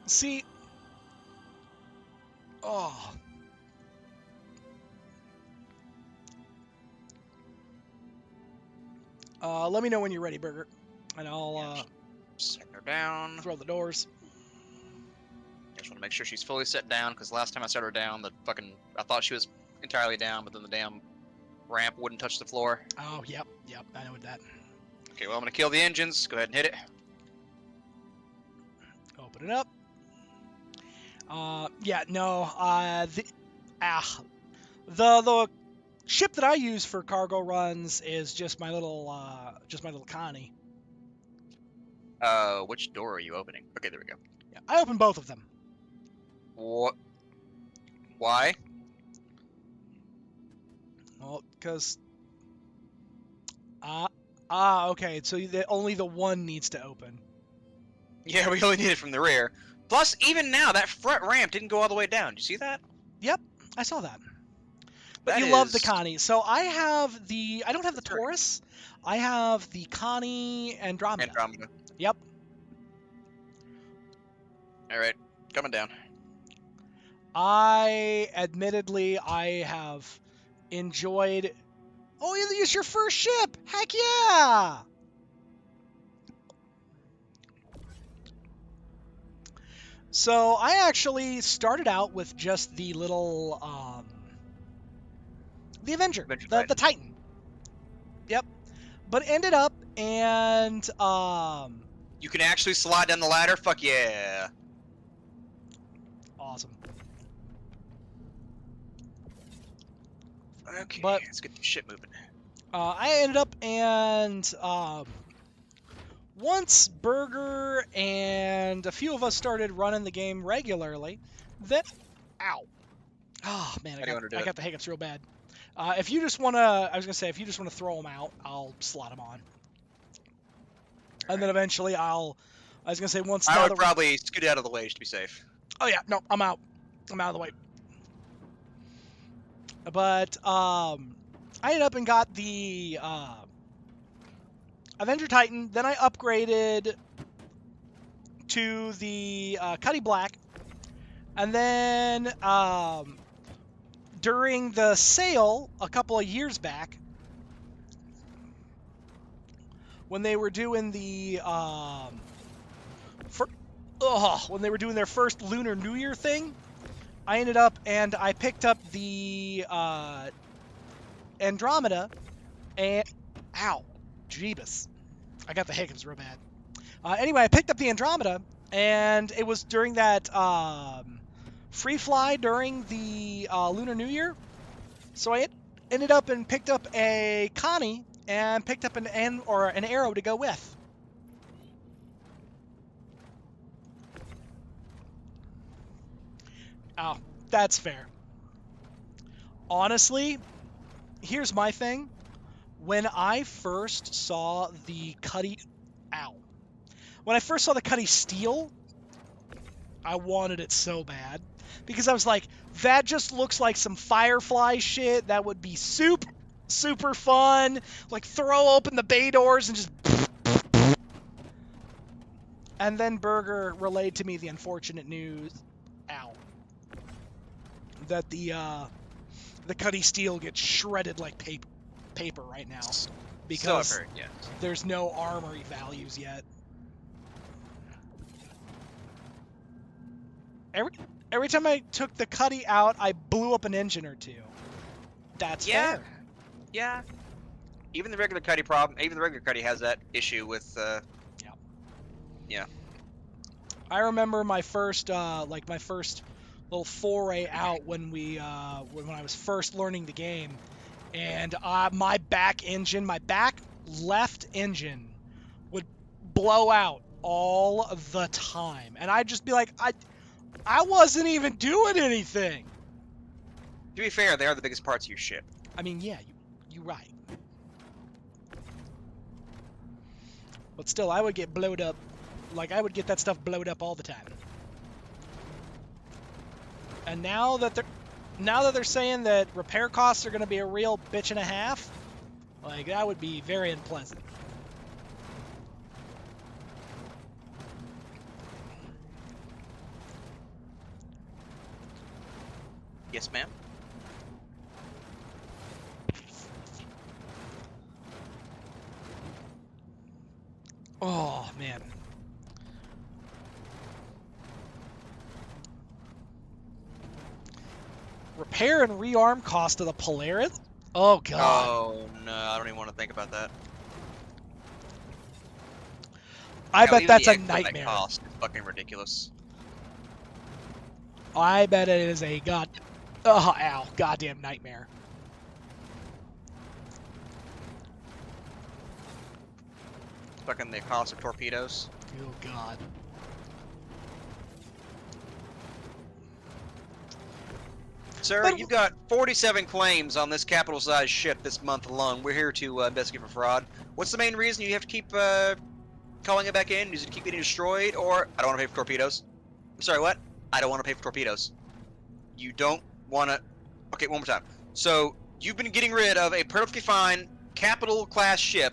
See. Oh. Let me know when you're ready, Burger, and I'll Set her down. throw the doors. Just want to make sure she's fully set down, because last time I set her down, I thought she was entirely down, but then the damn ramp wouldn't touch the floor. Oh, yep, I know that. Okay, well I'm gonna kill the engines. Go ahead and hit it. Open it up. Yeah, no, the ship that I use for cargo runs is just my little Connie. Which door are you opening? Okay, there we go. Yeah, I open both of them. What? Why? Well, because okay, so only the one needs to open. Yeah, we only need it from the rear. Plus, even now, that front ramp didn't go all the way down. Did you see that? Yep, I saw that. But That you love the is- Connie. So I don't have the Sure. Taurus. I have the Connie Andromeda. Andromeda. Yep. Alright, coming down. I have enjoyed. Oh, it's your first ship! Heck yeah! So I actually started out with just the little, the Avenger, the Titan. Yep. But ended up and, You can actually slide down the ladder? Fuck yeah. awesome. Okay, But- let's get the shit moving. I ended up and once Burger and a few of us started running the game regularly, then ow, oh man, How do you wanna do I it? got the hiccups real bad. If you just wanna, I was gonna say, if you just wanna throw them out, I'll slot them on, and then eventually I was gonna say once I now would that probably scoot out of the way just to be safe. oh yeah, no, I'm out of the way. But I ended up and got the Avenger Titan. Then I upgraded to the Cuddy Black, and then during the sale a couple of years back, when they were doing the when they were doing their first Lunar New Year thing, I ended up and I picked up the Andromeda, and ow, Jeebus, I got the hiccups real bad. Anyway, I picked up the Andromeda, and it was during that free fly during the Lunar New Year, so I ended up and picked up a Connie and picked up an arrow to go with. Oh, that's fair. Honestly, here's my thing. When I first saw the Cuddy... Ow. When I first saw the Cuddy Steel, I wanted it so bad. Because I was like, that just looks like some Firefly shit. That would be super fun. Like, throw open the bay doors and just... And then Burger relayed to me the unfortunate news... Ow. That the the Cuddy steel gets shredded like paper right now So because I've heard, yeah. there's no armory values yet. Every time I took the Cuddy out, I blew up an engine or two. That's Yeah. fair. Yeah. Even the regular Cuddy has that issue with. I remember my first little foray out when I was first learning the game, and my back left engine would blow out all the time, and I'd just be like, I wasn't even doing anything. To be fair, they are the biggest parts of your ship. I mean, yeah, you're right. But still, I would get blowed up. Like, I would get that stuff blowed up all the time. And now that they're saying that repair costs are going to be a real bitch and a half, like, that would be very unpleasant. Yes, ma'am. Oh, man. Repair and rearm cost of the Polaris? Oh, God. Oh no, I don't even want to think about that. I Hell, bet even that's the a extra that nightmare. cost is fucking ridiculous. I bet it is a goddamn nightmare. Fucking the cost of torpedoes. Oh, God. Sir, But- you've got 47 claims on this capital-sized ship this month alone. We're here to investigate for fraud. What's the main reason you have to keep calling it back in? Is it to keep getting destroyed, or I don't want to pay for torpedoes? I'm sorry, what? I don't want to pay for torpedoes. You don't want to... Okay, one more time. So, you've been getting rid of a perfectly fine capital-class ship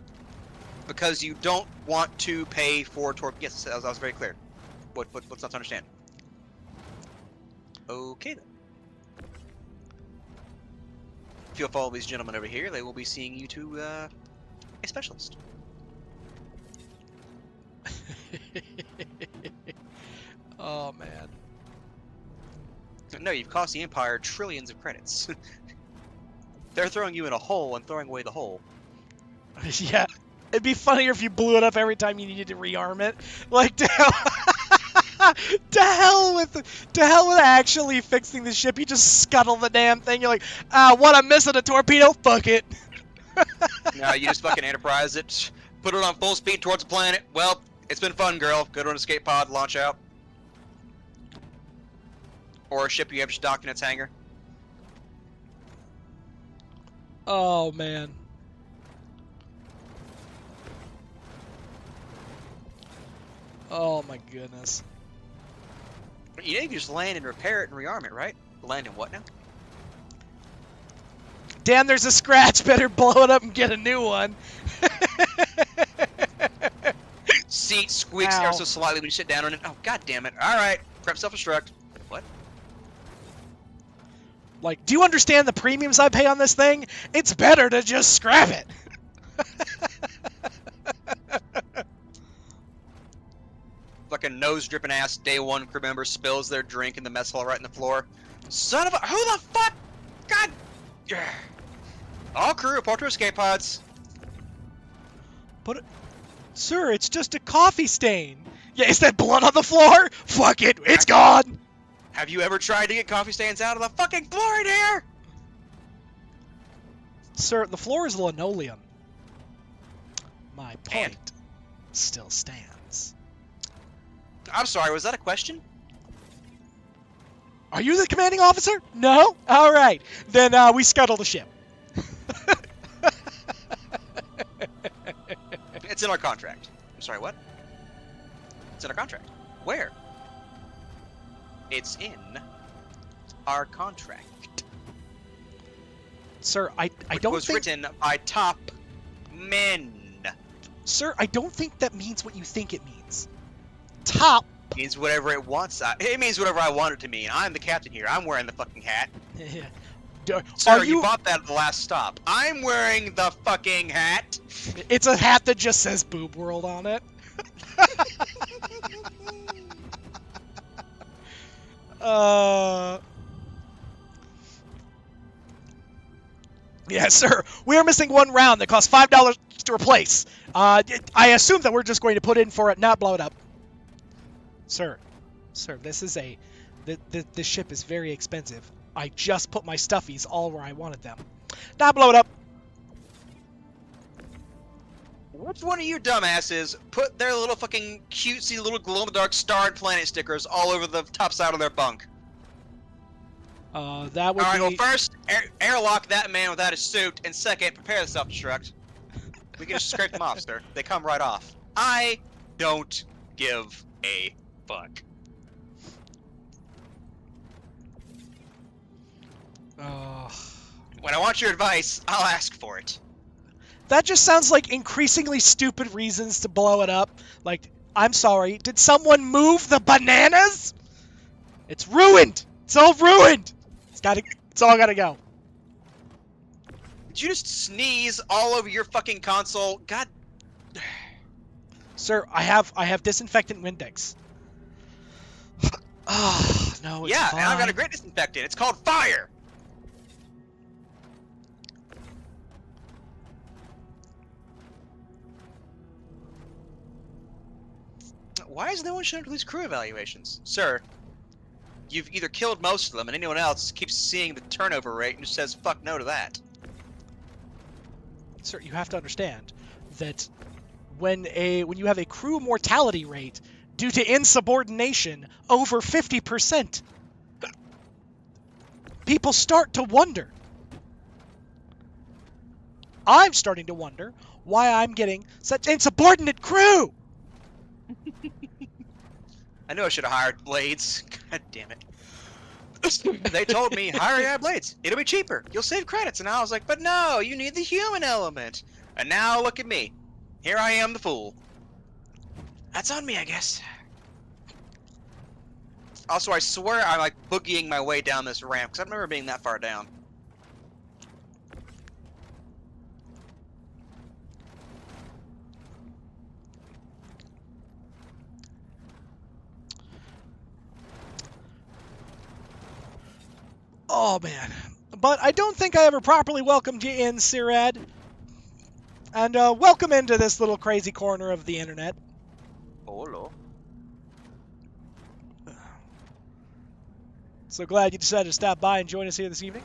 because you don't want to pay for torpedoes. Yes, that was very clear. What's not to understand? Okay, then. If you'll follow these gentlemen over here, they will be seeing you to a specialist. Oh, man. No, you've cost the Empire trillions of credits. They're throwing you in a hole and throwing away the hole. Yeah. It'd be funnier if you blew it up every time you needed to rearm it. Like, to hell with actually fixing the ship. You just scuttle the damn thing. You're like, what, I'm missing a torpedo? Fuck it. No, you just fucking Enterprise it, put it on full speed towards the planet. Well, it's been fun, girl. Go to an escape pod, launch out. Or a ship you have just docked in its hangar. Oh, man. Oh, my goodness. You know you can just land and repair it and rearm it, right? Land and what now? Damn, there's a scratch. Better blow it up and get a new one. Seat squeaks Ow. ever so slightly when you sit down on it. Oh, god damn it. Alright, prep self-destruct. What? Like, do you understand the premiums I pay on this thing? It's better to just scrap it. Fucking nose-dripping ass day one crew member spills their drink in the mess hall right in the floor. Son of a... Who the fuck? God... All crew report to escape pods. But, sir, it's just a coffee stain. Yeah, is that blood on the floor? Fuck it, it's gone. Have you ever tried to get coffee stains out of the fucking floor in here? Sir, the floor is linoleum. My point And- still stands. I'm sorry, was that a question? Are you the commanding officer? No? All right. Then we scuttle the ship. It's in our contract. I'm sorry, what? It's in our contract. Where? It's in our contract. Sir, I Which don't was think... written by top men. Sir, I don't think that means what you think it means. Top. Means whatever it wants. It means whatever I want it to mean. I'm the captain here. I'm wearing the fucking hat. Sir, Are you you? bought that at the last stop. I'm wearing the fucking hat. It's a hat that just says Boob World on it. Yeah, sir. We are missing one round that costs $5 to replace. I assume that we're just going to put in for it, not blow it up. Sir, this is this ship is very expensive. I just put my stuffies all where I wanted them. Not blow it up. Which one of you dumbasses put their little fucking cutesy little glow-in-the-dark star and planet stickers all over the top side of their bunk? That would Alright, be... well first, airlock that man without his suit, and second, prepare the self-destruct. We can just scrape them off, sir. They come right off. I don't give a fuck. When I want your advice, I'll ask for it. That just sounds like increasingly stupid reasons to blow it up. Like, I'm sorry, did someone move the bananas? It's ruined! It's all ruined! It's all gotta go. Did you just sneeze all over your fucking console? God. Sir, I have disinfectant Windex. Ah, no, it's Yeah, fine. and I've got a great disinfectant. It's called fire! Why is no one showing up to these crew evaluations? Sir, you've either killed most of them and anyone else keeps seeing the turnover rate and just says fuck no to that. Sir, you have to understand that when you have a crew mortality rate due to insubordination over 50%, people start to wonder. I'm starting to wonder why I'm getting such insubordinate crew. I knew I should have hired Blades. God damn it. They told me, hire AI Blades. It'll be cheaper. You'll save credits. And I was like, but no, you need the human element. And now look at me. Here I am, the fool. That's on me, I guess. Also, I swear I'm like boogieing my way down this ramp, because I've never been that far down. Oh, man. But I don't think I ever properly welcomed you in, Sirad. And welcome into this little crazy corner of the internet. Hello. So glad you decided to stop by and join us here this evening.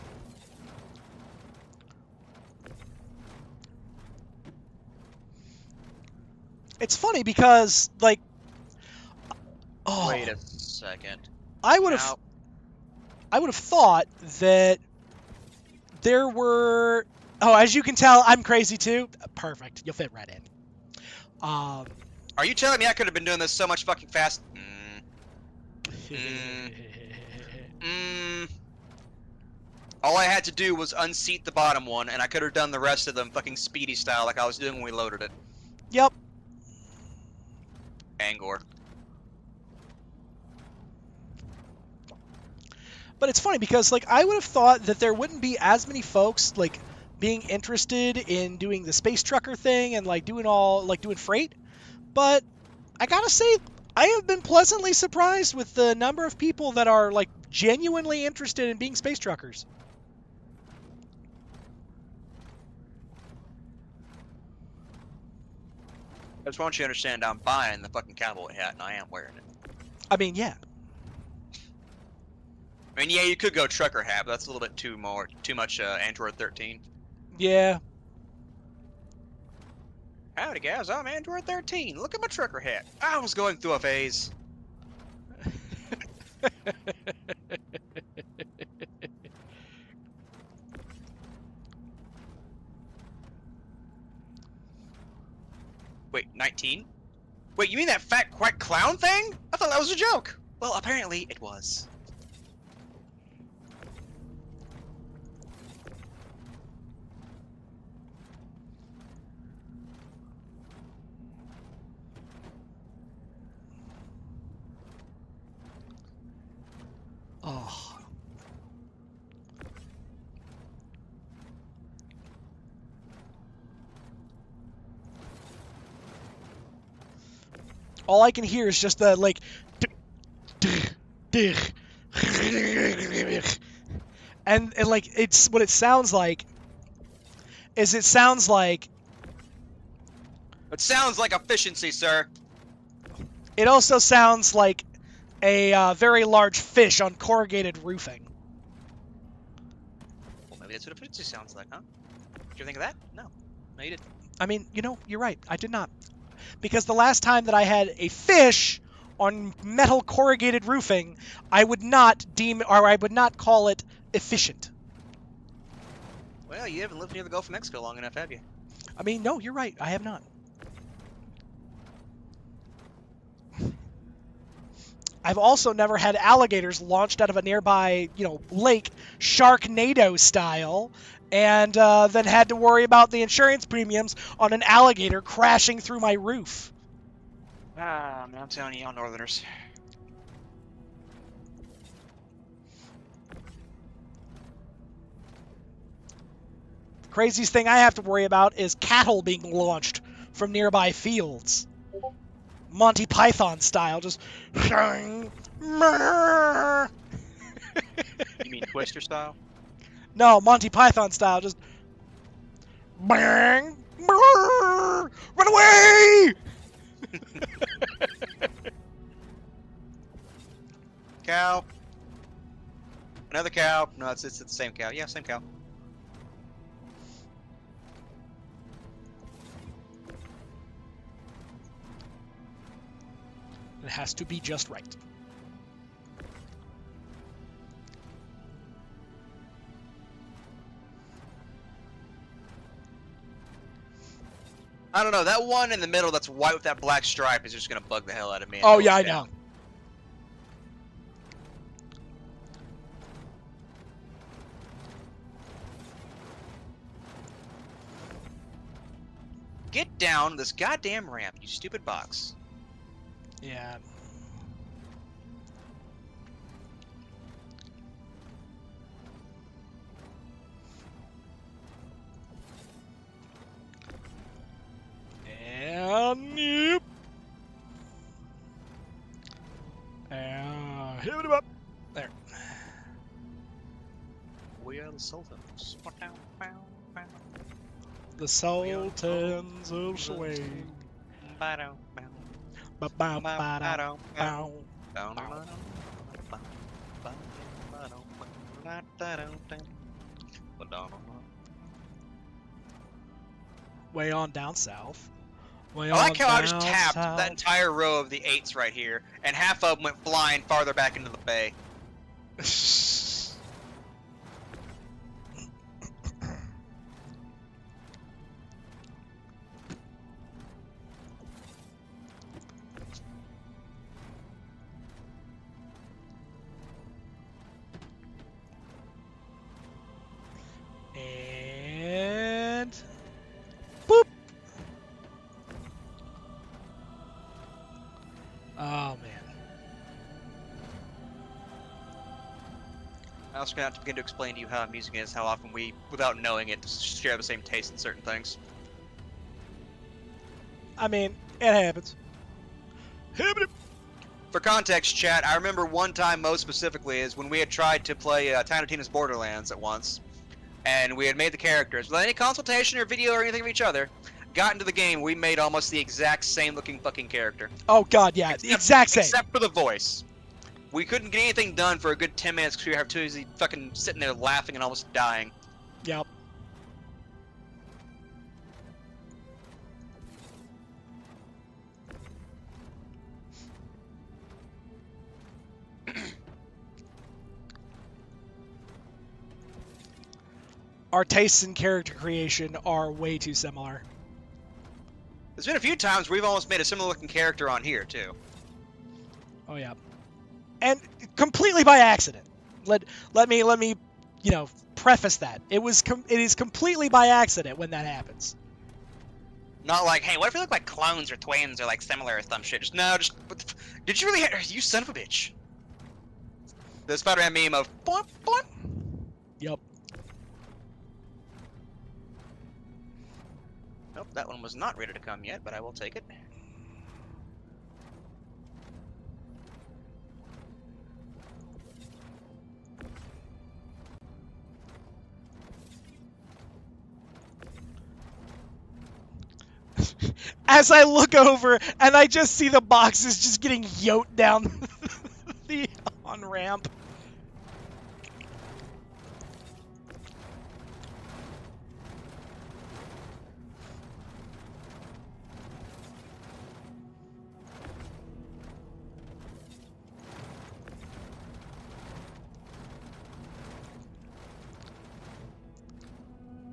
It's funny because, like... Oh, Wait a second. I would have thought that there were... Oh, as you can tell, I'm crazy too. Perfect. You'll fit right in. Are you telling me I could have been doing this so much fucking fast? All I had to do was unseat the bottom one, and I could have done the rest of them fucking speedy style like I was doing when we loaded it. Yep. Angor. But it's funny because, like, I would have thought that there wouldn't be as many folks, like, being interested in doing the space trucker thing and, like, doing freight. But I gotta say, I have been pleasantly surprised with the number of people that are, like, genuinely interested in being space truckers. I just want you to understand I'm buying the fucking cowboy hat, and I am wearing it. I mean, yeah. I mean, yeah, you could go trucker hat, but that's a little bit too much Android 13. Yeah. Howdy guys, I'm Android 13. Look at my trucker hat. I was going through a phase. Wait, 19? Wait, you mean that fat quack clown thing? I thought that was a joke. Well, apparently it was. Oh. All I can hear is just the like, and like it's what it sounds like. Is it sounds like It sounds like efficiency, sir. it also sounds like a very large fish on corrugated roofing. Well, maybe that's what efficiency sounds like, huh? Did you think of that? No. No, you didn't. I mean, you know, you're right. I did not. Because the last time that I had a fish on metal corrugated roofing, I would not call it efficient. Well, you haven't lived near the Gulf of Mexico long enough, have you? I mean, no, you're right. I have not. I've also never had alligators launched out of a nearby, lake, Sharknado style, and then had to worry about the insurance premiums on an alligator crashing through my roof. Ah, man, I'm telling you, y'all Northerners. The craziest thing I have to worry about is cattle being launched from nearby fields. Monty Python style, just... You mean Twister style? No, Monty Python style, just... Bang! Run away! Cow. Another cow. No, it's the same cow. Yeah, same cow. It has to be just right. I don't know. That one in the middle that's white with that black stripe is just gonna bug the hell out of me. Oh, yeah, I know. Get down this goddamn ramp, you stupid box. Yeah. And yep. And hit him up. There. We are the Sultans. The Sultans of Swing. Ba-bow-bow-bow. Way on down south. Way I like on how I just down tapped south. that entire row of the 8s right here, and half of them went flying farther back into the bay. And boop. Oh man. I also gonna have to begin to explain to you how amusing it is how often we, without knowing it, share the same taste in certain things. I mean, it happens. For context, chat, I remember one time most specifically is when we had tried to play Tiny Tina's Borderlands at once, and we had made the characters without any consultation or video or anything of each other. Got into the game, we made almost the exact same looking fucking character. Oh god, yeah, exact same. Except for the voice. We couldn't get anything done for a good 10 minutes because we were too busy fucking sitting there laughing and almost dying. Yep. Our tastes in character creation are way too similar. There's been a few times we've almost made a similar looking character on here, too. Oh yeah. And completely by accident. Let me, preface that. It is completely by accident when that happens. Not like, hey, what if we look like clones or twins or like similar or some shit? Just, no, just, did you really, you son of a bitch. The Spider-Man meme of, boop, boop. Yep. Nope, that one was not ready to come yet, but I will take it. as I look over and I just see the boxes just getting yoked down the on-ramp.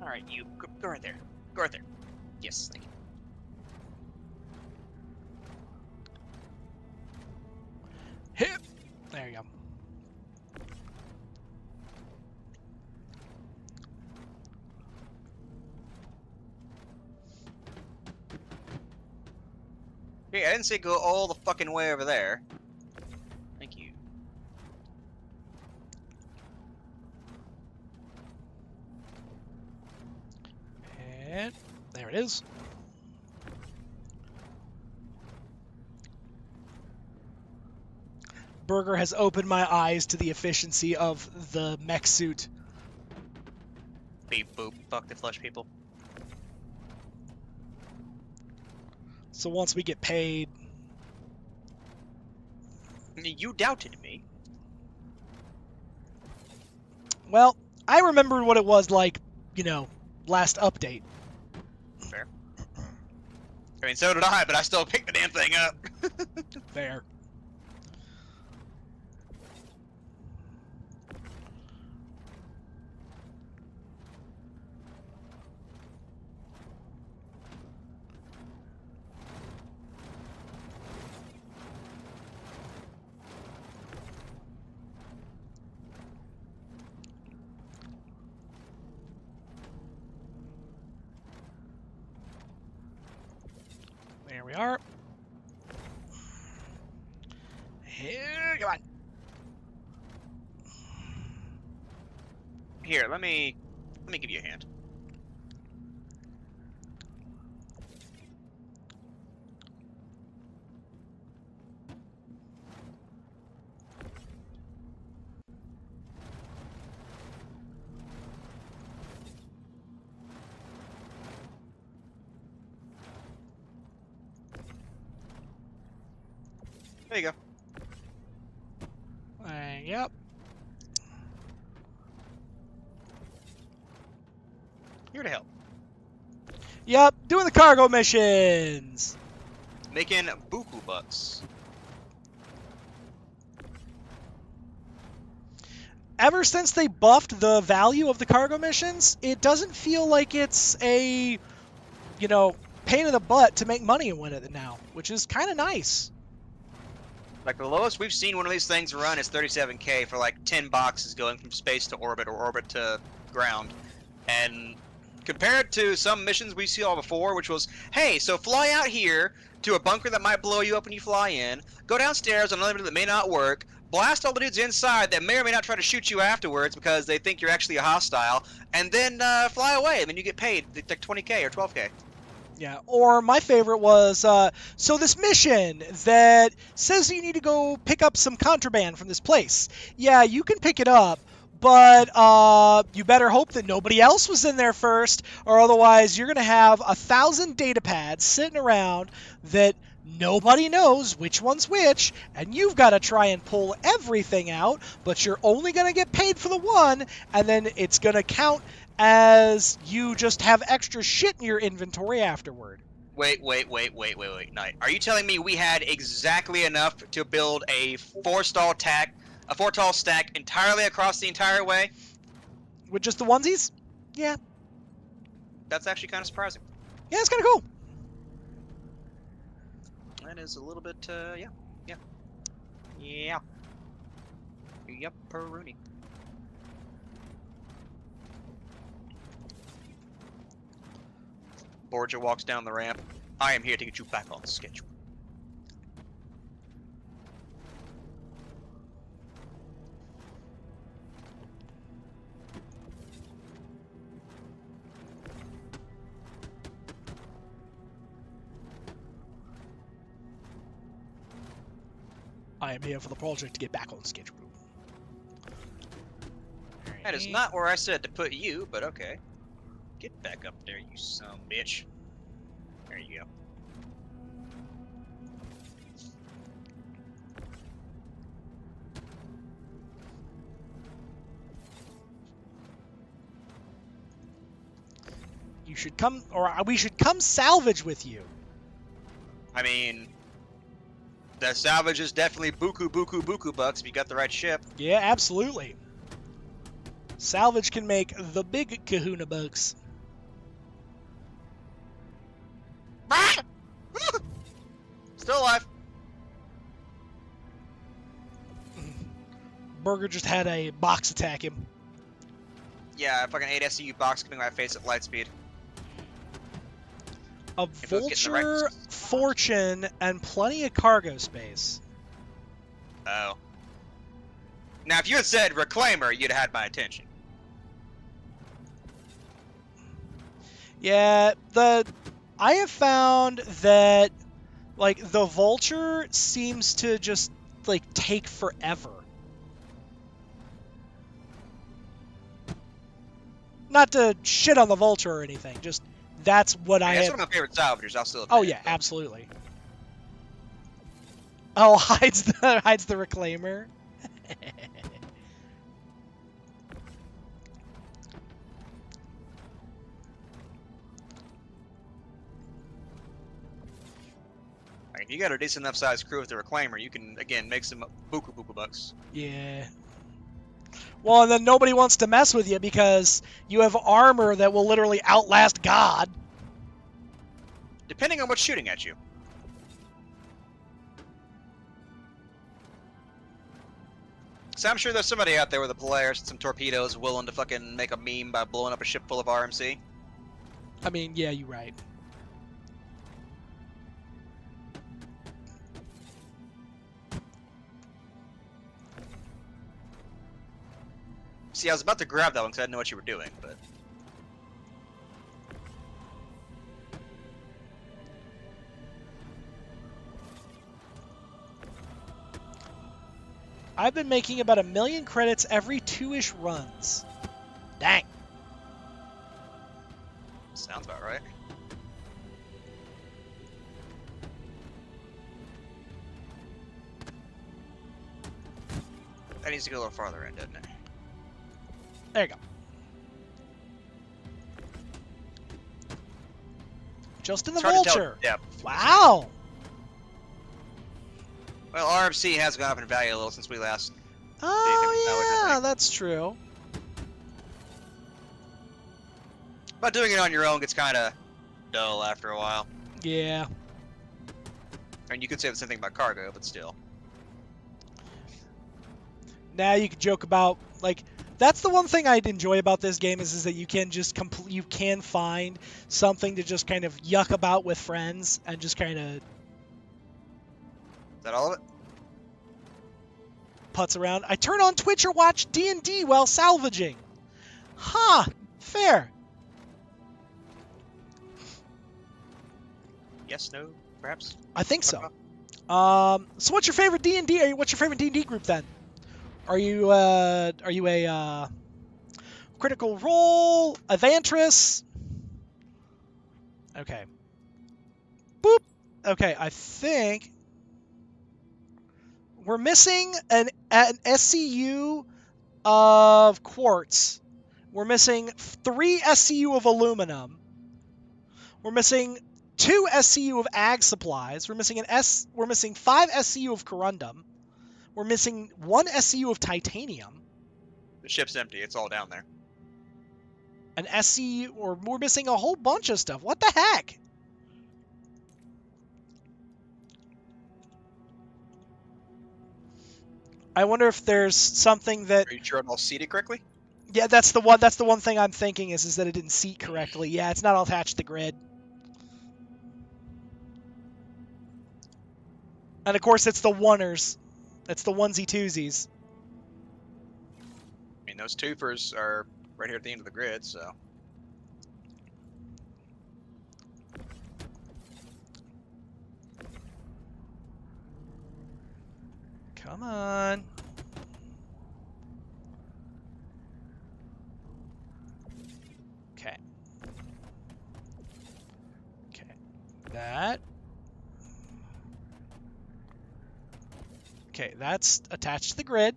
All right, you go right there. Go right there. Yes, thank you. Hit. There you go. Hey, I didn't say go all the fucking way over there. Thank you. And there it is. Burger has opened my eyes to the efficiency of the mech suit. Beep boop. Fuck the flush people. So once we get paid, You doubted me. well, I remembered what it was like, last update. Fair. I mean, so did I, but I still picked the damn thing up. Fair. There we are. Here, come on. Here, let me give you a hand. There you go. Yep. Here to help. Yep, doing the cargo missions. Making buku bucks. Ever since they buffed the value of the cargo missions, it doesn't feel like it's a, pain in the butt to make money with it now, which is kind of nice. Like, the lowest we've seen one of these things run is 37k for like 10 boxes going from space to orbit or orbit to ground. And compared to some missions we saw before, which was, hey, so fly out here to a bunker that might blow you up when you fly in, go downstairs on an elevator that may not work, blast all the dudes inside that may or may not try to shoot you afterwards because they think you're actually a hostile, and then fly away, and then you get paid like 20k or 12k. Yeah, or my favorite was, so this mission that says you need to go pick up some contraband from this place. Yeah, you can pick it up, but you better hope that nobody else was in there first, or otherwise you're going to have 1,000 data pads sitting around that nobody knows which one's which, and you've got to try and pull everything out, but you're only going to get paid for the one, and then it's going to count as you just have extra shit in your inventory afterward. Wait, Knight. Are you telling me we had exactly enough to build a four-tall stack entirely across the entire way? With just the onesies? Yeah. That's actually kind of surprising. Yeah, it's kind of cool. That is a little bit, yeah. Yep, Rooney. Borgia walks down the ramp. I am here to get you back on schedule. I am here for the project to get back on schedule. That is not where I said to put you, but okay. Get back up there, you son of a bitch. There you go. You should come, or we should come salvage with you. I mean, the salvage is definitely buku bucks if you got the right ship. Yeah, absolutely. Salvage can make the big kahuna bucks. Still alive. Burger just had a box attack him. Yeah, a fucking 8 SCU box coming my face at light speed. A If I was getting the vulture, right- fortune, and plenty of cargo space. Oh. Now, if you had said Reclaimer, you'd have had my attention. Yeah, I have found that like the vulture seems to just like take forever. Not to shit on the vulture or anything, just that's what I That's have. one of my favorite salvagers. I'll still. Oh admit yeah, it, but- absolutely. Oh, hides the reclaimer. Like, if you got a decent enough sized crew with the Reclaimer, you can again make some buku bucks. Yeah. Well, and then nobody wants to mess with you because you have armor that will literally outlast God. Depending on what's shooting at you. So I'm sure there's somebody out there with a Polaris and some torpedoes willing to fucking make a meme by blowing up a ship full of RMC. I mean, yeah, you're right. See, I was about to grab that one because I didn't know what you were doing, but... I've been making about 1 million credits every 2-ish runs. Dang. Sounds about right. That needs to go a little farther in, doesn't it? There you go. Just in the It's hard to tell vulture. the depth. Wow. Well, RMC has gone up in value a little since we last... Oh, David, yeah, that's true. But doing it on your own gets kind of dull after a while. Yeah. I mean, you could say the same thing about cargo, but still. Now you can joke about, like, that's the one thing I'd enjoy about this game is that you can just you can find something to just kind of yuck about with friends and just kind of Is that all of it? putz around. I turn on Twitch or watch D&D while salvaging. Huh. Fair. Yes, no, perhaps? I think so. So what's your favorite D&D? What's your favorite D&D group then? Are you a Critical Role, Evantris? Okay. Boop. Okay, I think we're missing an SCU of quartz. We're missing 3 SCU of aluminum. We're missing 2 SCU of ag supplies. We're missing 5 SCU of corundum. We're missing 1 SCU of titanium. The ship's empty. It's all down there. An SCU, or we're missing a whole bunch of stuff. What the heck? I wonder if there's something that. Are you sure it all seated correctly? Yeah, that's the one. That's the one thing I'm thinking is that it didn't seat correctly. Yeah, it's not all attached to the grid. And of course, it's the oneers. It's the onesie twosies. I mean, those twofers are right here at the end of the grid, so... Come on. Okay. Okay. That. Okay, that's attached to the grid.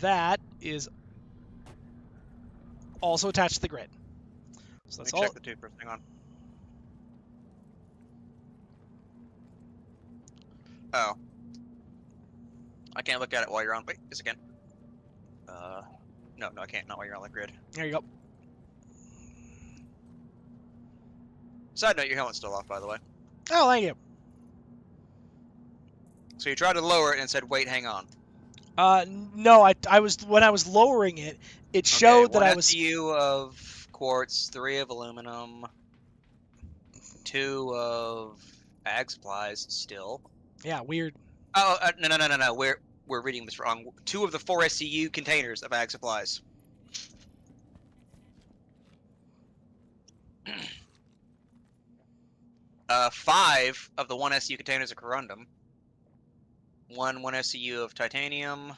That is also attached to the grid. So Let that's me all. check the two first. Hang on. Oh. I can't look at it while you're on. Wait, yes, I can. No, I can't. Not while you're on the grid. There you go. Side note, your helmet's still off, by the way. Oh, thank you. So you tried to lower it and said, "Wait, hang on." No, I was when I was lowering it, it showed that one I was. SU of quartz, 3 of aluminum, 2 of ag supplies. Still. Yeah, weird. Oh, no. We're reading this wrong. 2 of the 4 SCU containers of ag supplies. 5 of the 1 SCU containers of corundum. 1 SCU of titanium.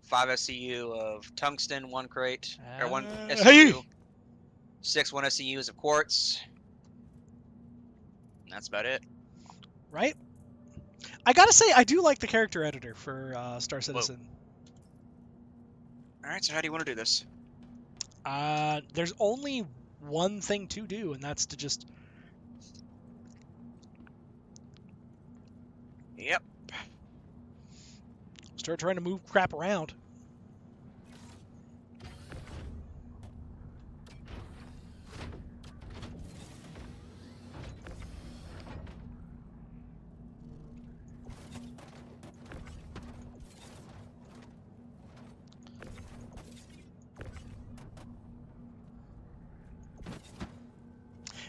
5 SCU of tungsten, 1 crate. Or 1 SCU. Hey! 6 1 SCUs of quartz. And that's about it. Right? I gotta say, I do like the character editor for Star Citizen. Alright, so how do you want to do this? There's only one thing to do, and that's to just... Yep. start trying to move crap around.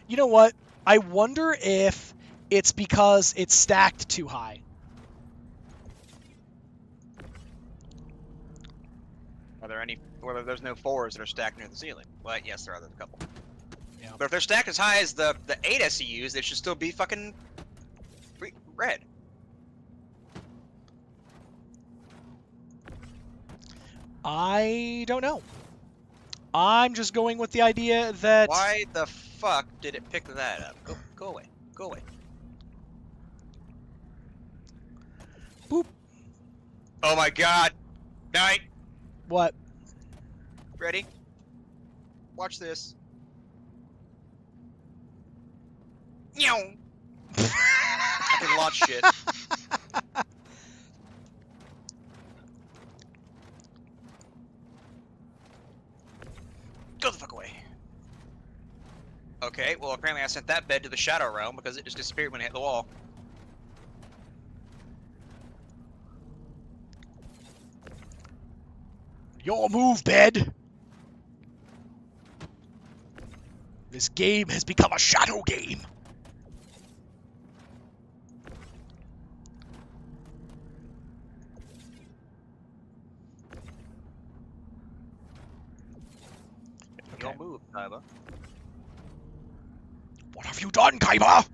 You know what? I wonder if it's because it's stacked too high. Whether there's no 4s that are stacked near the ceiling. Well, yes, there are. There's a couple. Yeah. But if they're stacked as high as the 8 SCUs, they should still be fucking red. I don't know. I'm just going with the idea that... Why the fuck did it pick that up? Go away. Go away. Boop. Oh my god. Night. What? Ready? Watch this. I can launch shit. Go the fuck away. Okay, well apparently I sent that bed to the Shadow Realm because it just disappeared when it hit the wall. Your move, bed! This game has become a shadow game! Your move, Kyber. What have you done, Kyber?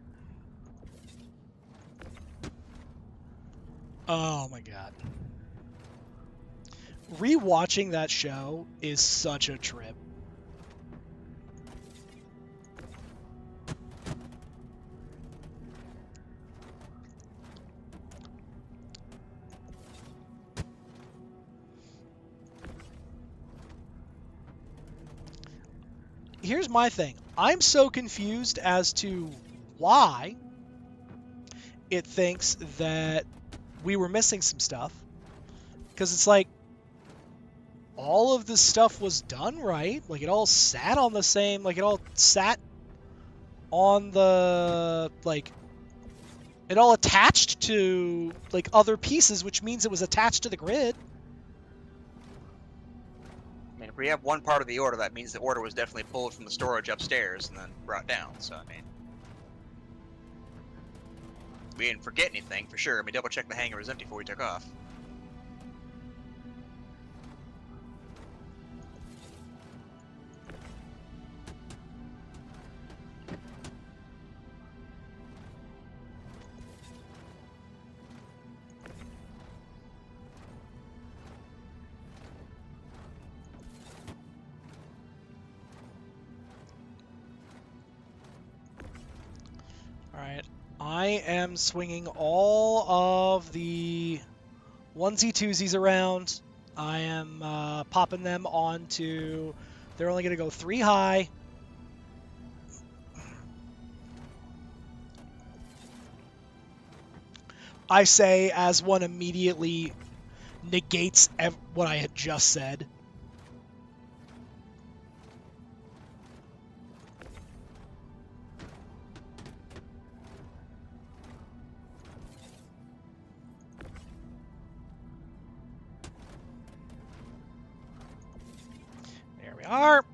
Oh my god. Rewatching that show is such a trip. Here's my thing. I'm so confused as to why it thinks that we were missing some stuff. Because it's like, all of this stuff was done right. Like, it all sat on the same, like, it all sat on the, like, it all attached to, like, other pieces, which means it was attached to the grid. I mean, if we have one part of the order, that means the order was definitely pulled from the storage upstairs and then brought down, so, I mean... We didn't forget anything, for sure. I mean, double check the hangar was empty before we took off. Alright, I am swinging all of the onesie twosies around. I am popping them onto They're only going to go 3 high. I say as one immediately negates what I had just said. There we are.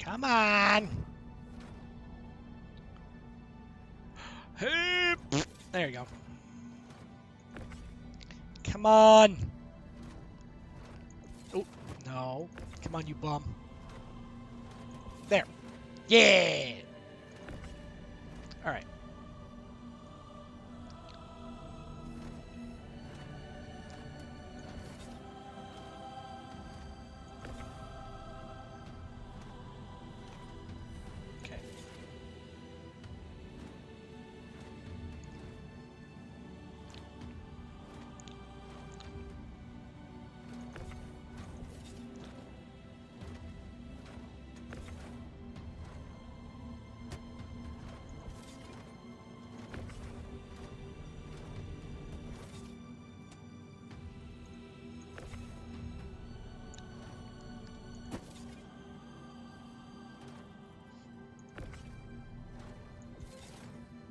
Come on. Hey. There you go. Come on. Oh, no. Come on, you bum. There. Yeah. All right. Okay.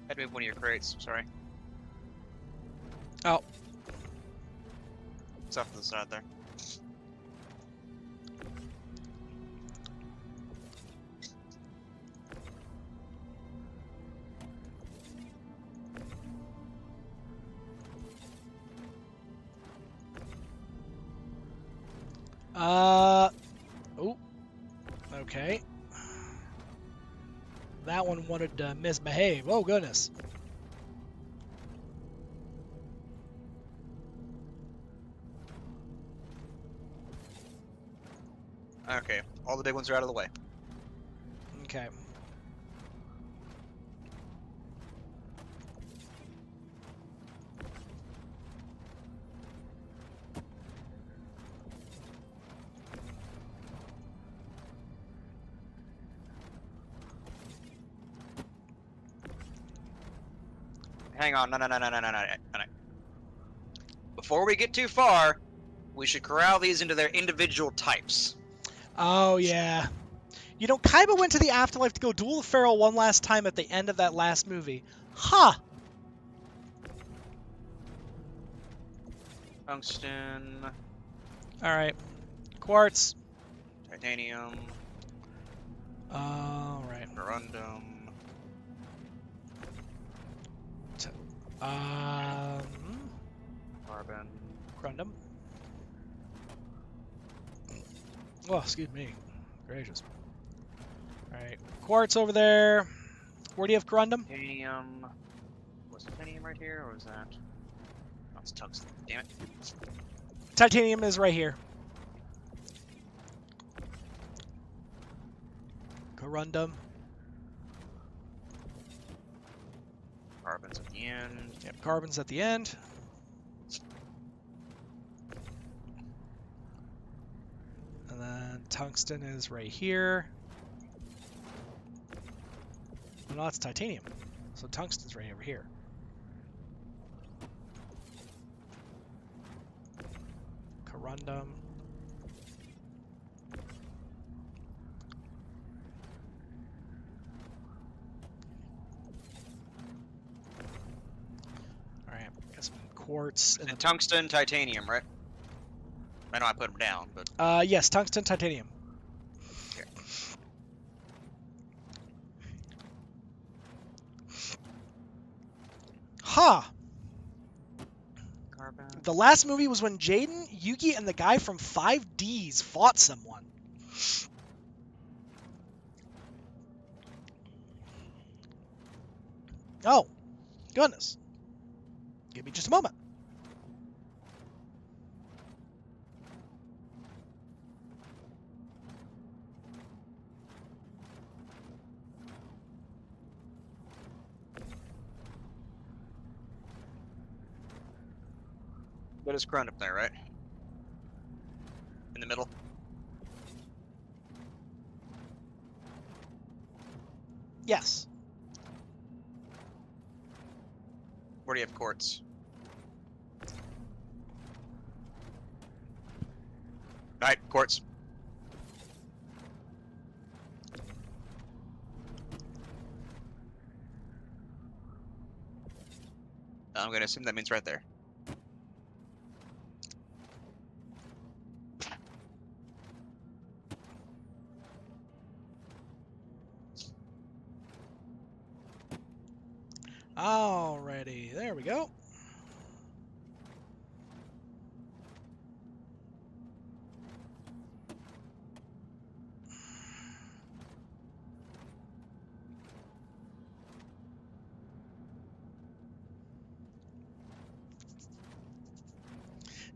Had to move one of your crates. Sorry. Oh. It's off to the side there. Oh. Okay. That one wanted to misbehave. Oh, goodness. Okay, all the big ones are out of the way. Okay. Hang on, no. Before we get too far, we should corral these into their individual types. Oh, yeah. You know, Kaiba went to the afterlife to go duel the Pharaoh one last time at the end of that last movie. Huh. Tungsten, All right. Quartz. titanium, All right. corundum. Carbon. Corundum. Oh, excuse me. Gracious. Alright. Quartz over there. Where do you have corundum? Titanium. Was titanium right here, or was that? Oh, it's tungsten. Damn it. Titanium is right here. Corundum. Carbon's at the end. Yep, carbon's at the end. And then tungsten is right here. Oh, no, it's titanium. So tungsten's right over here. Corundum. Alright, got some quartz. And tungsten, titanium, right? I know I put them down, but... Yes, tungsten, titanium. Okay. Huh. Carbon. The last movie was when Jaden, Yugi, and the guy from 5Ds fought someone. Oh, goodness. Give me just a moment. That is Grunt up there, right? In the middle. Yes. Where do you have Quartz? Alright, Quartz. I'm gonna assume that means right there. Alrighty, there we go.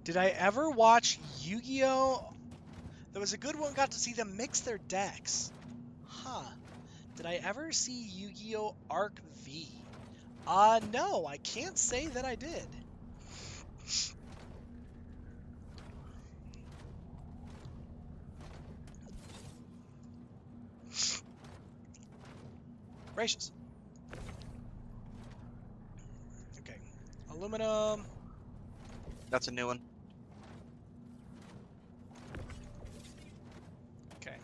Did I ever watch Yu-Gi-Oh? There was a good one, got to see them mix their decks. Huh. Did I ever see Yu-Gi-Oh! Arc V? No, I can't say that I did. Gracious. Okay. Aluminum. That's a new one. Okay.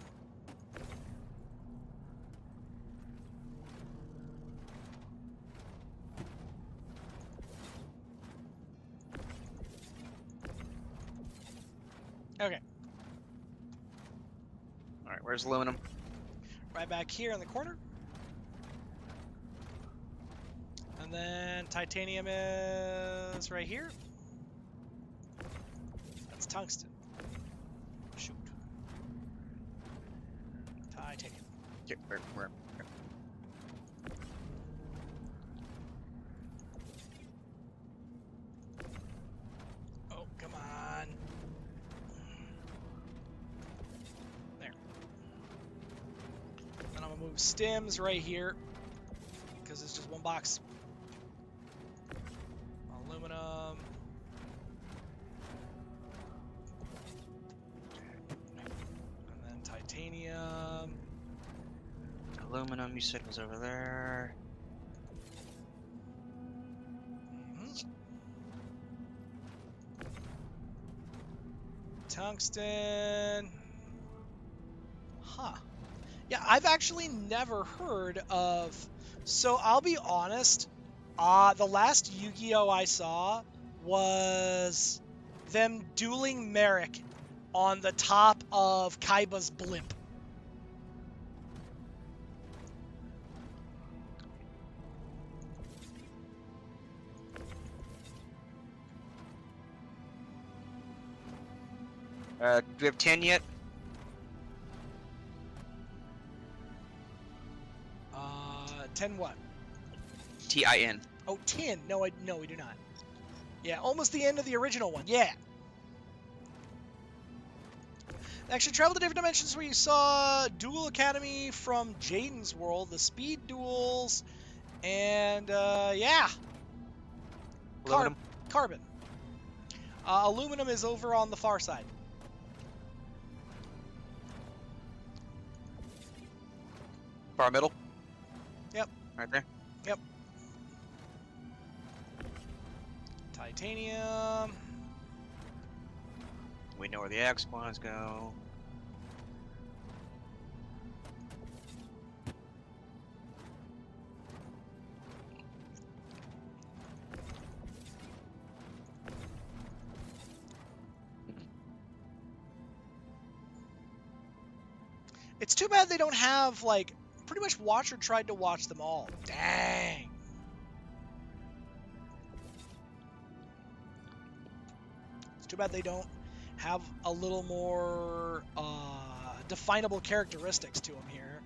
Okay. Alright, where's aluminum? Right back here in the corner. And then titanium is right here. That's tungsten. Shoot. Titanium. Okay, where? Oh, come on. There. Then I'm gonna move stems right here because it's just one box. Aluminum. And then titanium. Aluminum, you said was over there. Tungsten. Huh. Yeah, I've actually never heard of... So, I'll be honest. The last Yu-Gi-Oh! I saw was them dueling Merrick on the top of Kaiba's blimp. Do we have 10 yet? 10 what? T-I-N. Oh, 10. No, we do not. Yeah, almost the end of the original one. Yeah. Actually, travel to different dimensions where you saw Duel Academy from Jaden's World, the speed duels, and, yeah. Aluminum. Carbon. Aluminum is over on the far side. Far middle? Yep. Right there? Yep. Titanium. We know where the X squads go. It's too bad they don't have, like, pretty much Watcher tried to watch them all. Dang. It's too bad they don't have a little more definable characteristics to them here.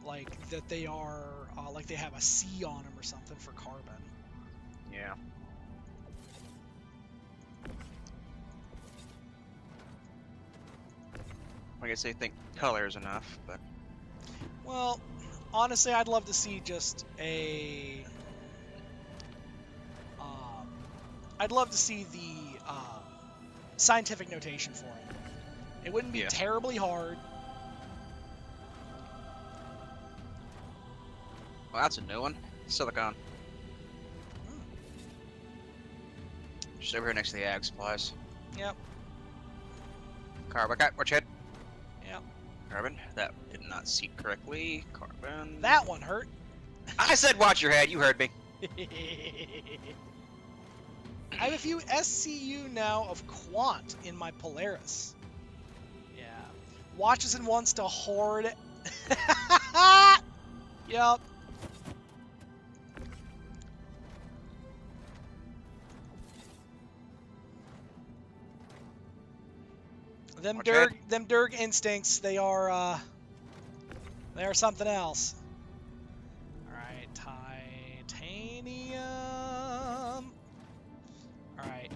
Like, that they are, like they have a C on them or something for Carbon. Yeah. I guess they think color is enough, but... Well, honestly, I'd love to see just a... I'd love to see the scientific notation for it. It wouldn't be Yeah. terribly hard. Well, that's a new one. Silicon. Just over here next to the ag supplies. Yep. Carbon. Okay, watch your head. Yep. Carbon. That did not seat correctly. Carbon. That one hurt. I said watch your head. You heard me. I have a few SCU now of Quant in my Polaris. Yeah. Watches and wants to hoard. Yup. Them Watch your Derg instincts, they are something else. Alright, titanium. Alright.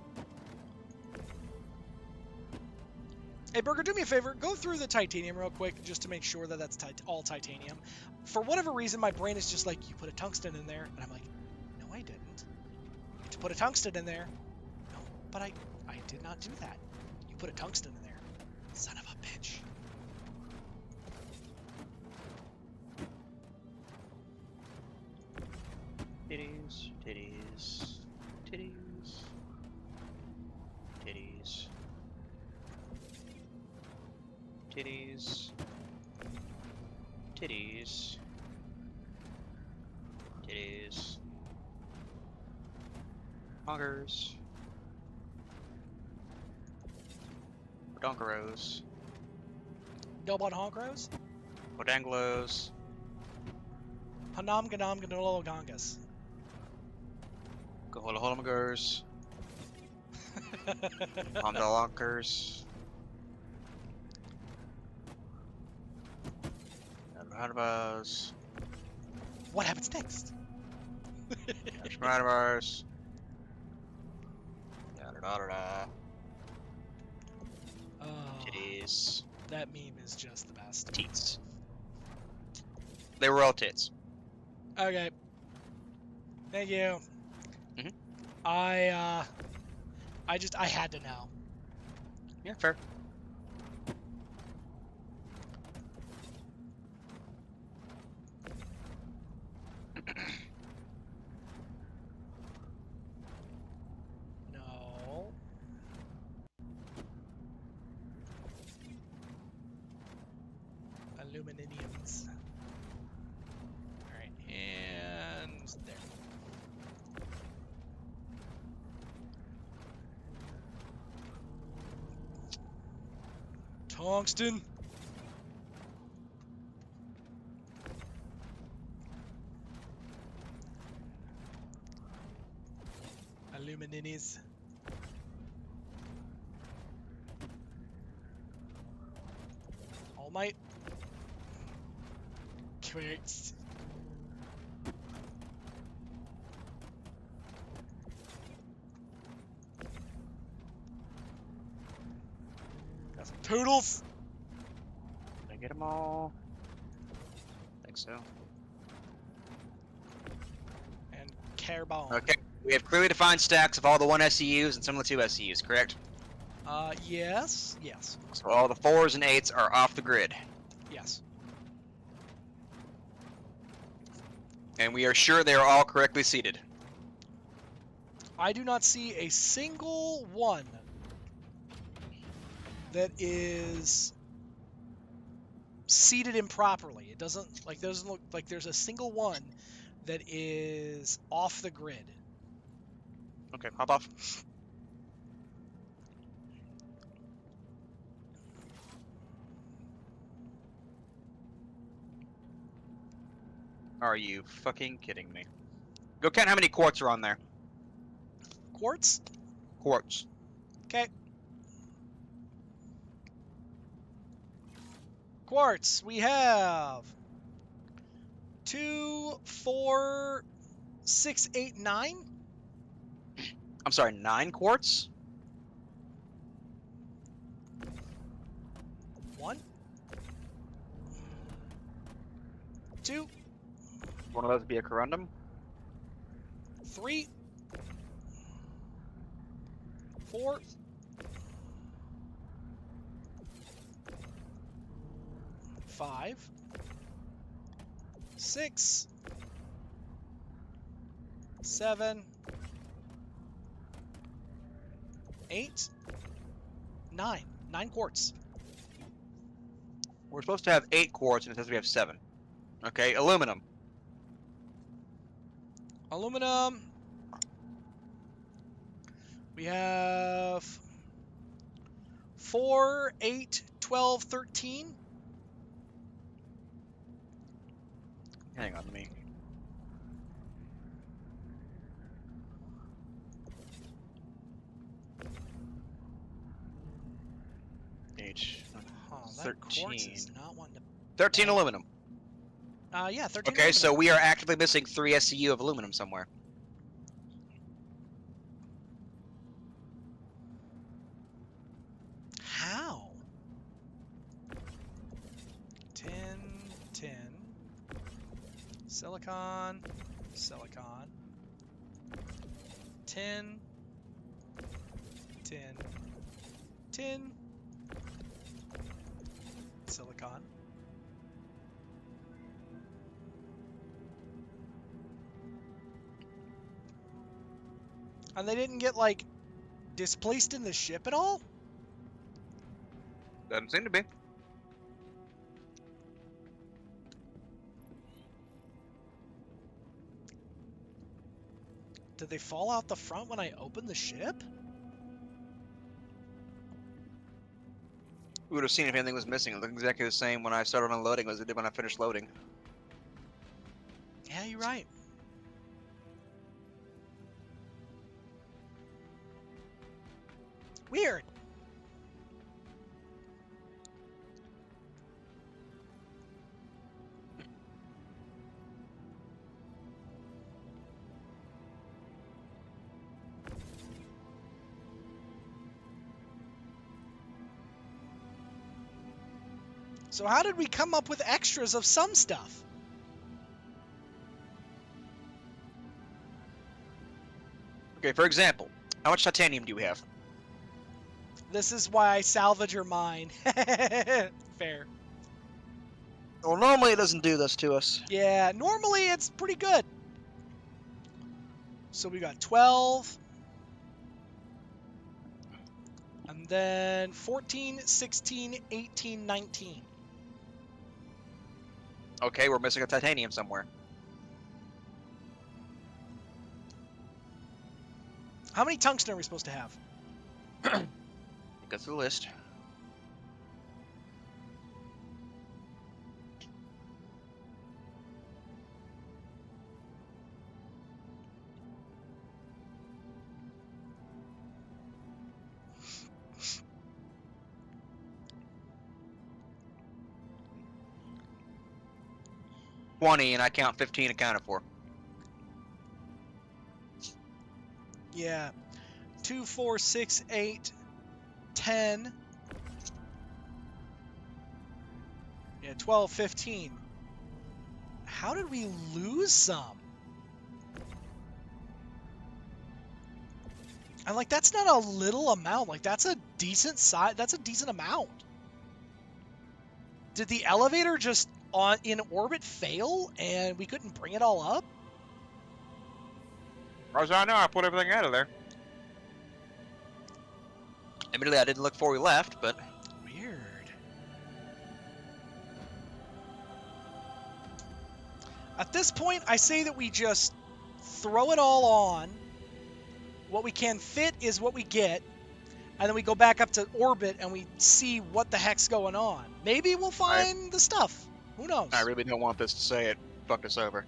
Hey, Burger, do me a favor. Go through the titanium real quick just to make sure that that's all titanium. For whatever reason, my brain is just like, you put a tungsten in there. And I'm like, no, I didn't. To put a tungsten in there. No, but I did not do that. You put a tungsten in there. Son of a bitch. Titties, titties, titties, titties, titties, titties, titties, honkers, donkeros, Delbon Honkros? bodanglos, Hanam Ganam Ganolo Gangas. Goholaholmagers, Omdalonkers, Hadabas, What happens next? Shmadabars, da-da-da-da-da, Oh, titties, that meme is just the best. teats. They were all tits. Okay. Thank you. Mhm. I had to know. Yeah, fair. No. Alumininiums. Alright, and there. Tungsten. Illuminini's. All Might. Quartz. Got some toodles. Did I get them all? I think so. And Carbon. Okay, we have clearly defined stacks of all the 1 SCUs and some of the 2 SCUs, correct? Yes. Yes. So all the 4s and 8s are off the grid. Yes. And we are sure they are all correctly seated. I do not see a single one that is seated improperly. It doesn't look like there's a single one that is off the grid. Okay, hop off. Are you fucking kidding me? Go count how many quartz are on there. Quartz? Quartz. Okay. Quartz, we have 2, 4, 6, 8, 9. I'm sorry, 9 quartz? 1, 2, One of those would be a corundum. 3, 4, 5, 6, 7, 8, 9. 9 quartz. We're supposed to have 8 quartz, and it says we have 7. Okay, aluminum. Aluminum. We have 4, 8, 12, 13. Hang on to me. H. Oh, that quartz 13. is not wanting to. 13 aluminum. Yeah, 13. Okay, so aluminum. we are actively missing 3 SCU of aluminum somewhere. How? 10, 10. Silicon, silicon. 10, 10, 10. Silicon. And they didn't get, like, displaced in the ship at all? Doesn't seem to be. Did they fall out the front when I opened the ship? We would have seen if anything was missing. It looked exactly the same when I started unloading as it did when I finished loading. Yeah, you're right. Weird. So how did we come up with extras of some stuff? Okay, for example, how much titanium do we have? This is why I salvage your mine. Fair. Well, normally it doesn't do this to us. Yeah, normally it's pretty good. So we got 12. And then 14, 16, 18, 19. Okay, we're missing a titanium somewhere. How many tungsten are we supposed to have? Go through the list. And I count 15 accounted for. Yeah. 2, 4, 6, 8, 10. Yeah, 12, 15. How did we lose some? And like that's not a little amount. Like that's a decent size. That's a decent amount. Did the elevator just in orbit fail and we couldn't bring it all up? As far as I know, I put everything out of there. Admittedly, I didn't look before we left, but... Weird. At this point, I say that we just throw it all on. What we can fit is what we get. And then we go back up to orbit and we see what the heck's going on. Maybe we'll find the stuff. Who knows? I really don't want this to say it fucked us over.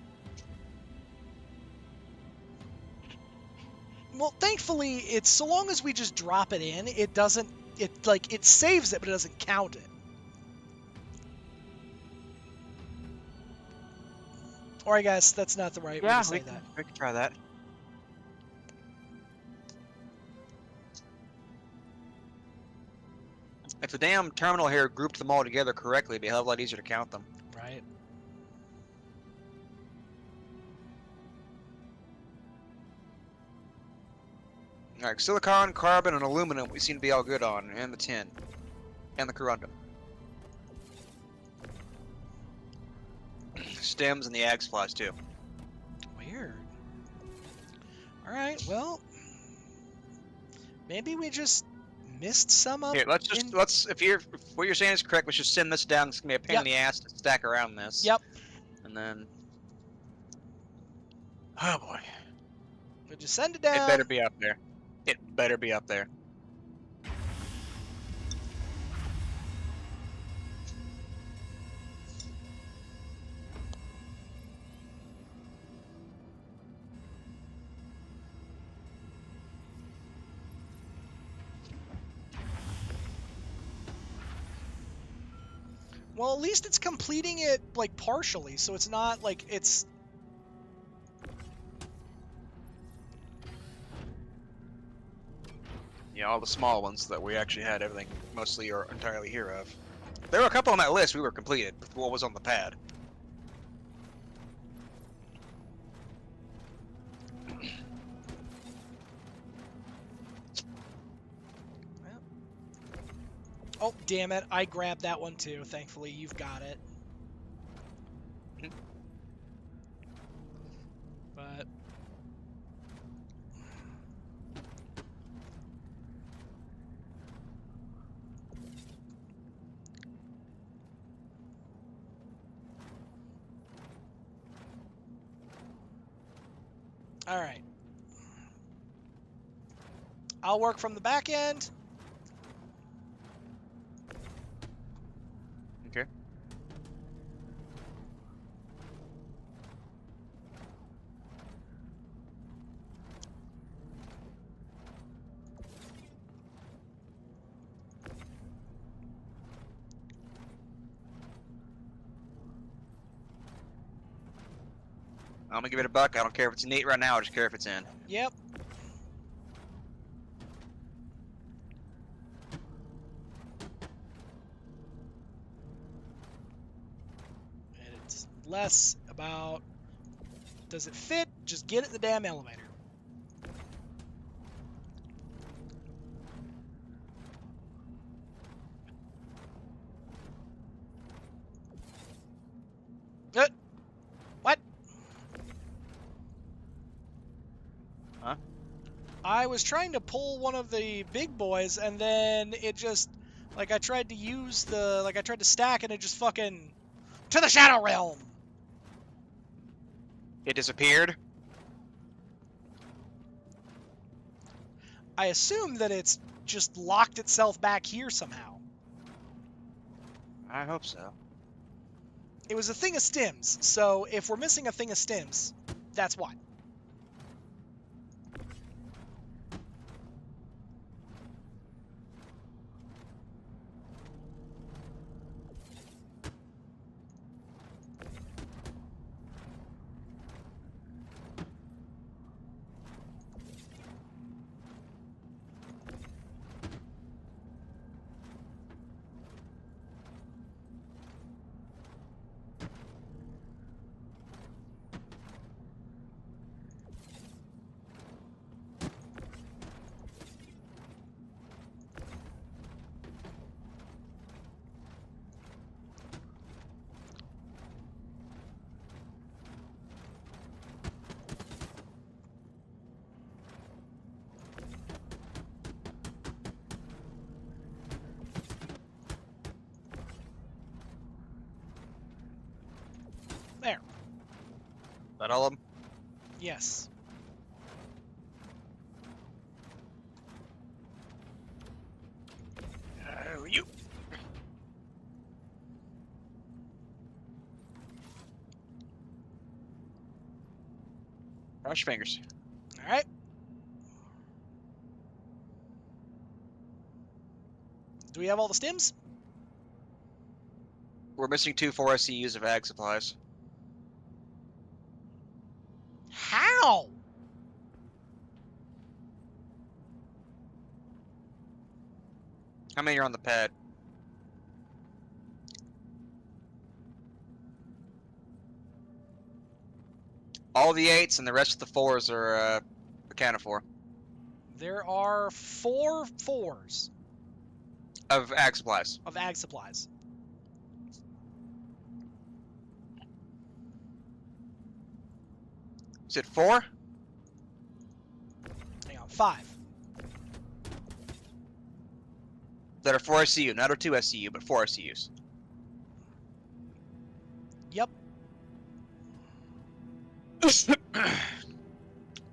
Well, thankfully, it's so long as we just drop it in, it doesn't, it saves it, but it doesn't count it. Or I guess that's not the right way to say that. We can try that. If the damn terminal here grouped them all together correctly, it'd be a hell of a lot easier to count them. Right. Alright, silicon, carbon, and aluminum we seem to be all good on, and the tin. And the corundum. Stems and the ag supplies too. Weird. All right. Well, maybe we just missed some up. Here, let's just if what you're saying is correct, let's just send this down. It's gonna be a pain Yep. in the ass to stack around this. Yep. And then, oh boy, We'll just send it down. it better be up there. It better be up there. Well, at least it's completing it like partially, so it's not like it's. Yeah, all the small ones that we actually had everything mostly or entirely here of. There were a couple on that list we were completed with what was on the pad. Oh, damn it. I grabbed that one too. Thankfully, you've got it. But. All right. I'll work from the back end. Okay. I'm gonna give it a buck. I don't care if it's an 8 right now. I just care if it's in. Yep. And it's less about does it fit? Just get it in the damn elevator. What? Huh? I was trying to pull one of the big boys, and then it just, like, I tried to stack, and it just fucking, to the Shadow Realm! It disappeared. I assume that it's just locked itself back here somehow. I hope so. It was a thing of stims, so if we're missing a thing of stims, that's why. There. That all of them? Yes. You. Cross your fingers. All right. Do we have all the stims? We're missing 2 4 SCUs of ag supplies. How? How many are on the pad? All the 8s and the rest of the 4s are accounted for. There are 4 4s Of ag supplies. of ag supplies. Is it 4? Hang on, 5. That are 4 SCU, not a 2 SCU, but 4 SCUs. Yep.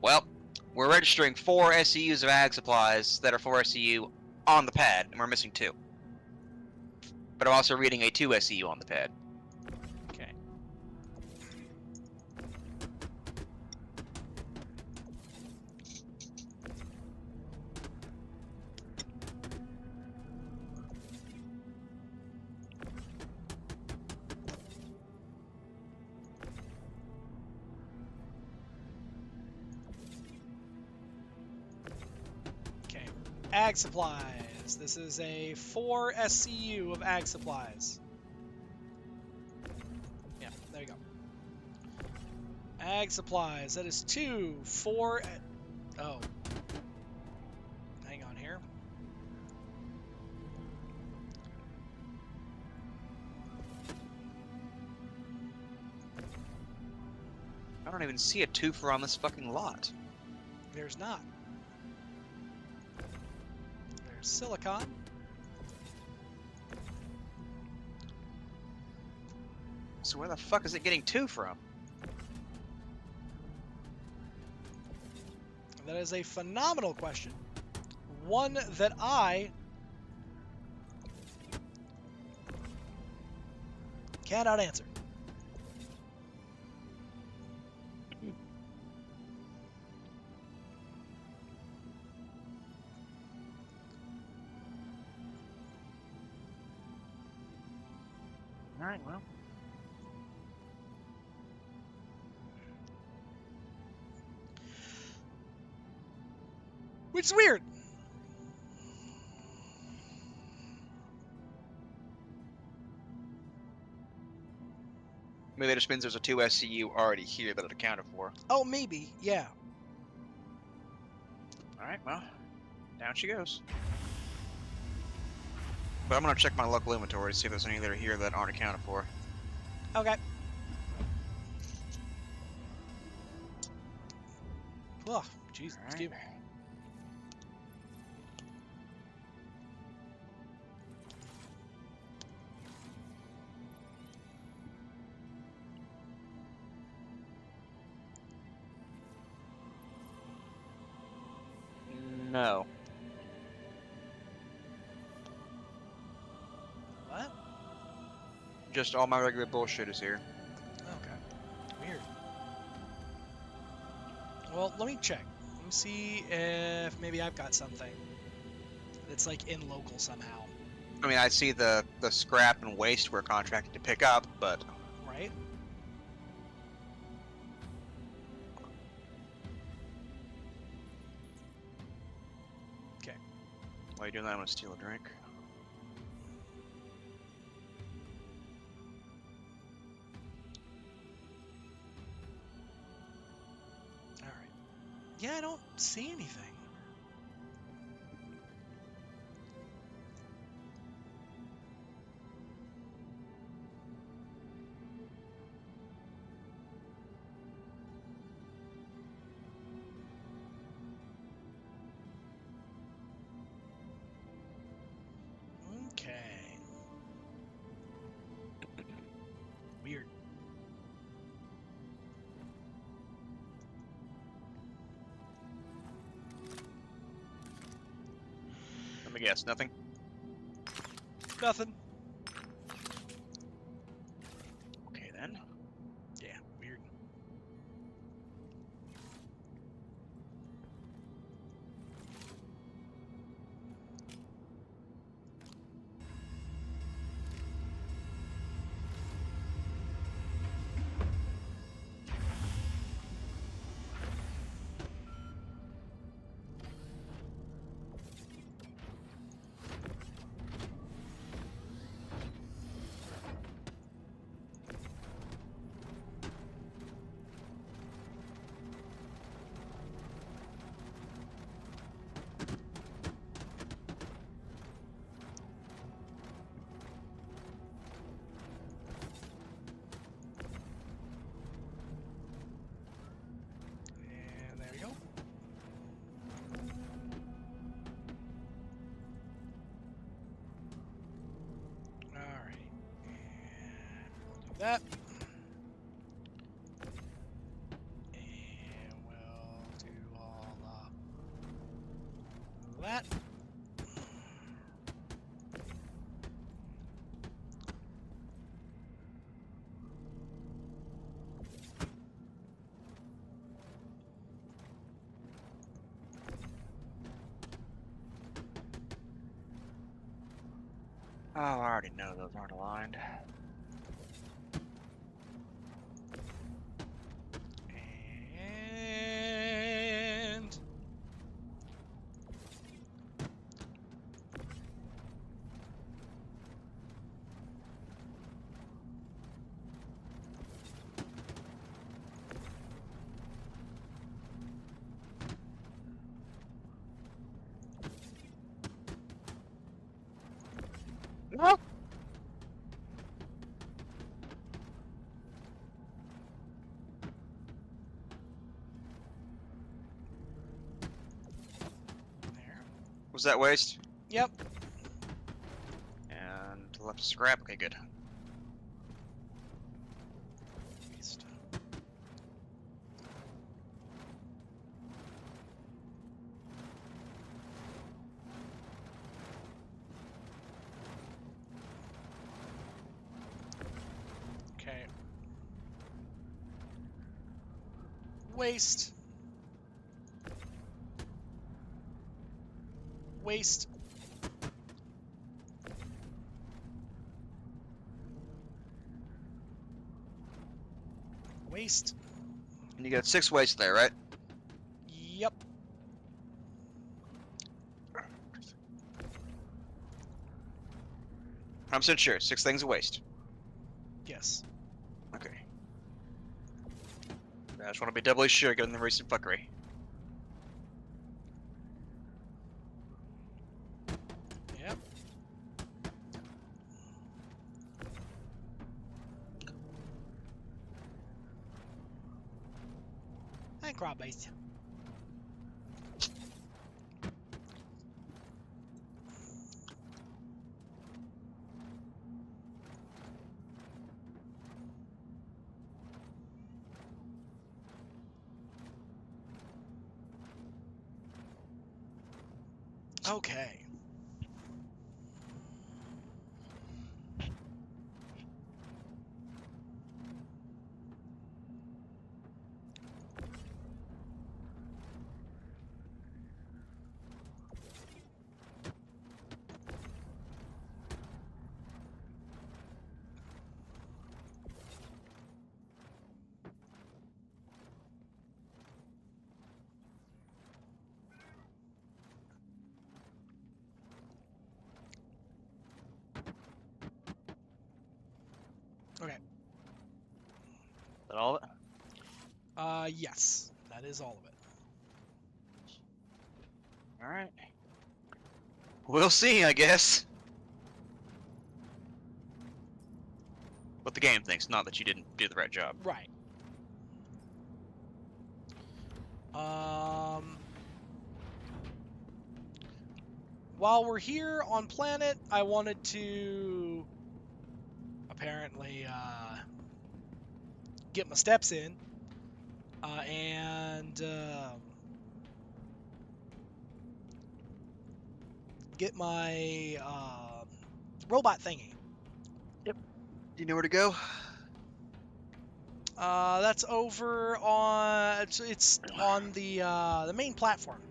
Well, we're registering 4 SCUs of ag supplies that are 4 SCU on the pad, and we're missing 2. But I'm also reading a 2 SCU on the pad. Okay. Okay. Ag supplies. This is a 4 SCU of ag supplies. Yeah, there you go. Ag supplies. That is 2, 4. Oh. Hang on here. I don't even see a twofer on this fucking lot. There's not. There's silicon. So where the fuck is it getting 2 from? That is a phenomenal question. One that I cannot answer. Alright, well. Which is weird. Maybe that just means there's a 2 SCU already here that it accounted for. Oh, maybe. Yeah. Alright, well. Down she goes. But I'm gonna check my local inventory to see if there's any that are here that aren't accounted for. Okay. Oh, jeez. Excuse me. No. What? Just all my regular bullshit is here. Okay. Weird. Well, let me check. Let me see if maybe I've got something that's like in local somehow. I mean, I see the scrap and waste we're contracted to pick up, but Right? Okay. while you're doing that, I'm gonna steal a drink. All right. Yeah, I don't see anything. Okay. Weird. Let me guess, nothing? Nothing. Okay then. Yeah, weird. that. And we'll do all that. Oh, I already know those aren't aligned. And No. there. Was that waste? Yep. And left scrap. Okay, good. Waste. Okay. Waste. Waste. Waste. And you got 6 waste there, right? Yep. I'm sure. 6 things of waste. Yes. Okay. I just want to be doubly sure given the recent fuckery. Yep. And crop base. Okay. Okay. Is that all of it? Yes. That is all of it. Alright. We'll see, I guess. What the game thinks, not that you didn't do the right job. Right. While we're here on planet, I wanted to apparently get my steps in and get my robot thingy. Do you know where to go? That's over on it's on the main platform.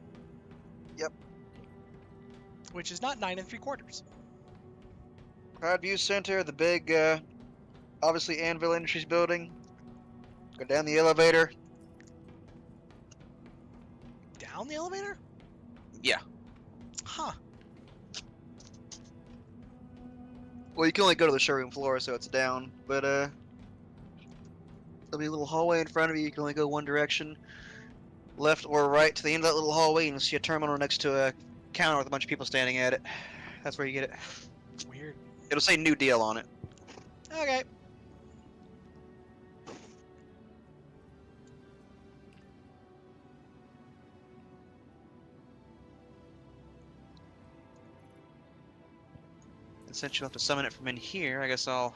Yep. Which is not 9 3/4. Crowdview Center, the big, obviously Anvil Industries building. Go down the elevator. Down the elevator? Yeah. Huh. Well, you can only go to the showroom floor, so it's down. But, there'll be a little hallway in front of you. You can only go one direction. Left or right to the end of that little hallway, and you'll see a terminal next to a counter with a bunch of people standing at it. That's where you get it. Weird. It'll say New Deal on it. Okay. And since you'll have to summon it from in here, I guess I'll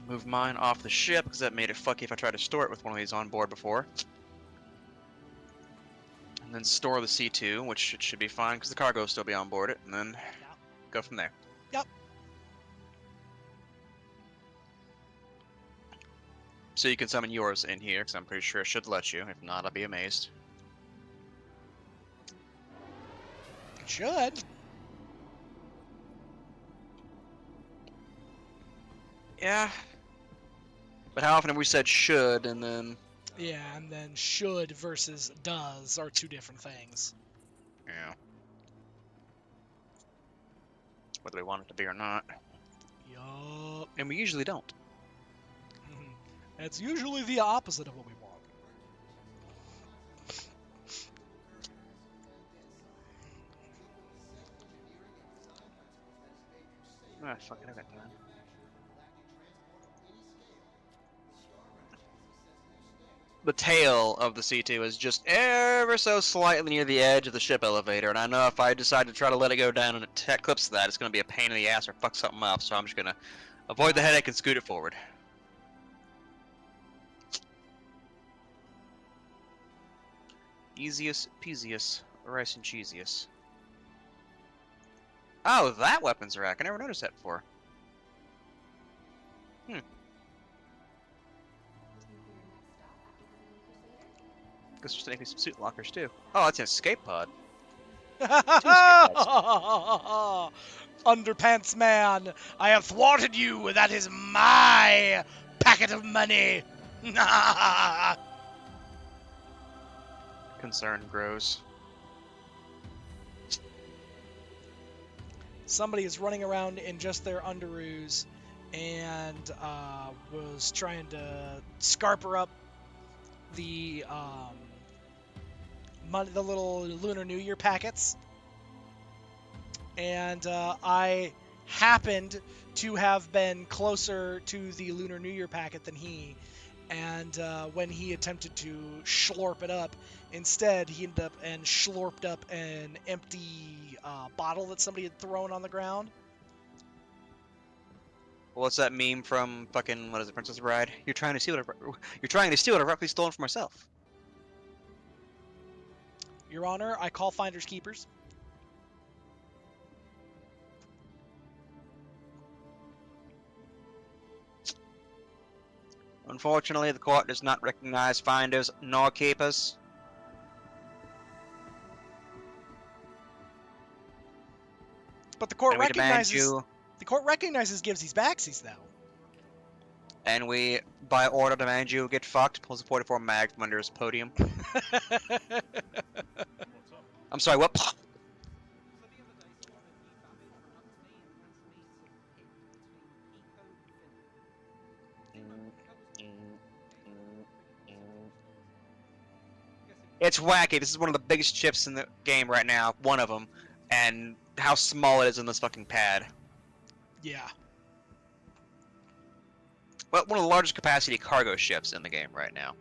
Move mine off the ship because that made it fucky if I tried to store it with one of these on board before. And then store the C2, which it should be fine because the cargo will still be on board it, and then go from there. Yep. So you can summon yours in here because I'm pretty sure it should let you. If not, I'll be amazed. It should. Yeah. But how often have we said should and then... Yeah, and then should versus does are two different things. Yeah. Whether we want it to be or not. Yup. And we usually don't. It's usually the opposite of what we want. Ah, fuck it, I got time. The tail of the C2 is just ever so slightly near the edge of the ship elevator, and I know if I decide to try to let it go down and it clips that, it's going to be a pain in the ass or fuck something up, so I'm just going to avoid the headache and scoot it forward. Easiest peasiest, rice and cheesiest. Oh, that weapons rack. I never noticed that before. Guess we're taking some suit lockers too. Oh, that's an escape pod. Underpants man, I have thwarted you. That is my packet of money. Concern grows. Somebody is running around in just their underoos and was trying to scarper up the the little Lunar New Year packets, and I happened to have been closer to the Lunar New Year packet than he, and when he attempted to schlorp it up, instead he ended up and schlorped up an empty bottle that somebody had thrown on the ground. What's that meme from fucking, what is it, Princess Bride? You're trying to steal what I've rightfully stolen from myself. Your Honor, I call finders keepers. Unfortunately, the court does not recognize finders nor keepers. But the court And we demand recognizes you, the court recognizes Gibbsies backsies though. and we, by order, demand you get fucked. Pulls a 44 mag from under his podium. I'm sorry, what? It's wacky. This is one of the biggest chips in the game right now. One of them. And how small it is in this fucking pad. Yeah. Well, one of the largest capacity cargo ships in the game right now.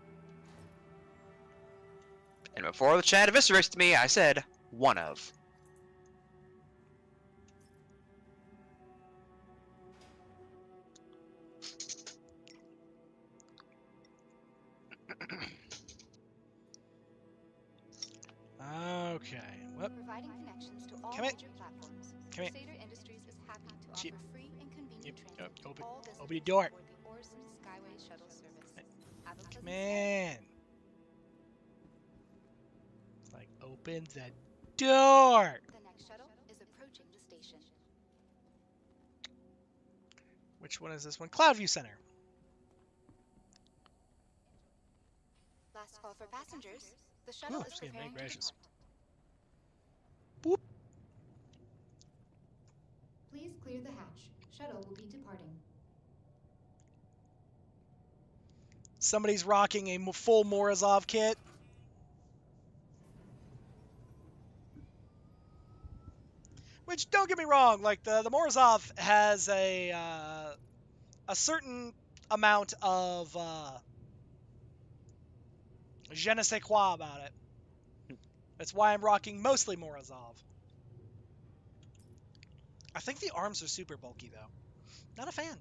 And before the chat eviscerates me, I said one of. Okay. Whoop. Providing connections to all Come in. major platforms. Come in. Crusader Industries is happy to Chip. offer free and convenient Yep. transit to Open. all Open visitors the door. aboard the Orson Skyway shuttle service. Have a pleasant Man. It's like, open the door. The next shuttle is approaching the station. Which one is this one? Cloudview Center. Last call for passengers. The shuttle Ooh, is just getting preparing big to rashes. depart. Boop. Please clear the hatch. Shuttle will be departing. Somebody's rocking a full Morozov kit. Which, don't get me wrong, like the Morozov has a certain amount of je ne sais quoi about it. That's why I'm rocking mostly Morozov. I think the arms are super bulky though. Not a fan.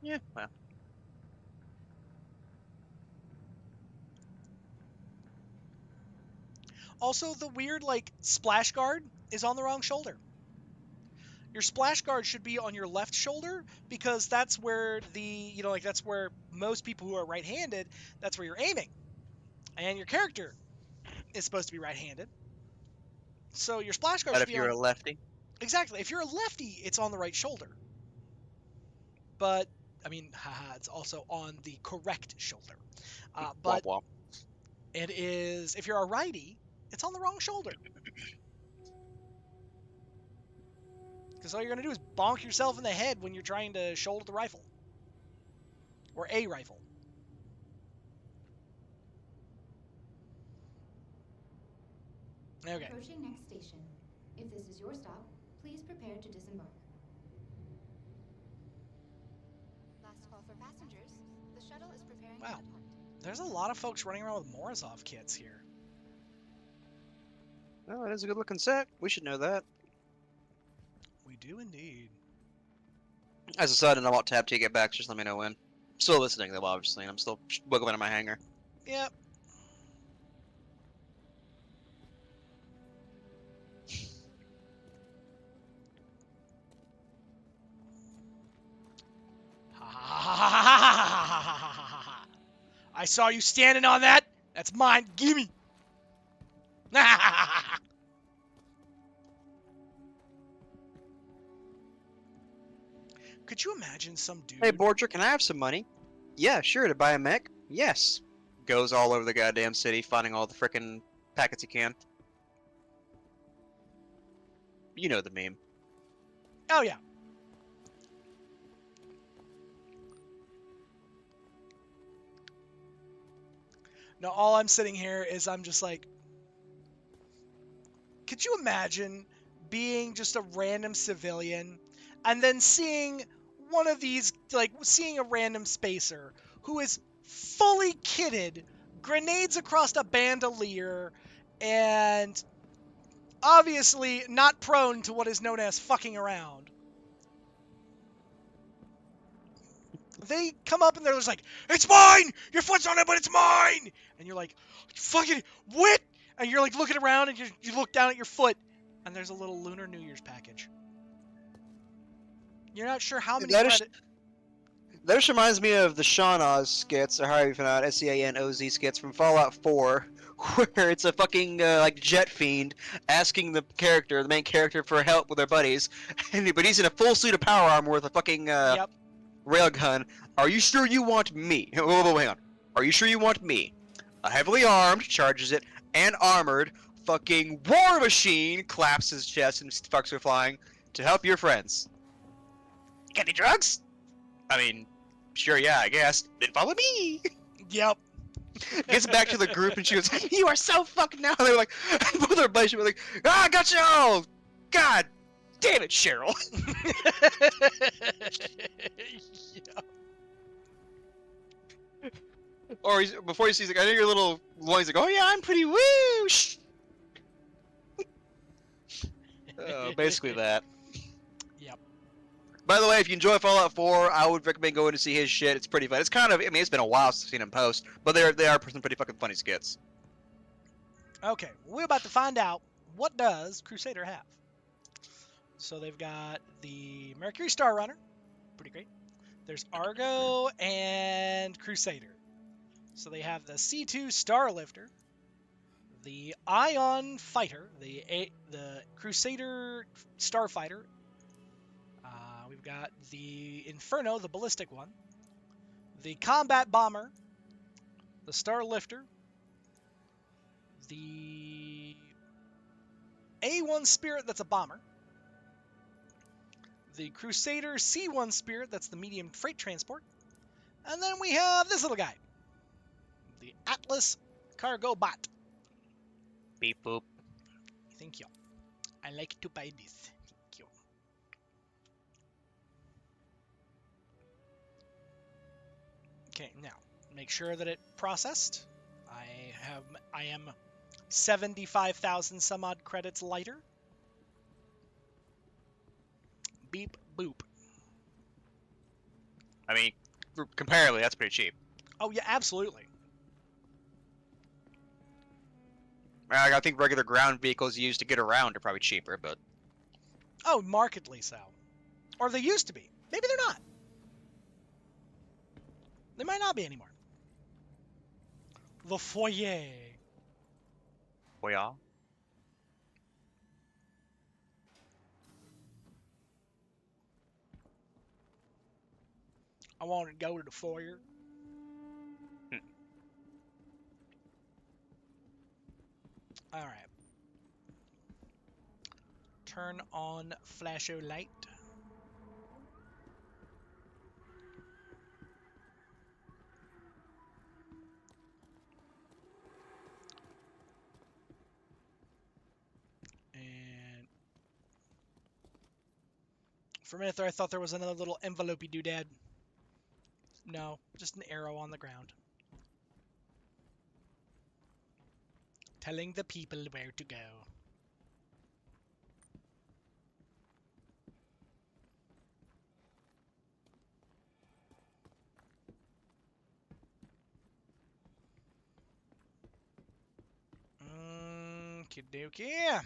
Yeah, well. Also, the weird, like, splash guard is on the wrong shoulder. Your splash guard should be on your left shoulder because that's where that's where most people who are right-handed, that's where you're aiming. And your character is supposed to be right-handed. So your splash guard But should if be you're on... a lefty, Exactly. If you're a lefty, it's on the right shoulder. But, I mean, haha, it's also on the correct shoulder. But womp womp. it is... If you're a righty, it's on the wrong shoulder. Because all you're going to do is bonk yourself in the head when you're trying to shoulder the rifle. Or a rifle. Okay. Approaching next station. If this is your stop, please prepare to disembark. Last call for passengers. The shuttle is preparing to Wow. depart. There's a lot of folks running around with Morozov kits here. Oh, it is a good looking set. We should know that. We do indeed. As a side note, I want Tab to get back. Just let me know when. Still listening though, obviously. I'm still wiggling in my hangar. Yep. I saw you standing on that. That's mine. Gimme. Could you imagine some dude? Hey, Borger, can I have some money? Yeah, sure. To buy a mech? Yes. Goes all over the goddamn city, finding all the frickin' packets he can. You know the meme. Oh yeah. No, all I'm sitting here is I'm just like, could you imagine being just a random civilian and then seeing one of these, like seeing a random spacer who is fully kitted, grenades across a bandolier, and obviously not prone to what is known as fucking around. They come up and they're just like, it's mine! Your foot's on it, but it's mine! And you're like, fucking, what? And you're like looking around and you look down at your foot and there's a little Lunar New Year's package. You're not sure how many That just reminds me of the Sean Oz skits, or however you pronounce it, S-E-A-N-O-Z skits from Fallout 4, where it's a fucking, like, jet fiend asking the main character, for help with their buddies, but he's in a full suit of power armor with a fucking, Yep. railgun. Are you sure you want me? Whoa, hang on. Are you sure you want me? A heavily armed, charges it, and armored, fucking war machine claps his chest and sparks are flying to help your friends. Got any drugs? I mean, sure, yeah, I guess. Then follow me. Yep. Gets back to the group and she goes, "You are so fucked now." They're like, both our buddies were like, "Ah, got you all." God damn it, Cheryl. Yep. Or before he sees like, I know your little loins like, "Oh yeah, I'm pretty whoosh." Basically that. Yep. By the way, if you enjoy Fallout 4, I would recommend going to see his shit. It's pretty fun. It's kind of, I mean, it's been a while since I've seen him post, but they are some pretty fucking funny skits. Okay, we're about to find out what does Crusader have. So they've got the Mercury Star Runner, pretty great. There's Argo and Crusader. So they have the C2 Starlifter, the Ion Fighter, the Crusader Starfighter. We've got the Inferno, the ballistic one, the Combat Bomber, the Starlifter, the A1 Spirit, that's a bomber, the Crusader C1 Spirit, that's the medium freight transport, and then we have this little guy, the Atlas Cargo Bot. Beep boop. Thank you. I like to buy this. Thank you. Okay, now make sure that it processed. I am 75,000 some odd credits lighter. Beep boop. I mean, comparatively, that's pretty cheap. Oh yeah, absolutely. I think regular ground vehicles used to get around are probably cheaper, but Oh, markedly so. Or they used to be. Maybe they're not. They might not be anymore. The foyer. well, yeah. I want to go to the foyer. All right. Turn on flasho light. And for a minute there, I thought there was another little envelope-y doodad. No, just an arrow on the ground. Telling the people where to go. Okie dokie.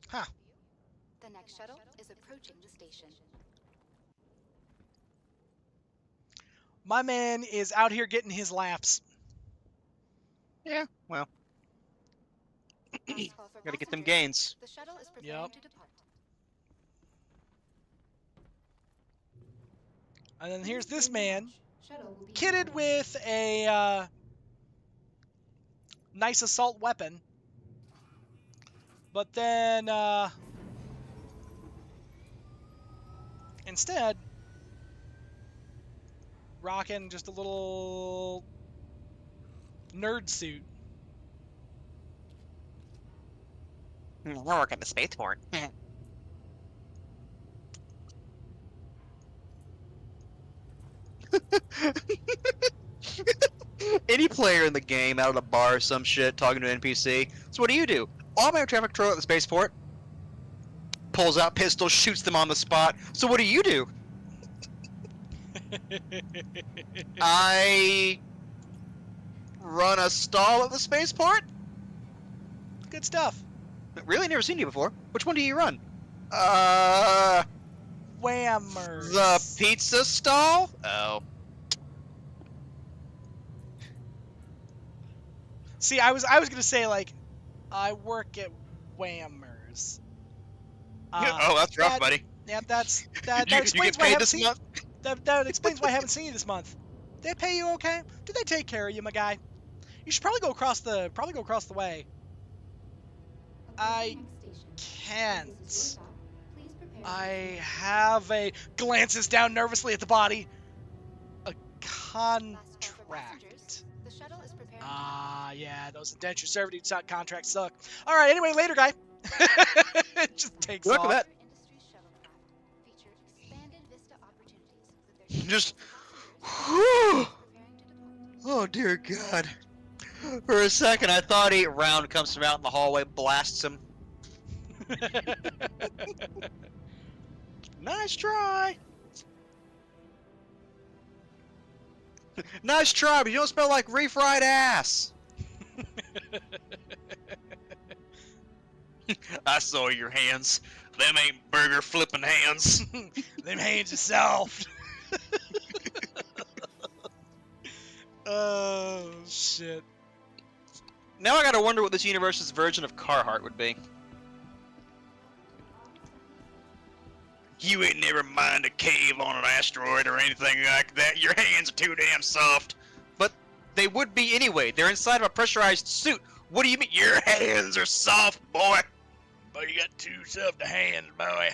Huh. The next shuttle is approaching the station. My man is out here getting his laps. Yeah, well, Last call for gotta get them passengers. gains. The shuttle is preparing Yep. to depart. And then here's this man, Shuttle will be kitted departing. with a nice assault weapon. But then, instead, rocking just a little nerd suit. I work at the spaceport. Any player in the game out at a bar or some shit talking to an NPC. So what do? Oh, I'm air traffic control at the spaceport. Pulls out pistol, shoots them on the spot. So what do? I run a stall at the spaceport? Good stuff. Really? Never seen you before. Which one do you run? Whammers. The pizza stall? Oh. See, I was gonna say like, I work at Whammers. Oh, that's rough, that- buddy. Yeah, that You explains get why I paid haven't this seen. month? That explains why I haven't seen you this month. Did they pay you okay? Did they take care of you, my guy? You should probably go across the way. I can't. I have a glances down nervously at the body. A Last call for contract. passengers. The shuttle is preparing. Ah, yeah, those indenture servitude contracts suck. All right, anyway, later, guy. It just takes Good luck off. with that. Industry shuttlecraft featured expanded vista opportunities with their Just- passengers preparing to depart. Oh dear God. For a second, I thought 8 Round comes from out in the hallway, blasts him. Nice try. Nice try, but you don't smell like refried ass. I saw your hands. Them ain't burger flipping hands. Them hands are soft. Oh shit. Now I gotta wonder what this universe's version of Carhartt would be. You ain't never mined a cave on an asteroid or anything like that. Your hands are too damn soft. But they would be anyway. They're inside of a pressurized suit. What do you mean? Your hands are soft, boy. But you got too soft hands, boy.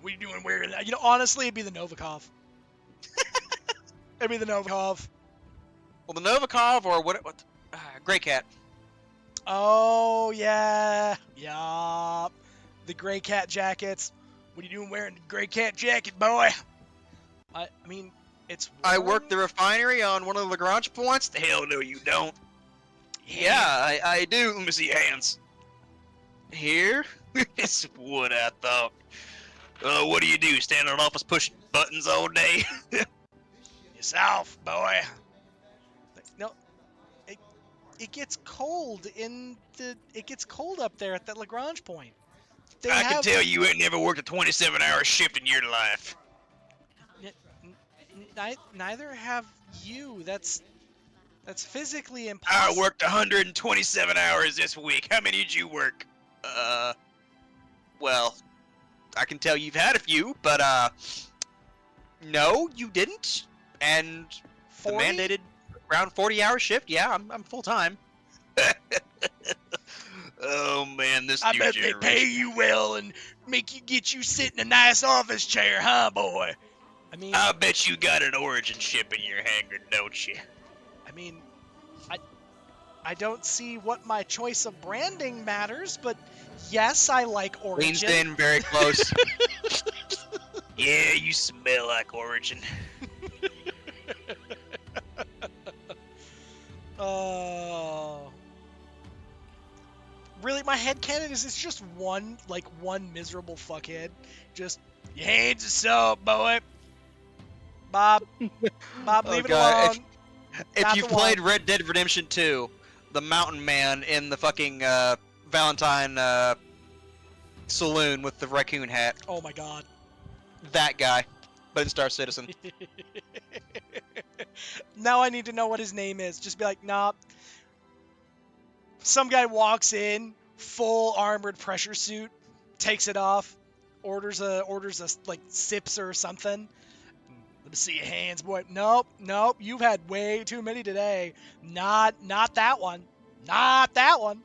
What are you doing wearing that? You know, honestly, it'd be the Novikov. It'd be the Novikov. Well, the Novikov or what? Grey Cat. Oh yeah, yup. The Gray Cat jackets. What are you doing wearing the Gray Cat jacket, boy? I mean, It's I warm? work the refinery on one of the Lagrange points. The hell no, you don't. Yeah, I do. Let me see your hands. Here? It's what I thought. What do you do? Stand in an office pushing buttons all day? Yourself, boy. No, it gets cold it gets cold up there at that Lagrange point. They I have, can tell you ain't never worked a 27-hour shift in your life. Neither have you. That's physically I impossible. worked 127 hours this week. How many did you work? Well, I can tell you've had a few, but, no, you didn't. And 40? the mandated around 40-hour shift, yeah, I'm full-time. Oh, man, this I new bet generation. they pay you well and get you sit in a nice office chair, huh, boy? I mean, I bet you got an origin ship in your hangar, don't you? I mean, I don't see what my choice of branding matters, but yes, I like Leans Origin. in very close. Yeah, you smell like Origin. Oh. Really, my headcanon is it's just one miserable fuckhead. Just, your hands are up, boy. Bob, leave it alone. If Not you've the played one. Red Dead Redemption 2, the mountain man in the fucking Valentine saloon with the raccoon hat, Oh my god. that guy, but in Star Citizen. Now I need to know what his name is. Just be like, nah. Some guy walks in, full armored pressure suit, takes it off, orders a like sips or something. Let me see your hands, boy. Nope, you've had way too many today. Not that one. Not that one.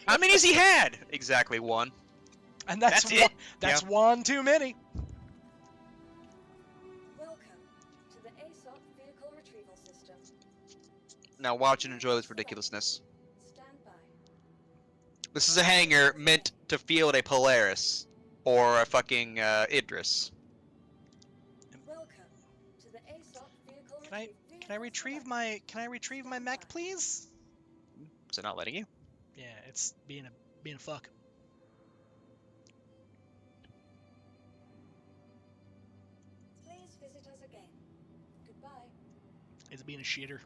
How many has he had? Exactly one. And that's That's one, it? that's Yeah. one too many. Welcome to the ASOP Vehicle Retrieval System. Now watch and enjoy this ridiculousness. Stand by. This is a hangar meant to field a Polaris or a fucking Idris. Welcome to the ASOP Vehicle Can I retrieve my mech, please? Is it not letting you? Yeah, it's being a fuck. Please visit us again. Goodbye. It's being a shitter.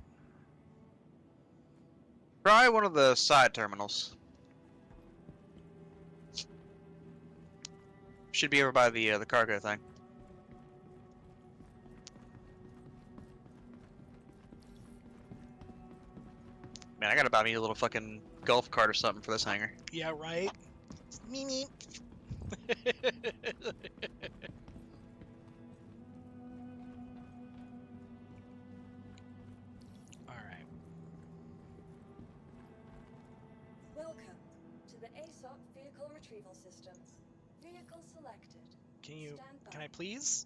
Try one of the side terminals. Should be over by the cargo thing. Man, I gotta buy me a little fucking golf cart or something for this hangar. Yeah, right? Me. Alright. Welcome to the ASOP Vehicle Retrieval System. Vehicle selected. Stand by. Can I please?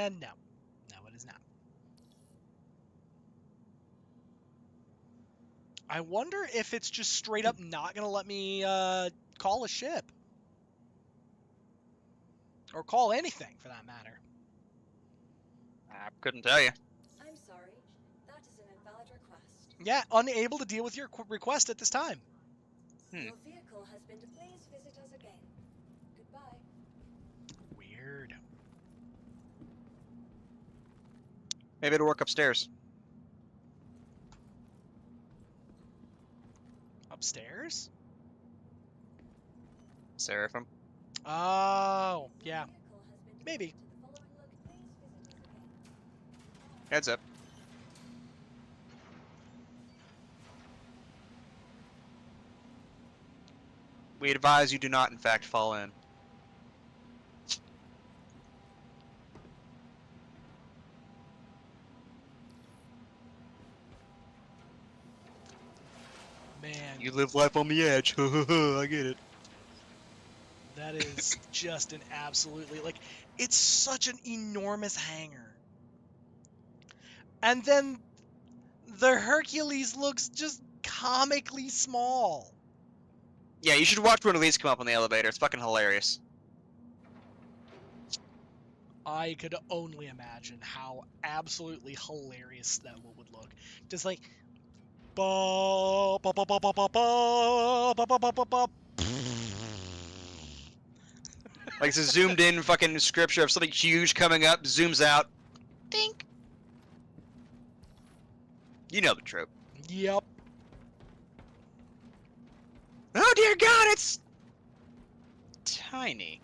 And no. No, it is not. I wonder if it's just straight up not gonna let me call a ship. Or call anything, for that matter. I couldn't tell you. I'm sorry. That is an invalid request. Yeah, unable to deal with your request at this time. Your vehicle has been. Please visit us again. Goodbye. Weird. Maybe it'll work upstairs. Upstairs? Seraphim. Oh, yeah. Vehicle has been Maybe. to the following please visit us again. Heads up. We advise you do not, in fact, fall in. Man, You live life on the edge. I get it. that is just an absolutely, like, it's such an enormous hangar. And then the Hercules looks just comically small. Yeah, you should watch one of these come up on the elevator. It's fucking hilarious. I could only imagine how absolutely hilarious that would look. Just like, ba ba ba ba ba ba ba ba ba ba ba ba. Like it's a zoomed in fucking scripture of something huge coming up, zooms out. Dink. You know the trope. Yep. Oh dear God, it's tiny.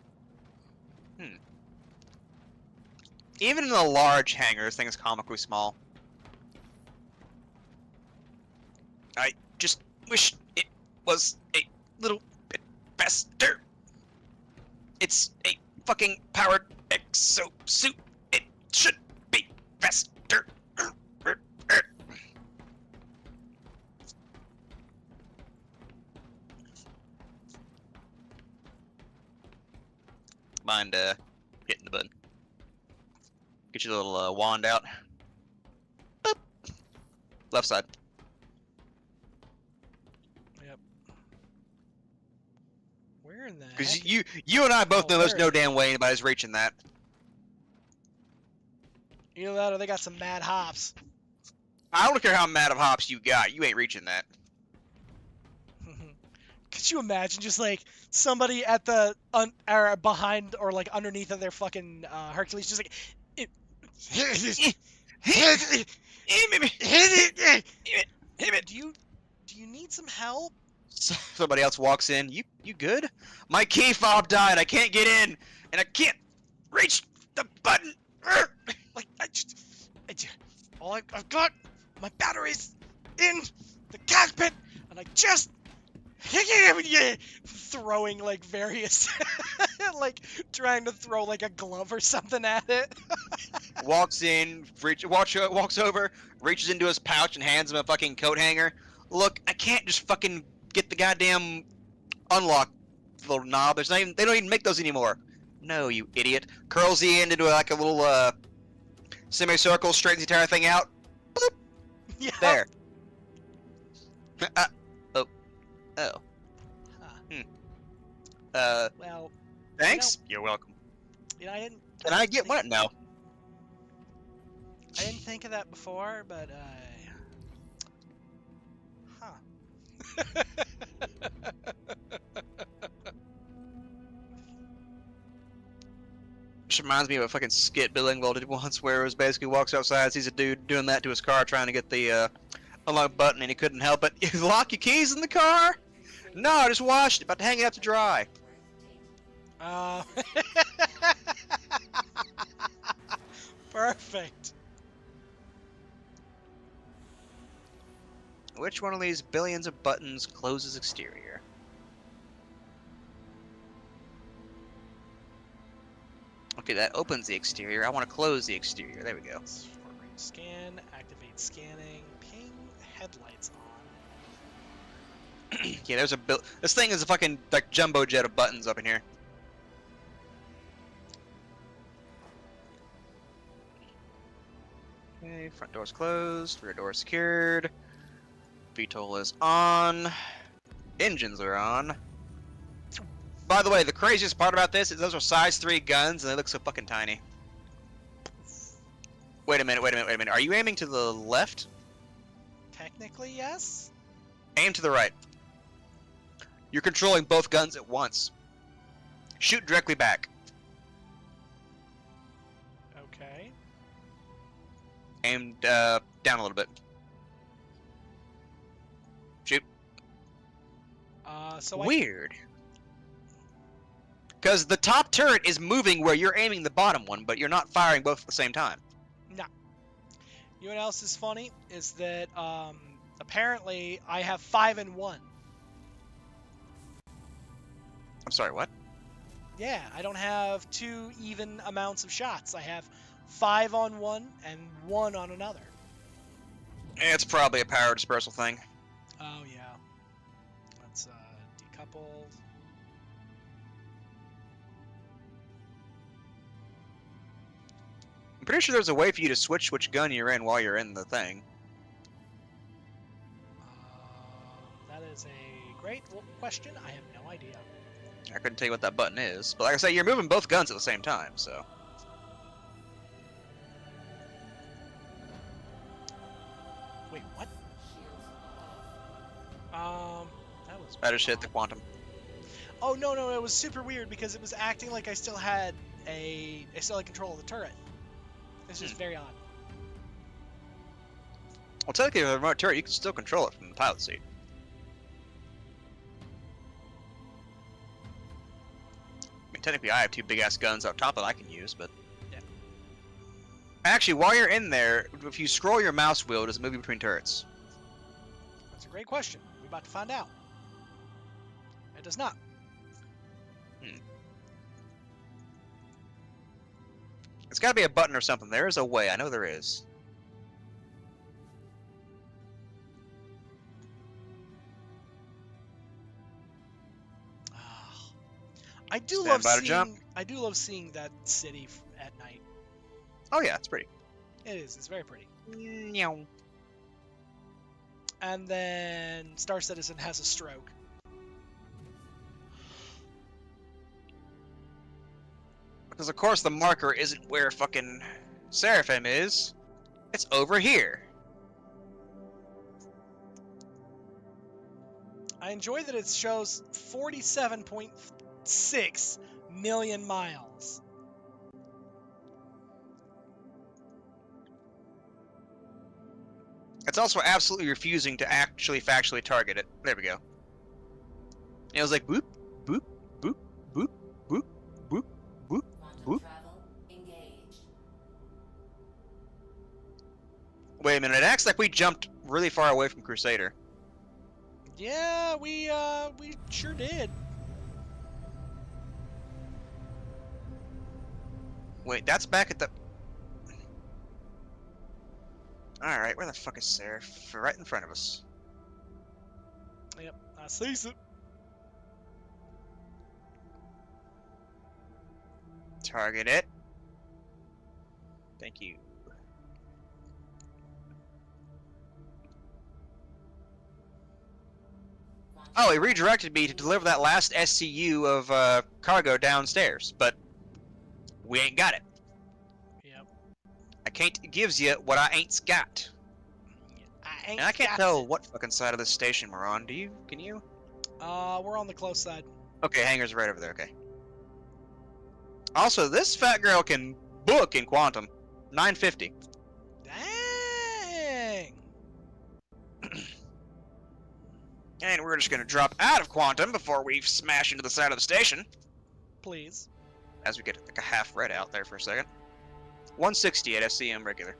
Even in the large hangar, this thing is comically small. I just wish it was a little bit faster. It's a fucking powered exosuit. It should be faster. Mind hitting the button. Get your little wand out. Boop. Left side. Yep. Where in the Because heck? you and I both Oh, know there's there no it is. damn way anybody's reaching that. Either that or they got some mad hops. I don't care how mad of hops you got. You ain't reaching that. Could you imagine just like somebody at the or behind or like underneath of their fucking Hercules, just like, do you need some help? Somebody else walks in. You good? My key fob died. I can't get in, and I can't reach the button. Like all I've got, my batteries in the cockpit, and I just throwing like various, like trying to throw like a glove or something at it. Walks in, walks over, reaches into his pouch and hands him a fucking coat hanger. Look, I can't just fucking get the goddamn unlock little knob. There's not even, they don't even make those anymore. No, you idiot. Curls the end into like a little semicircle, straightens the entire thing out. Bloop. Yeah. There. Oh. Huh. Well, Thanks. You're welcome. I didn't. Can I get what? No. I didn't think of that before, but huh. This reminds me of a fucking skit Bill Engvall did once, where it was basically walks outside, sees a dude doing that to his car, trying to get the unlock button, and he couldn't help it. You lock your keys in the car? No, I just washed it, about to hang it up to dry. Perfect. Which one of these billions of buttons closes exterior? Okay, that opens the exterior. I want to close the exterior. There we go. Scan, activate scanning, ping headlights on. Yeah, there's a this thing is a fucking like jumbo jet of buttons up in here. Okay, front door's closed, rear door secured. VTOL is on. Engines are on. By the way, the craziest part about this is those are size 3 guns and they look so fucking tiny. Wait a minute. Are you aiming to the left? Technically, yes. Aim to the right. You're controlling both guns at once. Shoot directly back. Okay. Aim down a little bit. Shoot. So Weird. Because the top turret is moving where you're aiming the bottom one, but you're not firing both at the same time. No. You know what else is funny? Is that apparently I have 5 in 1. I'm sorry, what? Yeah, I don't have 2 even amounts of shots. I have 5 on one and 1 on another. It's probably a power dispersal thing. Oh yeah. Let's decouple. I'm pretty sure there's a way for you to switch which gun you're in while you're in the thing. is a great question. I have no idea. I couldn't tell you what that button is, but like I say, you're moving both guns at the same time, so. Wait, what? That was I just hit the quantum. Oh no, it was super weird because it was acting like I still had control of the turret. It's just very odd. Well, technically, with a remote turret, you can still control it from the pilot seat. I mean, technically, I have two big-ass guns up top that I can use, but... Yeah. Actually, while you're in there, if you scroll your mouse wheel, does it move you between turrets? That's a great question. We're about to find out. It does not. It's got to be a button or something. There is a way. I know there is. I do Stand love by to seeing. jump. I do love seeing that city at night. Oh yeah, it's pretty. It is. It's very pretty. Meow. And then Star Citizen has a stroke. Because of course the marker isn't where fucking Seraphim is. It's over here. I enjoy that it shows 47.6 million miles. It's also absolutely refusing to actually factually target it. There we go. It was like boop, boop, boop, boop, boop, boop, boop, boop. Wait a minute, it acts like we jumped really far away from Crusader. Yeah, we sure did. Wait, that's back at the... Alright, where the fuck is Seraph? Right in front of us. Yep, I sees it. Target it. Thank you. Oh, he redirected me to deliver that last SCU of cargo downstairs, but we ain't got it. Yep. I can't gives you what I ain't got. And I can't tell what fucking side of this station we're on. Do you? Can you? We're on the close side. Okay, hangar's right over there. Okay. Also, this fat girl can book in quantum. 950. Dang. And we're just gonna drop out of quantum before we smash into the side of the station. Please. As we get like a half red out there for a second. 160 at SCM regular.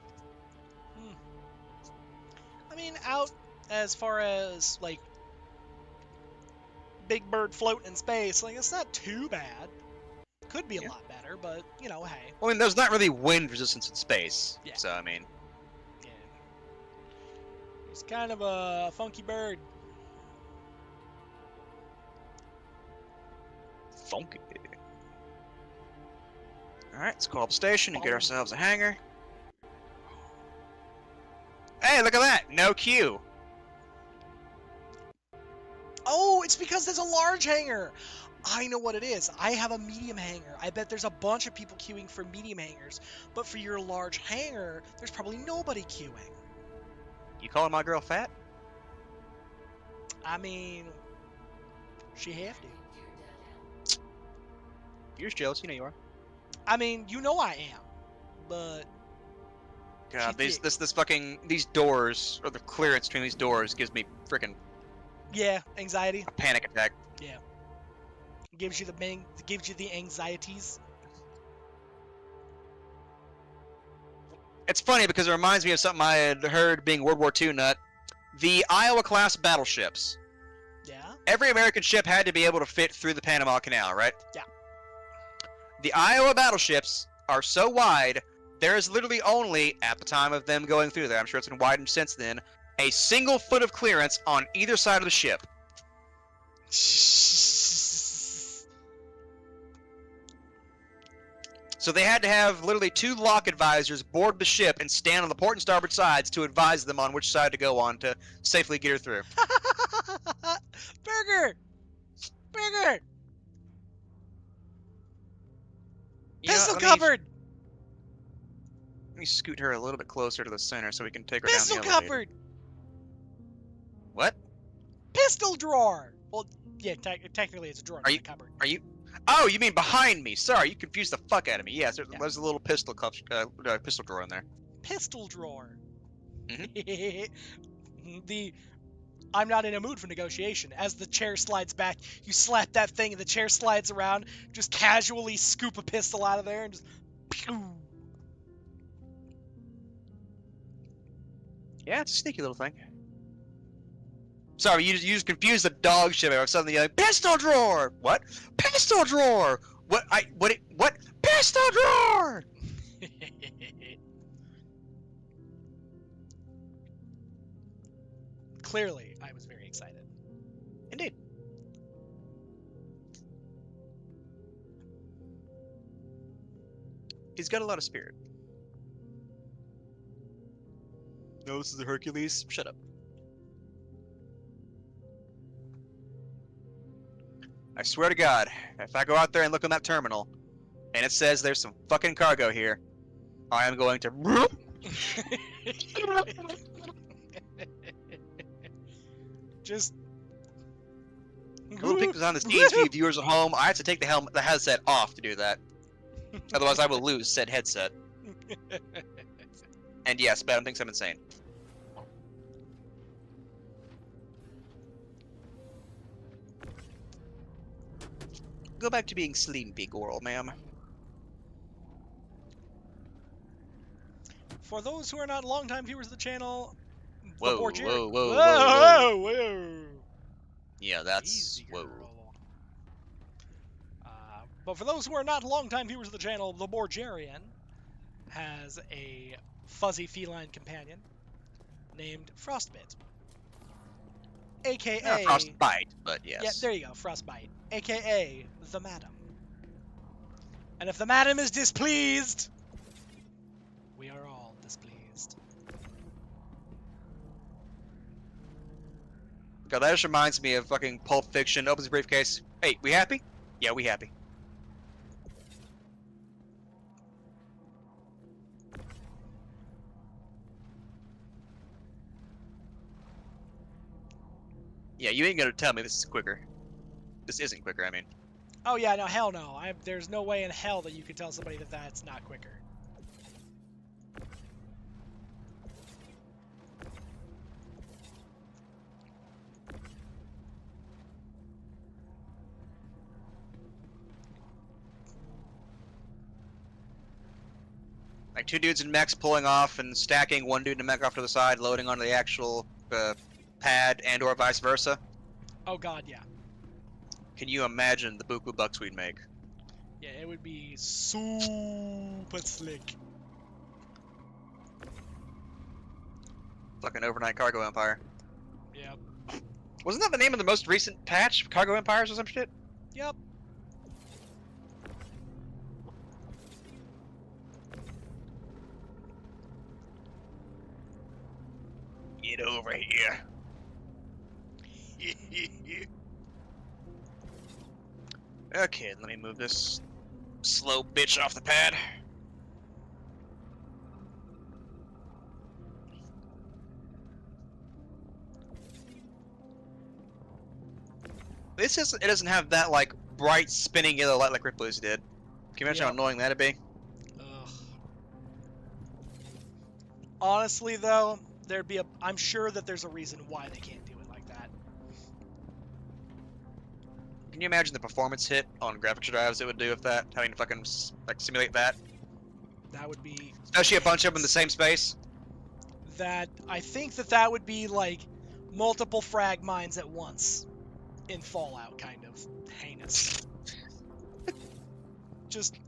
I mean, out as far as like Big Bird floating in space, like it's not too bad. Could be a lot better, but you know, hey. Well, I mean, there's not really wind resistance in space. Yeah. So I mean. Yeah. It's kind of a funky bird. Funky. Alright, let's call up the station and get ourselves a hangar. Hey, look at that! No queue! Oh, it's because there's a large hangar! I know what it is. I have a medium hangar. I bet there's a bunch of people queuing for medium hangars. But for your large hangar, there's probably nobody queuing. You calling my girl fat? I mean, she have to. You're just jealous, you know you are. I mean, you know I am. But... God, these doors, or the clearance between these doors gives me freaking... Yeah, anxiety. A panic attack. Yeah. Gives you the anxieties. It's funny because it reminds me of something I had heard being World War II nut. The Iowa-class battleships. Yeah? Every American ship had to be able to fit through the Panama Canal, right? Yeah. The Iowa battleships are so wide, there is literally only, at the time of them going through there, I'm sure it's been widened since then, a single foot of clearance on either side of the ship. So they had to have literally 2 lock advisors board the ship and stand on the port and starboard sides to advise them on which side to go on to safely get her through. Bigger! Bigger! You know what, Pistol let me- cupboard! Let me scoot her a little bit closer to the center so we can take her Pistol down the elevator. cupboard! What? Pistol drawer! Well, yeah, technically it's a drawer, Are not you- a cupboard. Are you? Oh, you mean behind me? Sorry, you confused the fuck out of me. Yes, Yeah. there's a little pistol pistol drawer in there. Pistol drawer. Mhm. The I'm not in a mood for negotiation. As the chair slides back, you slap that thing and the chair slides around, just casually scoop a pistol out of there and just pew. Yeah, it's a sneaky little thing. Sorry, you just confused the dog shit. I was suddenly like, pistol drawer. What? Pistol drawer. What? What? Pistol drawer. Clearly, I was very excited. Indeed. He's got a lot of spirit. No, this is the Hercules. Shut up. I swear to God, if I go out there and look on that terminal, and it says there's some fucking cargo here, I am going to. Just. Little pictures on the DSV viewers at home. I have to take the headset off to do that. Otherwise, I will lose said headset. And yes, Badam thinks I'm insane. Go back to being sleepy, girl, ma'am. For those who are not longtime viewers of the channel, the Whoa, Borgia- whoa, whoa, whoa, whoa, whoa. Yeah, that's Easy, whoa. girl. But for those who are not longtime viewers of the channel, the Borgerian has a fuzzy feline companion named Frostbite, aka Frostbite, but yes. Yeah, there you go, Frostbite, aka the Madam. And if the Madam is displeased, we are all displeased. God, that just reminds me of fucking Pulp Fiction. Opens the briefcase. Hey, we happy? Yeah, we happy. Yeah, you ain't gonna tell me this is quicker. This isn't quicker, I mean. Oh yeah, no, hell no. There's no way in hell that you could tell somebody that that's not quicker. Like two dudes in mechs pulling off and stacking one dude in a mech off to the side, loading onto the actual pad, and or vice versa. Oh god, yeah. Can you imagine the buku bucks we'd make? Yeah, it would be super slick. Fucking overnight cargo empire. Yep. Wasn't that the name of the most recent patch? Cargo Empires or some shit? Yep. Get over here. Okay, let me move this slow bitch off the pad. It doesn't have that like bright spinning yellow light like Ripley's did. Can you imagine how Yeah. annoying that'd be? Ugh. Honestly, though, I'm sure that there's a reason why they can't do it like that. Can you imagine the performance hit on graphics drives it would do if that, having to fucking like simulate that? That would be Especially a bunch of them in the same space. I think that would be like multiple frag mines at once in Fallout, kind of heinous. Just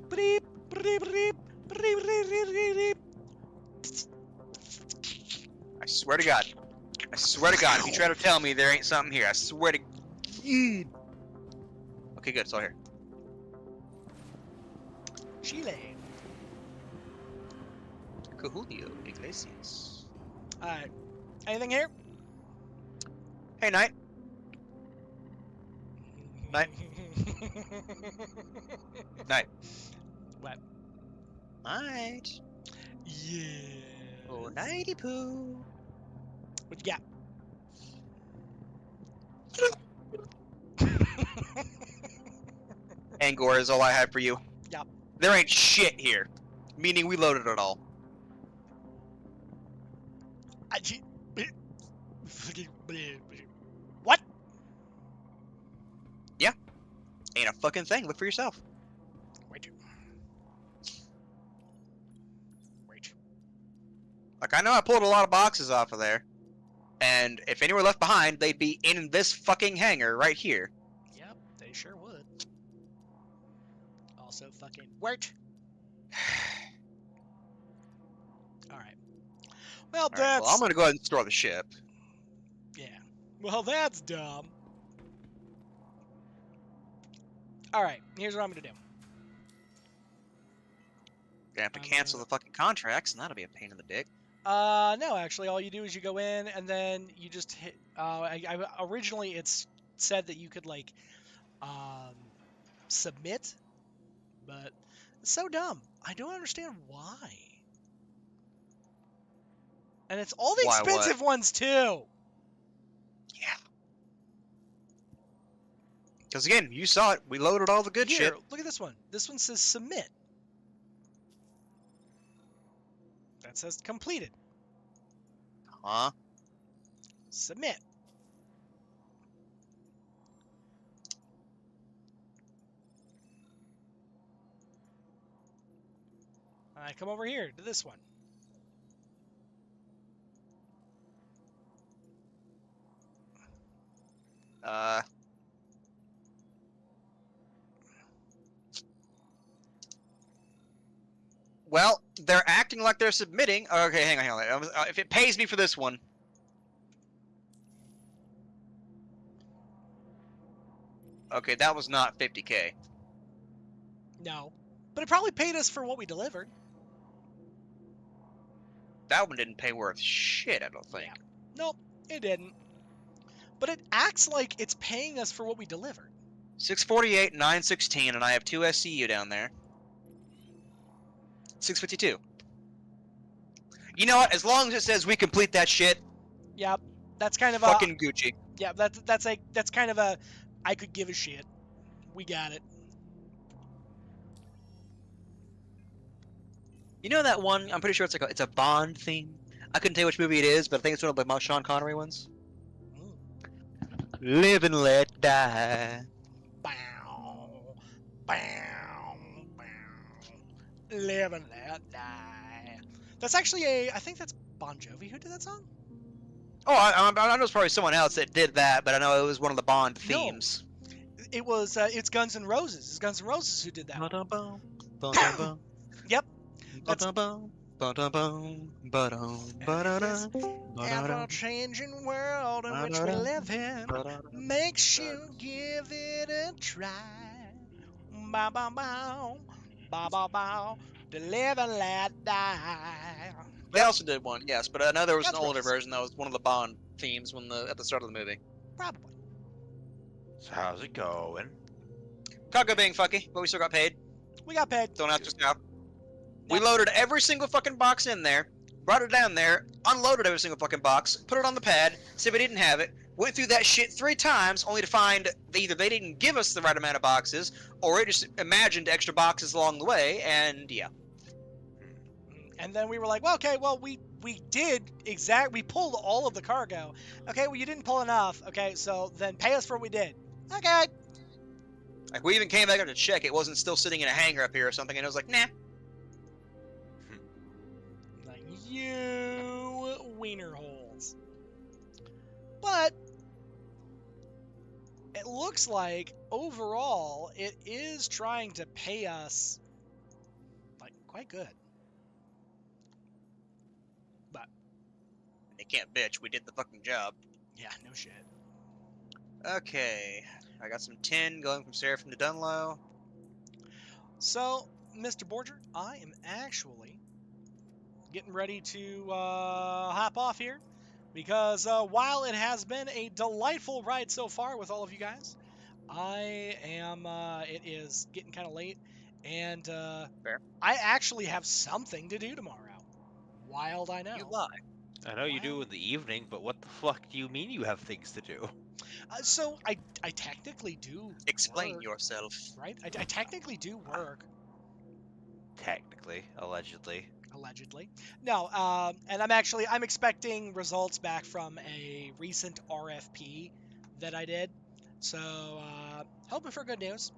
bleep, bleep, bleep, bleep, bleep, bleep, bleep. I swear to God. I swear to God, if you try to tell me there ain't something here, I swear to God. Okay, good, it's all here. Chile. Julio Iglesias. Alright. Anything here? Hey, Knight. Night. Night. What? Night. Yeah. Oh, nighty poo. What you got? Angor is all I have for you. Yep. There ain't shit here. Meaning we loaded it all. What? Ain't a fucking thing. Look for yourself. Wait. Wait. Like, I know I pulled a lot of boxes off of there. And if any were left behind, they'd be in this fucking hangar right here. Yep, they sure would. Also fucking wait. Alright. Well, Alright, that's... well, I'm gonna go ahead and store the ship. Yeah. Well, that's dumb. Alright, here's what I'm gonna do. Gonna have to cancel the fucking contracts, and that'll be a pain in the dick. No, actually, all you do is you go in, and then you just hit... originally, it's said that you could, like, submit, but it's so dumb. I don't understand why. And it's all the Why what? expensive ones, too! Yeah. Because again, you saw it. We loaded all the good Here, shit. look at this one. This one says submit. That says completed. Huh? Submit. Alright, come over here to this one. Well, they're acting like they're submitting. Okay, hang on. If it pays me for this one. Okay, that was not 50K. No. But it probably paid us for what we delivered. That one didn't pay worth shit, I don't think. Yeah. Nope, it didn't. But it acts like it's paying us for what we delivered. 648, 916, and I have 2 SCU down there. 652. You know what? As long as it says we complete that shit, Yep. That's kind of fucking Gucci. Yeah, that's kind of a I could give a shit. We got it. You know that one? I'm pretty sure it's a Bond theme. I couldn't tell you which movie it is, but I think it's one of the Sean Connery ones. Live and let die. Bow, bow, bow. Live and let die. That's actually I think that's Bon Jovi who did that song. Oh, I know it's probably someone else that did that, but I know it was one of the Bond No. themes. It was it's Guns N' Roses. It's Guns N' Roses who did that. Yep. That's ever-changing world in which we live in makes you give it a try. Bow, bow, bow, bow, bow, bow, to live and let die. They also did one, yes, but I know there was That's an older Roses. version that was one of the Bond themes at the start of the movie. Probably. So how's it going? Cargo being fucky, but we still got paid. We got paid. Don't ask us now. We Yep. loaded every single fucking box in there, brought it down there, unloaded every single fucking box, put it on the pad, said we didn't have it, went through that shit 3 times, only to find that either they didn't give us the right amount of boxes, or it just imagined extra boxes along the way, and yeah. And then we were like, well, okay, well, we pulled all of the cargo. Okay, well, you didn't pull enough. Okay, so then pay us for what we did. Okay. Like, we even came back up to check, it wasn't still sitting in a hangar up here or something, and it was like, nah. Like, you wiener holes. But it looks like overall it is trying to pay us like quite good. But They can't bitch, we did the fucking job. yeah, no shit. Okay, I got some tin going from Seraphim to Dunlow. So, Mr. Borger, I am actually getting ready to hop off here because while it has been a delightful ride so far with all of you guys, I am. It is getting kind of late, and Fair. I actually have something to do tomorrow. Wild, I know. You lie. I know you do Wow. in the evening, but what the fuck do you mean you have things to do? So I technically do. Explain work, yourself. Right? I technically do work. Technically, allegedly. Allegedly. No, and I'm expecting results back from a recent RFP that I did. So hoping for good news,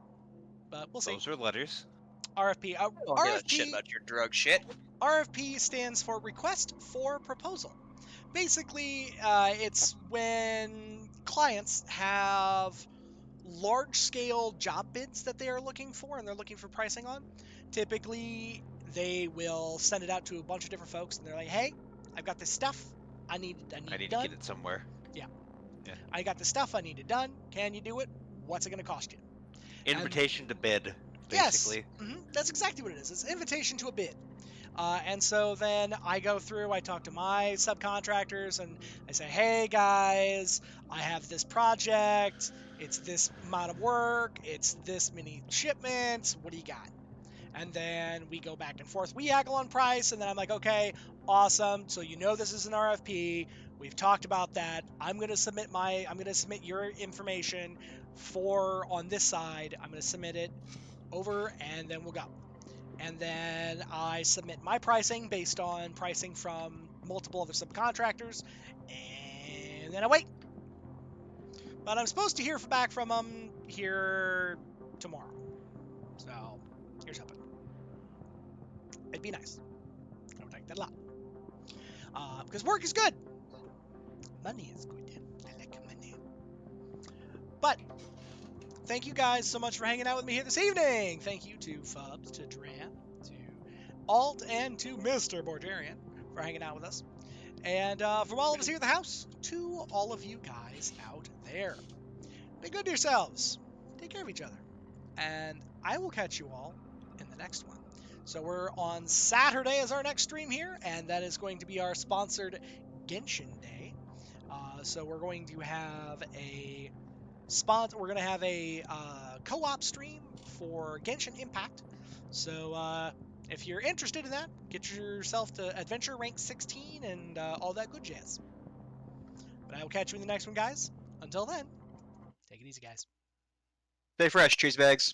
but we'll see. Those are letters. RFP. I don't give a shit RFP. about your drug shit. RFP stands for Request for Proposal. Basically, it's when clients have large-scale job bids that they are looking for and they're looking for pricing on. Typically, they will send it out to a bunch of different folks, and they're like, "Hey, I've got this stuff. I need I it need to done. get it somewhere. I got this stuff. I need it done. Can you do it? What's it going to cost you?" Invitation to bid, Yes, basically. that's exactly what it is. It's an invitation to a bid. And so then I go through, I talk to my subcontractors, and I say, "Hey guys, I have this project. It's this amount of work. It's this many shipments. What do you got?" And then we go back and forth. We haggle on price, and then I'm like, "Okay, awesome. So you know this is an RFP. We've talked about that. I'm gonna submit your information for on this side. I'm gonna submit it over, and then we'll go." And then I submit my pricing based on pricing from multiple other subcontractors, and then I wait. But I'm supposed to hear back from them here tomorrow. So here's hoping. It'd be nice. I would like that a lot. Because work is good. Money is good. I like money. But thank you guys so much for hanging out with me here this evening. Thank you to Fubs, to Dran, to Alt, and to Mr. Borgerian for hanging out with us. And from all of us here at the house, to all of you guys out there, be good to yourselves. Take care of each other. And I will catch you all in the next one. So we're on Saturday as our next stream here, and that is going to be our sponsored Genshin Day. So we're going to have a co-op stream for Genshin Impact. So if you're interested in that, get yourself to Adventure Rank 16 and all that good jazz. But I will catch you in the next one, guys. Until then, take it easy, guys. Stay fresh, cheese bags.